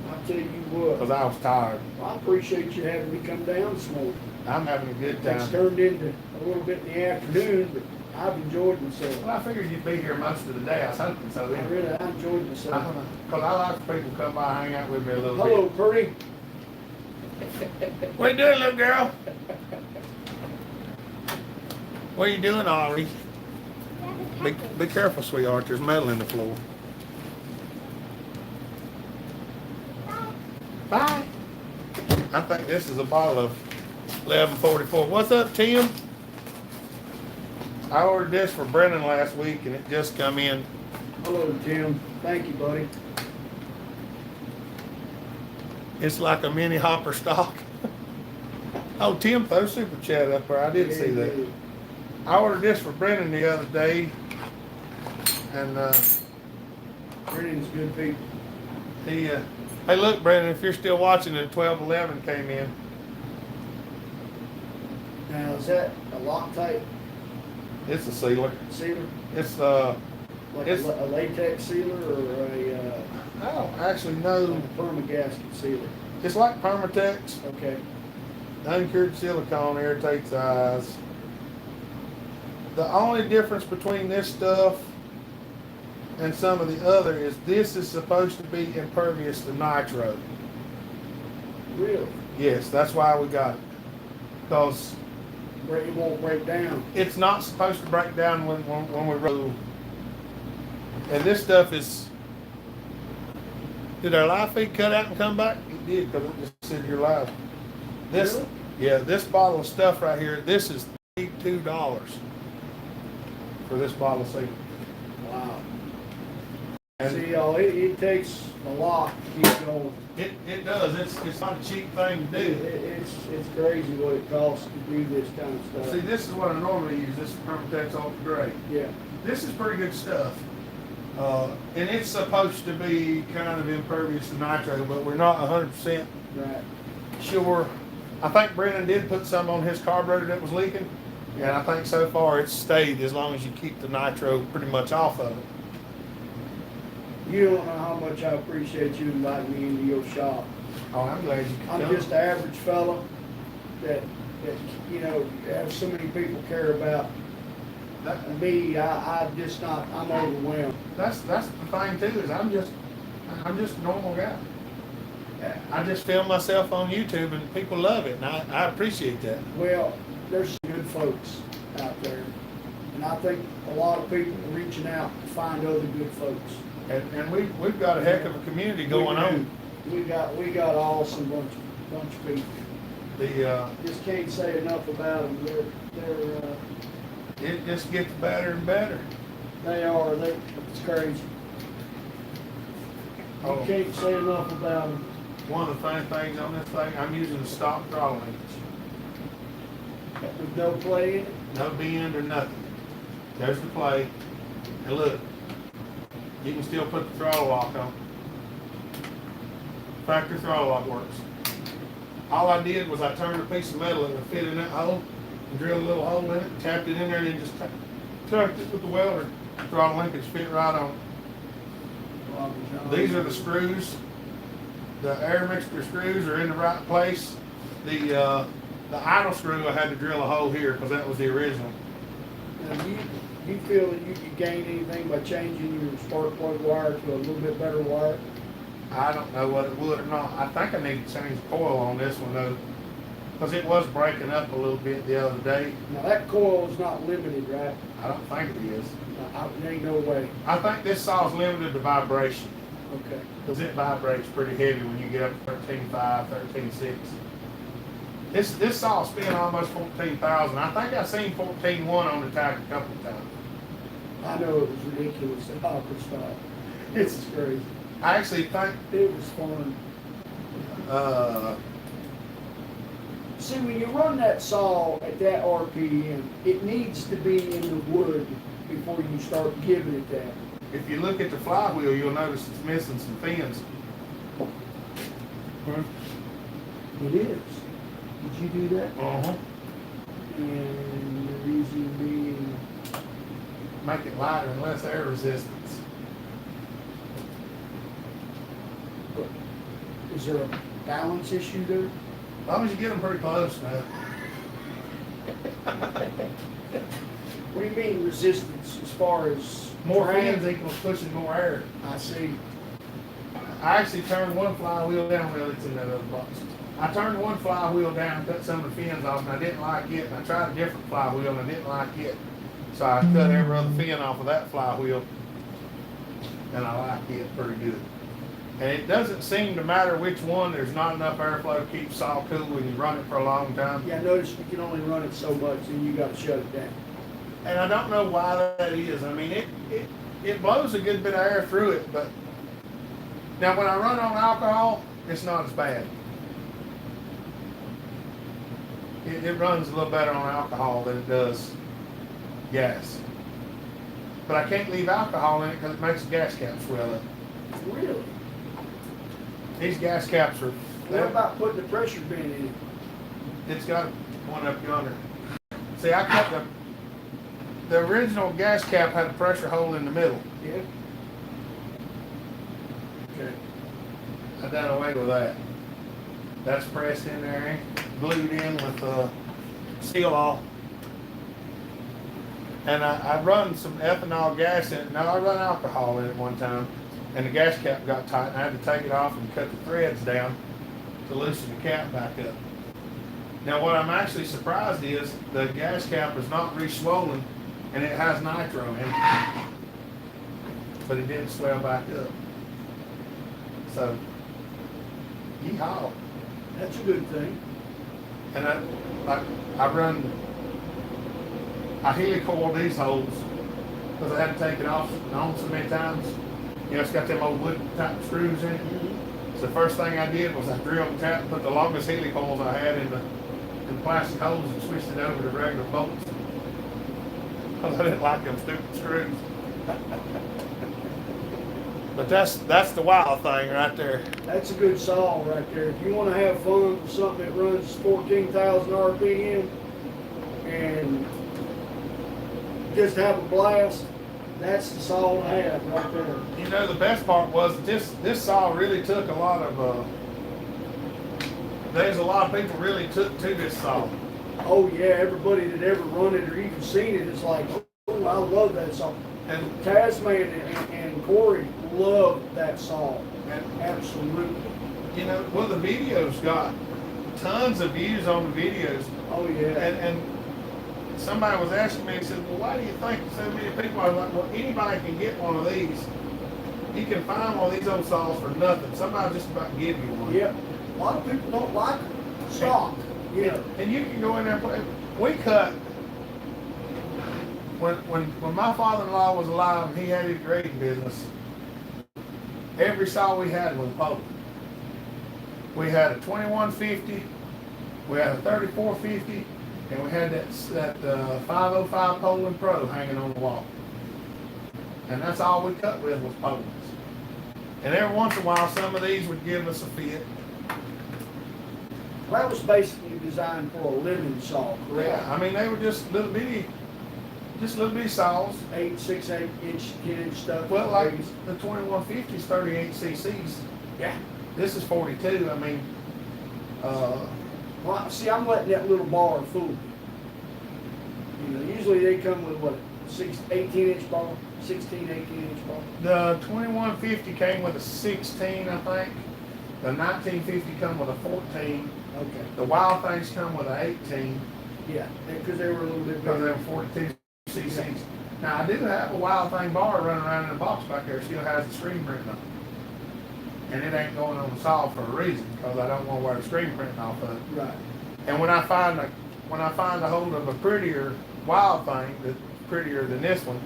I'll tell you what. because I was tired. I appreciate you having me come down this morning. I'm having a good It's time. turned into a little bit in the afternoon, but I've enjoyed myself. Well, I figured you'd be here most of the day. I was hoping so. I enjoyed myself. Because I like for people to come by and hang out with me a little Hello, bit. Purdy. What you doing, little girl? What are you doing, Ollie? Be careful, sweetheart. There's metal in the floor. Bye. I think this is a bottle of 1144. What's up, Tim? I ordered this for Brennan last week and it just come in. Hello, Tim. Thank you, buddy. It's like a mini hopper stock. Oh, Tim threw super chat up there. I did see that. I ordered this for Brennan the other day, and Brennan's good people. he, hey, look, Brennan, if you're still watching, the 1211 came in. Now, is that a Loctite It's a sealer. sealer? It's Like It's- a latex sealer or a I don't actually know. permagasket sealer? It's like Permatex. Okay. Uncured silicone irritates the eyes. The only difference between this stuff and some of the other is this is supposed to be impervious to nitro. Really? Yes, that's why we got it. Because It won't break down. it's not supposed to break down when we roll. And this stuff is, Did our live feed cut out and come back? It did, because it just said you're live. This, Really? yeah, this bottle of stuff right here, this is $32 for this bottle of seed. Wow. And See, y'all, it takes a lot to keep going. it does. It's not a cheap thing to do. It's crazy what it costs to do this kind of See, stuff. this is what I normally use. This is Permatex Ultra Grade. Yeah. This is pretty good stuff. And it's supposed to be kind of impervious to nitro, but we're not 100% Right. sure. I think Brennan did put some on his carburetor that was leaking, and I think so far it's stayed as long as you keep the nitro pretty much off of it. You don't know how much I appreciate you inviting me into your shop. Oh, I'm glad you could I'm come. just an average fella that you know, have so many people care about me. I'm overwhelmed. That's the thing too, is I'm just a normal guy. I just film myself on YouTube and people love it, and I appreciate that. Well, there's some good folks out there, and I think a lot of people are reaching out to find other good folks. And we've got a heck of a community going on. We got an awesome bunch of people. The Just can't say enough about them. it just gets better and better. It's crazy. You Oh, can't say enough about them. one of the fun things on this thing, I'm using the stock throttle linkage. With no play in it. No bend or nothing. There's the play. And look, you can still put the throttle lock on. Factory throttle lock works. All I did was I turned a piece of metal that would fit in that hole and drilled a little hole in it, tapped it in there, and then just tucked it with the welder. Throttle linkage fit right on. These are the screws. The air mixture screws are in the right place. The idle screw I had to drill a hole here because that was the original. Now, do you feel that you could gain anything by changing your spark plug wire to a little bit better wire? I don't know what it would or not. I think I need to change the coil on this one though, because it was breaking up a little bit the other day. Now that coil is not limited, right? I don't think it is. There ain't no way. I think this saw's limited to vibration, Okay. because it vibrates pretty heavy when you get up to 13.5, 13.6. This saw spent almost 14,000. I think I've seen 14.1 on the tack a couple of times. I know it was ridiculous at Hopper style. It's crazy. I actually think It was fun. See, when you run that saw at that RPM, it needs to be in the wood before you start giving it that. if you look at the flywheel, you'll notice it's missing some fins. It is. Did you do that? Uh-huh. And the reason being, Make it lighter and less air resistance. is there a balance issue there? As long as you get them pretty close now. What do you mean resistance as far as More drag? fins equals pushing more air. I see. I actually turned one flywheel down, well, it's in that other box. I turned one flywheel down, cut some of the fins off, and I didn't like it, and I tried a different flywheel, and I didn't like it. So I cut every other fin off of that flywheel, and I like it pretty good. And it doesn't seem to matter which one, there's not enough airflow to keep saw cool when you run it for a long time. Yeah, I noticed you can only run it so much, and you got to shut it down. And I don't know why that is. I mean, it blows a good bit of air through it, but now when I run on alcohol, it's not as bad. It runs a little better on alcohol than it does gas. But I can't leave alcohol in it because it makes the gas cap swell up. Really? These gas caps are, What about putting the pressure bin in it? it's got one up yonder. See, I cut the original gas cap had a pressure hole in the middle. Yeah. Okay. I done away with that. That's pressed in there, glued in with seal off. And I run some ethanol gas in it. Now I run alcohol in it one time, and the gas cap got tight, and I had to take it off and cut the threads down to loosen the cap back up. Now what I'm actually surprised is the gas cap is not re-swollen, and it has nitro in it, but it didn't swell back up. So, yeehaw. That's a good thing. And I run, I helicoil these holes because I had to take it off and on so many times. You know, it's got them old wood type screws in it. So the first thing I did was I drilled the tap, put the longest helicoils I had in the plastic holes and switched it over to regular bolts. Because I didn't like them stupid screws. But that's the wild thing right there. That's a good saw right there. If you want to have fun with something that runs 14,000 RPM and just have a blast, that's the saw to have right there. You know, the best part was this saw really took a lot of, there's a lot of people really took to this saw. Oh yeah, everybody that ever run it or even seen it is like, oh, I love that saw. And Tasman and Corey loved that saw. Absolutely. you know, well, the videos got tons of views on the videos. Oh yeah. And somebody was asking me, he said, well, why do you think so many people? I was like, well, anybody can get one of these. You can find one of these old saws for nothing. Somebody just about give you one. Yep. A lot of people don't like stock. Yeah. And you can go in there and play. We cut, when my father-in-law was alive and he had his grading business, every saw we had was Poland. We had a 2150, we had a 3450, and we had that 505 Poland Pro hanging on the wall. And that's all we cut with was Polands. And every once in a while, some of these would give us a fit. Well, that was basically designed for a living saw, correct? Yeah, I mean, they were just little bitty saws. 8, 6, 8 inch, 10 inch stuff. Well, like the 2150 is 38 cc's. Yeah. This is 42. I mean, Well, see, I'm letting that little bar fool me. You know, usually they come with what, 18 inch bar, 16, 18 inch bar. the 2150 came with a 16, I think. The 1950 come with a 14. Okay. The Wild Things come with an 18 Yeah, because they were a little bit because bigger. they're 42 cc's. Now I do have a Wild Thing bar running around in a box back there. Still has the screen printing on it, and it ain't going on the saw for a reason because I don't want to wear the screen printing off of it. Right. And when I find a hold of a prettier Wild Thing that's prettier than this one,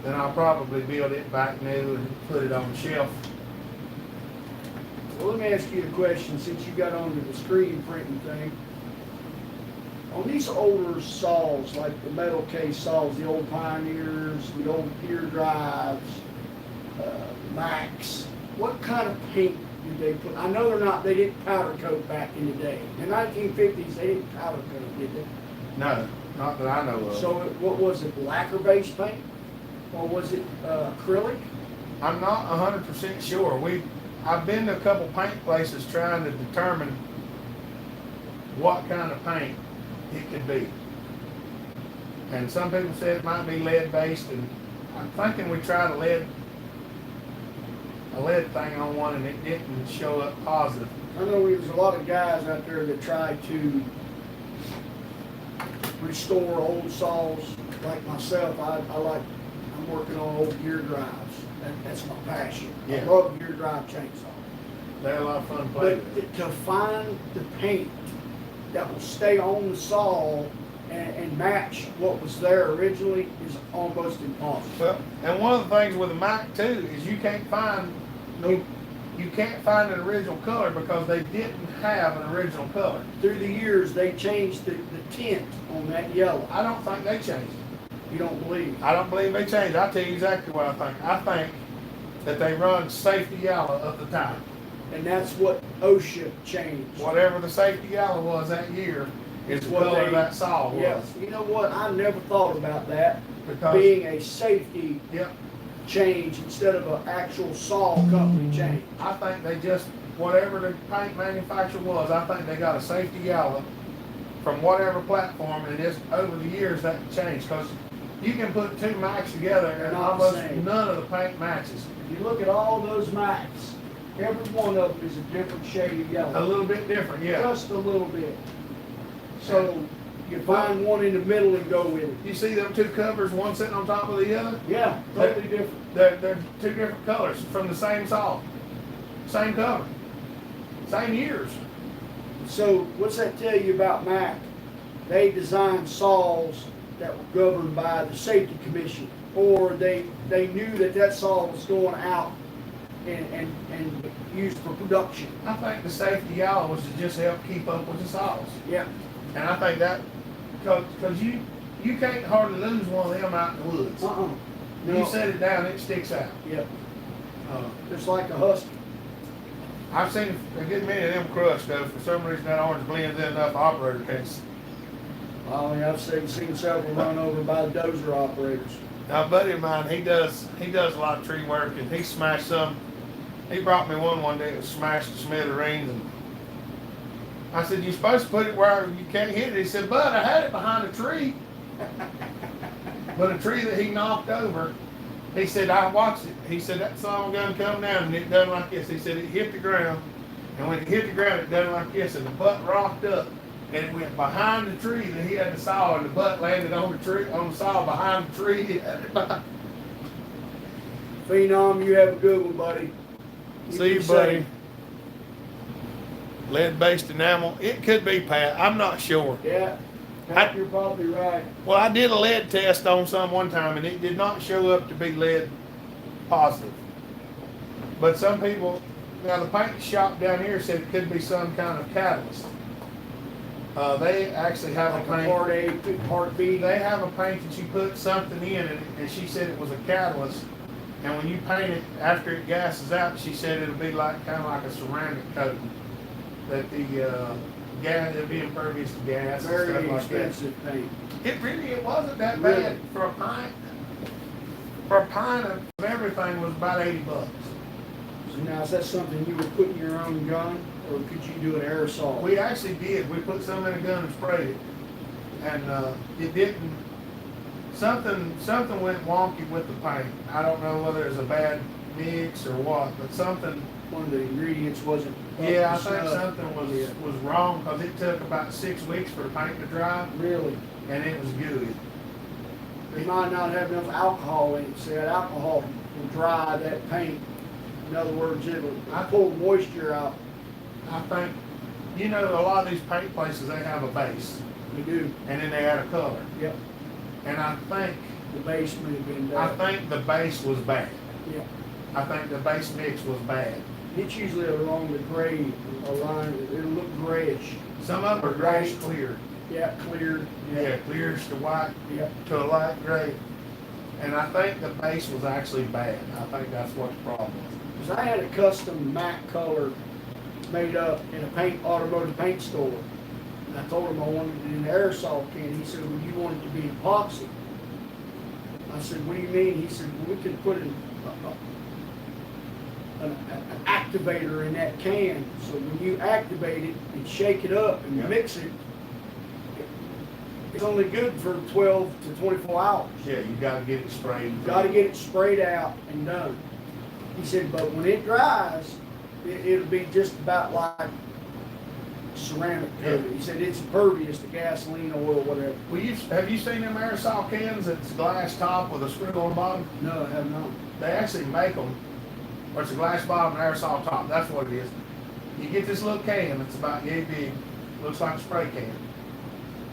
then I'll probably build it back new and put it on the shelf. Well, let me ask you a question since you got onto the screen printing thing. On these older saws, like the metal case saws, the old Pioneers, the old Gear Drives, Max, what kind of paint did they put? I know they didn't powder coat back in the day. In the 1950s, they didn't powder coat, did they? No, not that I know of. So what was it, lacquer-based paint? Or was it acrylic? I'm not 100% sure. I've been to a couple paint places trying to determine what kind of paint it could be. And some people said it might be lead based, and I'm thinking we tried a lead thing on one and it didn't show up positive. I know there's a lot of guys out there that try to restore old saws. Like myself, I'm working on old Gear Drives. That's my passion. Yeah. I love Gear Drive chainsaw. They're a lot of fun to play But with. to find the paint that will stay on the saw and match what was there originally is almost impossible. Well, and one of the things with the Mac too is you can't find an original color because they didn't have an original color. Through the years, they changed the tint on that yellow. I don't think they changed it. You don't believe? I don't believe they changed. I'll tell you exactly what I think. I think that they run safety yellow at the time. And that's what OSHA changed. Whatever the safety yellow was that year is What what color they- that saw was. Yes, you know what? I never thought about that Because, being a safety yep, change instead of an actual saw company change. I think they just, whatever the paint manufacturer was, I think they got a safety yellow from whatever platform, and it's over the years that changed. Because you can put two Macs together They're and not the almost same. none of the paint matches. If you look at all those Macs, every one of them is a different shade of A yellow. little bit different, yeah. Just a little bit. So you find one in the middle and go with it. You see them two covers, one sitting on top of the other? Yeah, totally different. They're two different colors from the same saw. same color, same years. So what's that tell you about Mac? They designed saws that were governed by the safety commission, or they knew that saw was going out and used for production. I think the safety y'all was to just help keep up with the saws. Yeah. And I think that, because you can't hardly lose one of them out in the woods. No. You set it down, it sticks out. Yep. Just like a husky. I've seen a good many of them crushed though. For some reason that orange blends in enough operator case. Oh yeah, I've seen several run over by dozer operators. Now a buddy of mine, he does a lot of tree work, and he smashed some. He brought me one day that was smashed to smithereens, and I said, "You're supposed to put it where you can't hit it." He said, "But I had it behind a tree." But a tree that he knocked over, he said, "I watched it." He said, "That son of a gun come down and it done like this." He said, "It hit the ground, and when it hit the ground, it done like this, and the butt rocked up, and it went behind the tree that he had the saw, and the butt landed on the tree, on the saw behind the tree." Phenom, you have a good one, buddy. See you, buddy. Lead-based enamel. It could be, Pat. I'm not sure. Yeah, Pat, you're probably right. Well, I did a lead test on some one time, and it did not show up to be lead positive. But some people, now the paint shop down here said it could be some kind of catalyst. They actually have Like a paint. Part A, Part B. They have a paint that you put something in, and she said it was a catalyst. And when you paint it, after it gasses out, she said it'll be like kind of like a ceramic coating. That the gas, it'll be impervious to gas and Very stuff like that. expensive paint. It wasn't that Really? bad for a pint. For a pint of everything was about $80. So now, is that something you would put in your own gun, or could you do an aerosol? We actually did. We put some in a gun and sprayed it, and it didn't. Something went wonky with the paint. I don't know whether it was a bad mix or what, but something. One of the ingredients wasn't. Yeah, I up to think snuff. something was wrong, because it took about 6 weeks for the paint to dry, Really? and it was gooey. They might not have enough alcohol in it, so that alcohol will dry that paint. In other words, it'll pull moisture out. I think, a lot of these paint places, they have a base, We do. and then they add a color. Yep. And I think The base may have been bad. the base was bad. Yeah. I think the base mix was bad. It's usually along the gray line. It'll look grayish. Some of them are grayish clear. Yeah, cleared. Yeah, clearish to white Yep. to a light gray. And I think the base was actually bad. I think that's what the problem was. Because I had a custom matte color made up in a automotive paint store. And I told him I wanted it in an aerosol can. He said, "Well, you want it to be epoxy." I said, "What do you mean?" He said, "Well, we can put an activator in that can. So when you activate it and shake it up and Yep. mix it, it's only good for 12 to 24 hours. Yeah, you gotta get it sprayed. You got to get it sprayed out and done." He said, "But when it dries, it'll be just about like ceramic coating." He said, "It's impervious to gasoline, oil, whatever." Well, have you seen them aerosol cans that's glass top with a screw on the bottom? No, I have not. They actually make them, where it's a glass bottom and aerosol top. That's what it is. You get this little can that's about yay big, looks like a spray can,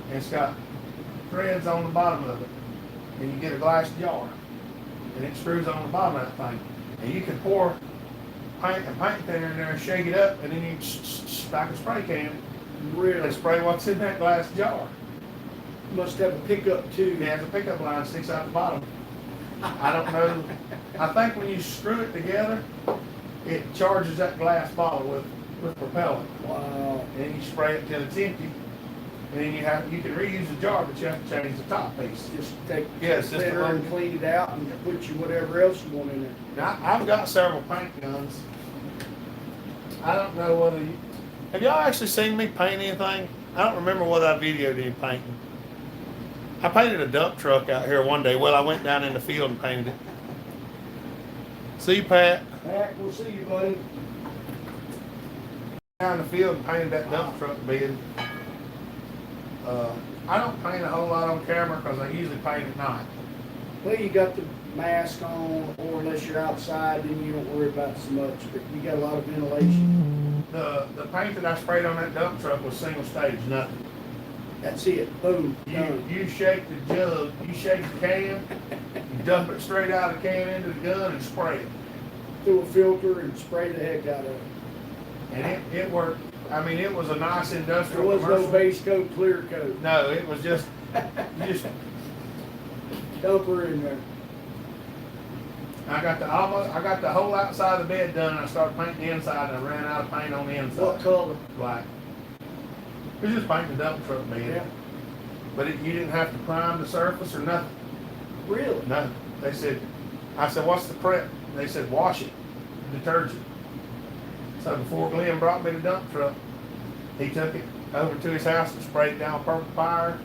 and it's got threads on the bottom of it. And you get a glass jar, and it screws on the bottom of that thing. And you can pour paint thinner in there and shake it up, and then you like a spray can Really? and spray what's in that glass jar. Must have a pickup too. It has a pickup line sticks out the bottom. I don't know. I think when you screw it together, it charges that glass bottle with propellant. Wow. And then you spray it till it's empty. And then you can reuse the jar, but you have to change the top piece. Just take Yes, just thinner a and clean it out and put you whatever else you want in there. Now, I've got several paint guns. I don't know whether have y'all actually seen me paint anything? I don't remember whether I videoed any painting. I painted a dump truck out here one day. Well, I went down in the field and painted it. See you, Pat. Pat, we'll see you, buddy. Down in the field and painted that dump truck bed. I don't paint a whole lot on camera because I usually paint at night. Well, you got the mask on, or unless you're outside, then you don't worry about so much, but you got a lot of ventilation. The paint that I sprayed on that dump truck was single stage, nothing. That's it, boom, done. You shake the jug, you shake the can, you dump it straight out of the can into the gun and spray it. Through a filter and spray the heck out of it. And it worked. I mean, it was a nice There industrial was no commercial. base coat, clear coat. No, it was just, you just, Dump her in there. I got the whole outside of the bed done, and I started painting the inside, and I ran out of paint on the inside. What color? Black. It was just painting the dump truck bed. Yeah. But you didn't have to prime the surface or nothing. Really? No. They said, I said, what's the prep? They said, wash it, detergent. So before Glenn brought me the dump truck, he took it over to his house and sprayed it down with purple fire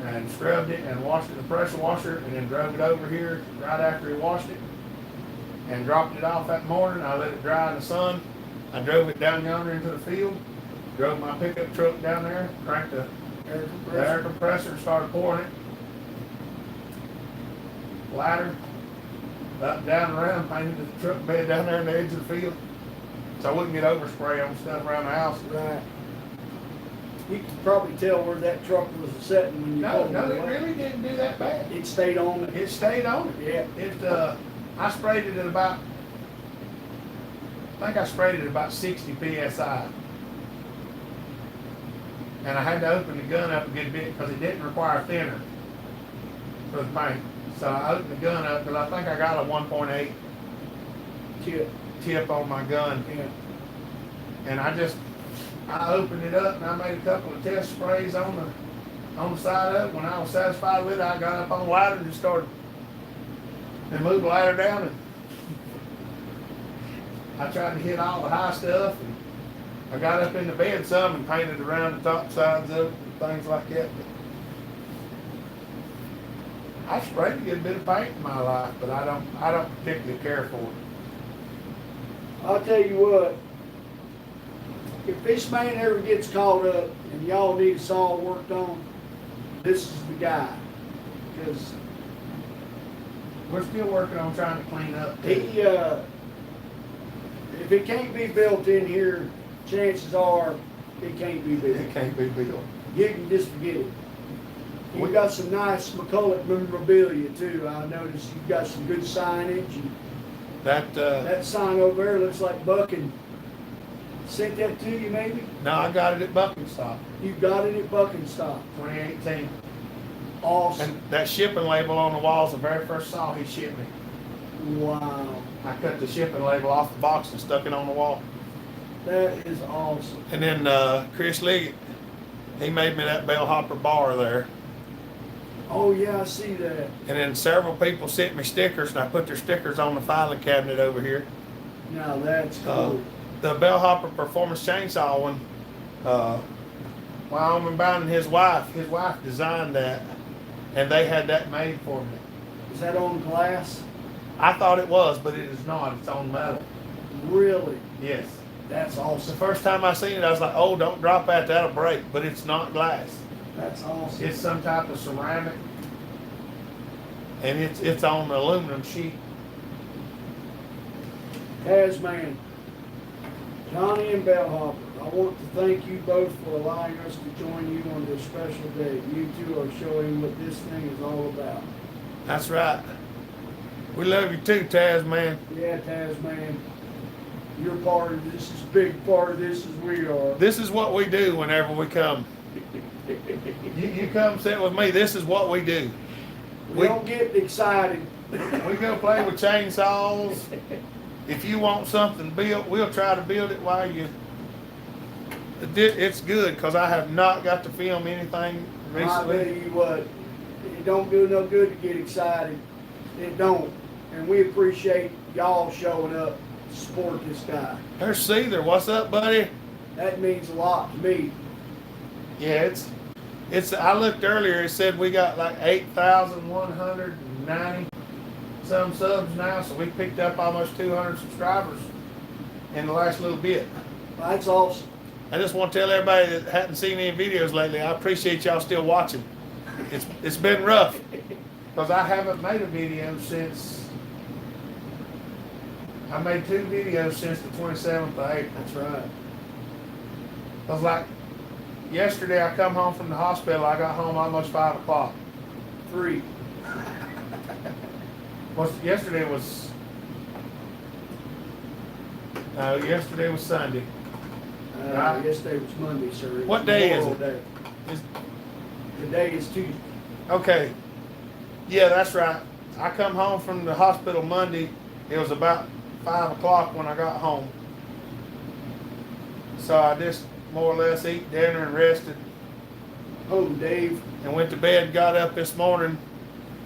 and scrubbed it and washed it in the pressure washer, and then drove it over here right after he washed it and dropped it off that morning. I let it dry in the sun. I drove it down yonder into the field, drove my pickup truck down there, cranked the air compressor and started pouring it. Ladder, up, down, around, painted the truck bed down there in the edge of the field, so I wouldn't get overspray on stuff around the house. Right. You can probably tell where that truck was sitting when you No, pulled no, it it away. really didn't do that bad. It stayed on it. It stayed on it. Yeah. I sprayed it at about, I think I sprayed it at about 60 PSI. And I had to open the gun up a good bit because it didn't require thinner for the paint. So I opened the gun up because I think I got a 1.8 tip on my gun. Yeah. And I opened it up and I made a couple of test sprays on the side of it. When I was satisfied with it, I got up on the ladder and just started and moved the ladder down, and I tried to hit all the high stuff, and I got up in the bed some and painted around the top sides of it and things like that. But I sprayed a good bit of paint in my life, but I don't particularly care for it. I'll tell you what, if this man ever gets caught up and y'all need a saw worked on, this is the guy. Because We're still working on trying to clean up. he, if it can't be built in here, chances are it can't be built. It can't be built. You can just forget it. You've got some nice McCulloch memorabilia too. I noticed you've got some good signage. And that sign over there looks like Bucking sent that to you maybe? No, I got it at Buckenstock, You got it at Buckenstock. 2018. Awesome. And that shipping label on the wall is the very first saw he shipped me. Wow. I cut the shipping label off the box and stuck it on the wall. That is awesome. And then Chris Liggett, he made me that bellhopper bar there. Oh yeah, I see that. And then several people sent me stickers, and I put their stickers on the filing cabinet over here. Now that's cool. The bellhopper performance chainsaw one, Wyoming Bound and his wife designed that, and they had that made for me. Is that on glass? I thought it was, but it is not. It's on metal. Really? Yes. That's The awesome. first time I seen it, I was like, oh, don't drop that, that'll break. But it's not glass. That's awesome. It's some type of ceramic, and it's on an aluminum sheet. Tasman, Johnny and Bellhopper, I want to thank you both for allowing us to join you on this special day. You two are showing what this thing is all about. That's right. We love you too, Taz, man. Yeah, Tasman, you're part of this, as big part of this as we are. This is what we do whenever we come. You come sit with me. This is what we do. We don't get excited. We go play with chainsaws. If you want something built, we'll try to build it while you. It's good because I have not got to film anything I tell recently. you what, it don't do no good to get excited. It don't. And we appreciate y'all showing up to support this guy. There's Seether. What's up, buddy? That means a lot to me. Yeah, it's. I looked earlier. It said we got like 8,190 some subs now. So we picked up almost 200 subscribers in the last little bit. That's awesome. I just want to tell everybody that hadn't seen any videos lately, I appreciate y'all still watching. It's been rough. Because I haven't made a video since, I made 2 videos since the 27th of April. That's right. I was like, yesterday I come home from the hospital, I got home almost 5 o'clock. 3. Yesterday was Sunday. Right. Yesterday was Monday, sir. It's What day is Memorial it? Day. Is- Today is Tuesday. Okay. Yeah, that's right. I come home from the hospital Monday. It was about 5 o'clock when I got home. So I just more or less ate dinner and rested Home, Dave. and went to bed, got up this morning.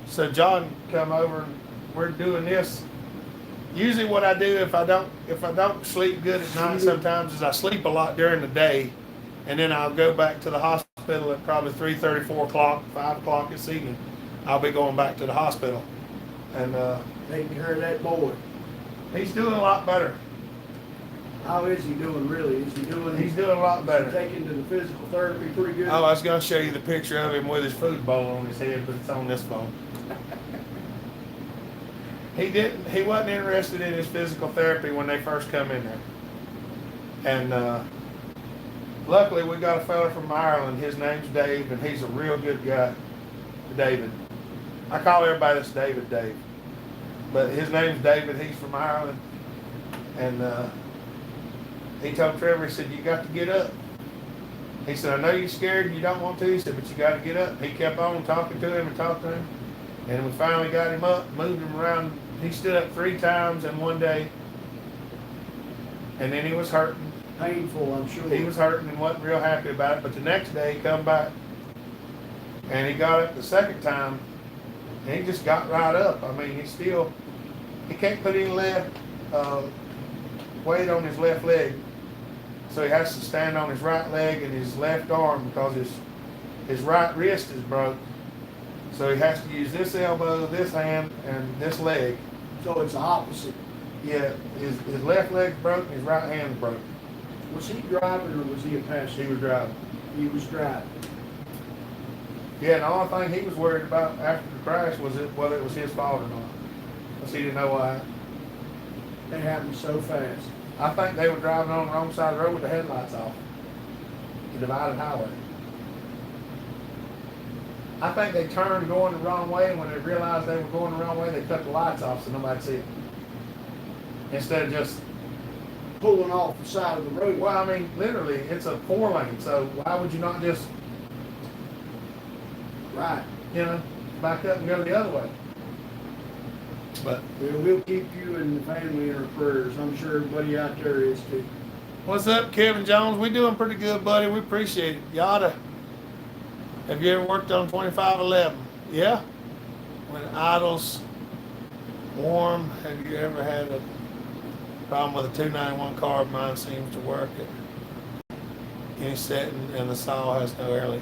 So John come over and we're doing this. Usually what I do if I don't sleep good at night sometimes is I sleep a lot during the day and then I'll go back to the hospital at probably 3:30, 4 o'clock, 5 o'clock this evening. I'll be going back to the hospital. And Taking care of that boy. he's doing a lot better. How is he doing really? Is he doing? He's doing a lot better. Taking to the physical therapy pretty good. Oh, I was going to show you the picture of him with his food bowl on his head, but it's on this phone. He wasn't interested in his physical therapy when they first come in there. And luckily we got a fella from Ireland. His name's Dave, and he's a real good guy. David. I call everybody this David Dave. But his name's David. He's from Ireland. And he told Trevor, he said, you got to get up. He said, I know you're scared and you don't want to. He said, but you got to get up. He kept on talking to him and talking to him. And we finally got him up, moved him around. He stood up 3 times in one day. And then he was hurting. Painful, I'm sure. He was hurting and wasn't real happy about it. But the next day he come back. And he got up the second time. And he just got right up. I mean, he can't put any left weight on his left leg. So he has to stand on his right leg and his left arm because his right wrist is broke. So he has to use this elbow, this hand, and this leg. So it's the opposite. Yeah, his left leg's broke and his right hand's broke. Was he driving or was he a passenger? He was driving. He was driving. Yeah, and the only thing he was worried about after the crash was whether it was his fault or not. Because he didn't know why. It happened so fast. I think they were driving on the wrong side of the road with the headlights off. The divided highway. I think they turned going the wrong way, and when they realized they were going the wrong way, they cut the lights off so nobody'd see it. Instead of just Pulling off the side of the road. well, I mean, literally, it's a 4-lane, so why would you not just, Right. back up and go the other way? But We'll keep you and the family in our prayers. I'm sure everybody out there is too. what's up, Kevin Jones? We doing pretty good, buddy. We appreciate it. Yada. Have you ever worked on 2511? Yeah. When it idles warm, have you ever had a problem with a 291 carb? Mine seems to work at any setting, and the saw has no air leak.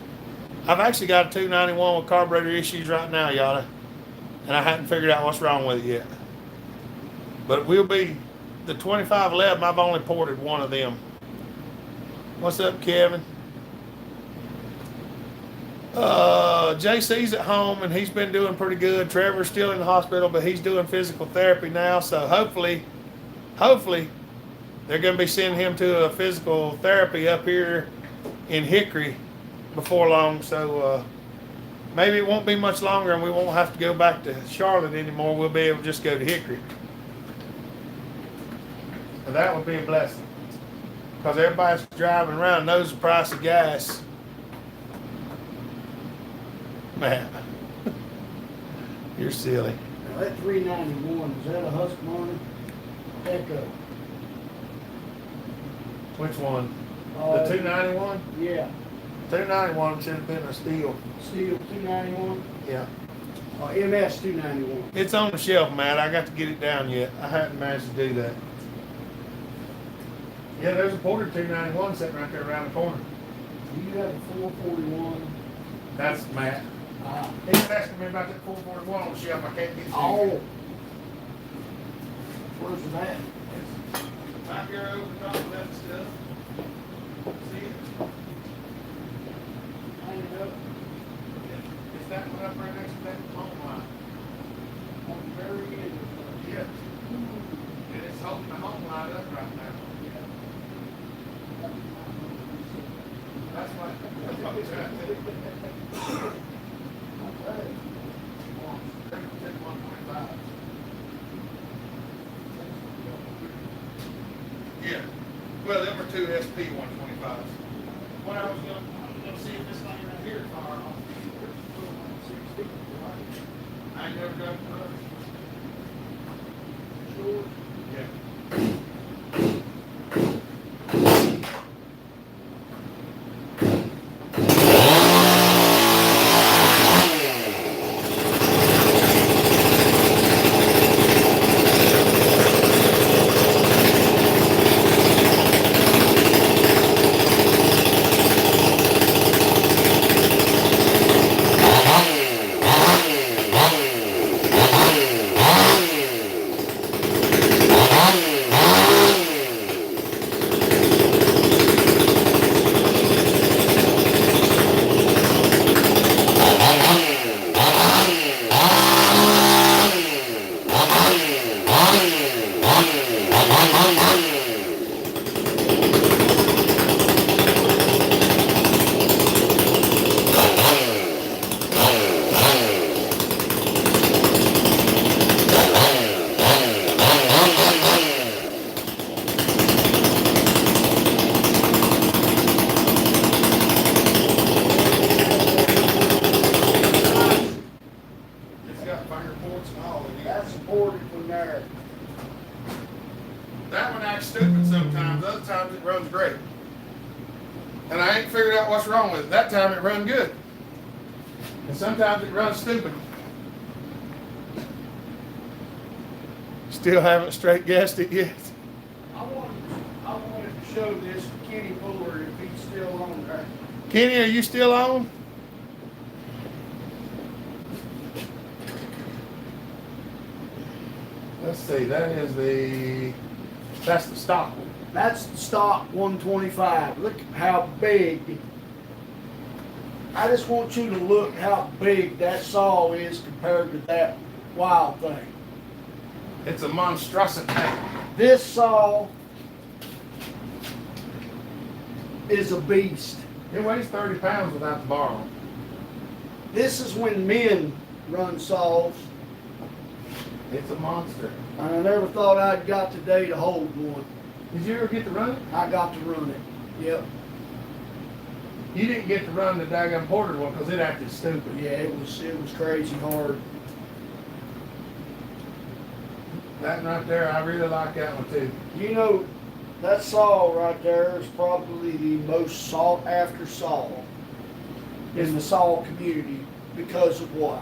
I've actually got a 291 with carburetor issues right now, Yada, and I hadn't figured out what's wrong with it yet. But it will be the 2511. I've only ported one of them. What's up, Kevin? JC's at home and he's been doing pretty good. Trevor's still in the hospital, but he's doing physical therapy now. So hopefully they're going to be sending him to a physical therapy up here in Hickory before long. So maybe it won't be much longer and we won't have to go back to Charlotte anymore. We'll be able to just go to Hickory. And that would be a blessing. Because everybody's driving around knows the price of gas. Man, you're silly. Now that 391, is that a Husqvarna? Echo. Which one? The 291? Yeah. 291 should have been a Steel. Steel 291? Yeah. MS 291. It's on the shelf, Matt. I got to get it down yet. I haven't managed to do that. Yeah, there's a Porter 291 sitting right there around the corner. Do you have a 441? That's Matt. He was asking me about that 441 on the shelf. I can't get it. Oh. Where's that? It's right here over the top of that stuff. See it? Hang it up. It's that one up right next to that home line. That's what I was trying to do. Take 125. Yeah. Well, them are two SP 125s. What I was gonna see if this thing right here is fire off. I ain't never done it. Sure. Yeah. It's got finger ports and all in That's it. supported from there. That one acts stupid sometimes, other times it runs great. And I ain't figured out what's wrong with it. That time it run good. And sometimes it runs stupid. Still haven't straight gassed it yet. I wanted to show this to Kenny Fuller if he's still on there. Kenny, are you still on? Let's see, that's the stock one. That's the stock 125. Look how big. I just want you to look how big that saw is compared to that wild thing. It's a monstrosity. This saw is a beast. It weighs 30 pounds without the bar on. This is when men run saws. It's a monster. And I never thought I'd got today to hold one. Did you ever get to run it? I got to run it. Yep. You didn't get to run the daggone ported one because it acted stupid. Yeah, it was crazy hard. That one right there, I really like that one too. You know, that saw right there is probably the most sought after saw in the saw community because of what?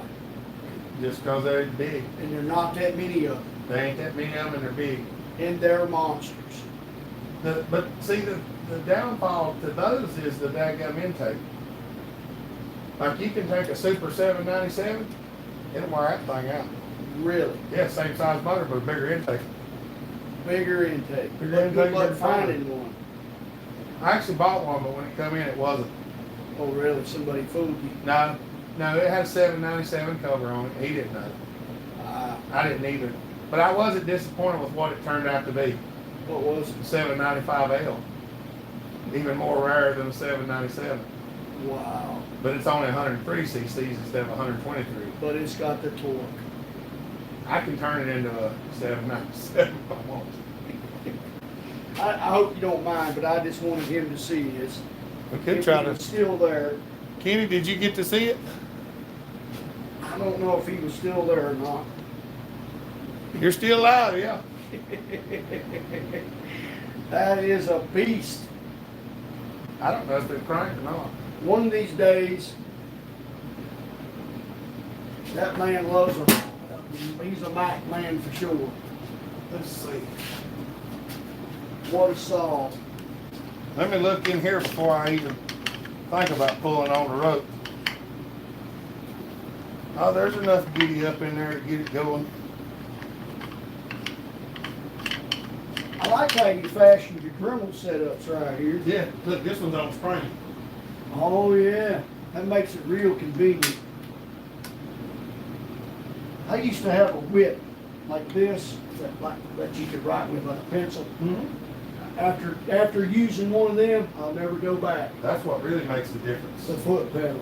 Just because they're big. And there are not that many of them. They ain't that many of them and they're big. And they're monsters. But see, the downfall to those is the daggum intake. Like you can take a Super 797, it'll wear that thing out. Really. Yeah, same size motor, but bigger intake. Bigger intake. Bigger But intake, good luck bigger finding one. I actually bought one, but when it come in, it wasn't. Oh, really? Somebody fooled you. No, it had a 797 cover on it. He didn't know. I didn't either. But I wasn't disappointed with what it turned out to be. What was it? The 795L. Even more rare than the 797. Wow. But it's only 103 cc's instead of 123. But it's got the torque. I can turn it into a 797 if I want to. I hope you don't mind, but I just wanted him to see this. We If could try he to. was still there. Kenny, did you get to see it? I don't know if he was still there or not. You're still alive, yeah. That is a beast. I don't know if it's cranked or not. One of these days, that man loves them. He's a Mac man for sure. Let's see. What a saw. Let me look in here before I even think about pulling on the rope. Oh, there's enough giddy up in there to get it going. I like how you fashioned your Dremel setups right here. Yeah, look, this one's on spring. Oh yeah, that makes it real convenient. I used to have a whip like this that you could write with like a pencil. Mm-hmm. After using one of them, I'll never go back. That's what really makes the difference. The foot pedal.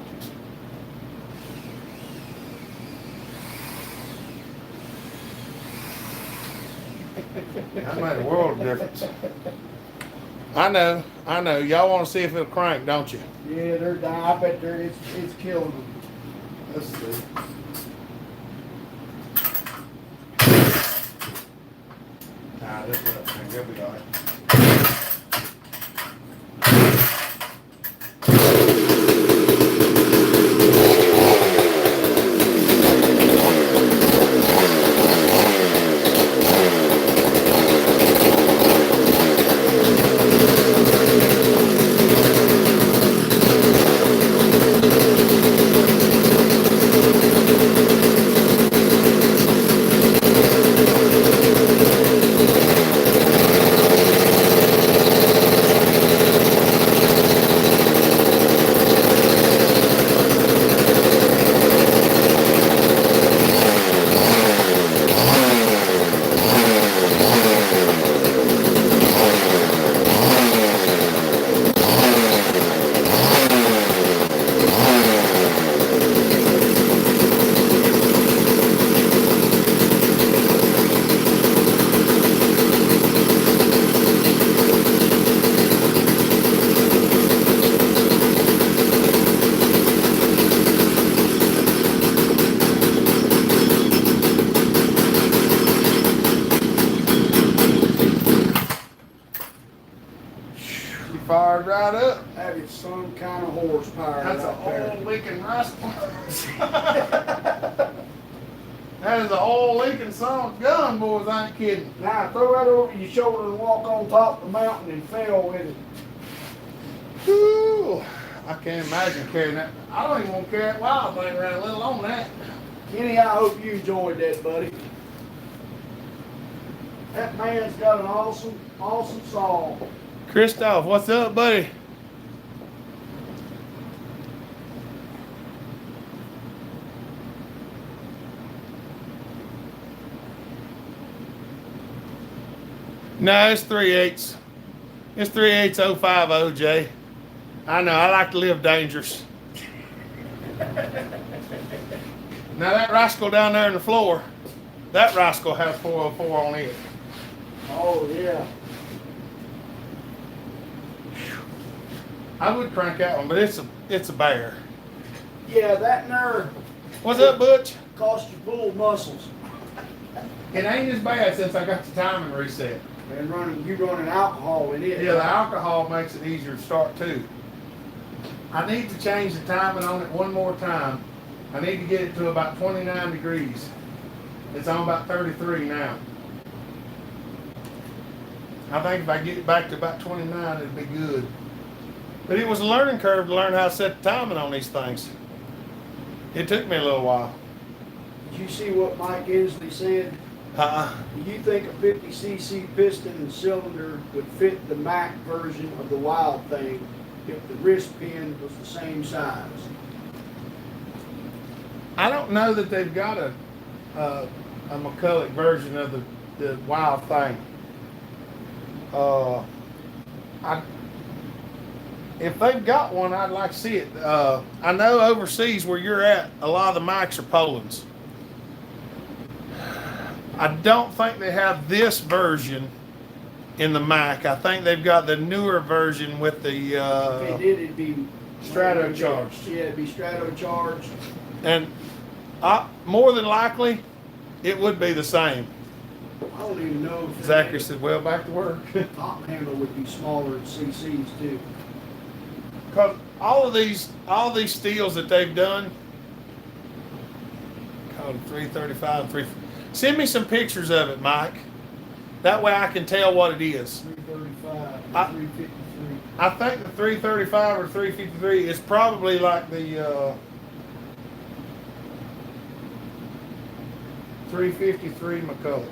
That made a world of difference. I know. Y'all want to see if it'll crank, don't you? Yeah, they're dying. I bet it's killing them. Let's see. Nah, this little thing, they'll be all right. Fired right up. That is some kind of horsepower. That's right there. an oil leaking rascal. That is an oil leaking son of a gun, boys. I ain't kidding. Now throw that over your shoulder and walk on top of the mountain and fell with it. Whew. I can't imagine carrying that. I don't even want to carry that wild thing around, let alone that. Kenny, I hope you enjoyed that, buddy. That man's got an awesome saw. Christoph, what's up, buddy? No, it's 3/8. It's 3/8 05 OJ. I know, I like to live dangerous. Now that rascal down there on the floor, that rascal has 404 on it. Oh yeah. I would crank that one, but it's a bear. Yeah, that nerve What's up, Butch? cost you pull muscles. It ain't as bad since I got the timing reset. And you running alcohol in it. Yeah, the alcohol makes it easier to start too. I need to change the timing on it one more time. I need to get it to about 29 degrees. It's on about 33 now. I think if I get it back to about 29, it'll be good. But it was a learning curve to learn how to set the timing on these things. It took me a little while. Did you see what Mike Inslee said? Do you think a 50cc piston and cylinder would fit the Mac version of the Wild thing if the wrist pin was the same size? I don't know that they've got a McCulloch version of the Wild thing. If they've got one, I'd like to see it. I know overseas where you're at, a lot of the mics are Poland's. I don't think they have this version in the Mac. I think they've got the newer version with the If they did, it'd be Strato charged. Yeah, it'd be Strato charged. And more than likely, it would be the same. I don't even know if Zachary said, well, back to work. top handle would be smaller in CCs too. Because all these steels that they've done, called 335 and 3. Send me some pictures of it, Mike. That way I can tell what it is. 335, 353. I think the 335 or 353 is probably like the 353 McCulloch.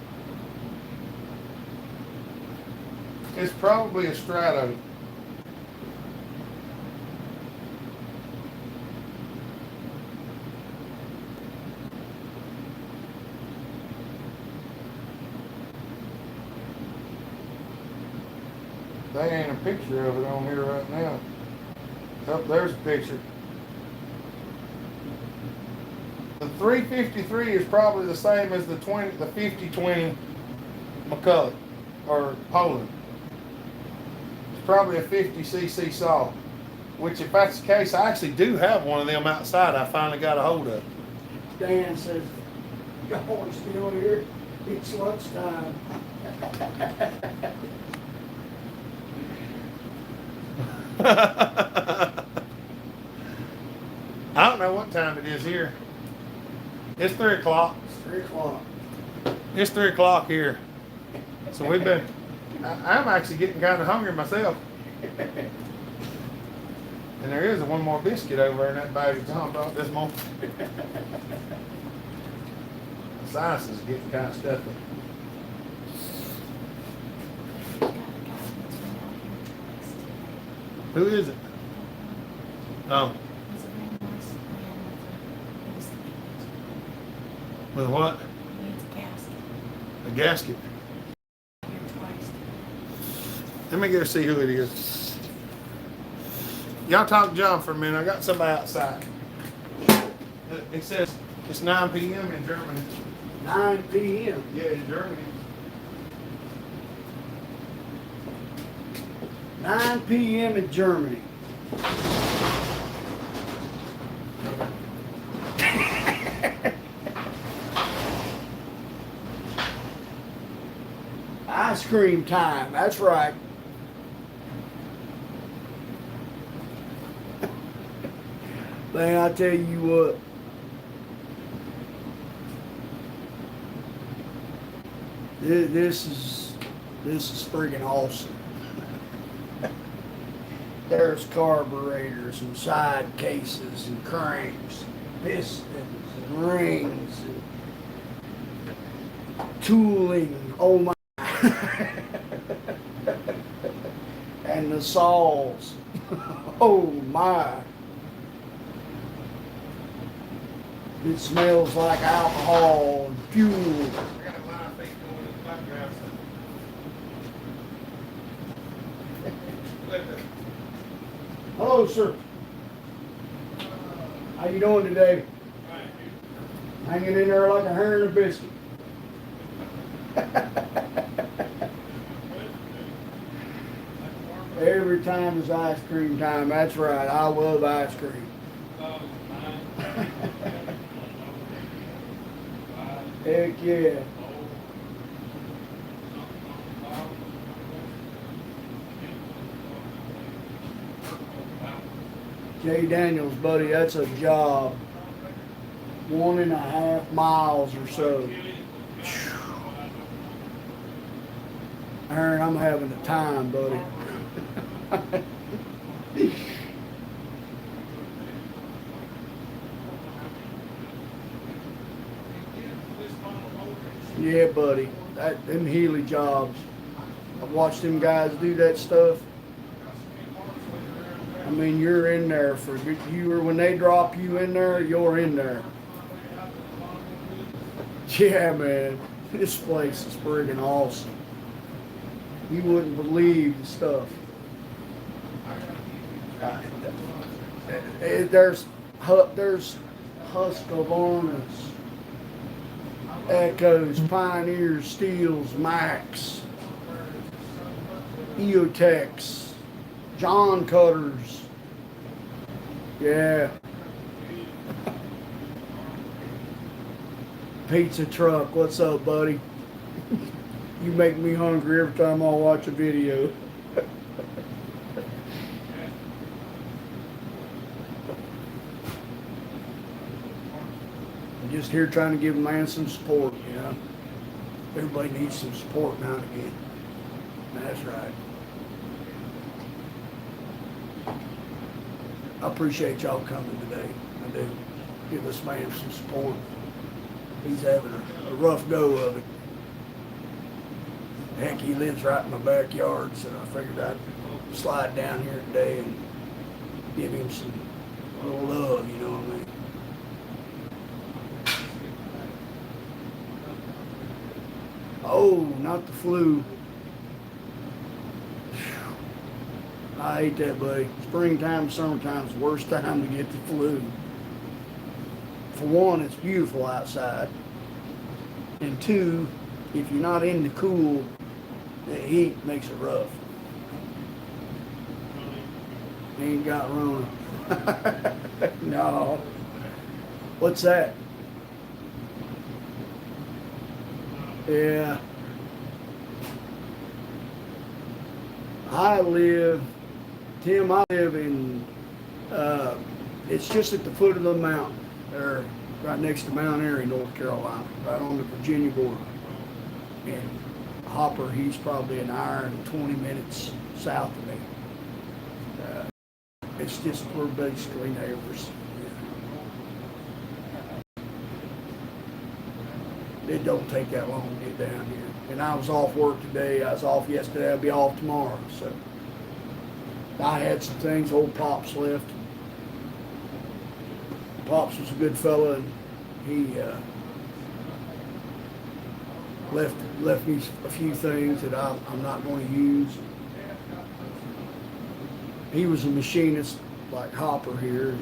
It's probably a Strato. They ain't a picture of it on here right now. Oh, there's a picture. The 353 is probably the same as the 5020 McCulloch or Poland. It's probably a 50cc saw. Which, if that's the case, I actually do have one of them outside. I finally got a hold of. Dan says, y'all are still here. It's lunchtime. I don't know what time it is here. It's 3 o'clock. It's 3 o'clock. It's 3 o'clock here. So we've been, I'm actually getting kind of hungry myself. And there is one more biscuit over there in that bag of John brought this morning. The size is getting kind of stuffy. Who is it? Oh. With what? A gasket. Let me go see who it is. Y'all talk to John for a minute. I got somebody outside. It says it's 9 p.m. in Germany. 9 p.m. Yeah, in Germany. 9 p.m. in Germany. Ice cream time, that's right. Man, I tell you what. This is freaking awesome. There's carburetors and side cases and cranks, pistons and rings and tooling. Oh my. And the saws. Oh my. It smells like alcohol and fuel. I got a line of things going in the background. Hello, sir. How you doing today? Hanging in there like a hair in a biscuit. Every time is ice cream time. That's right. I love ice cream. Heck yeah. Jay Daniels, buddy, that's a job. 1.5 miles or so. Aaron, I'm having a time, buddy. Yeah, buddy. Them Healy jobs. I've watched them guys do that stuff. I mean, you're in there for when they drop you in there, you're in there. Yeah, man. This place is friggin' awesome. You wouldn't believe the stuff. There's Husqvarnas, Echoes, Pioneers, Steels, Max, EOTechs, John Cutters. Yeah. Pizza truck, what's up, buddy? You make me hungry every time I watch a video. I'm just here trying to give a man some support, you know. Everybody needs some support now and again. That's right. I appreciate y'all coming today. I do. Give this man some support. He's having a rough go of it. Heck, he lives right in my backyard, so I figured I'd slide down here today and give him some little love, you know what I mean? Oh, not the flu. I hate that, buddy. Springtime, summertime's the worst time to get the flu. For one, it's beautiful outside. And two, if you're not in the cool, the heat makes it rough. Ain't got Rona. No. What's that? Yeah. I live in, it's just at the foot of the mountain, there, right next to Mount Airy, North Carolina, right on the Virginia border. And Hopper, he's probably an hour and 20 minutes south of me. It's just, we're basically neighbors. It don't take that long to get down here. And I was off work today, I was off yesterday, I'll be off tomorrow, so. I had some things, old Pops left. Pops was a good fella, and he left me a few things that I'm not going to use. He was a machinist like Hopper here.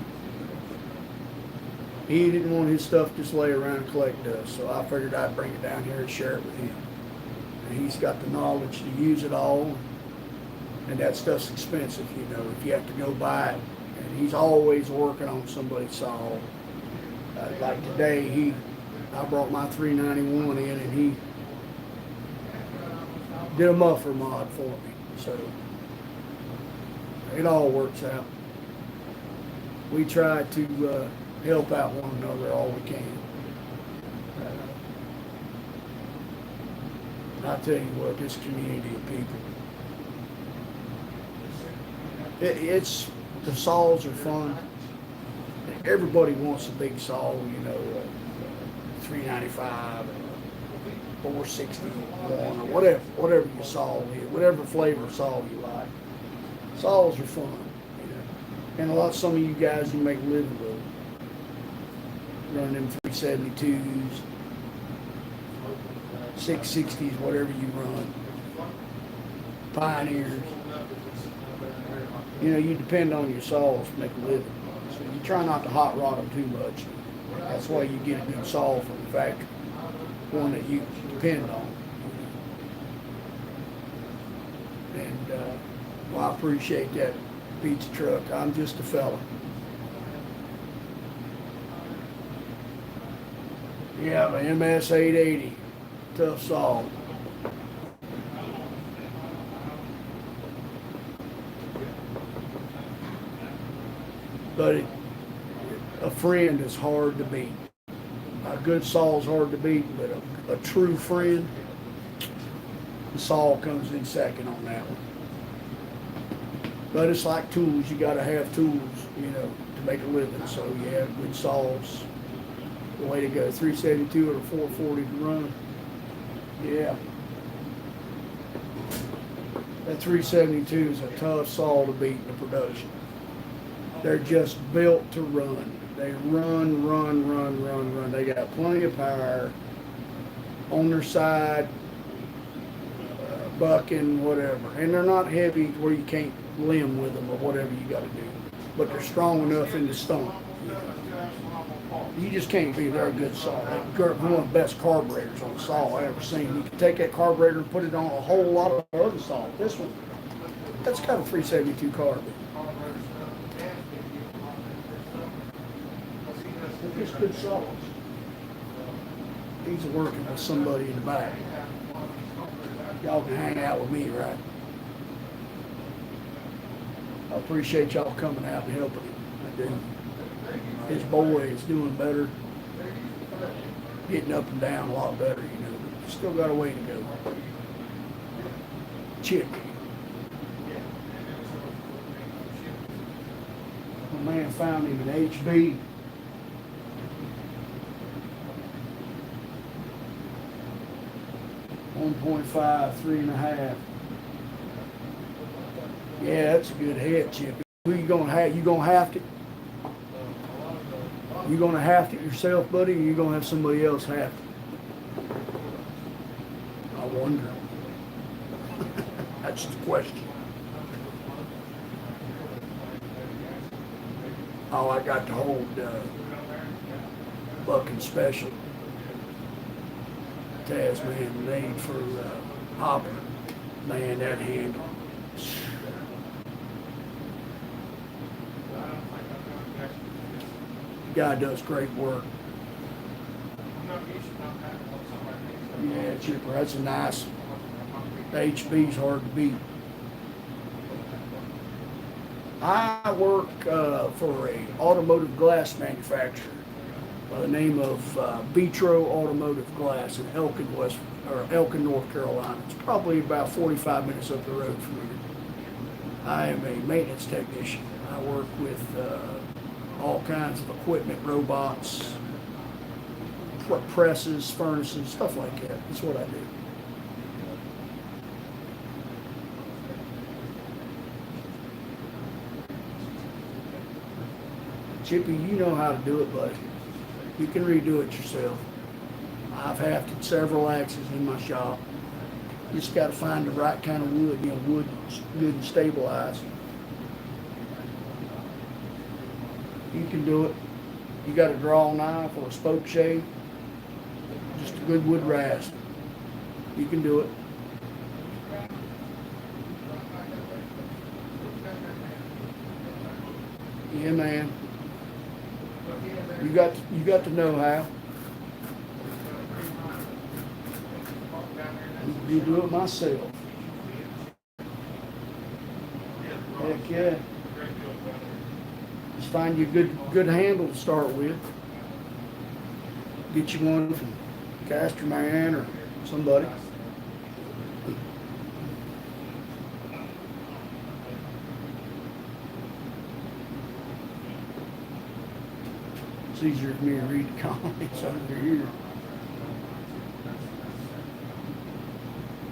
He didn't want his stuff just lay around and collect dust, so I figured I'd bring it down here and share it with him. And he's got the knowledge to use it all, and that stuff's expensive, you know, if you have to go buy it. And he's always working on somebody's saw. Like today, I brought my 391 in, and he did a muffler mod for me, so it all works out. We try to help out one another all we can. I tell you what, this community of people, it's the saws are fun. Everybody wants a big saw, you know, 395, 461, or whatever your saw is, whatever flavor saw you like. Saws are fun, you know, and some of you guys you make a living with running them 372s, 660s, whatever you run, Pioneers. You know, you depend on your saws to make a living. So you try not to hot rod them too much. That's why you get a good saw from the factory, one that you depend on. And well, I appreciate that pizza truck. I'm just a fella. Yeah, the MS 880, tough saw. But a friend is hard to beat. A good saw is hard to beat, but a true friend, the saw comes in second on that one. But it's like tools, you gotta have tools, you know, to make a living. So you have good saws, the way to go, 372 or 440 to run. Yeah. That 372 is a tough saw to beat in the production. They're just built to run. They run. They got plenty of power on their side, bucking, whatever. And they're not heavy where you can't limb with them or whatever you got to do. But they're strong enough in the stump. You just can't be they're a good saw. They're one of the best carburetors on a saw I ever seen. You can take that carburetor and put it on a whole lot of other saws. This one, that's got a 372 carburetor. Just good saws. He's working with somebody in the back. Y'all can hang out with me, right? I appreciate y'all coming out and helping him. I do. His boy is doing better, getting up and down a lot better, you know. But still got a way to go. Chip. My man found him an HB. .5, 3.5. Yeah, that's a good head, Chip. Who you gonna have? You gonna have to? You gonna have it yourself, buddy, or you gonna have somebody else have it? I wonder. That's the question. Oh, I got to hold fucking special Tasman made for Hopper. Man, that handle. The guy does great work. Yeah, chipper, that's a nice. The HB's hard to beat. I work for a automotive glass manufacturer by the name of Vitro Automotive Glass in Elkin, North Carolina. It's probably about 45 minutes up the road from here. I am a maintenance technician. I work with all kinds of equipment, robots, presses, furnaces, stuff like that. That's what I do. Chippy, you know how to do it, buddy. You can redo it yourself. I've hafted several axes in my shop. You just got to find the right kind of wood, wood that's good and stabilized. You can do it. You got a draw knife or a spoke shave, just a good wood rasp. You can do it. Yeah, man. You got to know how. You do it myself. Heck yeah. Just find you a good handle to start with. Get you one from Casterman or somebody. It's easier for me to read the comments over here.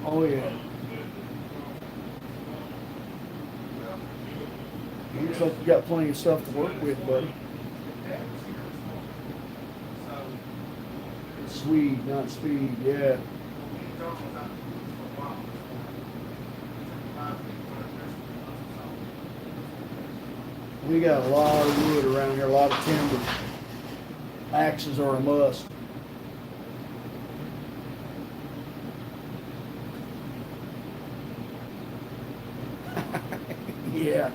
Oh yeah. Looks like you got plenty of stuff to work with, buddy. Swede, not speed, yeah. We got a lot of wood around here, a lot of timber. Axes are a must. Yeah.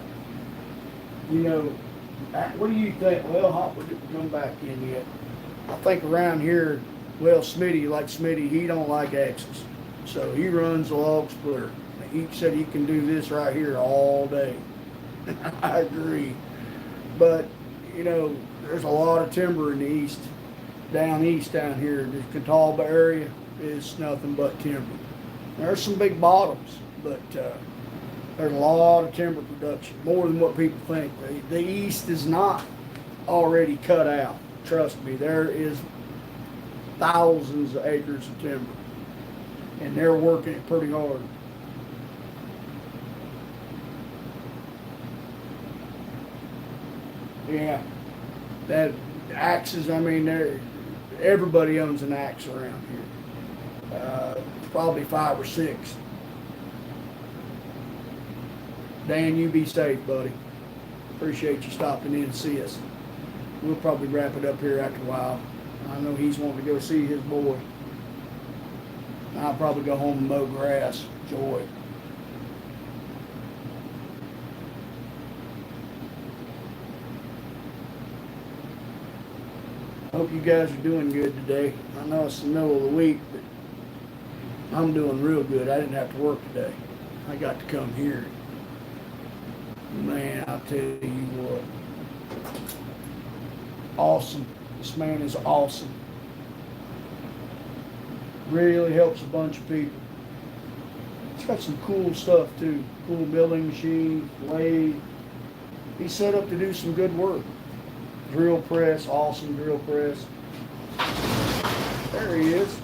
What do you think? Well, Hopper didn't come back in yet. I think around here, Smitty, he don't like axes. So he runs a log splitter. He said he can do this right here all day. I agree. But, there's a lot of timber in the east. Down here, the Catawba area is nothing but timber. There's some big bottoms, but there's a lot of timber production, more than what people think. The east is not already cut out. Trust me, there is thousands of acres of timber, and they're working it pretty hard. Yeah, that axes, everybody owns an axe around here. Probably 5 or 6. Dan, you be safe, buddy. Appreciate you stopping in to see us. We'll probably wrap it up here after a while. I know he's wanting to go see his boy. I'll probably go home and mow grass. Joy. Hope you guys are doing good today. I know it's the middle of the week, but I'm doing real good. I didn't have to work today. I got to come here. Man, I'll tell you what. Awesome. This man is awesome. Really helps a bunch of people. He's got some cool stuff too. Cool milling machine, lathe. He's set up to do some good work. Drill press, awesome drill press. There he is.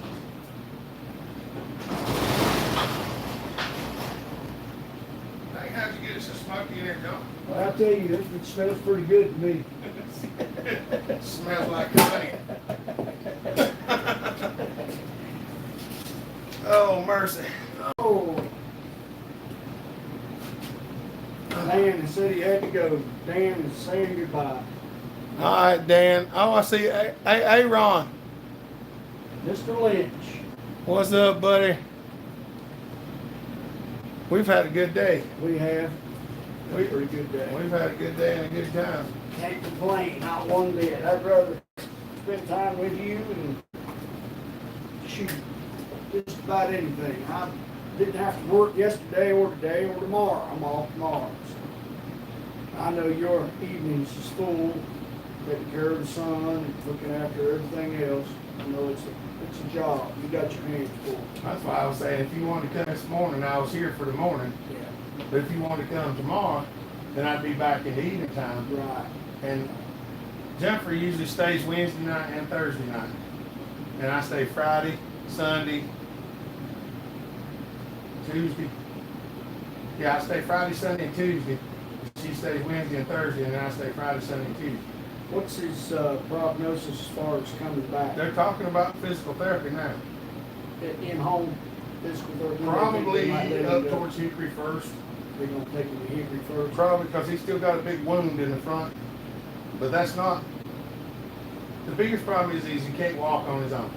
How'd you get it so smoky in there, John? Well, I tell you, it smells pretty good to me. Smells like honey. Oh, mercy. Oh. Man, said he had to go. Dan is saying goodbye. All right, Dan. Oh, I see. Hey, Ron. Mr. Lynch. What's up, buddy? We've had a good day. We have a pretty good day. We've had a good day and a good time. Can't complain, not one bit. I'd rather spend time with you and shoot just about anything. I didn't have to work yesterday or today or tomorrow. I'm off tomorrow. So I know your evenings is full, taking care of the son and looking after everything else. I know it's a job. You got your hands full. That's why I was saying if you wanted to come this morning, I was here for the morning. Yeah. But if you wanted to come tomorrow, then I'd be back in the evening time. Right. And Jennifer usually stays Wednesday night and Thursday night. And I stay Friday, Sunday, Tuesday. Yeah, I stay Friday, Sunday, and Tuesday. She stays Wednesday and Thursday, and then I stay Friday, Sunday, and Tuesday. What's his prognosis as far as coming back? They're talking about physical therapy now. In-home physical therapy? Probably Might let him up go. towards Hickory first. They're gonna take him to Hickory first? Probably because he's still got a big wound in the front. But that's not. The biggest problem is he can't walk on his own.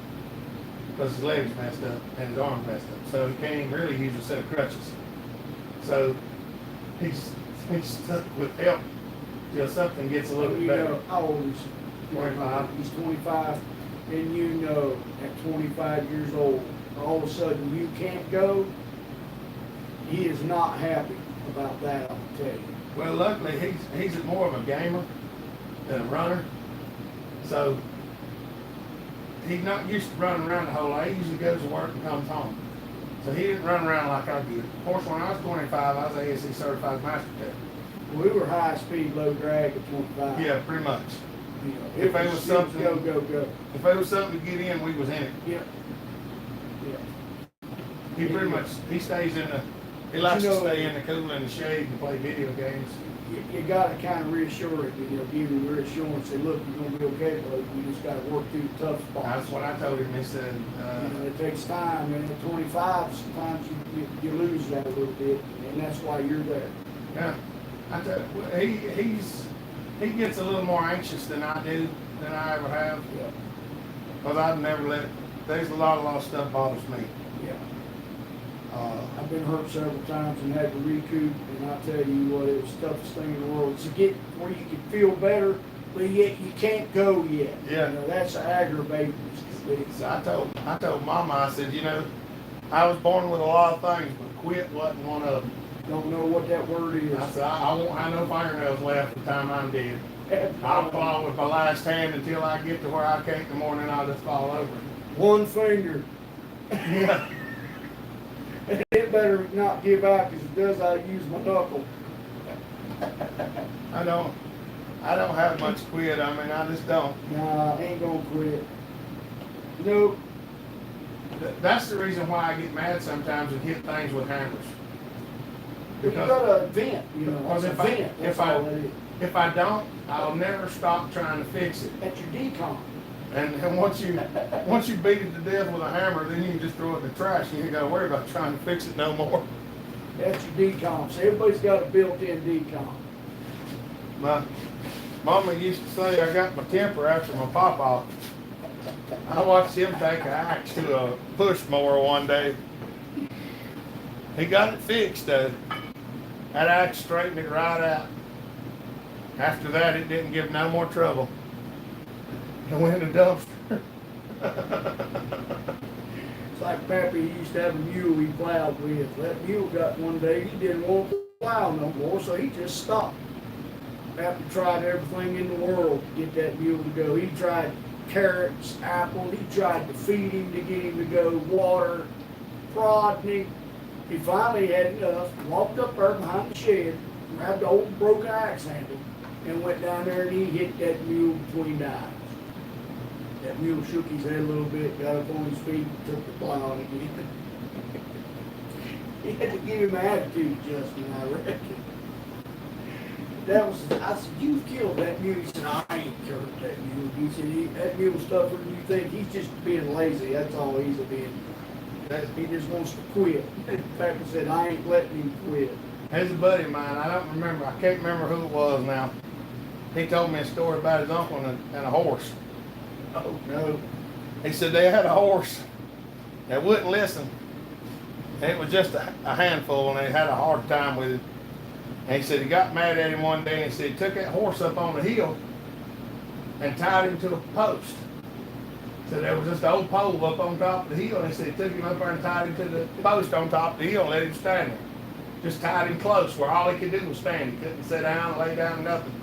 Because his leg's messed up and his arm's messed up. So he can't even really use a set of crutches. So he's stuck with help till something gets a little bit You better. know, how old is he? 25. He's 25, and you know, at 25 years old, all of a sudden you can't go. He is not happy about that, I'll tell you. Well, luckily he's more of a gamer than a runner. So he's not used to running around the whole day. He usually goes to work and comes home. So he didn't run around like I did. Of course, when I was 25, I was ASC certified master tech. We were high speed, low drag at 25. Yeah, pretty much. You know, If there was something- go, go, go. If there was something to get in, we was in it. Yep. Yeah. He pretty much, he stays in the, he likes You to know- stay in the cool and the shade and play video games. You gotta kind of reassure it, you know, give him reassurance, say, look, you're gonna be okay, but you just gotta work through the tough spots. That's what I told him. He said, You know, it takes time, and at 25, sometimes you lose that a little bit, and that's why you're there. yeah. I tell you, he gets a little more anxious than I do, than I ever have. Yeah, Because I've never there's a lot of stuff bothers me. yeah. I've been hurt several times and had to recoup, and I tell you what, it was the toughest thing in the world. To get where you can feel better, but yet you can't go yet. Yeah. You know, that's aggravating. So I told Mama, I said, you know, I was born with a lot of things, but quit wasn't one of them. Don't know what that word is. I said, I won't have no fingernails left the time I'm dead. I'll claw with my last hand until I get to where I can't in the morning, I'll just fall over. One finger. Yeah. It better not give out, because it does, I use my knuckle. I don't have much quit. I mean, I just don't. Nah, I ain't gonna quit. Nope. That's the reason why I get mad sometimes and hit things with hammers. You gotta vent, you know, Because that's a vent, that's all it is. if I don't, I'll never stop trying to fix it. That's your decon. And once you beat it to death with a hammer, then you can just throw it in the trash. You ain't got to worry about trying to fix it no more. That's your decon. So everybody's got a built-in decon. My mama used to say I got my temper after my papa. I watched him take an axe to a push mower one day. He got it fixed though. That axe straightened it right out. After that, it didn't give no more trouble. It went in the dumpster. It's like Pappy used to have a mule he plowed with. That mule got one day, he didn't want to plow no more, so he just stopped. Pappy tried everything in the world to get that mule to go. He tried carrots, apples, he tried to feed him to get him to go, water, prodding him. He finally had enough, walked up there behind the shed, grabbed the old broken axe handle, and went down there and he hit that mule between the eyes. That mule shook his head a little bit, got up on his feet, and took the plow again. He had to give him an attitude adjustment, I reckon. I said, you've killed that mule. He said, I ain't killed that mule. He said, that mule's tougher than you think. He's just being lazy. That's all he's being. He just wants to quit. In fact, he said, I ain't letting him quit. There's a buddy of mine. I don't remember. I can't remember who it was now. He told me a story about his uncle and a horse. Oh, no. He said they had a horse that wouldn't listen. And it was just a handful, and they had a hard time with it. And he said he got mad at him one day, and he said he took that horse up on the hill and tied him to a post. So there was just an old pole up on top of the hill, and he said he took him up there and tied him to the post on top of the hill and let him stand there. Just tied him close where all he could do was stand. He couldn't sit down, lay down, nothing.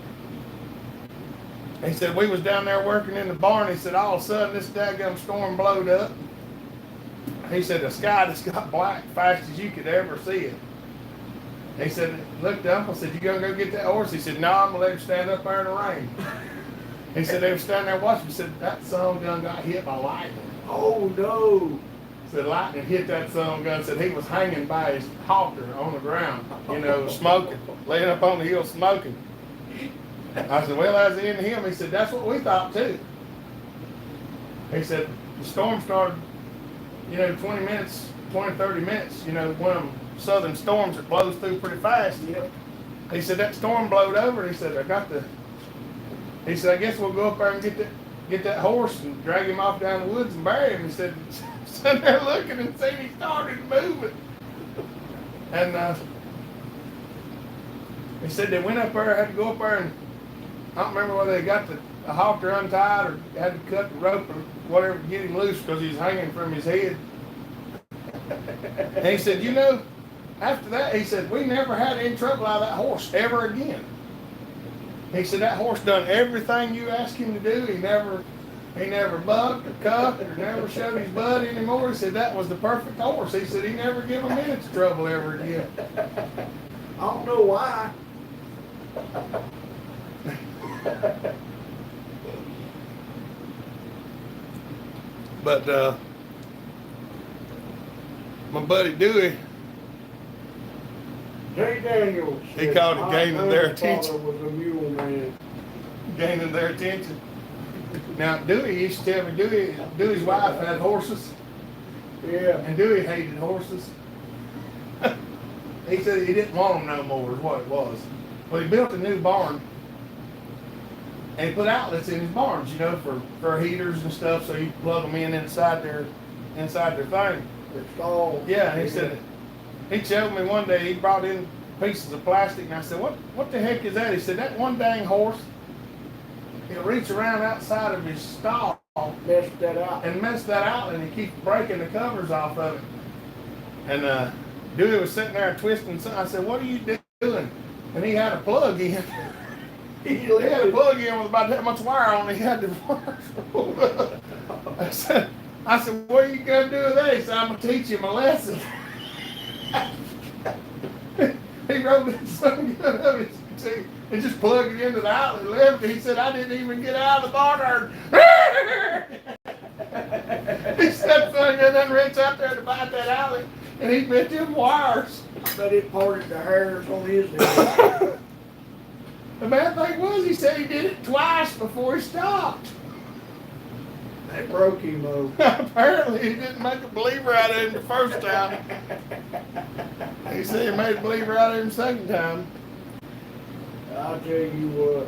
He said we was down there working in the barn. He said all of a sudden this daggum storm blowed up. He said the sky just got black fast as you could ever see it. He said, looked up and said, you gonna go get that horse? He said, no, I'm gonna let him stand up there in the rain. He said they were standing there watching. He said that son gun got hit by lightning. Oh, no. Said lightning hit that son gun. Said he was hanging by his halter on the ground, you know, smoking, laying up on the hill smoking. I said, well, as in him, he said, that's what we thought too. He said, the storm started, you know, 20, 30 minutes, you know, one of them southern storms that blows through pretty fast. Yep. He said, that storm blowed over, and he said, he said, I guess we'll go up there and get that horse and drag him off down the woods and bury him. He said, sitting there looking and seeing he started moving. And he said they went up there, had to go up there, and I don't remember whether they got the halter untied or had to cut the rope or whatever to get him loose because he was hanging from his head. And he said, you know, after that, he said, we never had any trouble out of that horse ever again. He said, that horse done everything you asked him to do. He never bucked or cuffed or never showed his butt anymore. He said, that was the perfect horse. He said, he never give a minute's trouble ever again. I don't know why. But my buddy Dewey, Jay Daniels. He called it gaining their attention. My father was a mule man. Gaining their attention. Now Dewey used to tell me Dewey's wife had horses, Yeah. and Dewey hated horses. He said he didn't want them no more is what it was. Well, he built a new barn, and he put outlets in his barns, you know, for heaters and stuff, so you plug them in inside their thing. It's all. Yeah, and he said, he showed me one day, he brought in pieces of plastic, and I said, what the heck is that? He said, that one dang horse, he'll reach around outside of his stall Messed that out. and mess that out, and he keeps breaking the covers off of it. And Dewey was sitting there twisting something. I said, what are you doing? And he had a plug in. He had a plug in with about that much wire on it. He had the wire. I said, what are you going to do with that? He said, I'm going to teach him a lesson. He wrote that some good of it and just plugged it into the outlet and left it. He said, I didn't even get out of the barn. He said, son, you done reach out there to bite that outlet, and he bit them wires. But it parted the hairs on his head. The bad thing was, he said he did it twice before he stopped. They broke him over. Apparently, he didn't make a believer out of him the first time. He said he made a believer out of him the second time. I'll tell you what,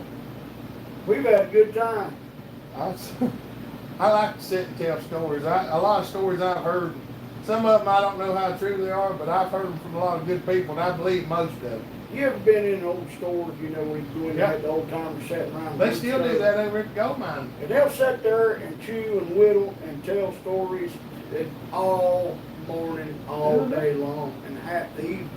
we've had a good time. I like to sit and tell stories. A lot of stories I've heard. Some of them I don't know how true they are, but I've heard them from a lot of good people, and I believe most of them. You ever been in old stores, you know, when you Yeah. had the old timers sitting around? They still do that over at the gold mine. And they'll sit there and chew and whittle and tell stories all morning, all day long, and half the evening.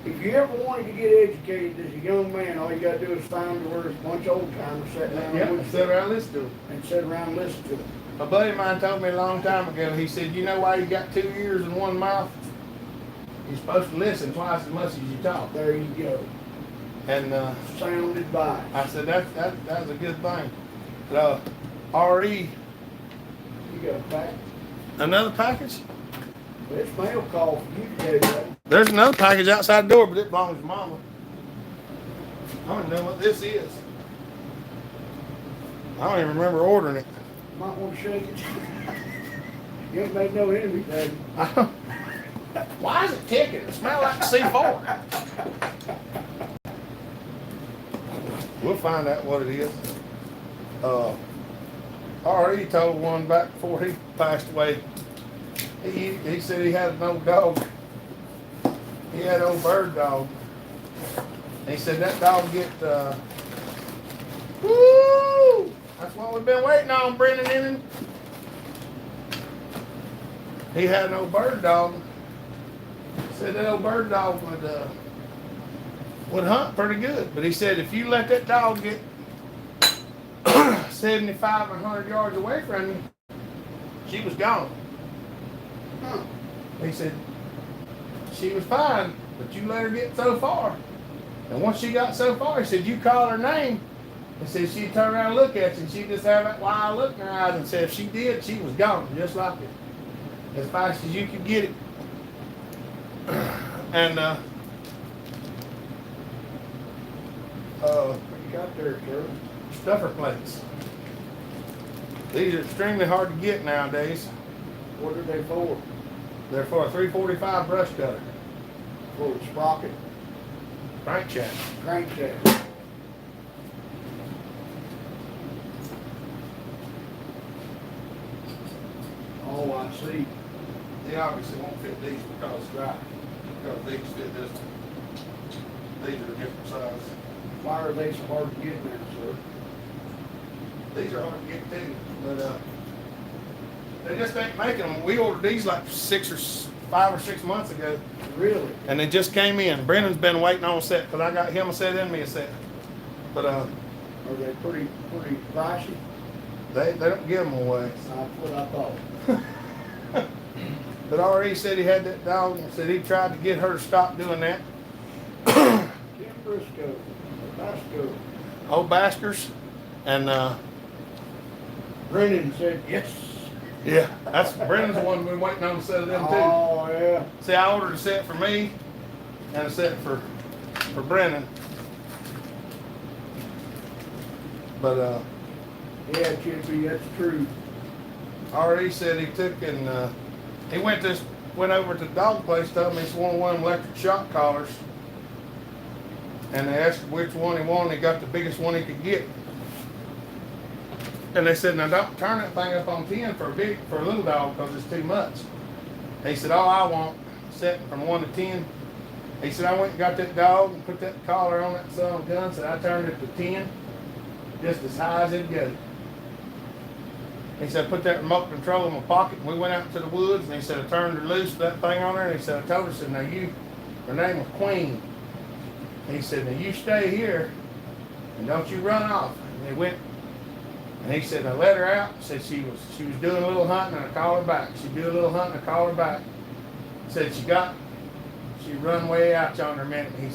If you ever wanted to get educated as a young man, all you gotta do is find where there's a bunch of old timers sitting around Yeah, with sit around and listen to them. and sit around and listen to them. A buddy of mine told me a long time ago, he said, you know why you got 2 ears and 1 mouth? You're supposed to listen twice as much as you talk. There you go. And Sound advice. I said, that's a good thing. But, R.E., You got a pack? another package? This mail call for you today, buddy. There's another package outside the door, but it belongs to Mama. I don't even know what this is. I don't even remember ordering it. Might want to shake it. You ain't made no enemy, baby. I don't- Why is it ticking? It smells like C4. We'll find out what it is. I already told one back before he passed away. He said he had an old dog. He had an old bird dog. And he said that dog get, woo! That's what we've been waiting on, Brendan in him. He had an old bird dog. Said that old bird dog would hunt pretty good. But he said if you let that dog get 75 or 100 yards away from you, she was gone. Huh. He said she was fine, but you let her get so far. And once she got so far, he said you call her name. He said she'd turn around and look at you, and she'd just have that wild look in her eyes, and said if she did, she was gone, just like it. As fast as you could get it. And What you got there, sir? stuffer plates. These are extremely hard to get nowadays. What are they for? They're for a 345 brush cutter, For the sprocket, crankshaft. crankshaft. Oh, I see. They obviously won't fit these because these fit this one. These are a different size. Why are they so hard to get now, sir? These are hard to get too, but they just ain't making them. We ordered these like 5 or 6 months ago, Really? and they just came in. Brendan's been waiting on a set because I got him a set and me a set. But Are they pretty pricey? they don't give them away. That's what I thought. But already said he had that dog and said he tried to get her to stop doing that. Tim Briscoe, Basco. Old Baskers, and Brennan said yes. yeah, that's Brendan's the one we've been waiting on a set of them too. Oh, yeah. See, I ordered a set for me and a set for Brendan. But Yeah, Chippy, that's true. already said he took and he went over to the dog place, told me he wanted one of them electric shock collars. And they asked him which one he wanted. He got the biggest one he could get. And they said, now don't turn that thing up on 10 for a little dog because it's too much. He said, all I want, setting from 1 to 10. He said, I went and got that dog and put that collar on that son of a gun. Said I turned it to 10, just as high as it'd go. He said, I put that remote control in my pocket, and we went out to the woods, and he said, I turned her loose with that thing on her, and he said, I told her, said, now her name was Queen. He said, now you stay here, and don't you run off. And they went, and he said, I let her out, said she was doing a little hunting, and I called her back. She'd do a little hunting, I called her back. Said she run way out yonder a minute, and he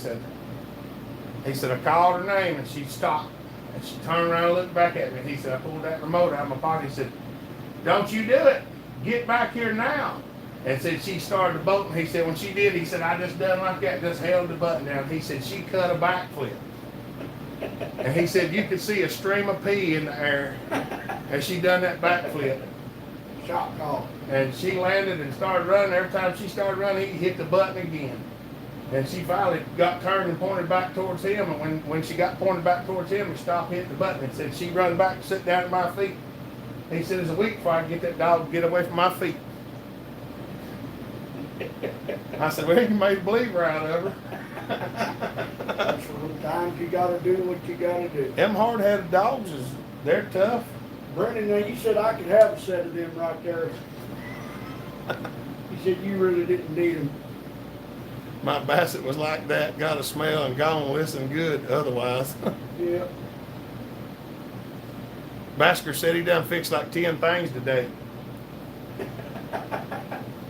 said, I called her name, and she stopped. And she turned around and looked back at me. He said, I pulled that remote out of my pocket. He said, don't you do it. Get back here now. And said she started bolting. He said, when she did, he said, I just done like that, just held the button down. He said, she cut a backflip. And he said, you could see a stream of pee in the air as she done that backflip. Shot call. And she landed and started running. Every time she started running, he hit the button again. And she finally got turned and pointed back towards him. And when she got pointed back towards him, he stopped hitting the button and said, she run back and sit down at my feet. He said, it's a week before I can get that dog to get away from my feet. I said, well, you made a believer out of her. Sometimes you gotta do what you gotta do. Them hard-headed dogs, they're tough. Brendan, now you said I could have a set of them right there. You said you really didn't need them. My Basset was like that, got a smell and gone listen good otherwise. Yeah. Basker said he done fixed like 10 things today.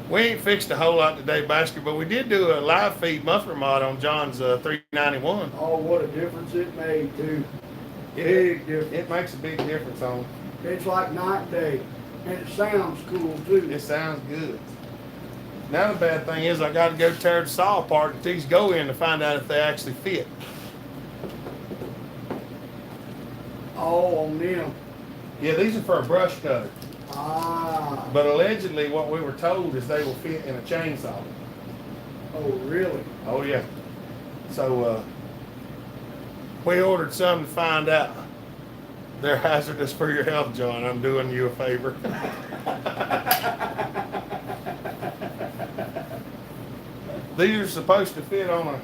We ain't fixed a whole lot today, Basker, but we did do a live feed muffler mod on John's 391. Oh, what a difference it made too. Big difference. It makes a big difference on. It's like night and day. And it sounds cool too. It sounds good. Now the bad thing is I got to go tear the saw apart that these go in to find out if they actually fit. Oh, on them. Yeah, these are for a brush cutter. Ah. But allegedly what we were told is they will fit in a chainsaw. Oh, really? Oh yeah. So we ordered some to find out they're hazardous for your health, John. I'm doing you a favor. These are supposed to fit on a.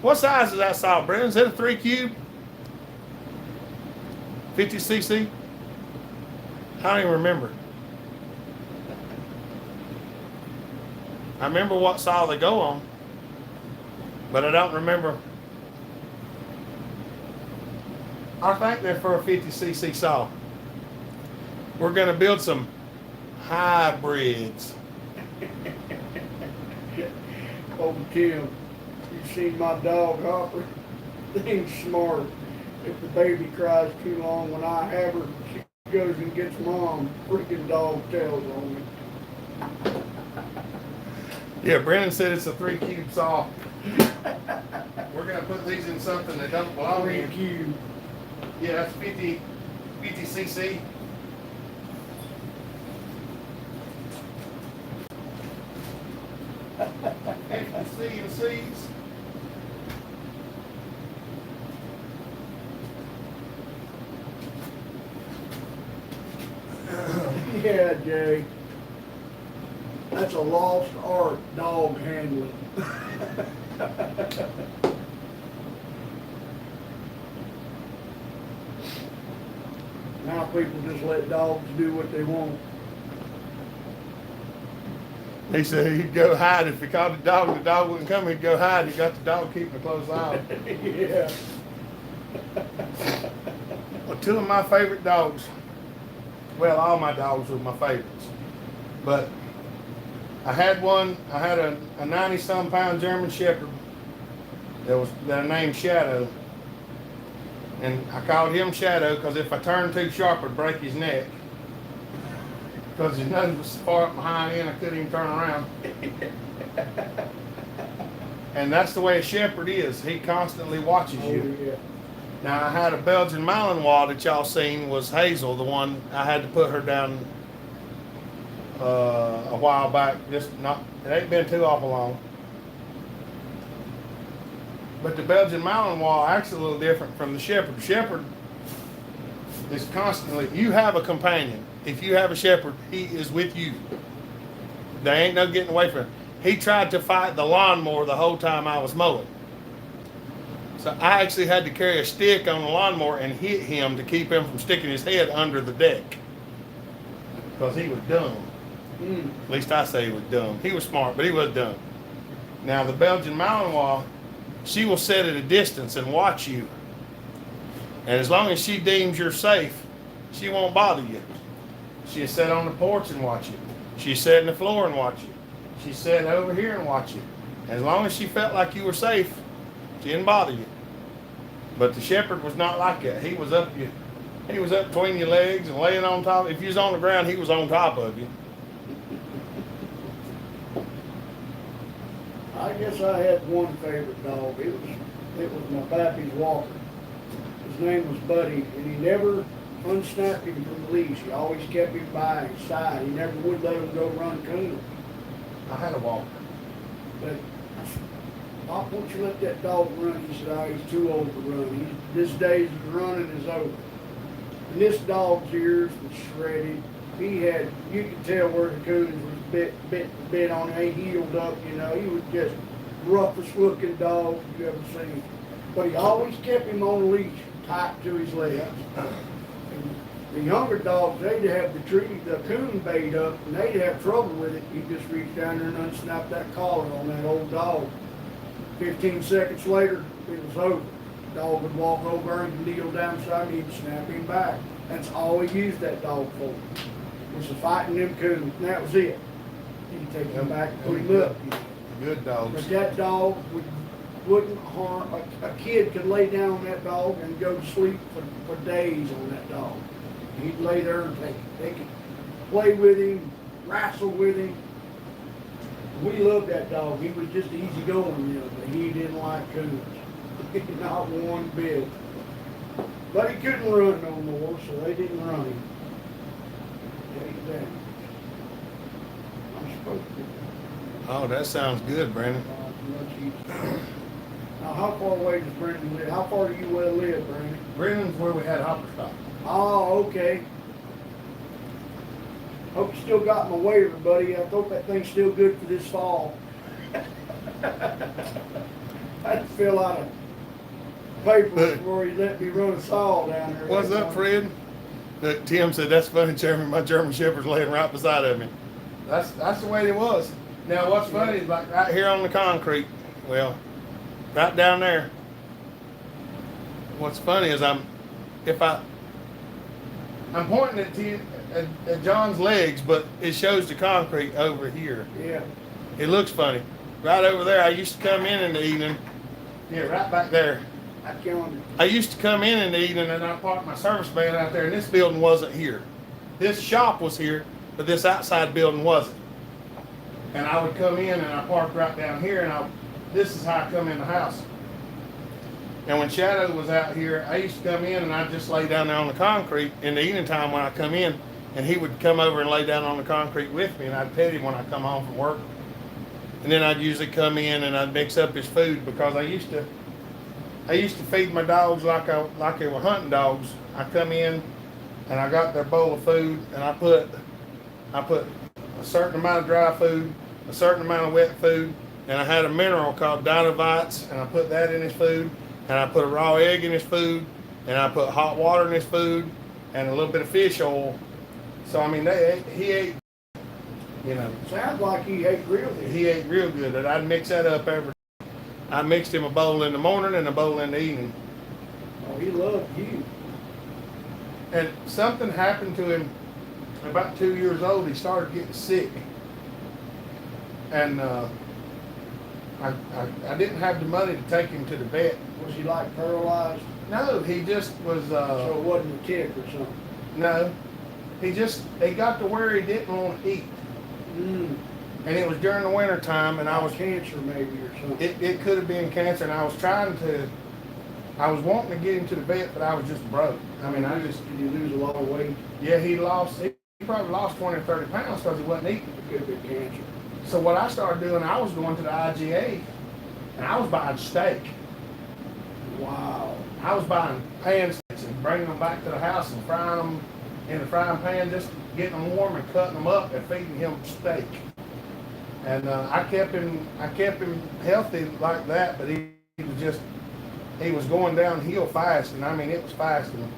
What size is that saw, Brendan? Is it a 3 cube? 50 cc? I don't even remember. I remember what saw they go on, but I don't remember. I think they're for a 50 cc saw. We're going to build some hybrids. Oh, Tim, you seen my dog Hopper? Thing's smart. If the baby cries too long when I have her, she goes and gets mom. Freaking dog tails on me. Yeah, Brendan said it's a 3 cube saw. We're going to put these in something that don't belong Three in. cube. Yeah, that's 50 cc. CNCs. Yeah, Jay. That's a lost art, dog handling. Now people just let dogs do what they want. He said he'd go hide. If he called the dog wouldn't come, he'd go hide. He got the dog keeping a close eye on him. Yeah. Well, 2 of my favorite dogs, well, all my dogs were my favorites, but I had a 90-some pound German Shepherd that I named Shadow, and I called him Shadow because if I turned too sharp, I'd break his neck. Because his nose was far up behind him, I couldn't even turn around. And that's the way a shepherd is. He constantly watches you. Oh, yeah. Now, I had a Belgian Malinois that y'all seen was Hazel, the one I had to put her down a while back. It ain't been too awful long. But the Belgian Malinois actually a little different from the shepherd. The shepherd is constantly, you have a companion. If you have a shepherd, he is with you. There ain't no getting away from him. He tried to fight the lawnmower the whole time I was mowing. So I actually had to carry a stick on the lawnmower and hit him to keep him from sticking his head under the deck. Because he was dumb. At least I say he was dumb. He was smart, but he was dumb. Now the Belgian Malinois, she will sit at a distance and watch you. And as long as she deems you're safe, she won't bother you. She'll sit on the porch and watch you. She'll sit on the floor and watch you. She'll sit over here and watch you. And as long as she felt like you were safe, she didn't bother you. But the shepherd was not like that. He was up between your legs and laying on top. If you was on the ground, he was on top of you. I guess I had one favorite dog. It was my pappy's Walker. His name was Buddy, and he never unsnapped him from the leash. He always kept him by his side. He never would let him go run coon. I had a Walker. But I said, Pop, won't you let that dog run? He said, oh, he's too old to run. His days of running is over. And this dog's ears was shredded. You could tell where the coons was bit on him. He healed up, you know. He was just roughest looking dog you ever seen. But he always kept him on a leash, tight to his legs. And the younger dogs, they'd have the coon bait up, and they'd have trouble with it. He'd just reach down there and unsnap that collar on that old dog. 15 seconds later, it was over. The dog would walk over and kneel down beside him, he'd snap him back. That's all he used that dog for, was fighting them coons, and that was it. He'd take him back and put him up. Good dogs. But that dog wouldn't harm, a kid could lay down on that dog and go to sleep for days on that dog. He'd lay there and they could play with him, wrestle with him. We loved that dog. He was just easy going, you know, but he didn't like coons. Not one bit. But he couldn't run no more, so they didn't run him. Take that. I'm supposed to. Oh, that sounds good, Brandon. much easier. Now, how far away does Brendan live? How far do you live, Brendan? Brennan's where we had hopper stop. Oh, okay. Hope you still got my waiver, buddy. I hope that thing's still good for this fall. I had to fill out a paper before he let me run a saw down there. What's up, Fred? Look, Tim said, that's funny, Chairman. My German Shepherd's laying right beside of me. That's the way it was. Now, what's funny is like right here on the concrete, well, right down there. What's funny is I'm pointing at John's legs, but it shows the concrete over here. Yeah. It looks funny. Right over there, I used to come in the evening. Yeah, right back there. I used to come in the evening and I parked my service van out there, and this building wasn't here. This shop was here, but this outside building wasn't. And I would come in and I parked right down here, and this is how I come in the house. And when Shadow was out here, I used to come in and I'd just lay down there on the concrete in the evening time when I come in, and he would come over and lay down on the concrete with me, and I'd pet him when I come home from work. And then I'd usually come in and I'd mix up his food, because I used to feed my dogs like they were hunting dogs. I come in and I got their bowl of food, and I put a certain amount of dry food, a certain amount of wet food, and I had a mineral called Dinovites, and I put that in his food, and I put a raw egg in his food, and I put hot water in his food, and a little bit of fish oil. So I mean, he ate, you know. Sounds like he ate real good. He ate real good, and I'd mix that up every day. I mixed him a bowl in the morning and a bowl in the evening. Oh, he loved you. And something happened to him about 2 years old. He started getting sick. And I didn't have the money to take him to the vet. Was he like paralyzed? No, he just was... so it wasn't a tick or something? No. He got to where he didn't want to eat. Mm. And it was during the winter time, and I was... Cancer maybe or something. It could have been cancer, and I was wanting to get him to the vet, but I was just broke. I mean, Did you lose a lot of weight? Yeah, he probably lost 20 or 30 pounds because he wasn't eating. It could have been cancer. So what I started doing, I was going to the IGA, and I was buying steak. Wow. I was buying pan steaks and bringing them back to the house and frying them in the frying pan, just getting them warm and cutting them up and feeding him steak. And I kept him healthy like that, but he was going downhill fast, and I mean, it was fast. And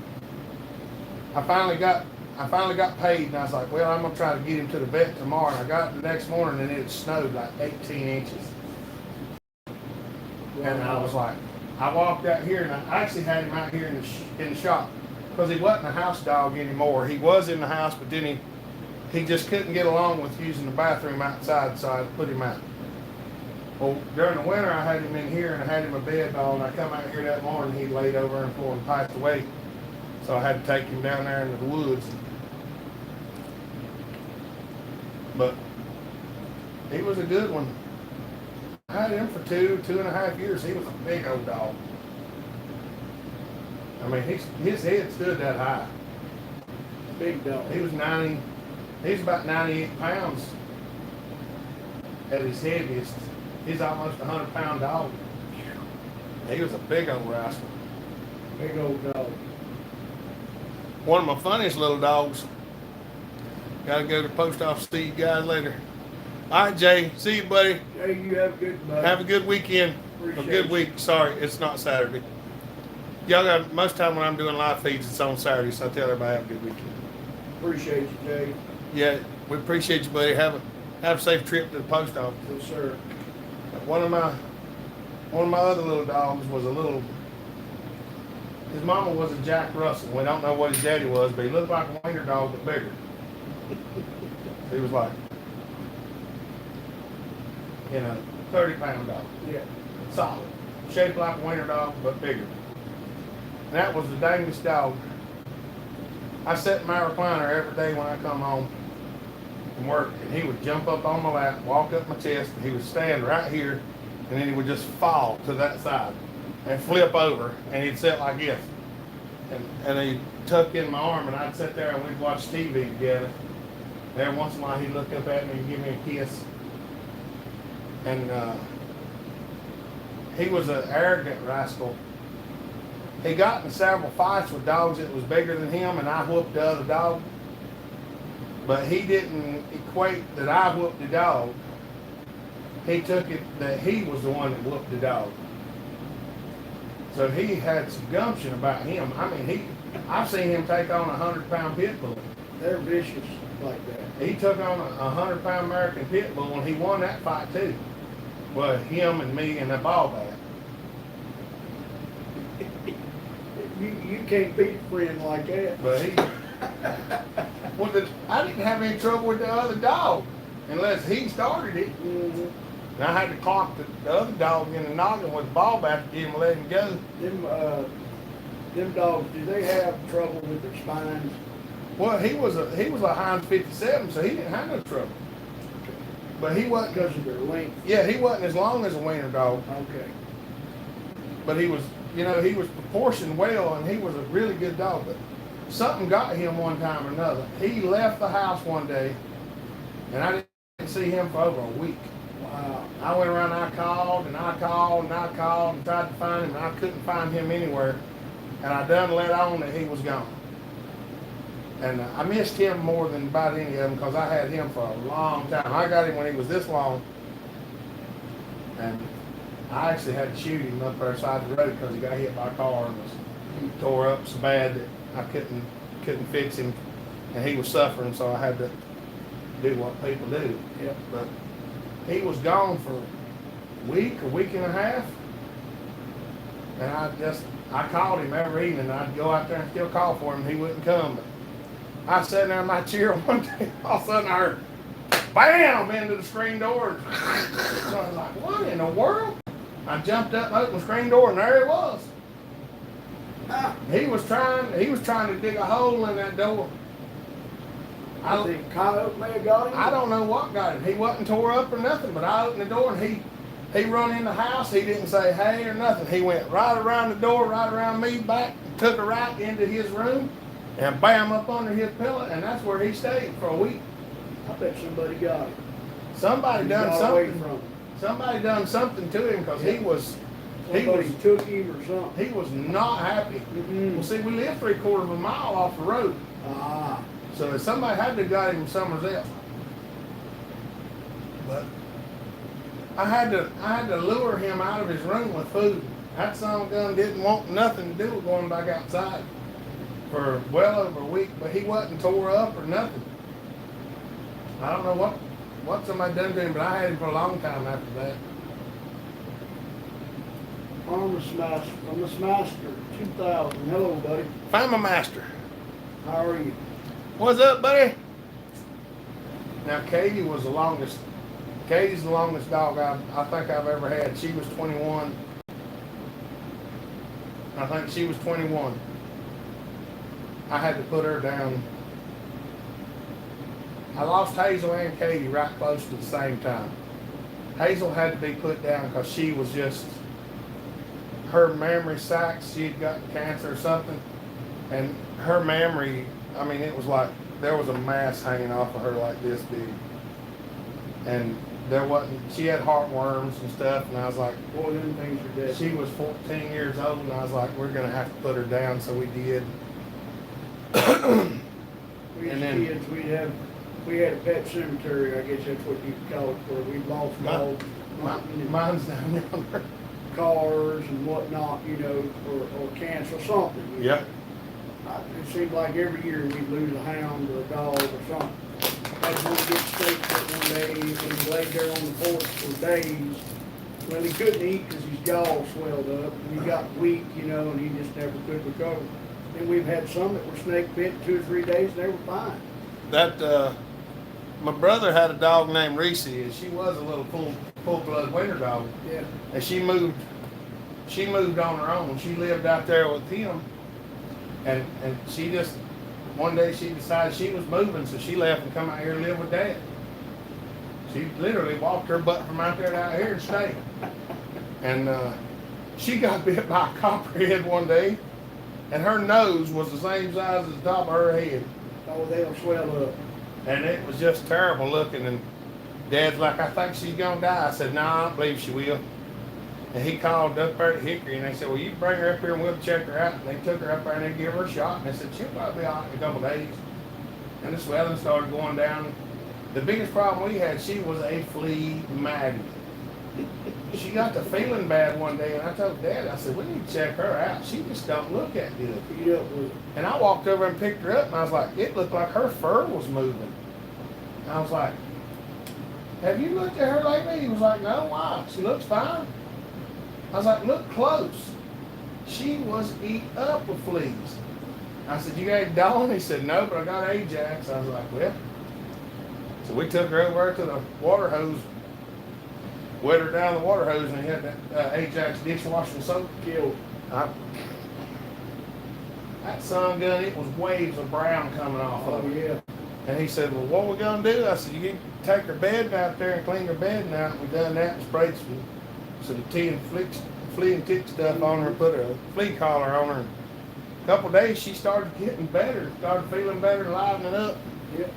I finally got paid, and I was like, well, I'm gonna try to get him to the vet tomorrow. And I got it the next morning, and it snowed like 18 inches. And I was like, I walked out here, and I actually had him out here in the shop, because he wasn't a house dog anymore. He was in the house, but then he just couldn't get along with using the bathroom outside, so I put him out. Well, during the winter, I had him in here, and I had him a bed dog, and I come out here that morning, he laid over on the floor and passed away. So I had to take him down there into the woods. But he was a good one. I had him for 2.5 years. He was a big old dog. I mean, his head stood that high. Big dog. He was about 98 pounds at his heaviest. He's almost a 100-pound dog. He was a big old rascal. Big old dog. One of my funniest little dogs. Gotta go to the post office. See you guys later. All right, Jay. See you, buddy. Jay, you have a good buddy. Have a good weekend. Appreciate A good you. week. Sorry, it's not Saturday. Y'all got, most time when I'm doing live feeds, it's on Saturday, so I tell everybody have a good weekend. Appreciate you, Jay. Yeah, we appreciate you, buddy. Have a safe trip to the post office. Yes, sir. One of my other little dogs was his mama was a Jack Russell. We don't know what his daddy was, but he looked like a wiener dog, but bigger. He was like, 30-pound dog. Yeah. Solid. Shaped like a wiener dog, but bigger. And that was the dangest dog. I sat in my recliner every day when I come home from work, and he would jump up on my lap, walk up my chest, and he would stand right here, and then he would just fall to that side and flip over, and he'd sit like this. And he'd tuck in my arm, and I'd sit there and we'd watch TV together. And every once in a while he'd look up at me and give me a kiss. And he was an arrogant rascal. He got in several fights with dogs that was bigger than him, and I whooped the other dog. But he didn't equate that I whooped the dog. He took it that he was the one that whooped the dog. So he had some gumption about him. I mean, I've seen him take on a 100-pound pit bull. They're vicious like that. He took on a 100-pound American pit bull, and he won that fight too. Well, him and me and the ball bat. You can't beat a friend like that. But I didn't have any trouble with the other dog unless he started it. Mm-hmm. And I had to clock the other dog in the noggin with the ball bat to get him let him go. Them dogs, do they have trouble with their spines? Well, he was a Heinz 57, so he didn't have no trouble. But he wasn't Because of their length. Yeah, he wasn't as long as a wiener dog. Okay. But he was, he was proportioned well, and he was a really good dog. But something got him one time or another. He left the house one day, and I didn't see him for over a week. Wow. I went around, I called, and I called, and I called, and tried to find him, and I couldn't find him anywhere. And I done let on that he was gone. And I missed him more than about any of them because I had him for a long time. I got him when he was this long. And I actually had to shoot him up there side of the road because he got hit by a car and he tore up so bad that I couldn't fix him. And he was suffering, so I had to do what people do. Yep. But he was gone for a week and a half. And I called him every evening. I'd go out there and still call for him. He wouldn't come. But I was sitting there in my chair one day. All of a sudden I heard bam into the screen door. So I was like, what in the world? I jumped up and opened the screen door, and there he was. He was trying to dig a hole in that door. The coyote may have got him? I don't know what got him. He wasn't tore up or nothing, but I opened the door and he run in the house. He didn't say hey or nothing. He went right around the door, right around me, back, and took a right into his room, and bam, up under his pillow, and that's where he stayed for a week. I bet somebody got him. Somebody He done got away something. from him. Somebody done something to him because Somebody took him or something. he was not happy. Mm-hmm. Well, see, we live 3/4 of a mile off the road, Ah. so somebody had to got him somewhere else. But I had to lure him out of his room with food. That son of a gun didn't want nothing to do with going back outside for well over a week, but he wasn't tore up or nothing. I don't know what somebody done to him, but I had him for a long time after that. Harness Master 2000. Hello, buddy. Find my master. How are you? What's up, buddy? Now, Katie's the longest dog I think I've ever had. She was 21. I think she was 21. I had to put her down. I lost Hazel and Katie right close to the same time. Hazel had to be put down because she was just, her memory sacs, she had gotten cancer or something, and her memory, I mean, it was like there was a mass hanging off of her like this big, and there wasn't, she had heartworms and stuff, and I was like, Boy, them things are dead. she was 14 years old, and I was like, we're gonna have to put her down, so we did. We as and then- kids, we had a pet cemetery, I guess that's what you call it, where we lost dogs, Mine's down there. cars and whatnot, or cancer, something. Yep. It seemed like every year we'd lose a hound or a dog or something. Had one get steak one day, and he laid there on the porch for days. Well, he couldn't eat because his jaw swelled up, and he got weak, and he just never could recover. And we've had some that were snake bit 2 or 3 days, and they were fine. That, my brother had a dog named Reese, and she was a little full-blood winter dog. Yeah. And she moved on her own. She lived out there with him, and she just, one day she decided she was moving, so she left and come out here and live with Dad. She literally walked her butt from out there to out here and stayed. And she got bit by a copperhead one day, and her nose was the same size as the top of her head. Oh, they'll swell up. And it was just terrible looking, and Dad's like, I think she's gonna die. I said, no, I don't believe she will. And he called up there at Hickory and they said, well, you bring her up here and we'll check her out. And they took her up there and they gave her a shot. And they said, she'll probably be all right in a couple days. And the swelling started going down. The biggest problem we had, she was a flea magnet. She got to feeling bad one day and I told Dad, I said, we need to check her out. She just don't look that good. And I walked over and picked her up and I was like, it looked like her fur was moving. And I was like, have you looked at her lately? He was like, no, why? She looks fine. I was like, look close. She was eat up with fleas. I said, you got Dawn? He said, no, but I got Ajax. I was like, well. So we took her over to the water hose, wet her down the water hose, and he had that Ajax dishwashing soap killed. That sun gun, it was waves of brown coming off of it. Yeah. And he said, well, what we going to do? I said, you can take her bed out there and clean her bed out. We done that and sprayed some tea and flea and tick stuff on her and put a flea collar on her. A couple of days, she started getting better, started feeling better, livening up. Yep.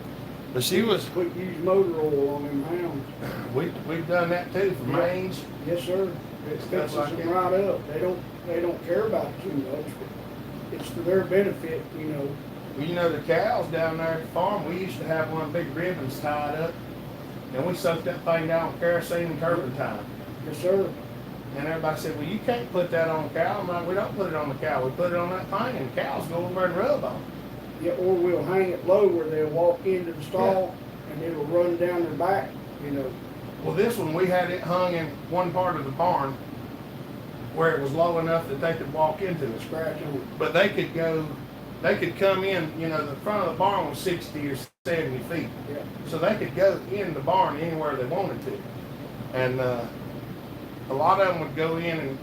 But she was, Quick use motor oil on them hounds. we've done that too for mange. Yes, sir. It fixes like them that. right up. They don't care about it too much, but it's for their benefit, you know. You know, the cows down there at the farm, we used to have one big ribbons tied up, and we soaked that thing down with kerosene and turpentine. Yes, sir. And everybody said, well, you can't put that on a cow. I'm like, we don't put it on the cow. We put it on that thing, and cows go over and rub on it. Yeah, or we'll hang it low where they'll walk into the stall and it'll run down their back, you know. Well, this one, we had it hung in one part of the barn where it was low enough that they could walk into it. Scratch on it. But they could come in, you know, the front of the barn was 60 or 70 feet. Yeah. So they could go in the barn anywhere they wanted to. And a lot of them would go in and,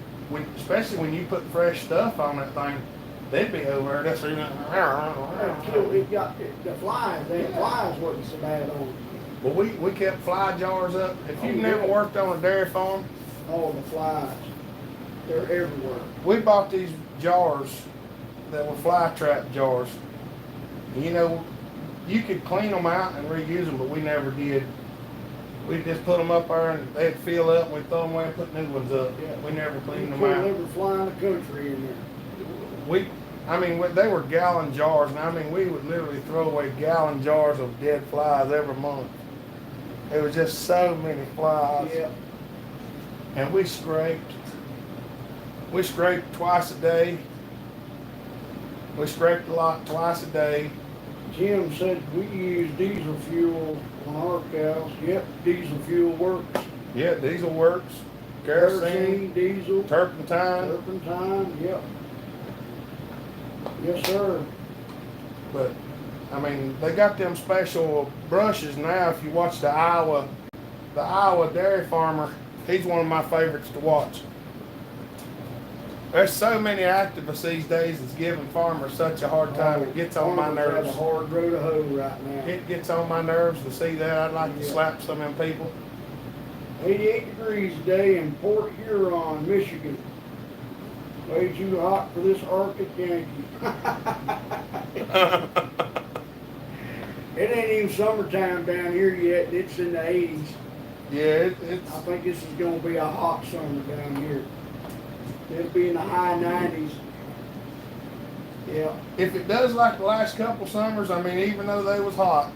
especially when you put fresh stuff on that thing, they'd be over there. That's It got the flies. The flies wasn't so bad on it. Well, we kept fly jars up. If you've Oh, never yeah. worked on a dairy farm, All the flies. They're everywhere. we bought these jars that were fly trap jars. You know, you could clean them out and reuse them, but we never did. We just put them up there and they'd fill up and we'd throw them away and put new ones up. Yeah. We never cleaned them Put out. every fly in the country in there. They were gallon jars, and I mean, we would literally throw away gallon jars of dead flies every month. There was just so many flies. Yeah. And we scraped twice a day. We scraped a lot twice a day. Jim said we use diesel fuel on our cows. Yep, diesel fuel works. Yeah, diesel works. Kerosene, diesel, turpentine. turpentine, yep. Yes, sir. But, I mean, they got them special brushes now. If you watch the Iowa dairy farmer, he's one of my favorites to watch. There's so many activists these days that's giving farmers such a hard time. It gets on my Farmers have nerves. a hard row to hoe right now. It gets on my nerves to see that. I'd like to Yeah. slap some of them people. 88 degrees today in Port Huron, Michigan. Way too hot for this Arctic Yankee. It ain't even summertime down here yet. It's in the 80s. Yeah, I think this is gonna be a hot summer down here. It'll be in the high 90s. Yeah. if it does like the last couple summers, I mean, even though they was hot,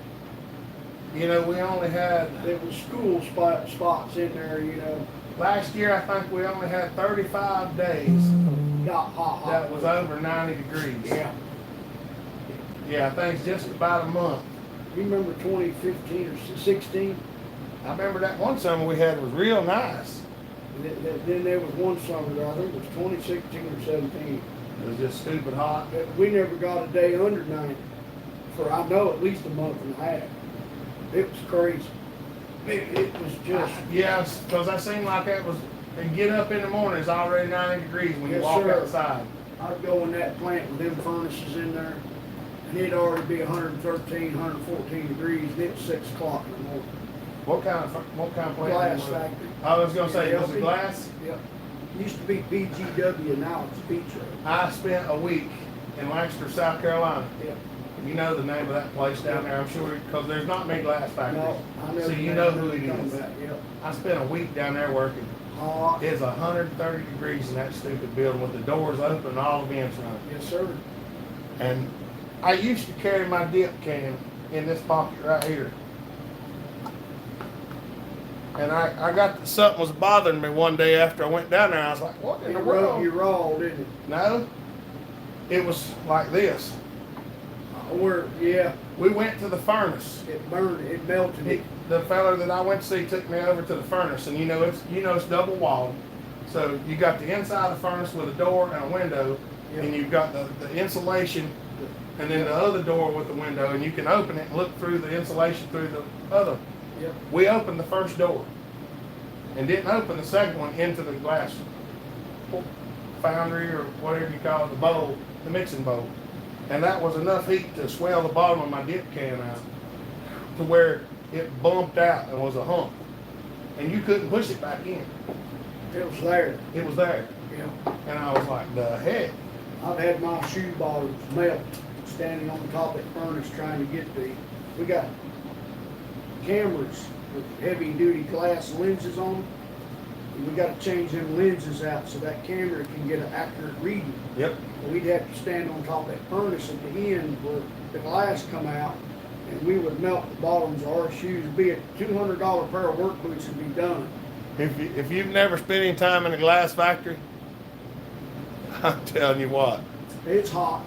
you know, we only had, There was school spots in there, you know. last year I think we only had 35 days Got hot. that was over 90 degrees. Yeah. Yeah, I think it's just about a month. You remember 2015 or 16? I remember that one summer we had was real nice. Then there was one summer, I think it was 2016 or 17. It was just stupid hot. We never got a day under 90 for, I know, at least a month and a half. It was crazy. It was just, Yes, because I seemed like that was, and get up in the morning, it's already 90 degrees when you Yes, walk sir. outside. I'd go in that plant with them furnaces in there, and it'd already be 113, 114 degrees, and it was 6 o'clock in the morning. What kind of plant? Glass was it? factory. I was gonna say, was Yeah. it glass? Yep. Used to be BGW, now it's Beach Road. I spent a week in Lancaster, South Carolina. Yep. You know the name of that place down there, I'm sure, because there's not many glass factories. No, I never. So you know who it talking is. about, Yep. I spent a week down there working. Hot. It's 130 degrees in that stupid building with the doors open and all the vents running. Yes, sir. And I used to carry my dip can in this pocket right here. And I got something was bothering me one day after I went down there. I was like, what in the world? You raw, didn't it? No, it was like this. Yeah, We went to the furnace. it burned, it melted. The fellow that I went to see took me over to the furnace, and it's double walled. So you got the inside of the furnace with a door and a window, and you've got the insulation, and then the other door with the window, and you can open it and look through the insulation through the other. Yep. We opened the first door, and didn't open the second one into the glass foundry or whatever you call it, the bowl, the mixing bowl. And that was enough heat to swell the bottom of my dip can out to where it bumped out and was a hump. And you couldn't push it back in. It was there. It was there. Yeah. And I was like, the heck? I've had my shoe bottoms melt standing on top of the furnace trying to get we got cameras with heavy duty glass lenses on them. And we got to change them lenses out so that camera can get an accurate reading. Yep. We'd have to stand on top of that furnace at the end where the glass come out, and we would melt the bottoms of our shoes. Be a $200 pair of work boots would be done. If you've never spent any time in a glass factory, I'm telling you what. It's hot.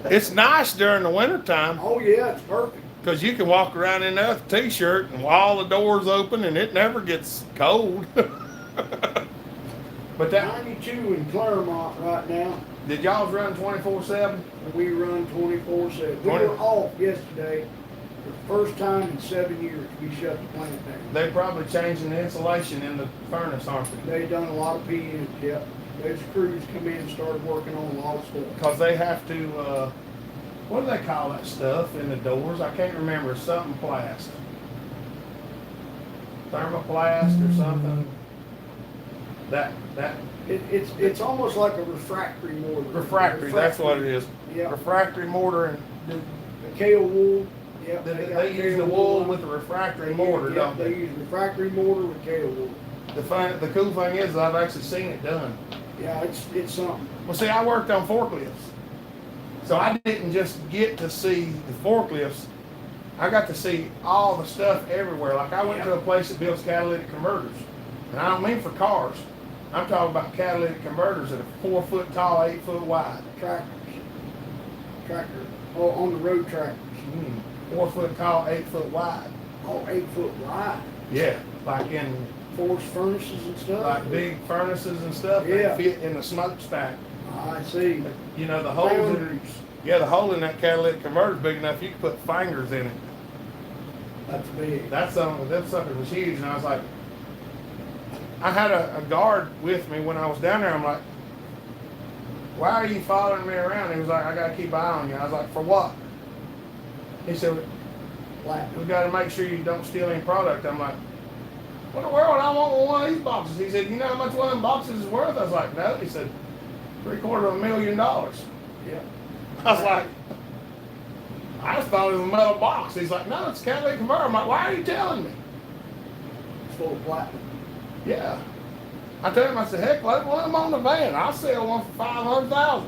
It's nice during the wintertime Oh yeah, it's perfect. because you can walk around in there with a t-shirt and all the doors open and it never gets cold. But that, 92 in Claremont right now. did y'all run 24/7? We run 24/7. We 20 were off yesterday. For the first time in 7 years, we shut the plant down. They probably changing the insulation in the furnace, aren't they? They done a lot of PM, yep. Those crews come in and started working on a lot of stuff. Because they have to, what do they call that stuff in the doors? I can't remember. Something plast. Thermoplast or something. That It's almost like a refractory mortar. refractory, that's what it is. Yeah. Refractory mortar, and The kale wool, yep. they use the wool with the refractory mortar, Yep, don't they they? use refractory mortar with kale wool. The cool thing is I've actually seen it done. Yeah, it's something. Well, see, I worked on forklifts. So I didn't just get to see the forklifts. I got to see all the stuff everywhere. Like I went to a place that builds catalytic converters. And I don't mean for cars. I'm talking about catalytic converters that are 4 foot tall, 8 foot wide. Tractor, on the road tractors. 4 foot tall, 8 foot wide. Oh, 8 foot wide. Yeah, like in Forced furnaces and stuff. like big furnaces and stuff Yeah. that fit in the smokestack. I see. You know, the holes in, Boundaries. yeah, the hole in that catalytic converter is big enough you could put fingers in it. That's big. That sucker was huge, and I was like, I had a guard with me when I was down there. I'm like, why are you following me around? He was like, I gotta keep an eye on you. I was like, for what? He said, Black. we gotta make sure you don't steal any product. I'm like, what in the world? I want one of these boxes. He said, you know how much one of them boxes is worth? I was like, no. He said, $750,000. Yeah. I was like, I just thought it was a metal box. He's like, no, it's a catalytic converter. I'm like, why are you telling me? It's full of platinum. Yeah. I told him, I said, heck, let them on the van. I'll sell one for $500,000.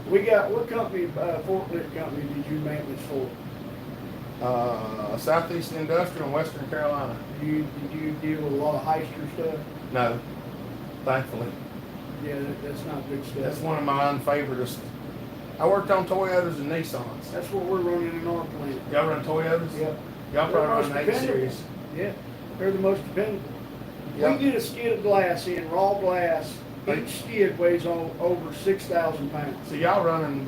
What company, forklift company did you maintenance for? Southeast Industrial in Western Carolina. Did you deal with a lot of Heister stuff? No, thankfully. Yeah, that's not good stuff. That's one of my unfavoritest. I worked on Toyotas and Nissans. That's what we're running in our plant. Y'all run Toyotas? Yep. Y'all They're probably most run 8 dependable. Series. Yeah, they're the most dependable. Yep. We get a skid of glass in, raw glass. Right. Each skid weighs over 6,000 pounds. So y'all running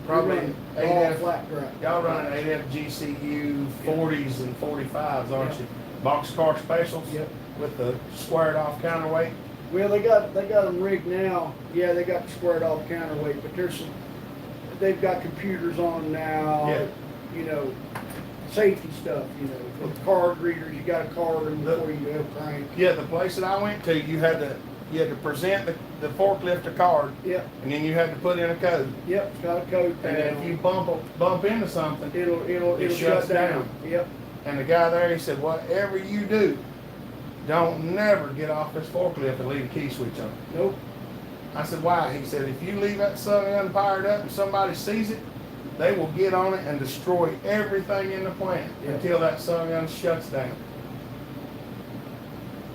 probably We run raw 8F, flat drive. y'all running 8F GCU 40s and 45s, aren't Yep. you? Boxcar specials Yep. with the squared off counterweight. Well, they got them rigged now. Yeah, they got the squared off counterweight, but they've got computers on now. Yeah. You know, safety stuff. You know, with card readers, you got a card in before you go crank. Yeah, the place that I went to, you had to present the forklift a card, Yep, and then you had to put in a code. yep, it's got a code And pad if on you it. bump into something, It'll it shut shuts down. down. Yep. And the guy there, he said, whatever you do, don't never get off this forklift and leave the key switch on. Nope. I said, why? He said, if you leave that sun gun fired up and somebody sees it, they will get on it and destroy everything in the plant until that sun gun shuts down.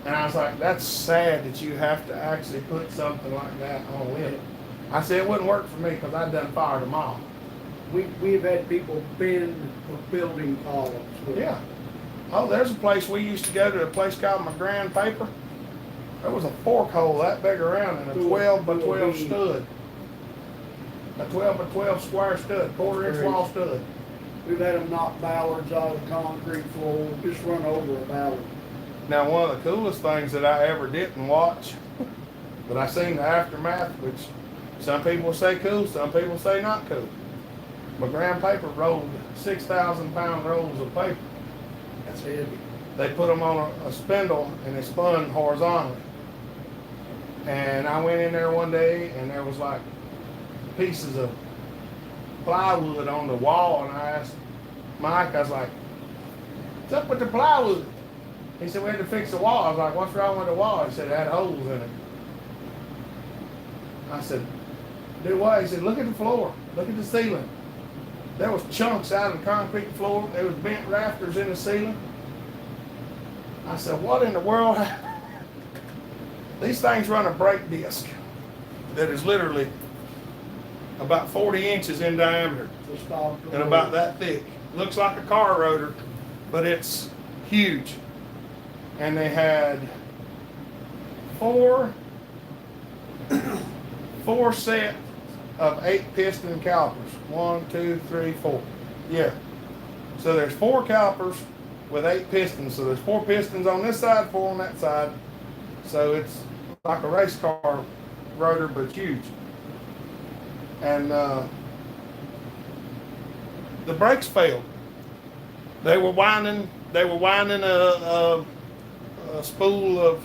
And I was like, that's sad that you have to actually put something like that on it. I said, it wouldn't work for me because I'd done fired them off. We've had people bend for building columns. Yeah. Oh, there's a place we used to go to, a place called McGran Paper. There was a fork hole that big around and a 12 by 12 stud. A 12 by 12 square stud, 1/4 inch wall stud. We've had them knock ballards out of the concrete floor, just run over a ballard. Now, one of the coolest things that I ever didn't watch, but I seen the aftermath, which some people say cool, some people say not cool. McGran Paper rolled 6,000 pound rolls of paper. That's heavy. They put them on a spindle and they spun horizontally. And I went in there one day and there was like pieces of plywood on the wall, and I asked Mike, I was like, what's up with the plywood? He said, we had to fix the wall. I was like, what's wrong with the wall? He said, it had holes in it. I said, do what? He said, look at the floor. Look at the ceiling. There was chunks out of the concrete floor. There was bent rafters in the ceiling. I said, what in the world? These things run a brake disc that is literally about 40 inches in diameter and about that thick. Looks like a car rotor, but it's huge. And they had four set of 8 piston calipers. 1, 2, 3, 4. Yeah. So there's 4 calipers with 8 pistons. So there's 4 pistons on this side, 4 on that side. So it's like a race car rotor, but huge. And the brakes failed. They were winding a spool of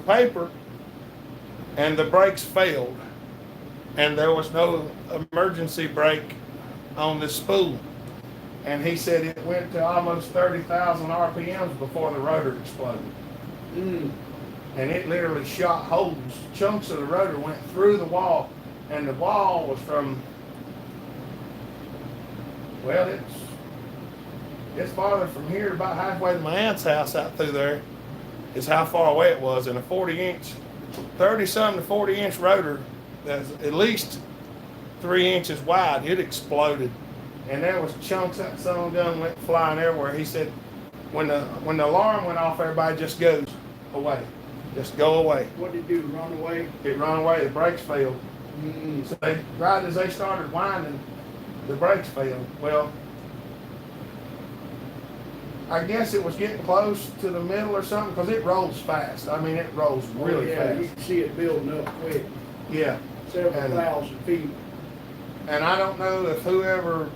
paper, and the brakes failed. And there was no emergency brake on the spool. And he said it went to almost 30,000 RPMs before the rotor exploded. And it literally shot holes. Chunks of the rotor went through the wall, and the wall was from, well, it's farther from here, about halfway to my aunt's house out through there, is how far away it was. And a 40-inch, 30-something to 40-inch rotor that's at least 3 inches wide, it exploded. And there was chunks, that son gun went flying everywhere. He said, when the alarm went off, everybody just goes away. Just go away. What did it do, run away? It run away, the brakes failed. So right as they started winding, the brakes failed. Well, I guess it was getting close to the middle or something, because it rolls fast. I mean, it rolls really fast. You can see it building up quick. Yeah. Several thousand feet. And I don't know if whoever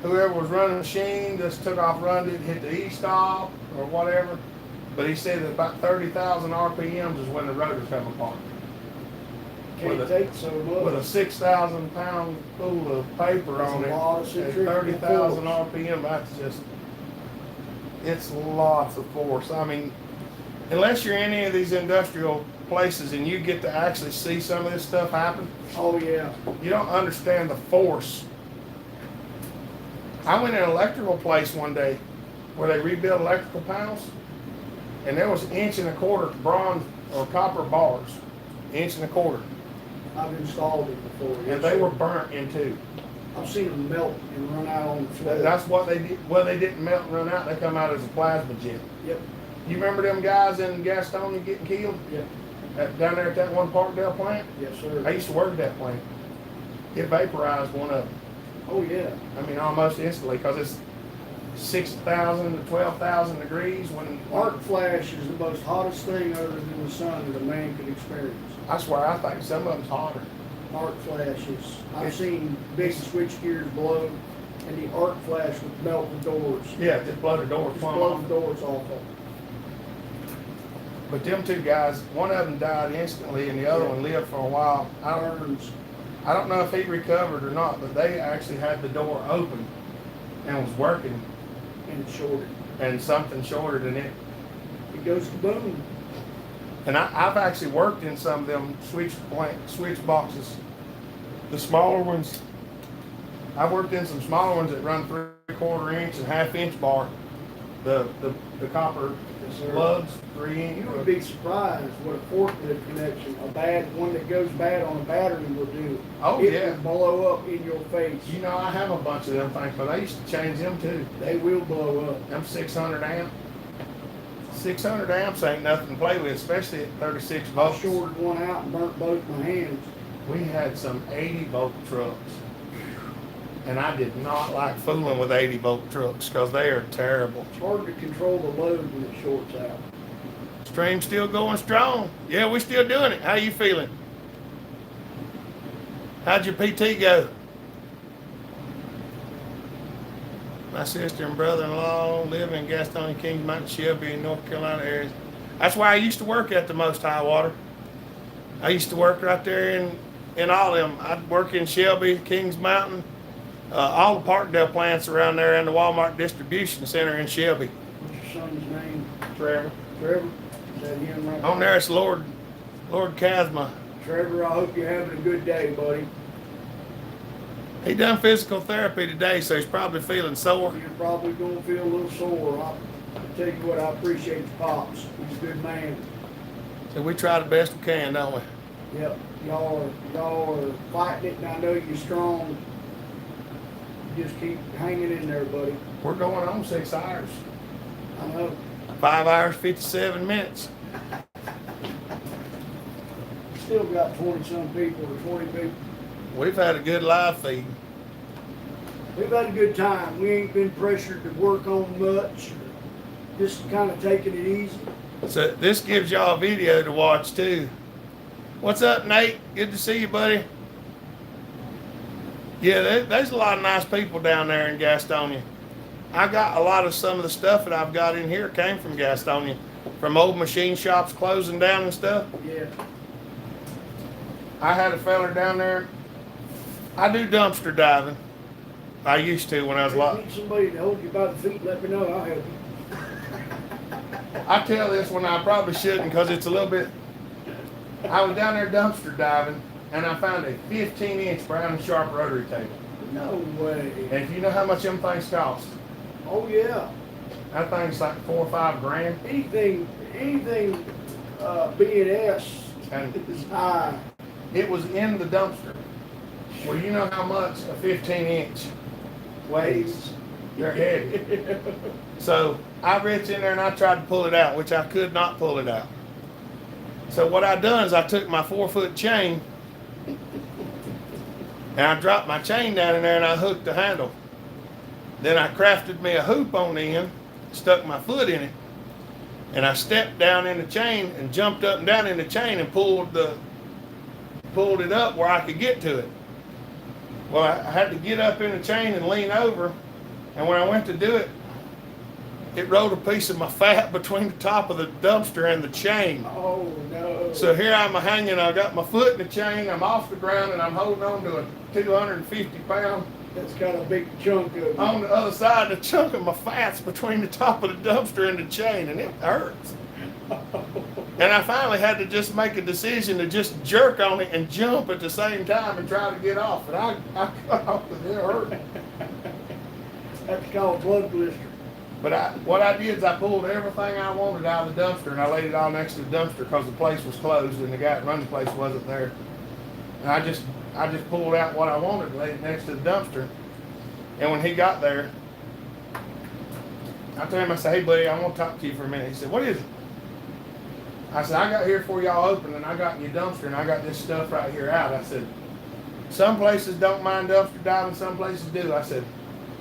was running the machine just took off running it, hit the E-stop or whatever. But he said that about 30,000 RPMs is when the rotor come apart. Can't take so much. With a 6,000 pound spool of paper on it, at 30,000 RPM, that's just, it's lots of force. I mean, unless you're in any of these industrial places and you get to actually see some of this stuff happen. Oh yeah. You don't understand the force. I went in an electrical place one day where they rebuilt electrical panels, and there was 1.25 bronze or copper bars, 1.25. I've installed it before. And they were burnt in two. I've seen them melt and run out on the floor. That's what they did. Well, they didn't melt and run out. They come out as a plasma jet. Yep. You remember them guys in Gastonia getting killed? Yep. Down there at that one Parkdale plant? Yes, sir. I used to work at that plant. It vaporized one of them. Oh yeah. I mean, almost instantly, because it's 6,000 to 12,000 degrees. When Arc flash is the most hottest thing other than the sun that a man could experience. I swear, I think some of them's hotter. Arc flashes. I've seen big switch gears blow, and the arc flash would melt the doors. Yeah, just blow the door Just plumb blow off. the doors off of them. But them two guys, one of them died instantly, and the other one lived for a while. I don't know if he recovered or not, but they actually had the door open and was working. And shorted. and something shorter than it. It goes to boom. And I've actually worked in some of them switch boxes. The smaller ones, I worked in some smaller ones that run 3/4 inch and 1/2 inch bar. The copper plugs, 3 inch. You would be surprised what a forklift connection, one that goes bad on a battery will do. Oh, It yeah. will blow up in your face. You know, I have a bunch of them things, but I used to change them too. They will blow up. Them 600 amp. 600 amps ain't nothing to play with, especially at 36 I volts. shorted one out and burnt both my hands. We had some 80 volt trucks. And I did not like fooling with 80 volt trucks because they are terrible. It's hard to control the load when it shorts out. Stream's still going strong. Yeah, we're still doing it. How you feeling? How'd your PT go? My sister and brother-in-law live in Gastonia, Kings Mountain, Shelby, in North Carolina areas. That's where I used to work at the Most High Water. I used to work right there in all of them. I'd work in Shelby, Kings Mountain, all the Parkdale plants around there, and the Walmart distribution center in Shelby. What's your son's name? Trevor. Trevor? Is that him right On there, it's Lord Chasma. Trevor, I hope you're having a good day, buddy. He done physical therapy today, so he's probably feeling sore. You're probably going to feel a little sore. I'll tell you what, I appreciate your pops. He's a good man. So we try the best we can, don't we? Yep, y'all are fighting it, and I know you're strong. Just keep hanging in there, buddy. We're going on 6 hours. I know. 5 hours, 57 minutes. Still got 20-some people or 20 people. We've had a good live feed. We've had a good time. We ain't been pressured to work on much. Just kind of taking it easy. So this gives y'all a video to watch too. What's up, Nate? Good to see you, buddy. Yeah, there's a lot of nice people down there in Gastonia. I got a lot of some of the stuff that I've got in here came from Gastonia, from old machine shops closing down and stuff. Yeah. I had a feller down there. I do dumpster diving. I used to when I was If you locked. need somebody to hold you by the feet, let me know. I'll help you. I tell this one I probably shouldn't because it's a little bit. I was down there dumpster diving and I found a 15-inch Brown and Sharp rotary table. No way. And if you know how much them things cost, Oh yeah. that thing's like $4 or $5 grand. Anything B&S And is high. it was in the dumpster. Well, you know how much a 15-inch weighs. They're heavy. So I reached in there and I tried to pull it out, which I could not pull it out. So what I done is I took my 4-foot chain and I dropped my chain down in there and I hooked the handle. Then I crafted me a hoop on the end, stuck my foot in it, and I stepped down in the chain and jumped up and down in the chain and pulled it up where I could get to it. Well, I had to get up in the chain and lean over, and when I went to do it, it rolled a piece of my fat between the top of the dumpster and the chain. Oh no. So here I'm hanging, I got my foot in the chain, I'm off the ground, and I'm holding on to a 250-pound. That's got a big chunk of it. On the other side, the chunk of my fat's between the top of the dumpster and the chain, and it hurts. And I finally had to just make a decision to just jerk on it and jump at the same time and try to get off. And I got off and it hurt. That's called blood blister. But what I did is I pulled everything I wanted out of the dumpster and I laid it all next to the dumpster because the place was closed and the guy that run the place wasn't there. And I just pulled out what I wanted and laid it next to the dumpster. And when he got there, I told him, I said, "Hey buddy, I want to talk to you for a minute." He said, "What is it?" I said, "I got here for y'all open and I got in your dumpster and I got this stuff right here out." I said, "Some places don't mind dumpster diving, some places do." I said,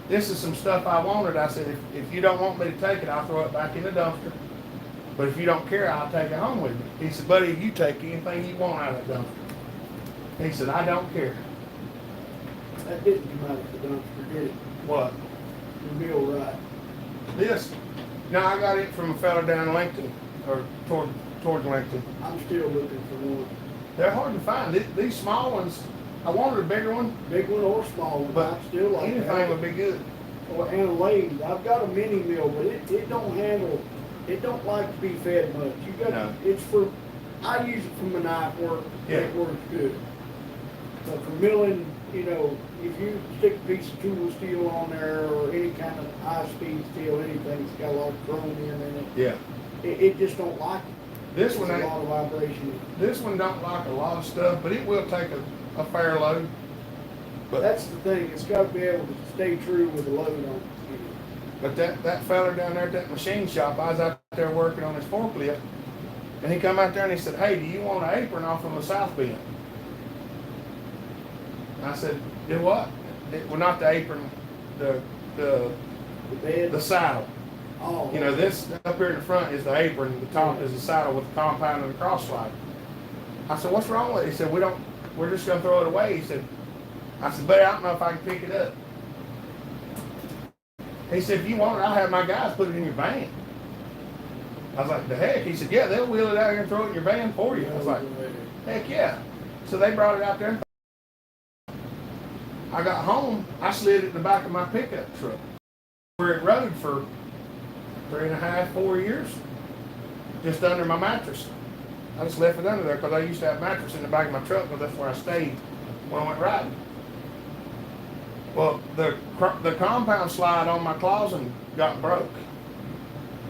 "This is some stuff I wanted." I said, if you don't want me to take it, I'll throw it back in the dumpster. But if you don't care, I'll take it home with me. He said, "Buddy, you take anything you want out of that dumpster." He said, "I don't care." That didn't come out of the dumpster, did it? What? The meal right. This? No, I got it from a fella down in Lincoln, or towards Lincoln. I'm still looking for one. They're hard to find. These small ones, I wanted a bigger one, Big one or small one, but I'd still like to have anything it. would be good. and a lathe. I've got a mini mill, but it don't handle, it don't like to be fed much. You got, No. it's for, I use it for my knife work, Yeah. it works good. But for milling, you know, if you stick a piece of tool steel on there or any kind of high-speed steel, anything that's got a lot of chromium in it, Yeah. it just don't like it. This It's one a ain't, lot of vibration. this one don't like a lot of stuff, but it will take a fair load. But That's the thing, it's gotta be able to stay true with the load on it. But that feller down there at that machine shop, I was out there working on his forklift, and he come out there and he said, "Hey, do you want an apron off of the south bend?" And I said, "Do what?" Well, not the apron, the The bed, the saddle. oh. You know, this up here in the front is the apron, the top is the saddle with the compound and the cross slide. I said, "What's wrong with it?" He said, we're just gonna throw it away." He said, I said, "But I don't know if I can pick it up." He said, "If you want it, I'll have my guys put it in your van." I was like, "The heck?" He said, "Yeah, they'll wheel it out here and throw it in your van for you." I was like, "Heck yeah." So they brought it out there. I got home, I slid it in the back of my pickup truck, where it rode for 3.5, 4 years, just under my mattress. I just left it under there because I used to have a mattress in the back of my truck because that's where I stayed when I went riding. Well, the compound slide on my closet got broke.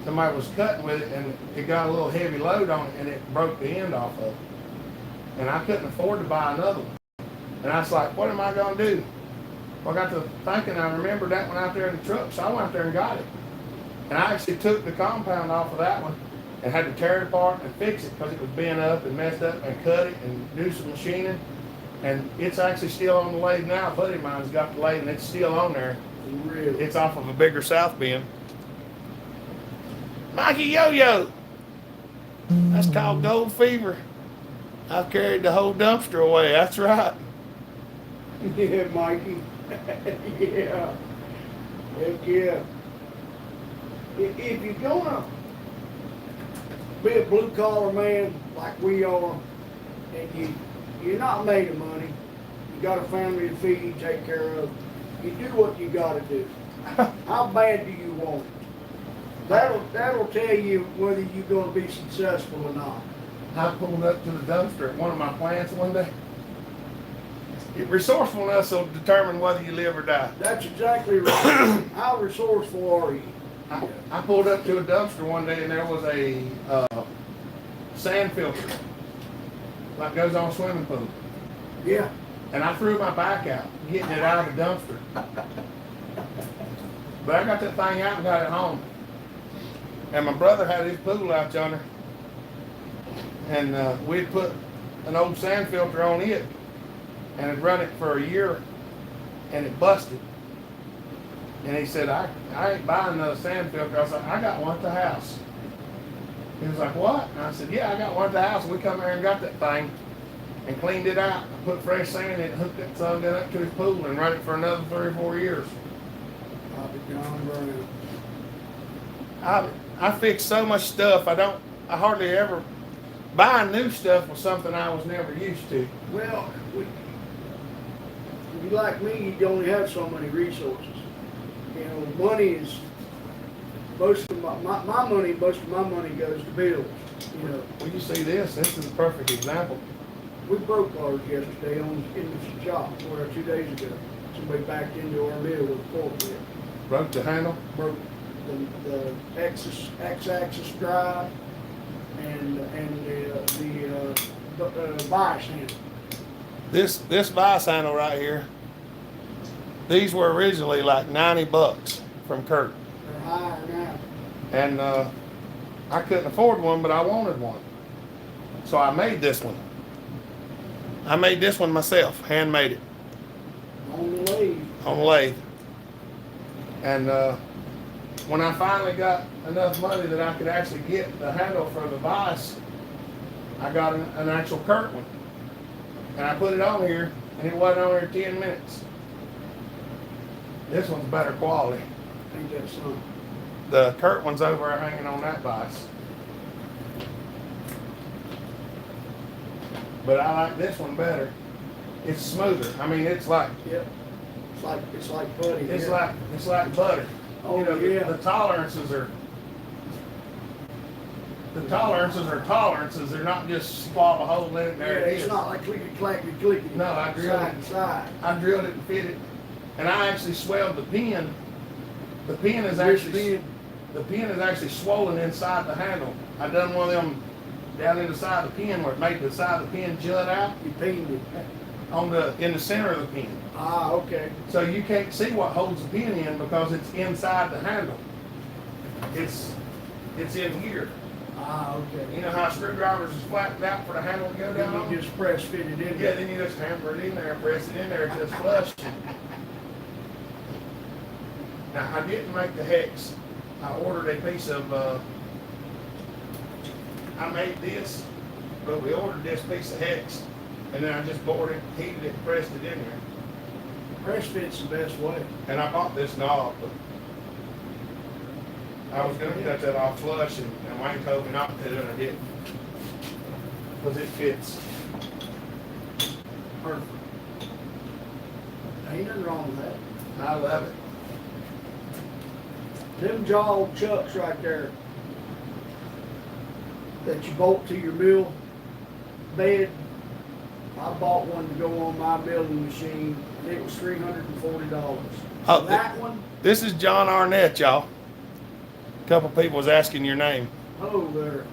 Somebody was cutting with it and it got a little heavy load on it and it broke the end off of it. And I couldn't afford to buy another one. And I was like, what am I gonna do? Well, I got to thinking, I remembered that one out there in the truck, so I went out there and got it. And I actually took the compound off of that one and had to tear it apart and fix it because it was bent up and messed up, and cut it and do some machining. And it's actually still on the lathe now. A buddy of mine's got the lathe and it's still on there. Really? It's off of a bigger south bend. Mikey Yo-Yo. That's called gold fever. I've carried the whole dumpster away. That's right. Yeah, Mikey. Yeah. Heck yeah. If you're gonna be a blue collar man like we are, and you're not made of money, you got a family to feed, take care of, you do what you gotta do. How bad do you want it? That'll tell you whether you're gonna be successful or not. I pulled up to the dumpster at one of my plants one day. Resourcefulness will determine whether you live or die. That's exactly right. How resourceful are you? I pulled up to a dumpster one day and there was a sand filter, like goes on a swimming pool. Yeah. And I threw my back out, getting it out of the dumpster. But I got that thing out and got it home. And my brother had his pool out yonder. And we'd put an old sand filter on it and had run it for a year and it busted. And he said, I ain't buying another sand filter. I was like, I got one at the house. He was like, what? And I said, yeah, I got one at the house. And we come there and got that thing and cleaned it out. I put fresh sand in it, hooked that son up to his pool and run it for another 3 or 4 years. I fix so much stuff. I hardly ever, buying new stuff was something I was never used to. Well, if you like me, you only have so many resources. You know, money is, most of my money goes to bills, you know. Well, you see this is a perfect example. We broke ours yesterday in the shop, 2 days ago. Somebody backed into our mill with a forklift. Broke the handle. Broke the X-axis drive and the bias handle. This vice handle right here, these were originally like $90 from Kurt. They're higher now. And I couldn't afford one, but I wanted one. So I made this one. I made this one myself, handmade it. On the lathe. On the lathe. And when I finally got enough money that I could actually get the handle for the vise, I got an actual Kurt one. And I put it on here, and it wasn't on here 10 minutes. This one's better quality. Ain't that something? The Kurt one's over there hanging on that vise. But I like this one better. It's smoother. I mean, it's like Yep. It's like putty. It's yeah. like butter. Oh, You know, yeah. the tolerances are tolerances. They're not just swab a hole in it and there Yeah, it it's is. not like clicky clacky clicky. No, I drilled side it. to side. I drilled it and fit it, and I actually swelled the pin. The pin is Which actually pin? the pin is actually swollen inside the handle. I done one of them down in the side of the pin where it made the side of the pin jut out You pinned it. in the center of the pin. Ah, okay. So you can't see what holds the pin in because it's inside the handle. It's in here. Ah, okay. You know how screwdrivers is flattened out for the handle to go down Then on? you just press fit it in. Yeah, then you just hammer it in there, press it in there, it's just flush. Now, I didn't make the hex. I ordered a piece of, I made this, but we ordered this piece of hex, and then I just bored it, heated it, pressed it in there. Press fit's the best way. And I bought this knob, but I was gonna cut that off flush, and Wayne told me not to, and I didn't. Because it fits perfect. Ain't nothing wrong with that. I love it. Them jaw chucks right there that you bolt to your mill bed, I bought one to go on my milling machine. It was $340. Oh, That one, This is John Arnett, y'all. A couple people was asking your name. oh, there.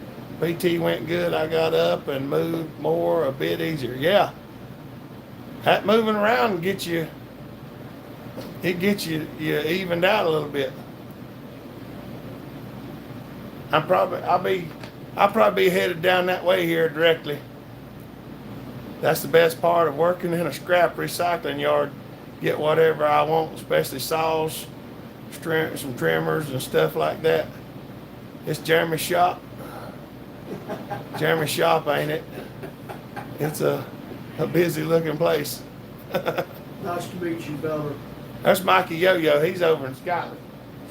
PT went good. I got up and moved more, a bit easier. Yeah. That moving around gets you, it gets you evened out a little bit. I'll probably be headed down that way here directly. That's the best part of working in a scrap recycling yard. Get whatever I want, especially saws, some trimmers and stuff like that. It's Jeremy's shop. Jeremy's shop, ain't it? It's a busy looking place. Nice to meet you, fella. That's Mikey Yo-Yo. He's over in Scotland.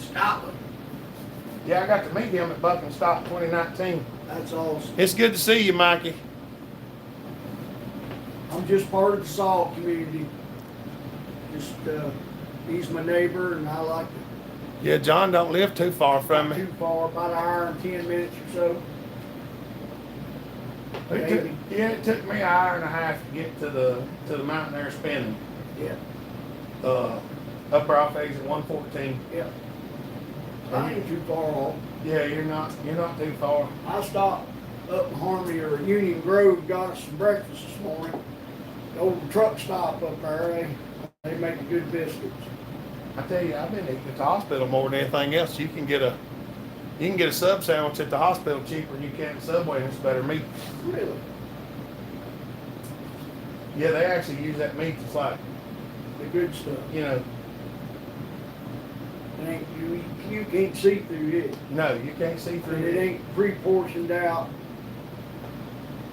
Scotland. Yeah, I got to meet him at Buck and Stock 2019. That's awesome. It's good to see you, Mikey. I'm just part of the saw community. Just, he's my neighbor and I like it. Yeah, John don't live too far from Not me. too far, about an hour and 10 minutes or so. It took me an hour and a half to get to the mountain there spinning. Yeah, Up off exit 114. yeah. I ain't too far off. Yeah, you're not too far. I stopped up in Harmony or Union Grove, got us some breakfast this morning. The old truck stop up there, they make good biscuits. I tell you, I've been eating at the hospital more than anything else. You can get a sub sandwich at the hospital cheaper than you can at Subway, and it's better meat. Really? Yeah, they actually use that meat. It's like, The good stuff. you know, It ain't, you can't see through it. no, you can't see through And it it. ain't pre-portioned out,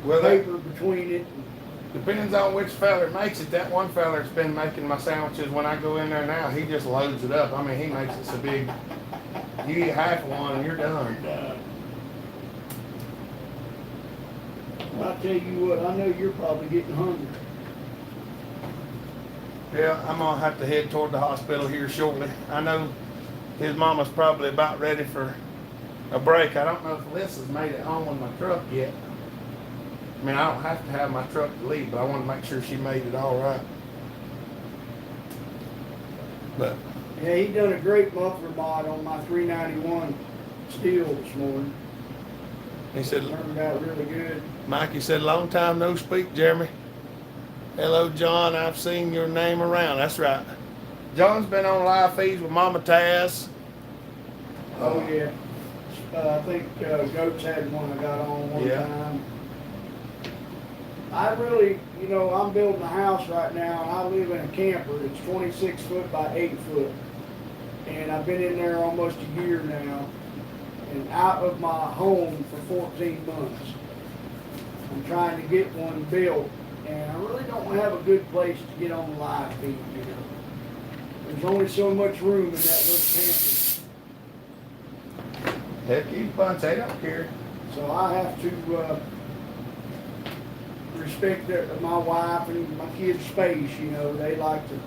Well, that paper between it. depends on which feller makes it. That one feller's been making my sandwiches when I go in there now. He just loads it up. I mean, he makes it so big. You eat half of one and you're done. I'll tell you what, I know you're probably getting hungry. Yeah, I'm gonna have to head toward the hospital here shortly. I know his mama's probably about ready for a break. I don't know if Alyssa's made it home with my truck yet. I mean, I don't have to have my truck to leave, but I want to make sure she made it all right. But Yeah, he done a great muffler mod on my 391 steel this morning. he said, Turned out really good. Mikey said, long time no speak, Jeremy. Hello, John. I've seen your name around. That's right. John's been on live feeds with Mama Taz. Oh, yeah. I think Goats had one I got on one Yeah. time. I really, I'm building a house right now, and I live in a camper. It's 26 foot by 8 foot. And I've been in there almost a year now, and out of my home for 14 months. I'm trying to get one built, and I really don't have a good place to get on the live feed, There's only so much room in that little camper. Heck, you bunch, they don't care. So I have to respect my wife and my kids' space, They like to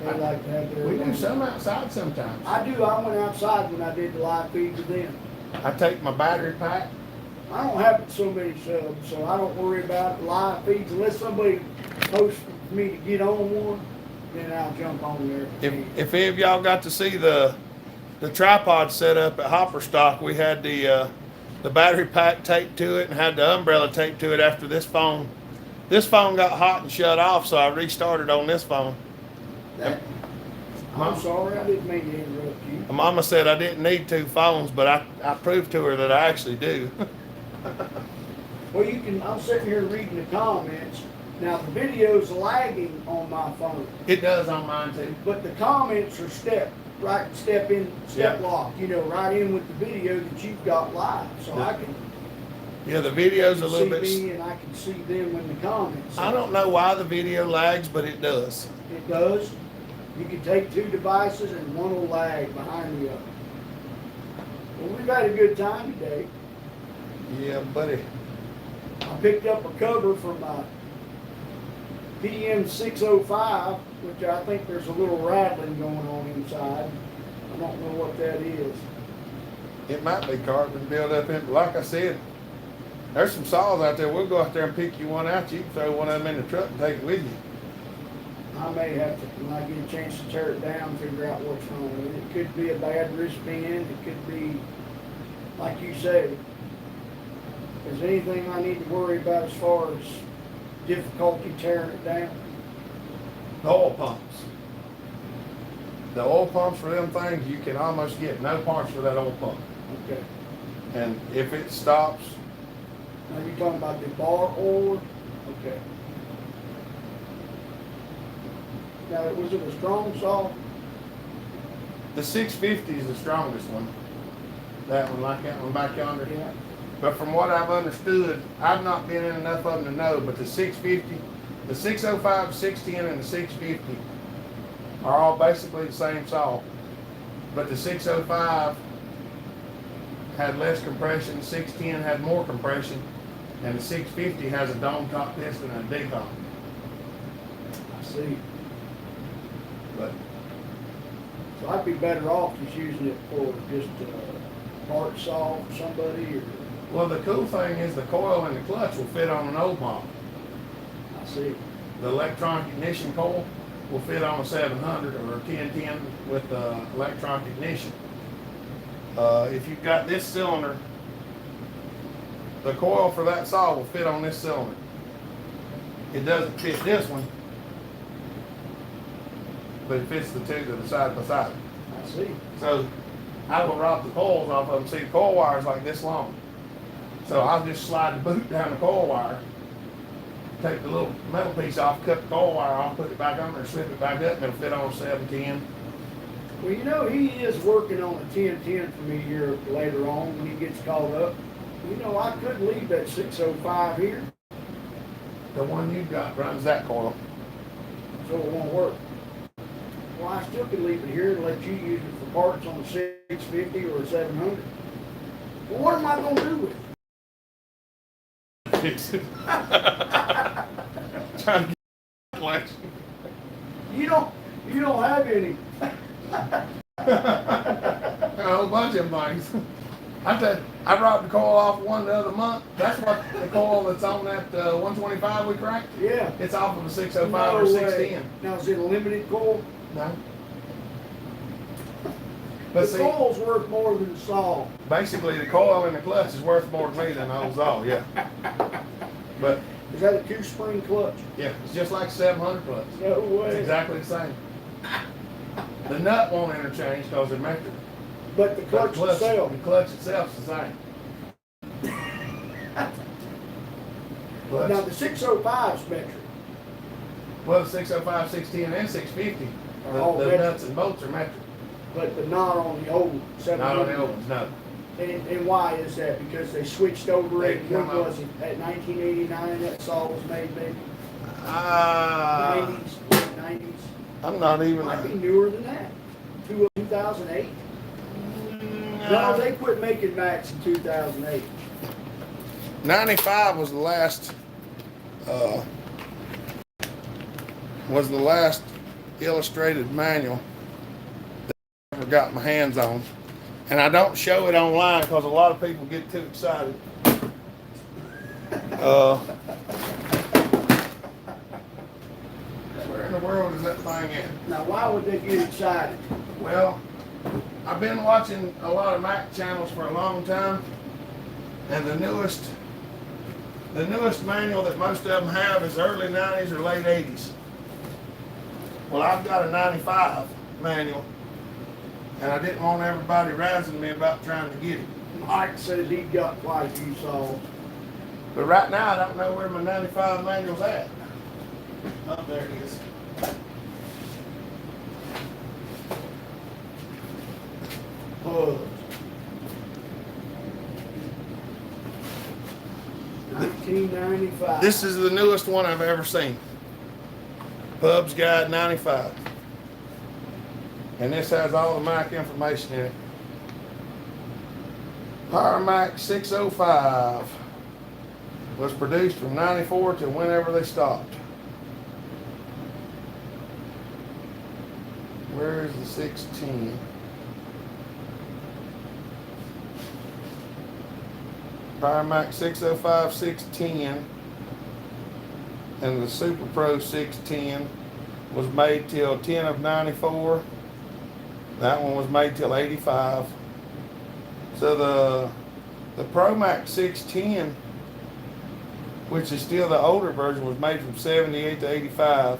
They like to have their. We do some outside sometimes. I do. I went outside when I did the live feed with them. I take my battery pack. I don't have so many subs, so I don't worry about live feeds unless somebody posts for me to get on one. Then I'll jump on there. If any of y'all got to see the tripod set up at Hopper Stock, we had the battery pack taped to it and had the umbrella taped to it after this phone. This phone got hot and shut off, so I restarted on this phone. I'm sorry, I didn't mean to interrupt you. Mama said I didn't need two phones, but I proved to her that I actually do. Well, I'm sitting here reading the comments. Now, the video's lagging on my phone, It does on mine too. but the comments are step Yeah. lock, right in with the video that you've got live. So Yeah. I can Yeah, the video's a little see bit. me and I can see them in the comments. I don't know why the video lags, but it does. It does. You can take two devices and one will lag behind the other. Well, we've had a good time today. Yeah, buddy. I picked up a cover for my PM605, which I think there's a little rattling going on inside. I don't know what that is. It might be carbon buildup in. Like I said, there's some saws out there. We'll go out there and pick you one out. You can throw one of them in the truck and take it with you. I may have to, when I get a chance to tear it down, figure out what's wrong with it. It could be a bad wristband. It could be, like you say, is there anything I need to worry about as far as difficulty tearing it down? The oil pumps. The oil pumps for them things, you can almost get no parts for that oil pump. Okay. And if it stops, Now you're talking about the bar oil? Okay. Now, was it a strong saw? the 650 is the strongest one. That one, like that one back yonder. Yeah. But from what I've understood, I've not been in enough of them to know, but the 650, the 605, 610, and the 650 are all basically the same saw. But the 605 had less compression, the 610 had more compression, and the 650 has a dome top piston and a decom. I see. But So I'd be better off just using it for just a part saw for somebody or, well, the cool thing is the coil and the clutch will fit on an old model. I see. The electronic ignition coil will fit on a 700 or a 1010 with electronic ignition. If you've got this cylinder, the coil for that saw will fit on this cylinder. It doesn't fit this one, but it fits the two that are side by side. I see. So I will rob the coils off of them. See, the coil wire is like this long. So I'll just slide the boot down the coil wire, take the little metal piece off, cut the coil wire off, put it back on there, slip it back up, and it'll fit on a 710. Well, he is working on a 1010 for me here later on when he gets caught up. I could leave that 605 here, The one you've got runs that coil. so it won't work. Well, I still could leave it here and let you use it for parts on a 650 or a 700. Well, what am I going to do with it? Fix it. Trying to get collection. You don't have any. A whole bunch of them things. I robbed the coil off one the other month. That's what the coil that's on that 125 we cracked. Yeah. It's off of a 605 No or way. 610. Now, is it a limited coil? No. But The see, coil's worth more than the saw. basically the coil and the clutch is worth more to me than the whole saw, yeah. But Is that a 2-spring clutch? yeah, it's just like 700 clutch. No It's way. exactly the same. The nut won't interchange because they're metric. But the But clutch itself. The clutch itself's the same. Now, Clutch, the 605's metric. well, the 605, 610, and 650, Are all the metric. nuts and bolts are metric. But not on the old 700. Not on the old ones, no. And why is that? Because they switched over They it. come When up- was it? At 1989 that saw was made, maybe? Ah, 90s, late 90s? I'm not even. Might be newer than that. 2008? No, they quit making Macs in 2008. 95 was the last illustrated manual that I ever got my hands on. And I don't show it online because a lot of people get too excited. Where in the world is that thing at? Now, why would they get excited? Well, I've been watching a lot of Mac channels for a long time, and the newest manual that most of them have is early 90s or late 80s. Well, I've got a 95 manual, and I didn't want everybody razzing me about trying to get it. Mike says he got quite a few saws. But right now, I don't know where my 95 manual's at. Oh, there it is. Pubs. 1995. This is the newest one I've ever seen. Pub's Guide 95. And this has all the Mac information in it. Power Mac 605 was produced from 94 to whenever they stopped. Where is the 610? Power Mac 605 610 and the Super Pro 610 was made till 10 of 94. That one was made till 85. So the Pro Mac 610, which is still the older version, was made from 78 to 85.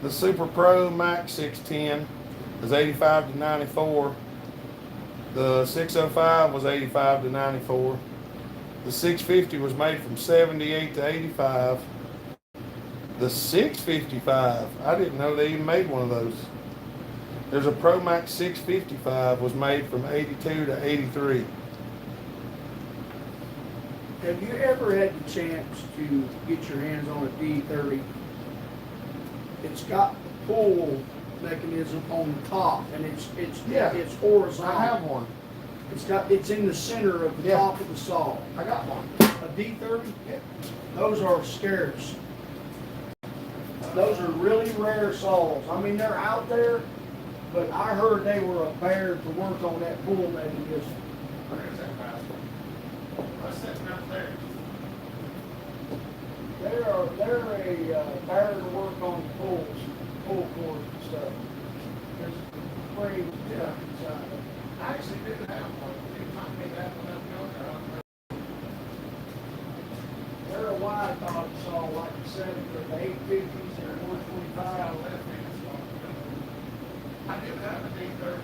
The Super Pro Mac 610 was 85 to 94. The 605 was 85 to 94. The 650 was made from 78 to 85. The 655, I didn't know they even made one of those. There's a Pro Max 655 was made from 82 to 83. Have you ever had the chance to get your hands on a D30? It's got the pull mechanism on the top, and it's horizontal. I have one. It's in the center of the top of the saw. I got one. A D30? Yeah. Those are scarce. Those are really rare saws. I mean, they're out there, but I heard they were a bear to work on that pull mechanism. Where's that mouse? What's that right there? They're a bear to work on pull cords and stuff. There's frame stuff inside. I actually didn't have one. You might be that one up yonder. They're a wide body saw like the 70 or the 850s or 125. I did have a D30.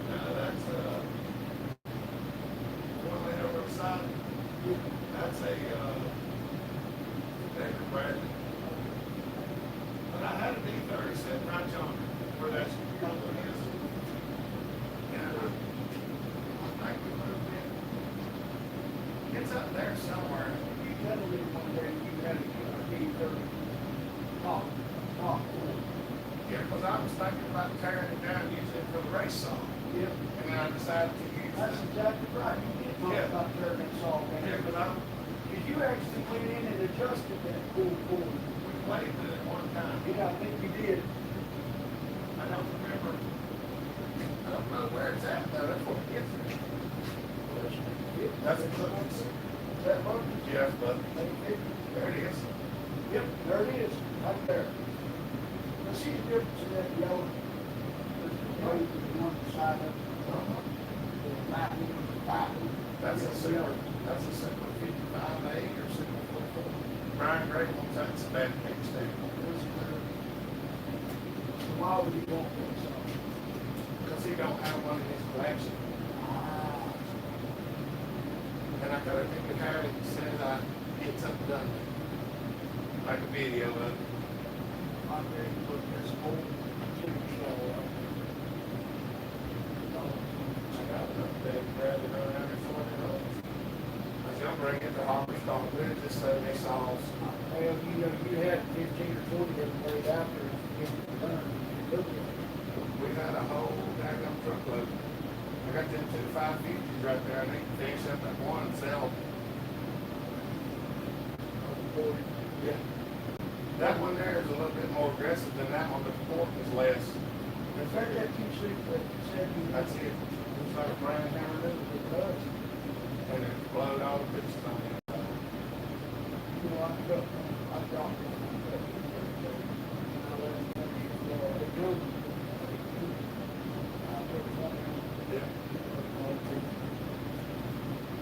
No, that's one way over the side. That's a Decker Bradley. But I had a D30 sitting right yonder where that other is. And I think we moved in. It's up there somewhere. You tell me one day you had a D30 top. Yeah, because I was thinking about tearing it down, using it for the race saw. Yep. And then I decided to use That's it. exactly right. You did talk Yeah. about tearing that saw down. Yeah, because Did you actually went in and adjusted that pull? we played with it one time. Yeah, I think you did. I don't remember. I don't know where it's at though. That's what gets me. That's a Cookies. Is that what? Yes, but there it is. Yep, there it is, right there. Now see the difference in that yellow? There's the blade with the one beside it. The lightning, the lightning. That's a super 55A or super 44. Brian Gray wants that in bad case stand. So why would you want that saw? Because he don't have one in his collection. And I got a mechanic that says I get something done. Like a video of it. I'm ready to put this whole super saw up. I got an update, Bradley run out of 40 dollars. I was gonna bring it to Harper's Stock Bridge just so they saw. Well, you had 15 or 40 of them laid out there. If you done, look at it. We had a whole daggone truckload. I got them 2 550s right there. I need to finish up that one and sell. board. Yeah. That one there is a little bit more aggressive than that one, but the torque is less. Is that 270? That's it. It's like a brand hammer does. It does. And it blowed all the pieces on the inside. You know, I dropped it.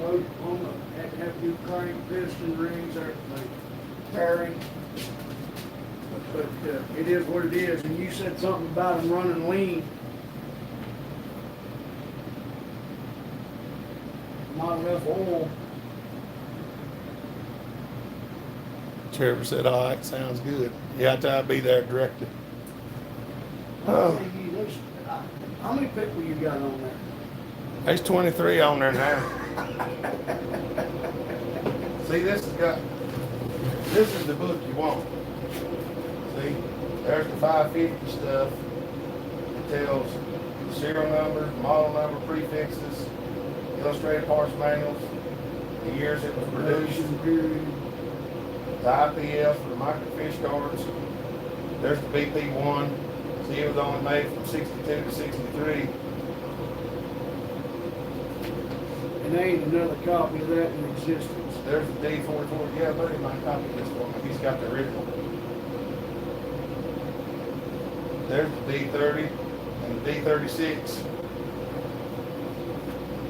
Oklahoma had to have new crank, piston rings, everything, bearing. But it is what it is. And you said something about them running lean. Not enough oil. Trevor said, all right, sounds good. Yeah, I'll be there directly. Oh. How many people you got on there? There's 23 on there now. See, this is the book you want. See, there's the 550 stuff. It tells the serial numbers, model number, prefixes, illustrated parts manuals, the years it was produced, the IPF for the microfiche cards. There's the BP1. See, it was only made from 62 to 63. And there ain't another copy of that in existence. There's the D44. Yeah, buddy might copy this for me. He's got the original. There's the D30 and the D36.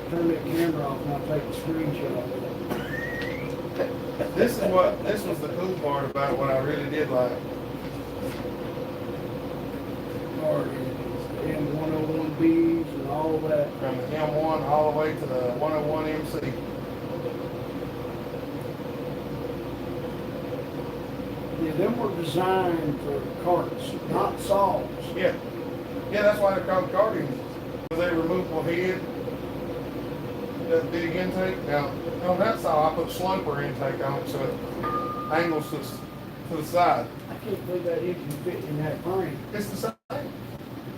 Turn that camera off and I'll take a screenshot of it. This was the cool part about what I really did like. The M101Bs and all that. From the M1 all the way to the 101 MC. Yeah, them were designed for carts, not saws. Yeah. Yeah, that's why they're called cartings. Because they removable head. The big intake. Now, on that saw, I put sloper intake on it so it angles to the side. I can't believe that engine fit in that frame. It's the same.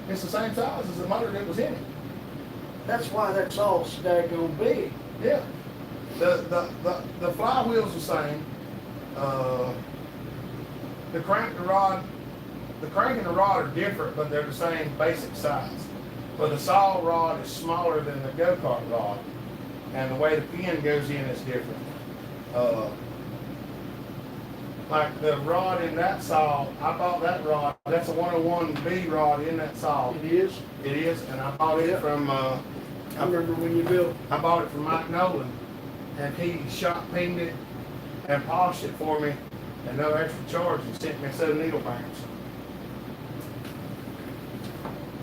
It's the same size as the motor that was in it. That's why that saw's daggone big. Yeah. The flywheel's the same. The crank and the rod are different, but they're the same basic size. But the saw rod is smaller than the go-kart rod, and the way the pin goes in is different. Like the rod in that saw, I bought that rod. That's a 101B rod in that saw. It is? It is, and I bought it from. I remember when you built. I bought it from Mike Nolan, and he shot pinged it and polished it for me, and no extra charge. He sent me a set of needle banks.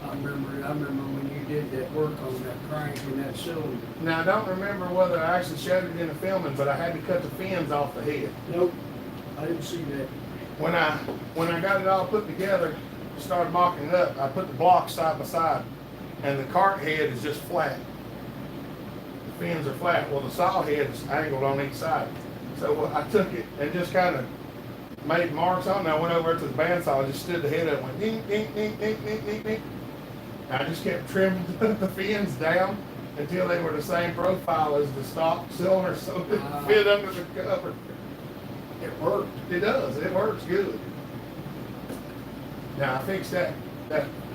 I remember when you did that work on that crank and that cylinder. Now I don't remember whether I actually showed it in the filming, but I had to cut the fins off the head. Nope, I didn't see that. When I got it all put together, started mocking it up, I put the blocks side by side, and the cart head is just flat. The fins are flat. Well, the saw head is angled on each side. So I took it and just kind of made marks on it. I went over to the bandsaw, just stood the head up, and went ding, ding, ding, ding, ding, ding, ding. I just kept trimming the fins down until they were the same profile as the stock cylinder, so it fit under the cover. It worked. It does. It works good. Now I fixed that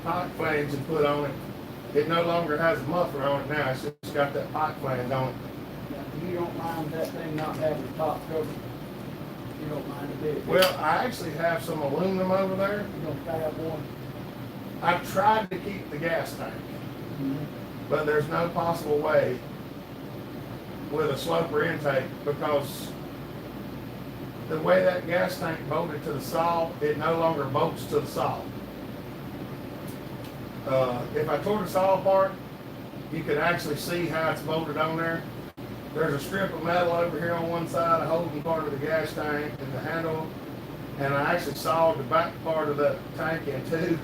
pipe flange and put on it. It no longer has a muffler on it now. It's just got that pipe flange on it. Now, you don't mind that thing not having a top cover? You don't mind a bit? Well, I actually have some aluminum over there. You don't have one? I've tried to keep the gas tank, but there's no possible way with a sloper intake because the way that gas tank bolted to the saw, it no longer bolts to the saw. If I tore the saw apart, you could actually see how it's bolted on there. There's a strip of metal over here on one side, a holding part of the gas tank and the handle, and I actually sawed the back part of the tank in two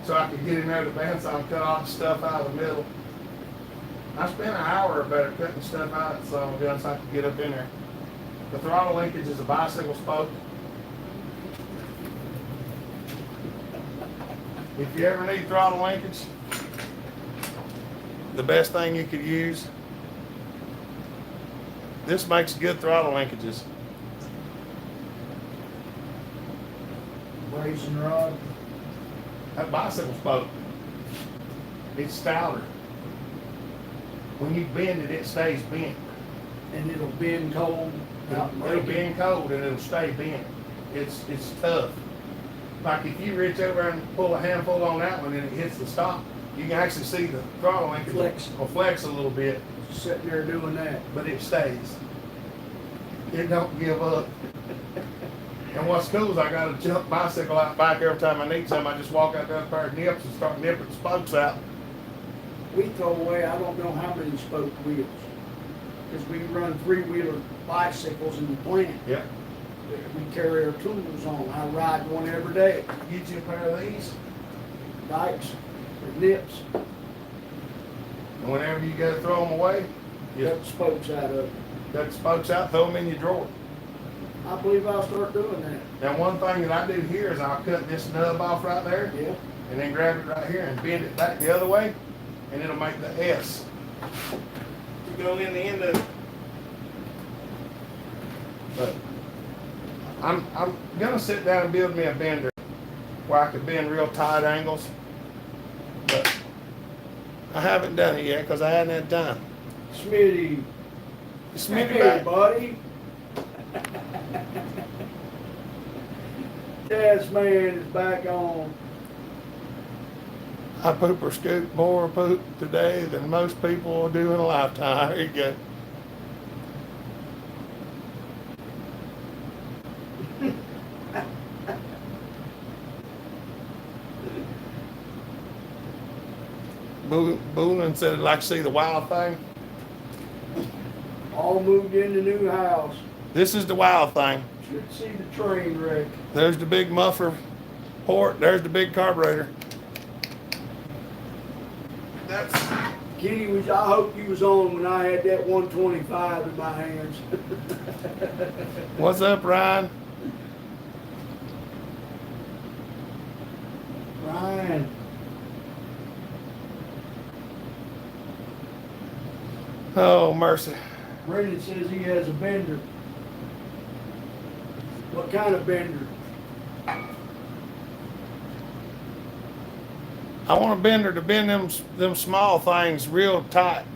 so I could get in there to the bandsaw and cut all the stuff out of the middle. I spent an hour or better cutting stuff out of the saw gun so I could get up in there. The throttle linkage is a bicycle spoke. If you ever need throttle linkage, the best thing you could use, this makes good throttle linkages. Raisin rod. That bicycle spoke. It's stouter. When you bend it, it stays bent. And it'll bend cold. It'll bend cold and it'll stay bent. It's tough. Like if you reach over and pull a handful on that one and it hits the stop, you can actually see the throttle link will flex a little bit, Sitting there doing that. but it stays. It don't give up. And what's cool is I got a jump bicycle out back every time I need some. I just walk out there with a pair of nips and start nipping the spokes out. We throw away, I don't know how many spoke wheels. Because we run 3-wheeler bicycles in the plant. Yep. We carry our tools on. I ride one every day. Get you a pair of these. Dikes or nips. And whenever you go to throw them away, you Cut the spokes out of it. cut the spokes out, throw them in your drawer. I believe I'll start doing that. Now one thing that I do here is I'll cut this nub off right there Yeah. and then grab it right here and bend it back the other way and it'll make the S to go in the end of it. But I'm gonna sit down and build me a bender where I could bend real tight angles. But I haven't done it yet because I hadn't had time. Smitty. Smitty Hey, back. buddy. Taz man is back on. I poop or scoop more poop today than most people will do in a lifetime. There you go. Boolin said, I'd like to see the wild thing. All moved in the new house. This is the wild thing. Should see the train wreck. There's the big muffler port. There's the big carburetor. That's Kenny was, I hope you was on when I had that 125 in my hands. what's up, Ryan? Ryan. Oh, mercy. Brendan says he has a bender. What kind of bender? I want a bender to bend them small things real tight.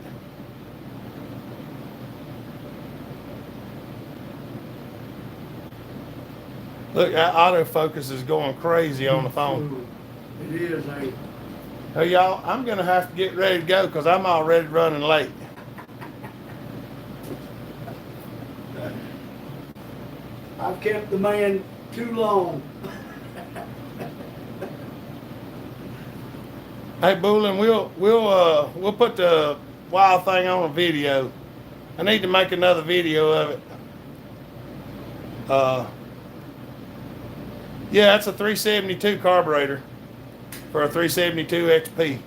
Look, that autofocus is going crazy on the phone. It is, ain't it? Hey, y'all, I'm going to have to get ready to go because I'm already running late. I've kept the man too long. Hey, Boolin, we'll put the wild thing on a video. I need to make another video of it. Yeah, that's a 372 carburetor for a 372 XP.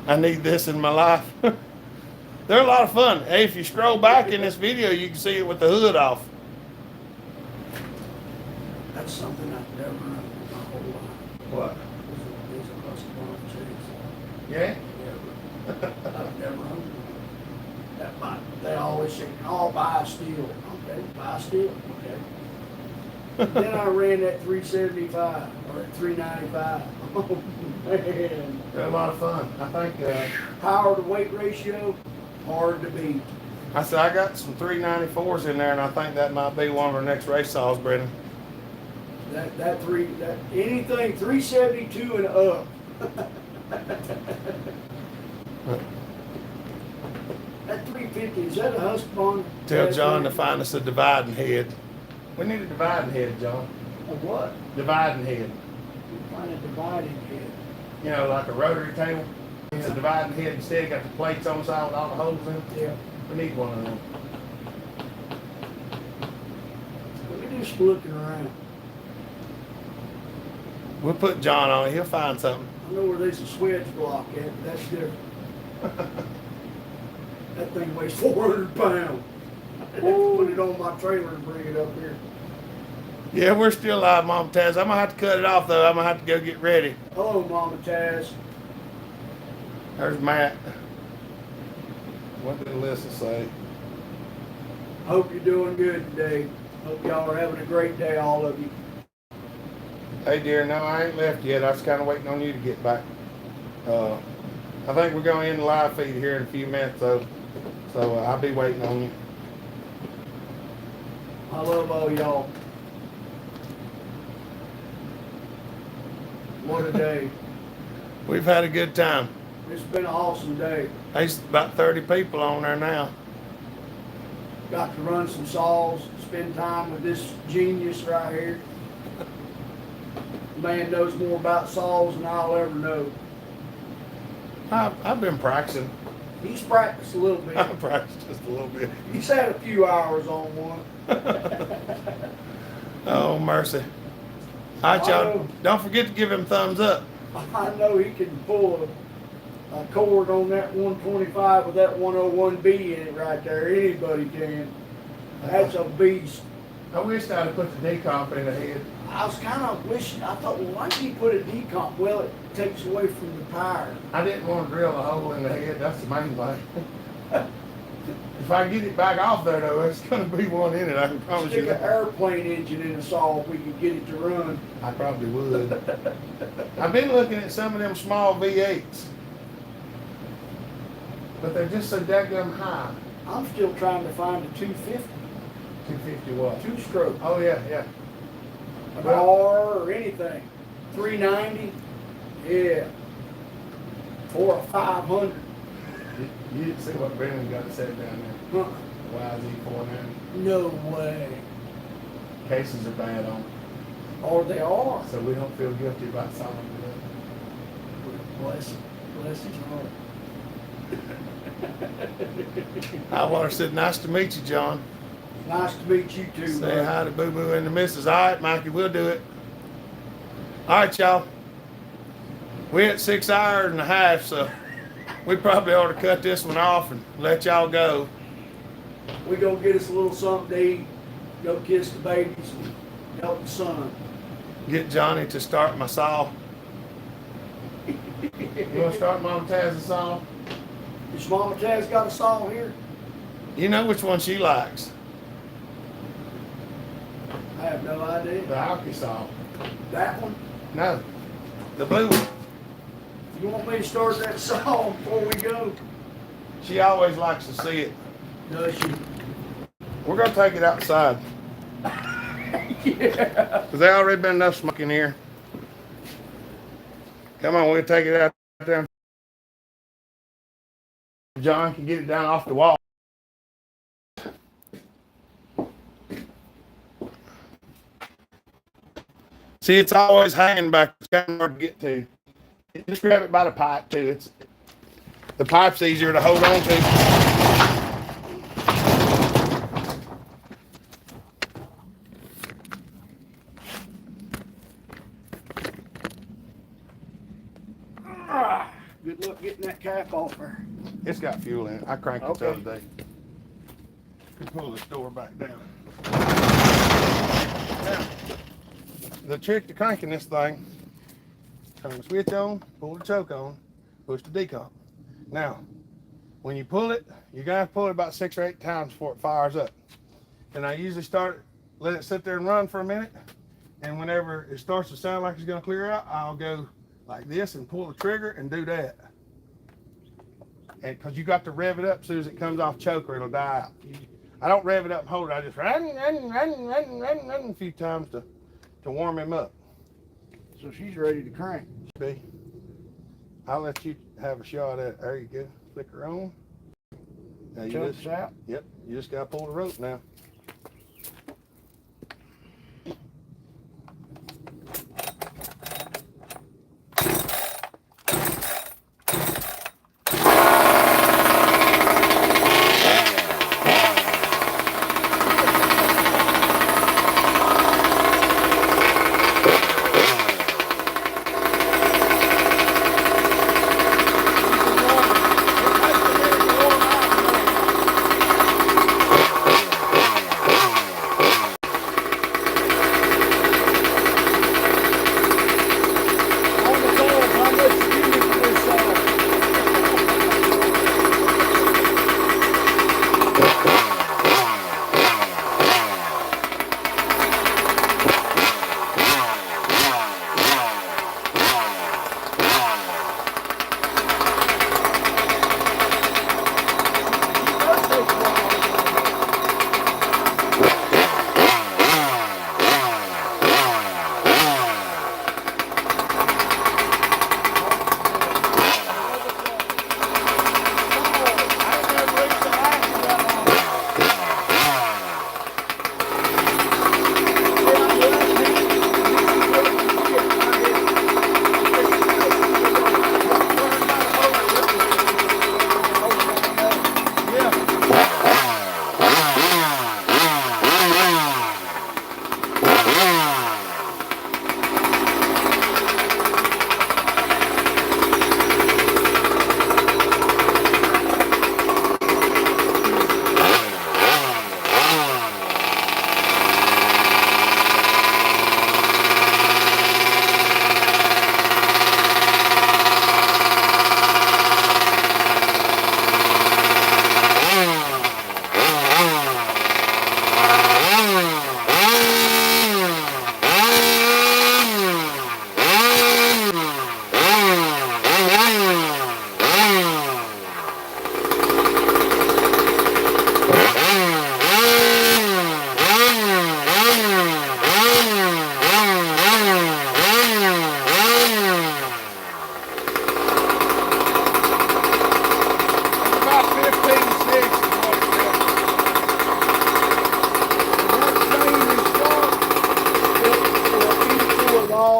I need this in my life. They're a lot of fun. Hey, if you scroll back in this video, you can see it with the hood off. That's something I've never run in my whole life. What? These are Husqvarna chainsaws. Yeah? I've never owned one. That might, they always say, "Oh, buy a steel." Okay, buy a steel. Okay. Then I ran that 375 or that 395. Oh man! They're a lot of fun. I think. Power to weight ratio, hard to beat. I said I got some 394s in there, and I think that might be one of our next race saws, Brendan. That anything 372 and up. That 350, is that a Husqvarna? Tell John to find us a dividing head. We need a dividing head, John. A what? Dividing head. Find a dividing head. You know, like a rotary table. It's a dividing head instead. Got the plates on the side with all the holes in it. Yeah. We need one of them. Let me do some looking around. We'll put John on it. He'll find something. I know where there's a swedge block at, but that's different. That thing weighs 400 pounds. I'd have to put it on my trailer and bring it up here. Yeah, we're still live, Mom Taz. I'm going to have to cut it off, though. I'm going to have to go get ready. Hello, Mama Taz. There's Matt. What did Alyssa say? Hope you're doing good today. Hope y'all are having a great day, all of you. Hey dear, no, I ain't left yet. I was kind of waiting on you to get back. I think we're going to end the live feed here in a few minutes, though. So I'll be waiting on you. I love all y'all. What a day. We've had a good time. It's been an awesome day. There's about 30 people on there now. Got to run some saws, spend time with this genius right here. Man knows more about saws than I'll ever know. I've been practicing. He's practiced a little bit. I've practiced just a little bit. He's had a few hours on one. Oh, mercy. All right, y'all. Don't forget to give him thumbs up. I know he can pull a cord on that 125 with that 101B in it right there. Anybody can. That's a beast. I wish I'd have put the decomp in the head. I was kind of wishing, I thought, well, why did he put a decomp? Well, it takes away from the power. I didn't want to drill a hole in the head. That's the main thing. If I get it back off there, though, there's going to be one in it. I can promise you Stick an that. airplane engine in a saw if we could get it to run. I probably would. I've been looking at some of them small V8s, but they're just so daggum high. I'm still trying to find a 250, 250 what? two-stroke, Oh yeah, yeah. a bar or anything. 390, yeah. Or a 500. You didn't see what Brendan got set down there. Huh. YZ490. No way. Cases are bad on, Or they are. so we don't feel guilty about selling them. Bless him. Bless his heart. Highwater said, "Nice to meet you, John." Nice to meet you too, Say bud. hi to Boo Boo and the missus. All right, Mikey, we'll do it. All right, y'all. We're at 6 hours and a half, so we probably ought to cut this one off and let y'all go. We gonna get us a little something to eat, go kiss the babies, and help the son. Get Johnny to start my saw. You want to start Mama Taz's saw? Is Mama Taz got a saw here? You know which one she likes. I have no idea. The hockey saw. That one? No, the blue one. You want me to start that saw before we go? She always likes to see it. Does she? We're going to take it outside. Yeah. Because there already been enough smoke in here. Come on, we'll take it out there. John can get it down off the wall. See, it's always hanging back. It's kind of hard to get to. Just grab it by the pipe, too. The pipe's easier to hold on to. Good luck getting that cap off there. It's got fuel in it. I cranked it the Okay. other day. Can pull this door back down. Now, the trick to cranking this thing, turn the switch on, pull the choke on, push the decomp. Now, when you pull it, you're gonna have to pull it about 6 or 8 times before it fires up. And I usually let it sit there and run for a minute. And whenever it starts to sound like it's gonna clear out, I'll go like this and pull the trigger and do that. And because you got to rev it up as soon as it comes off choke or it'll die out. I don't rev it up and hold it. I just run a few times to warm him up. So she's ready to crank. See? I'll let you have a shot at it. There you go. Flick her on. Now you Chokes just, out. yep, you just got to pull the rope now.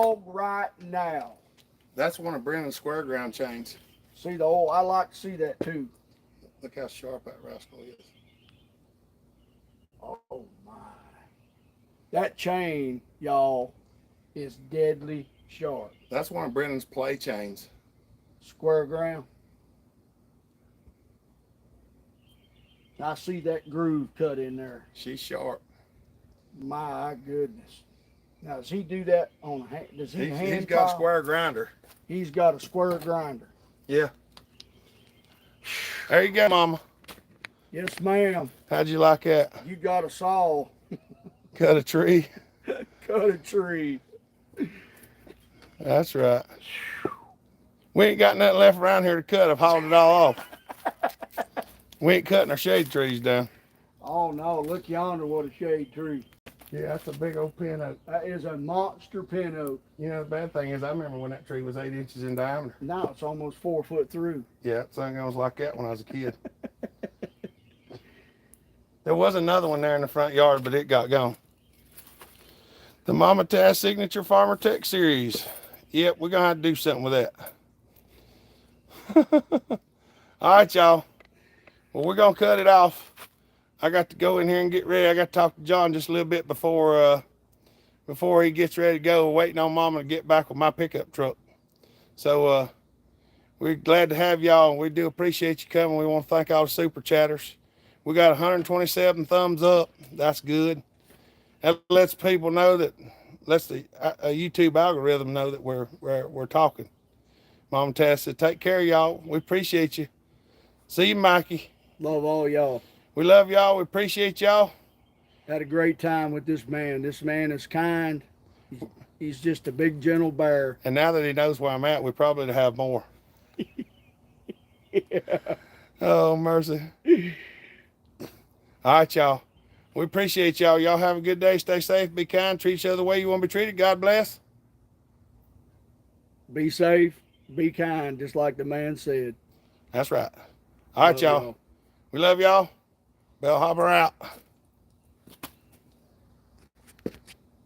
dog right now. That's one of Brennan's square ground chains. See the old, I like to see that too. Look how sharp that rascal is. Oh my. That chain, y'all, is deadly sharp. That's one of Brennan's play chains. Square ground. I see that groove cut in there. She's sharp. My goodness. Now, does he do that on hand? Does he hand He's got a file? square grinder. He's got a square grinder. Yeah. There you go, Mama. Yes, ma'am. How'd you like that? You got a saw. Cut a tree. Cut a tree. That's right. We ain't got nothing left around here to cut. I've hauled it all off. We ain't cutting our shade trees down. Oh no, look yonder, what a shade tree. Yeah, that's a big old pin oak. That is a monster pin oak. You know, the bad thing is I remember when that tree was 8 inches in diameter. Now it's almost 4 foot through. Yeah, something was like that when I was a kid. There was another one there in the front yard, but it got gone. The Mama Taz Signature Farmer Tech Series. Yep, we're going to have to do something with that. All right, y'all. Well, we're going to cut it off. I got to go in here and get ready. I got to talk to John just a little bit before he gets ready to go. We're waiting on Mama to get back with my pickup truck. So we're glad to have y'all, and we do appreciate you coming. We want to thank all the super chatters. We got 127 thumbs up. That's good. That lets people know that, lets the YouTube algorithm know that we're talking. Mama Taz said, take care of y'all. We appreciate you. See you, Mikey. Love all y'all. We love y'all. We appreciate y'all. Had a great time with this man. This man is kind. He's just a big, gentle bear. And now that he knows where I'm at, we probably have more. Yeah. Oh, mercy. All right, y'all. We appreciate y'all. Y'all have a good day. Stay safe. Be kind. Treat each other the way you want to be treated. God bless. Be safe. Be kind, just like the man said. That's right. All right, y'all. We love y'all. Bellhopper out.